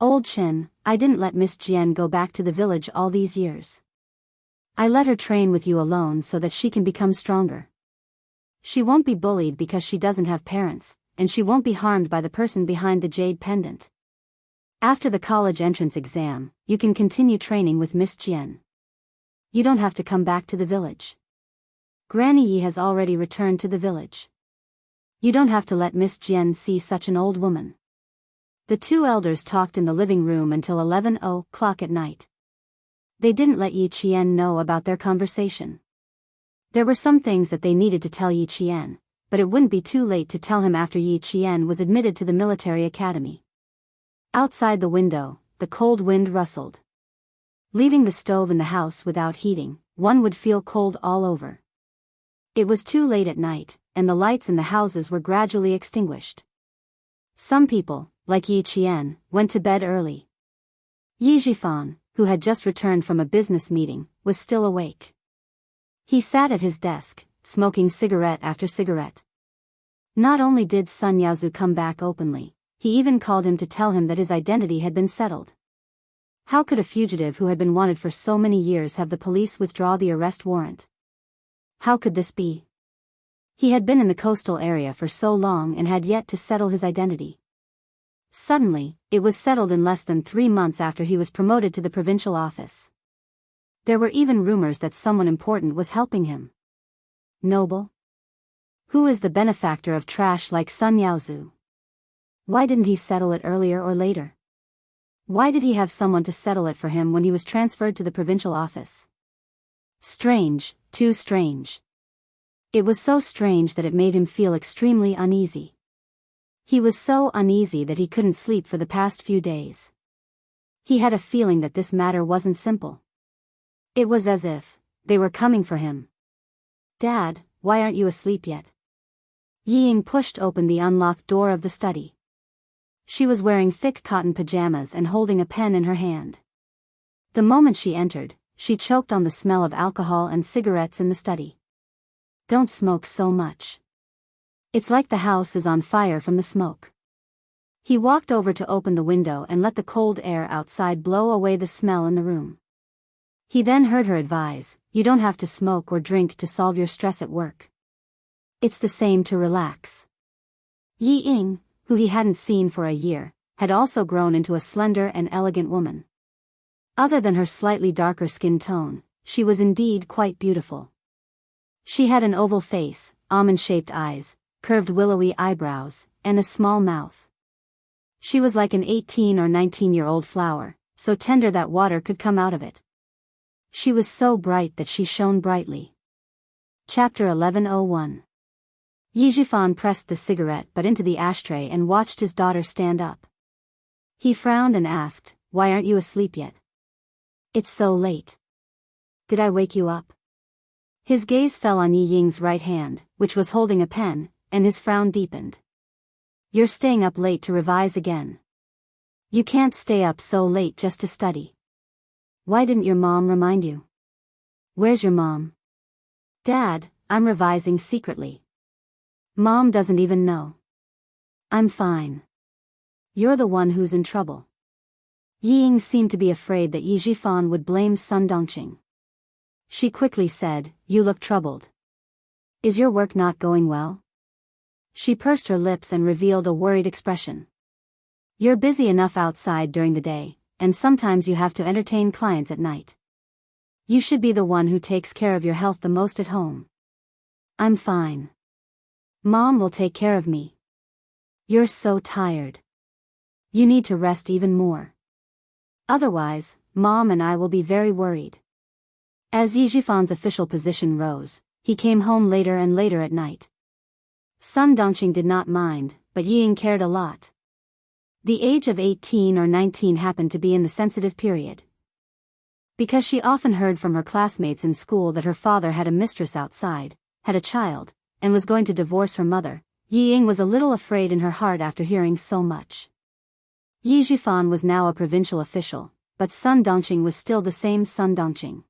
Old Chen, I didn't let Miss Jian go back to the village all these years. I let her train with you alone so that she can become stronger. She won't be bullied because she doesn't have parents, and she won't be harmed by the person behind the jade pendant. After the college entrance exam, you can continue training with Miss Jian. You don't have to come back to the village. Granny Yi has already returned to the village. You don't have to let Miss Jian see such an old woman. The two elders talked in the living room until 11:00 at night. They didn't let Yi Qian know about their conversation. There were some things that they needed to tell Yi Qian, but it wouldn't be too late to tell him after Yi Qian was admitted to the military academy. Outside the window, the cold wind rustled. Leaving the stove in the house without heating, one would feel cold all over. It was too late at night, and the lights in the houses were gradually extinguished. Some people, like Yi Qian, went to bed early. Yi Zhifan, who had just returned from a business meeting, was still awake. He sat at his desk, smoking cigarette after cigarette. Not only did Sun Yaozu come back openly, he even called him to tell him that his identity had been settled. How could a fugitive who had been wanted for so many years have the police withdraw the arrest warrant? How could this be? He had been in the coastal area for so long and had yet to settle his identity. Suddenly, it was settled in less than 3 months after he was promoted to the provincial office. There were even rumors that someone important was helping him. Noble? Who is the benefactor of trash like Sun Yaozu? Why didn't he settle it earlier or later? Why did he have someone to settle it for him when he was transferred to the provincial office? Strange, too strange. It was so strange that it made him feel extremely uneasy. He was so uneasy that he couldn't sleep for the past few days. He had a feeling that this matter wasn't simple. It was as if they were coming for him. Dad, why aren't you asleep yet? Yi Ying pushed open the unlocked door of the study. She was wearing thick cotton pajamas and holding a pen in her hand. The moment she entered, she choked on the smell of alcohol and cigarettes in the study. Don't smoke so much. It's like the house is on fire from the smoke. He walked over to open the window and let the cold air outside blow away the smell in the room. He then heard her advise, you don't have to smoke or drink to solve your stress at work. It's the same to relax. Yi Ying, who he hadn't seen for a year, had also grown into a slender and elegant woman. Other than her slightly darker skin tone, she was indeed quite beautiful. She had an oval face, almond-shaped eyes, curved willowy eyebrows, and a small mouth. She was like an 18 or 19-year-old flower, so tender that water could come out of it. She was so bright that she shone brightly. Chapter 11:01. Yi Zhifan pressed the cigarette butt into the ashtray and watched his daughter stand up. He frowned and asked, why aren't you asleep yet? It's so late. Did I wake you up? His gaze fell on Yi Ying's right hand, which was holding a pen, and his frown deepened. You're staying up late to revise again. You can't stay up so late just to study. Why didn't your mom remind you? Where's your mom? Dad, I'm revising secretly. Mom doesn't even know. I'm fine. You're the one who's in trouble. Yi Ying seemed to be afraid that Yi Zhifan would blame Sun Dongqing. She quickly said, you look troubled. Is your work not going well? She pursed her lips and revealed a worried expression. You're busy enough outside during the day, and sometimes you have to entertain clients at night. You should be the one who takes care of your health the most at home. I'm fine. Mom will take care of me. You're so tired. You need to rest even more. Otherwise, Mom and I will be very worried. As Yi Zhifan's official position rose, he came home later and later at night. Sun Dongqing did not mind, but Yi Ying cared a lot. The age of 18 or 19 happened to be in the sensitive period. Because she often heard from her classmates in school that her father had a mistress outside, had a child, and was going to divorce her mother, Yi Ying was a little afraid in her heart after hearing so much. Yi Zhifan was now a provincial official, but Sun Dongqing was still the same Sun Dongqing.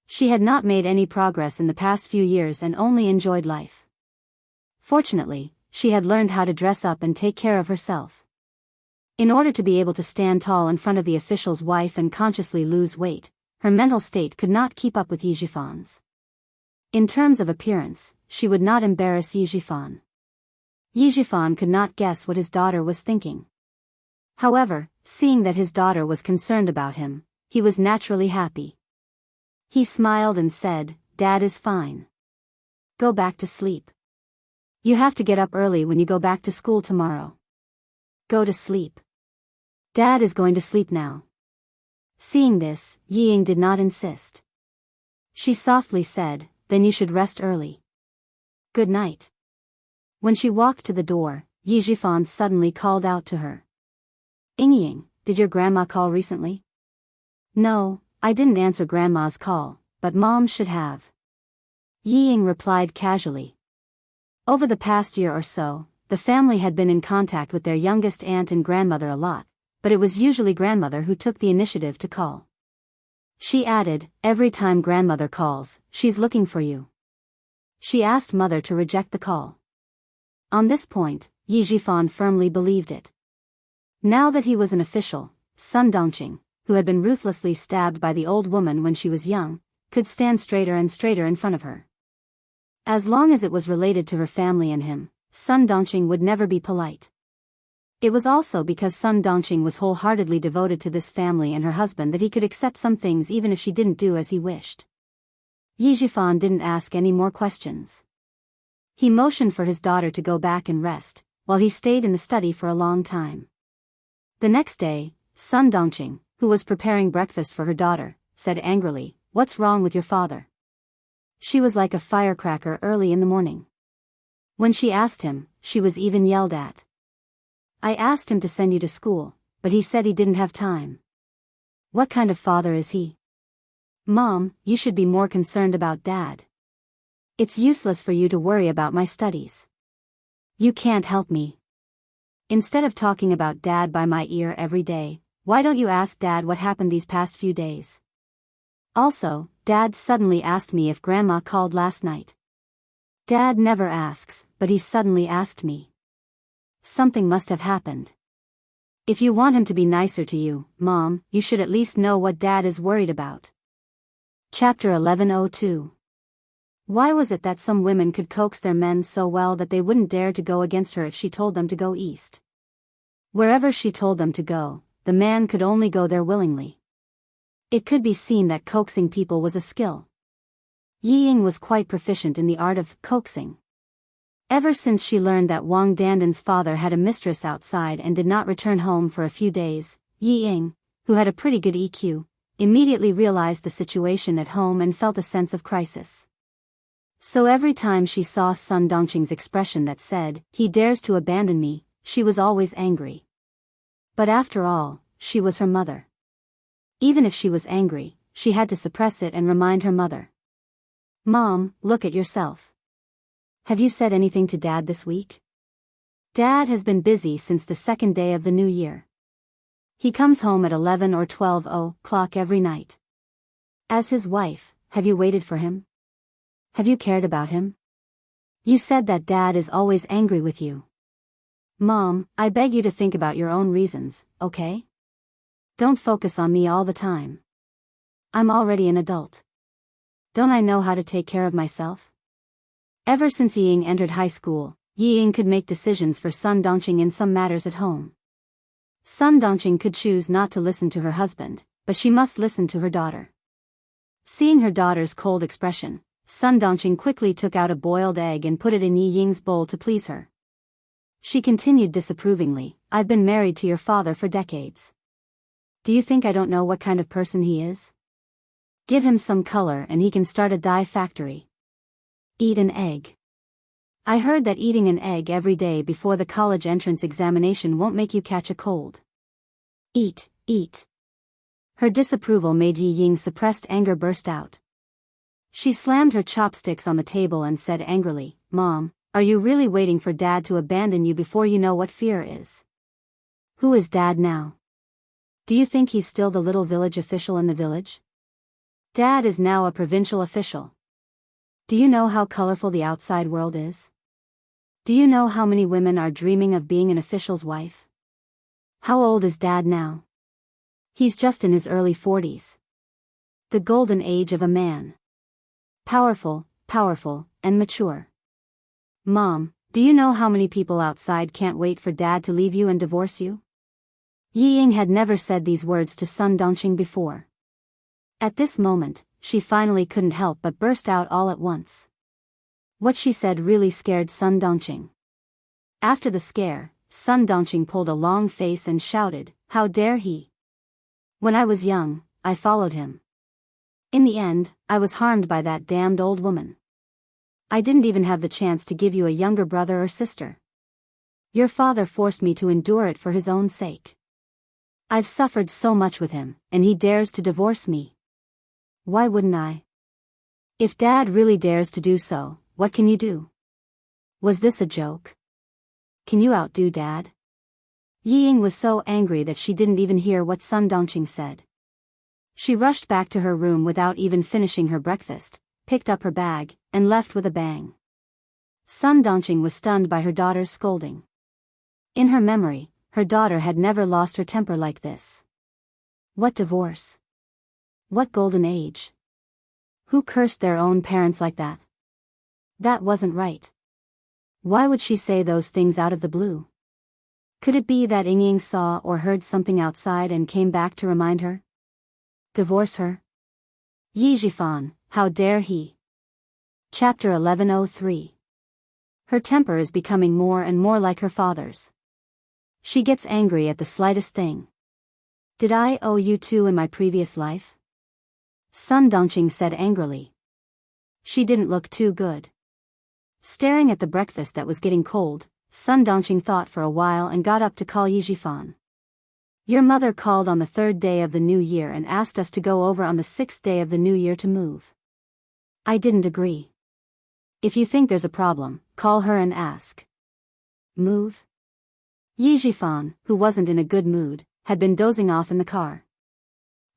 She had not made any progress in the past few years and only enjoyed life. Fortunately, she had learned how to dress up and take care of herself. In order to be able to stand tall in front of the official's wife and consciously lose weight, her mental state could not keep up with Yi Zhifan's. In terms of appearance, she would not embarrass Yi Zhifan. Yi Zhifan could not guess what his daughter was thinking. However, seeing that his daughter was concerned about him, he was naturally happy. He smiled and said, "Dad is fine. Go back to sleep. You have to get up early when you go back to school tomorrow. Go to sleep. Dad is going to sleep now." Seeing this, Yi Ying did not insist. She softly said, "Then you should rest early. Good night." When she walked to the door, Yi Zhifan suddenly called out to her. "Ying, did your grandma call recently?" "No, I didn't answer grandma's call, but Mom should have." Yi Ying replied casually. Over the past year or so, the family had been in contact with their youngest aunt and grandmother a lot, but it was usually grandmother who took the initiative to call. She added, "Every time grandmother calls, she's looking for you." She asked mother to reject the call. On this point, Yi Zhifan firmly believed it. Now that he was an official, Sun Dongqing, who had been ruthlessly stabbed by the old woman when she was young, could stand straighter and straighter in front of her. As long as it was related to her family and him, Sun Dongqing would never be polite. It was also because Sun Dongqing was wholeheartedly devoted to this family and her husband that he could accept some things even if she didn't do as he wished. Yi Zhifan didn't ask any more questions. He motioned for his daughter to go back and rest, while he stayed in the study for a long time. The next day, Sun Dongqing, who was preparing breakfast for her daughter, said angrily, "What's wrong with your father?" She was like a firecracker early in the morning. When she asked him, she was even yelled at. "I asked him to send you to school, but he said he didn't have time. What kind of father is he? Mom, you should be more concerned about Dad. It's useless for you to worry about my studies. You can't help me. Instead of talking about Dad by my ear every day, why don't you ask Dad what happened these past few days? Also, Dad suddenly asked me if Grandma called last night. Dad never asks, but he suddenly asked me. Something must have happened. If you want him to be nicer to you, Mom, you should at least know what Dad is worried about." Chapter 1102. Why was it that some women could coax their men so well that they wouldn't dare to go against her if she told them to go east? Wherever she told them to go, the man could only go there willingly. It could be seen that coaxing people was a skill. Yi Ying was quite proficient in the art of coaxing. Ever since she learned that Wang Dandan's father had a mistress outside and did not return home for a few days, Yi Ying, who had a pretty good EQ, immediately realized the situation at home and felt a sense of crisis. So every time she saw Sun Dongqing's expression that said, "He dares to abandon me," she was always angry. But after all, she was her mother. Even if she was angry, she had to suppress it and remind her mother. "Mom, look at yourself. Have you said anything to Dad this week? Dad has been busy since the second day of the new year. He comes home at 11 or 12 o'clock every night. As his wife, have you waited for him? Have you cared about him? You said that Dad is always angry with you. Mom, I beg you to think about your own reasons, okay? Don't focus on me all the time. I'm already an adult. Don't I know how to take care of myself?" Ever since Yi Ying entered high school, Yi Ying could make decisions for Sun Dongqing in some matters at home. Sun Dongqing could choose not to listen to her husband, but she must listen to her daughter. Seeing her daughter's cold expression, Sun Dongqing quickly took out a boiled egg and put it in Yi Ying's bowl to please her. She continued disapprovingly, "I've been married to your father for decades. Do you think I don't know what kind of person he is? Give him some color and he can start a dye factory. Eat an egg. I heard that eating an egg every day before the college entrance examination won't make you catch a cold. Eat, eat." Her disapproval made Yi Ying's suppressed anger burst out. She slammed her chopsticks on the table and said angrily, "Mom, Are you really waiting for Dad to abandon you before you know what fear is? Who is Dad now? Do you think he's still the little village official in the village? Dad is now a provincial official. Do you know how colorful the outside world is? Do you know how many women are dreaming of being an official's wife? How old is Dad now? He's just in his early 40s. The golden age of a man. Powerful, and mature. Mom, do you know how many people outside can't wait for Dad to leave you and divorce you? Yi Ying had never said these words to Sun Dongqing before. At this moment, she finally couldn't help but burst out all at once. What she said really scared Sun Dongqing. After the scare, Sun Dongqing pulled a long face and shouted, "How dare he! When I was young, I followed him. In the end, I was harmed by that damned old woman. I didn't even have the chance to give you a younger brother or sister. Your father forced me to endure it for his own sake. I've suffered so much with him, and he dares to divorce me. Why wouldn't I? If Dad really dares to do so, what can you do? Was this a joke? Can you outdo Dad?" Yi Ying was so angry that she didn't even hear what Sun Dongqing said. She rushed back to her room without even finishing her breakfast, picked up her bag, and left with a bang. Sun Dongqing was stunned by her daughter's scolding. In her memory, her daughter had never lost her temper like this. What divorce? What golden age? Who cursed their own parents like that? That wasn't right. Why would she say those things out of the blue? Could it be that Ying saw or heard something outside and came back to remind her? Divorce her? Yi Jifan, how dare he? Chapter 1103. Her temper is becoming more and more like her father's. She gets angry at the slightest thing. Did I owe you two in my previous life? Sun Dongqing said angrily. She didn't look too good. Staring at the breakfast that was getting cold, Sun Dongqing thought for a while and got up to call Yi Jifan. Your mother called on the 3rd day of the new year and asked us to go over on the 6th day of the new year to move. I didn't agree. If you think there's a problem, call her and ask. Move? Yi Jifan, who wasn't in a good mood, had been dozing off in the car.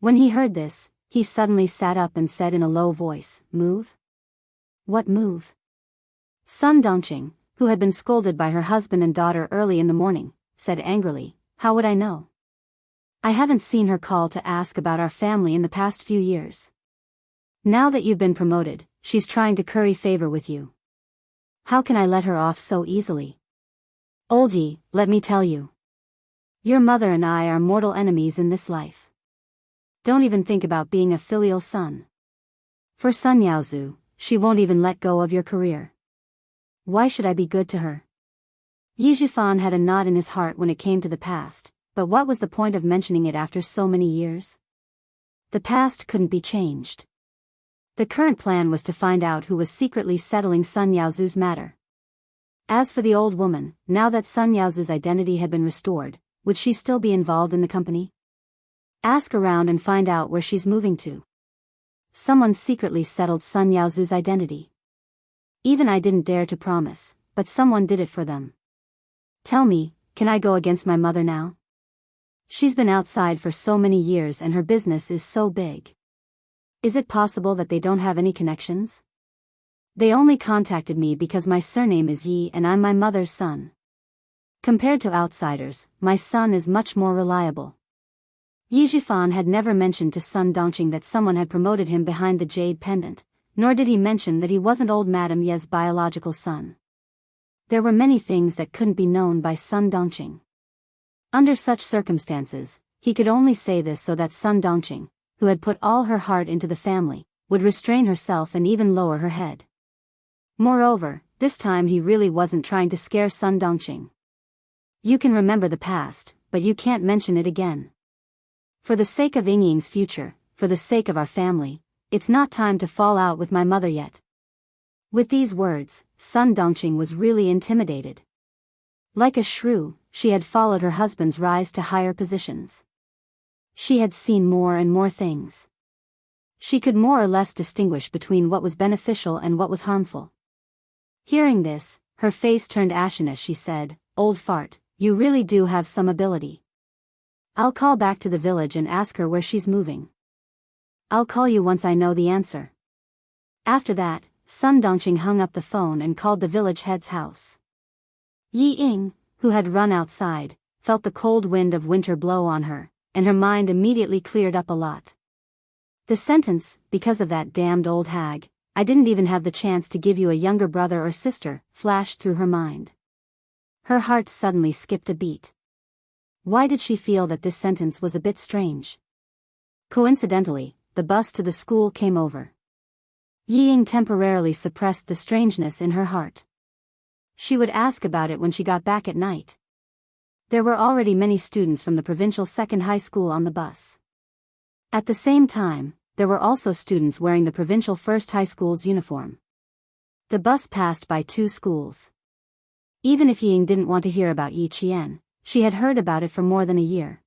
When he heard this, he suddenly sat up and said in a low voice, "Move? What move?" Sun Dongqing, who had been scolded by her husband and daughter early in the morning, said angrily, "How would I know? I haven't seen her call to ask about our family in the past few years. Now that you've been promoted, she's trying to curry favor with you. How can I let her off so easily? Oldie, let me tell you. Your mother and I are mortal enemies in this life. Don't even think about being a filial son. For Sun Yaozu, she won't even let go of your career. Why should I be good to her?" Yi Jifan had a knot in his heart when it came to the past, but what was the point of mentioning it after so many years? The past couldn't be changed. The current plan was to find out who was secretly settling Sun Yaozu's matter. As for the old woman, now that Sun Yaozu's identity had been restored, would she still be involved in the company? Ask around and find out where she's moving to. Someone secretly settled Sun Yaozu's identity. Even I didn't dare to promise, but someone did it for them. Tell me, can I go against my mother now? She's been outside for so many years and her business is so big. Is it possible that they don't have any connections? They only contacted me because my surname is Yi and I'm my mother's son. Compared to outsiders, my son is much more reliable. Yi Jifan had never mentioned to Sun Dongqing that someone had promoted him behind the jade pendant, nor did he mention that he wasn't old Madame Ye's biological son. There were many things that couldn't be known by Sun Dongqing. Under such circumstances, he could only say this so that Sun Dongqing, who had put all her heart into the family, would restrain herself and even lower her head. Moreover, this time he really wasn't trying to scare Sun Dongqing. You can remember the past, but you can't mention it again. For the sake of Yingying's future, for the sake of our family, it's not time to fall out with my mother yet. With these words, Sun Dongqing was really intimidated. Like a shrew, she had followed her husband's rise to higher positions. She had seen more and more things. She could more or less distinguish between what was beneficial and what was harmful. Hearing this, Her face turned ashen as she said, "Old fart, you really do have some ability. I'll call back to the village and ask her where she's moving. I'll call you once I know the answer." After that, Sun Dongqing hung up the phone and called the village head's house. Yi Ying, who had run outside, felt the cold wind of winter blow on her, and her mind immediately cleared up a lot. The sentence, "because of that damned old hag, I didn't even have the chance to give you a younger brother or sister," flashed through her mind. Her heart suddenly skipped a beat. Why did she feel that this sentence was a bit strange? Coincidentally, the bus to the school came over. Yi Ying temporarily suppressed the strangeness in her heart. She would ask about it when she got back at night. There were already many students from the provincial second high school on the bus. At the same time, there were also students wearing the provincial first high school's uniform. The bus passed by 2 schools. Even if Yi Ying didn't want to hear about Yi Qian, she had heard about it for more than a year.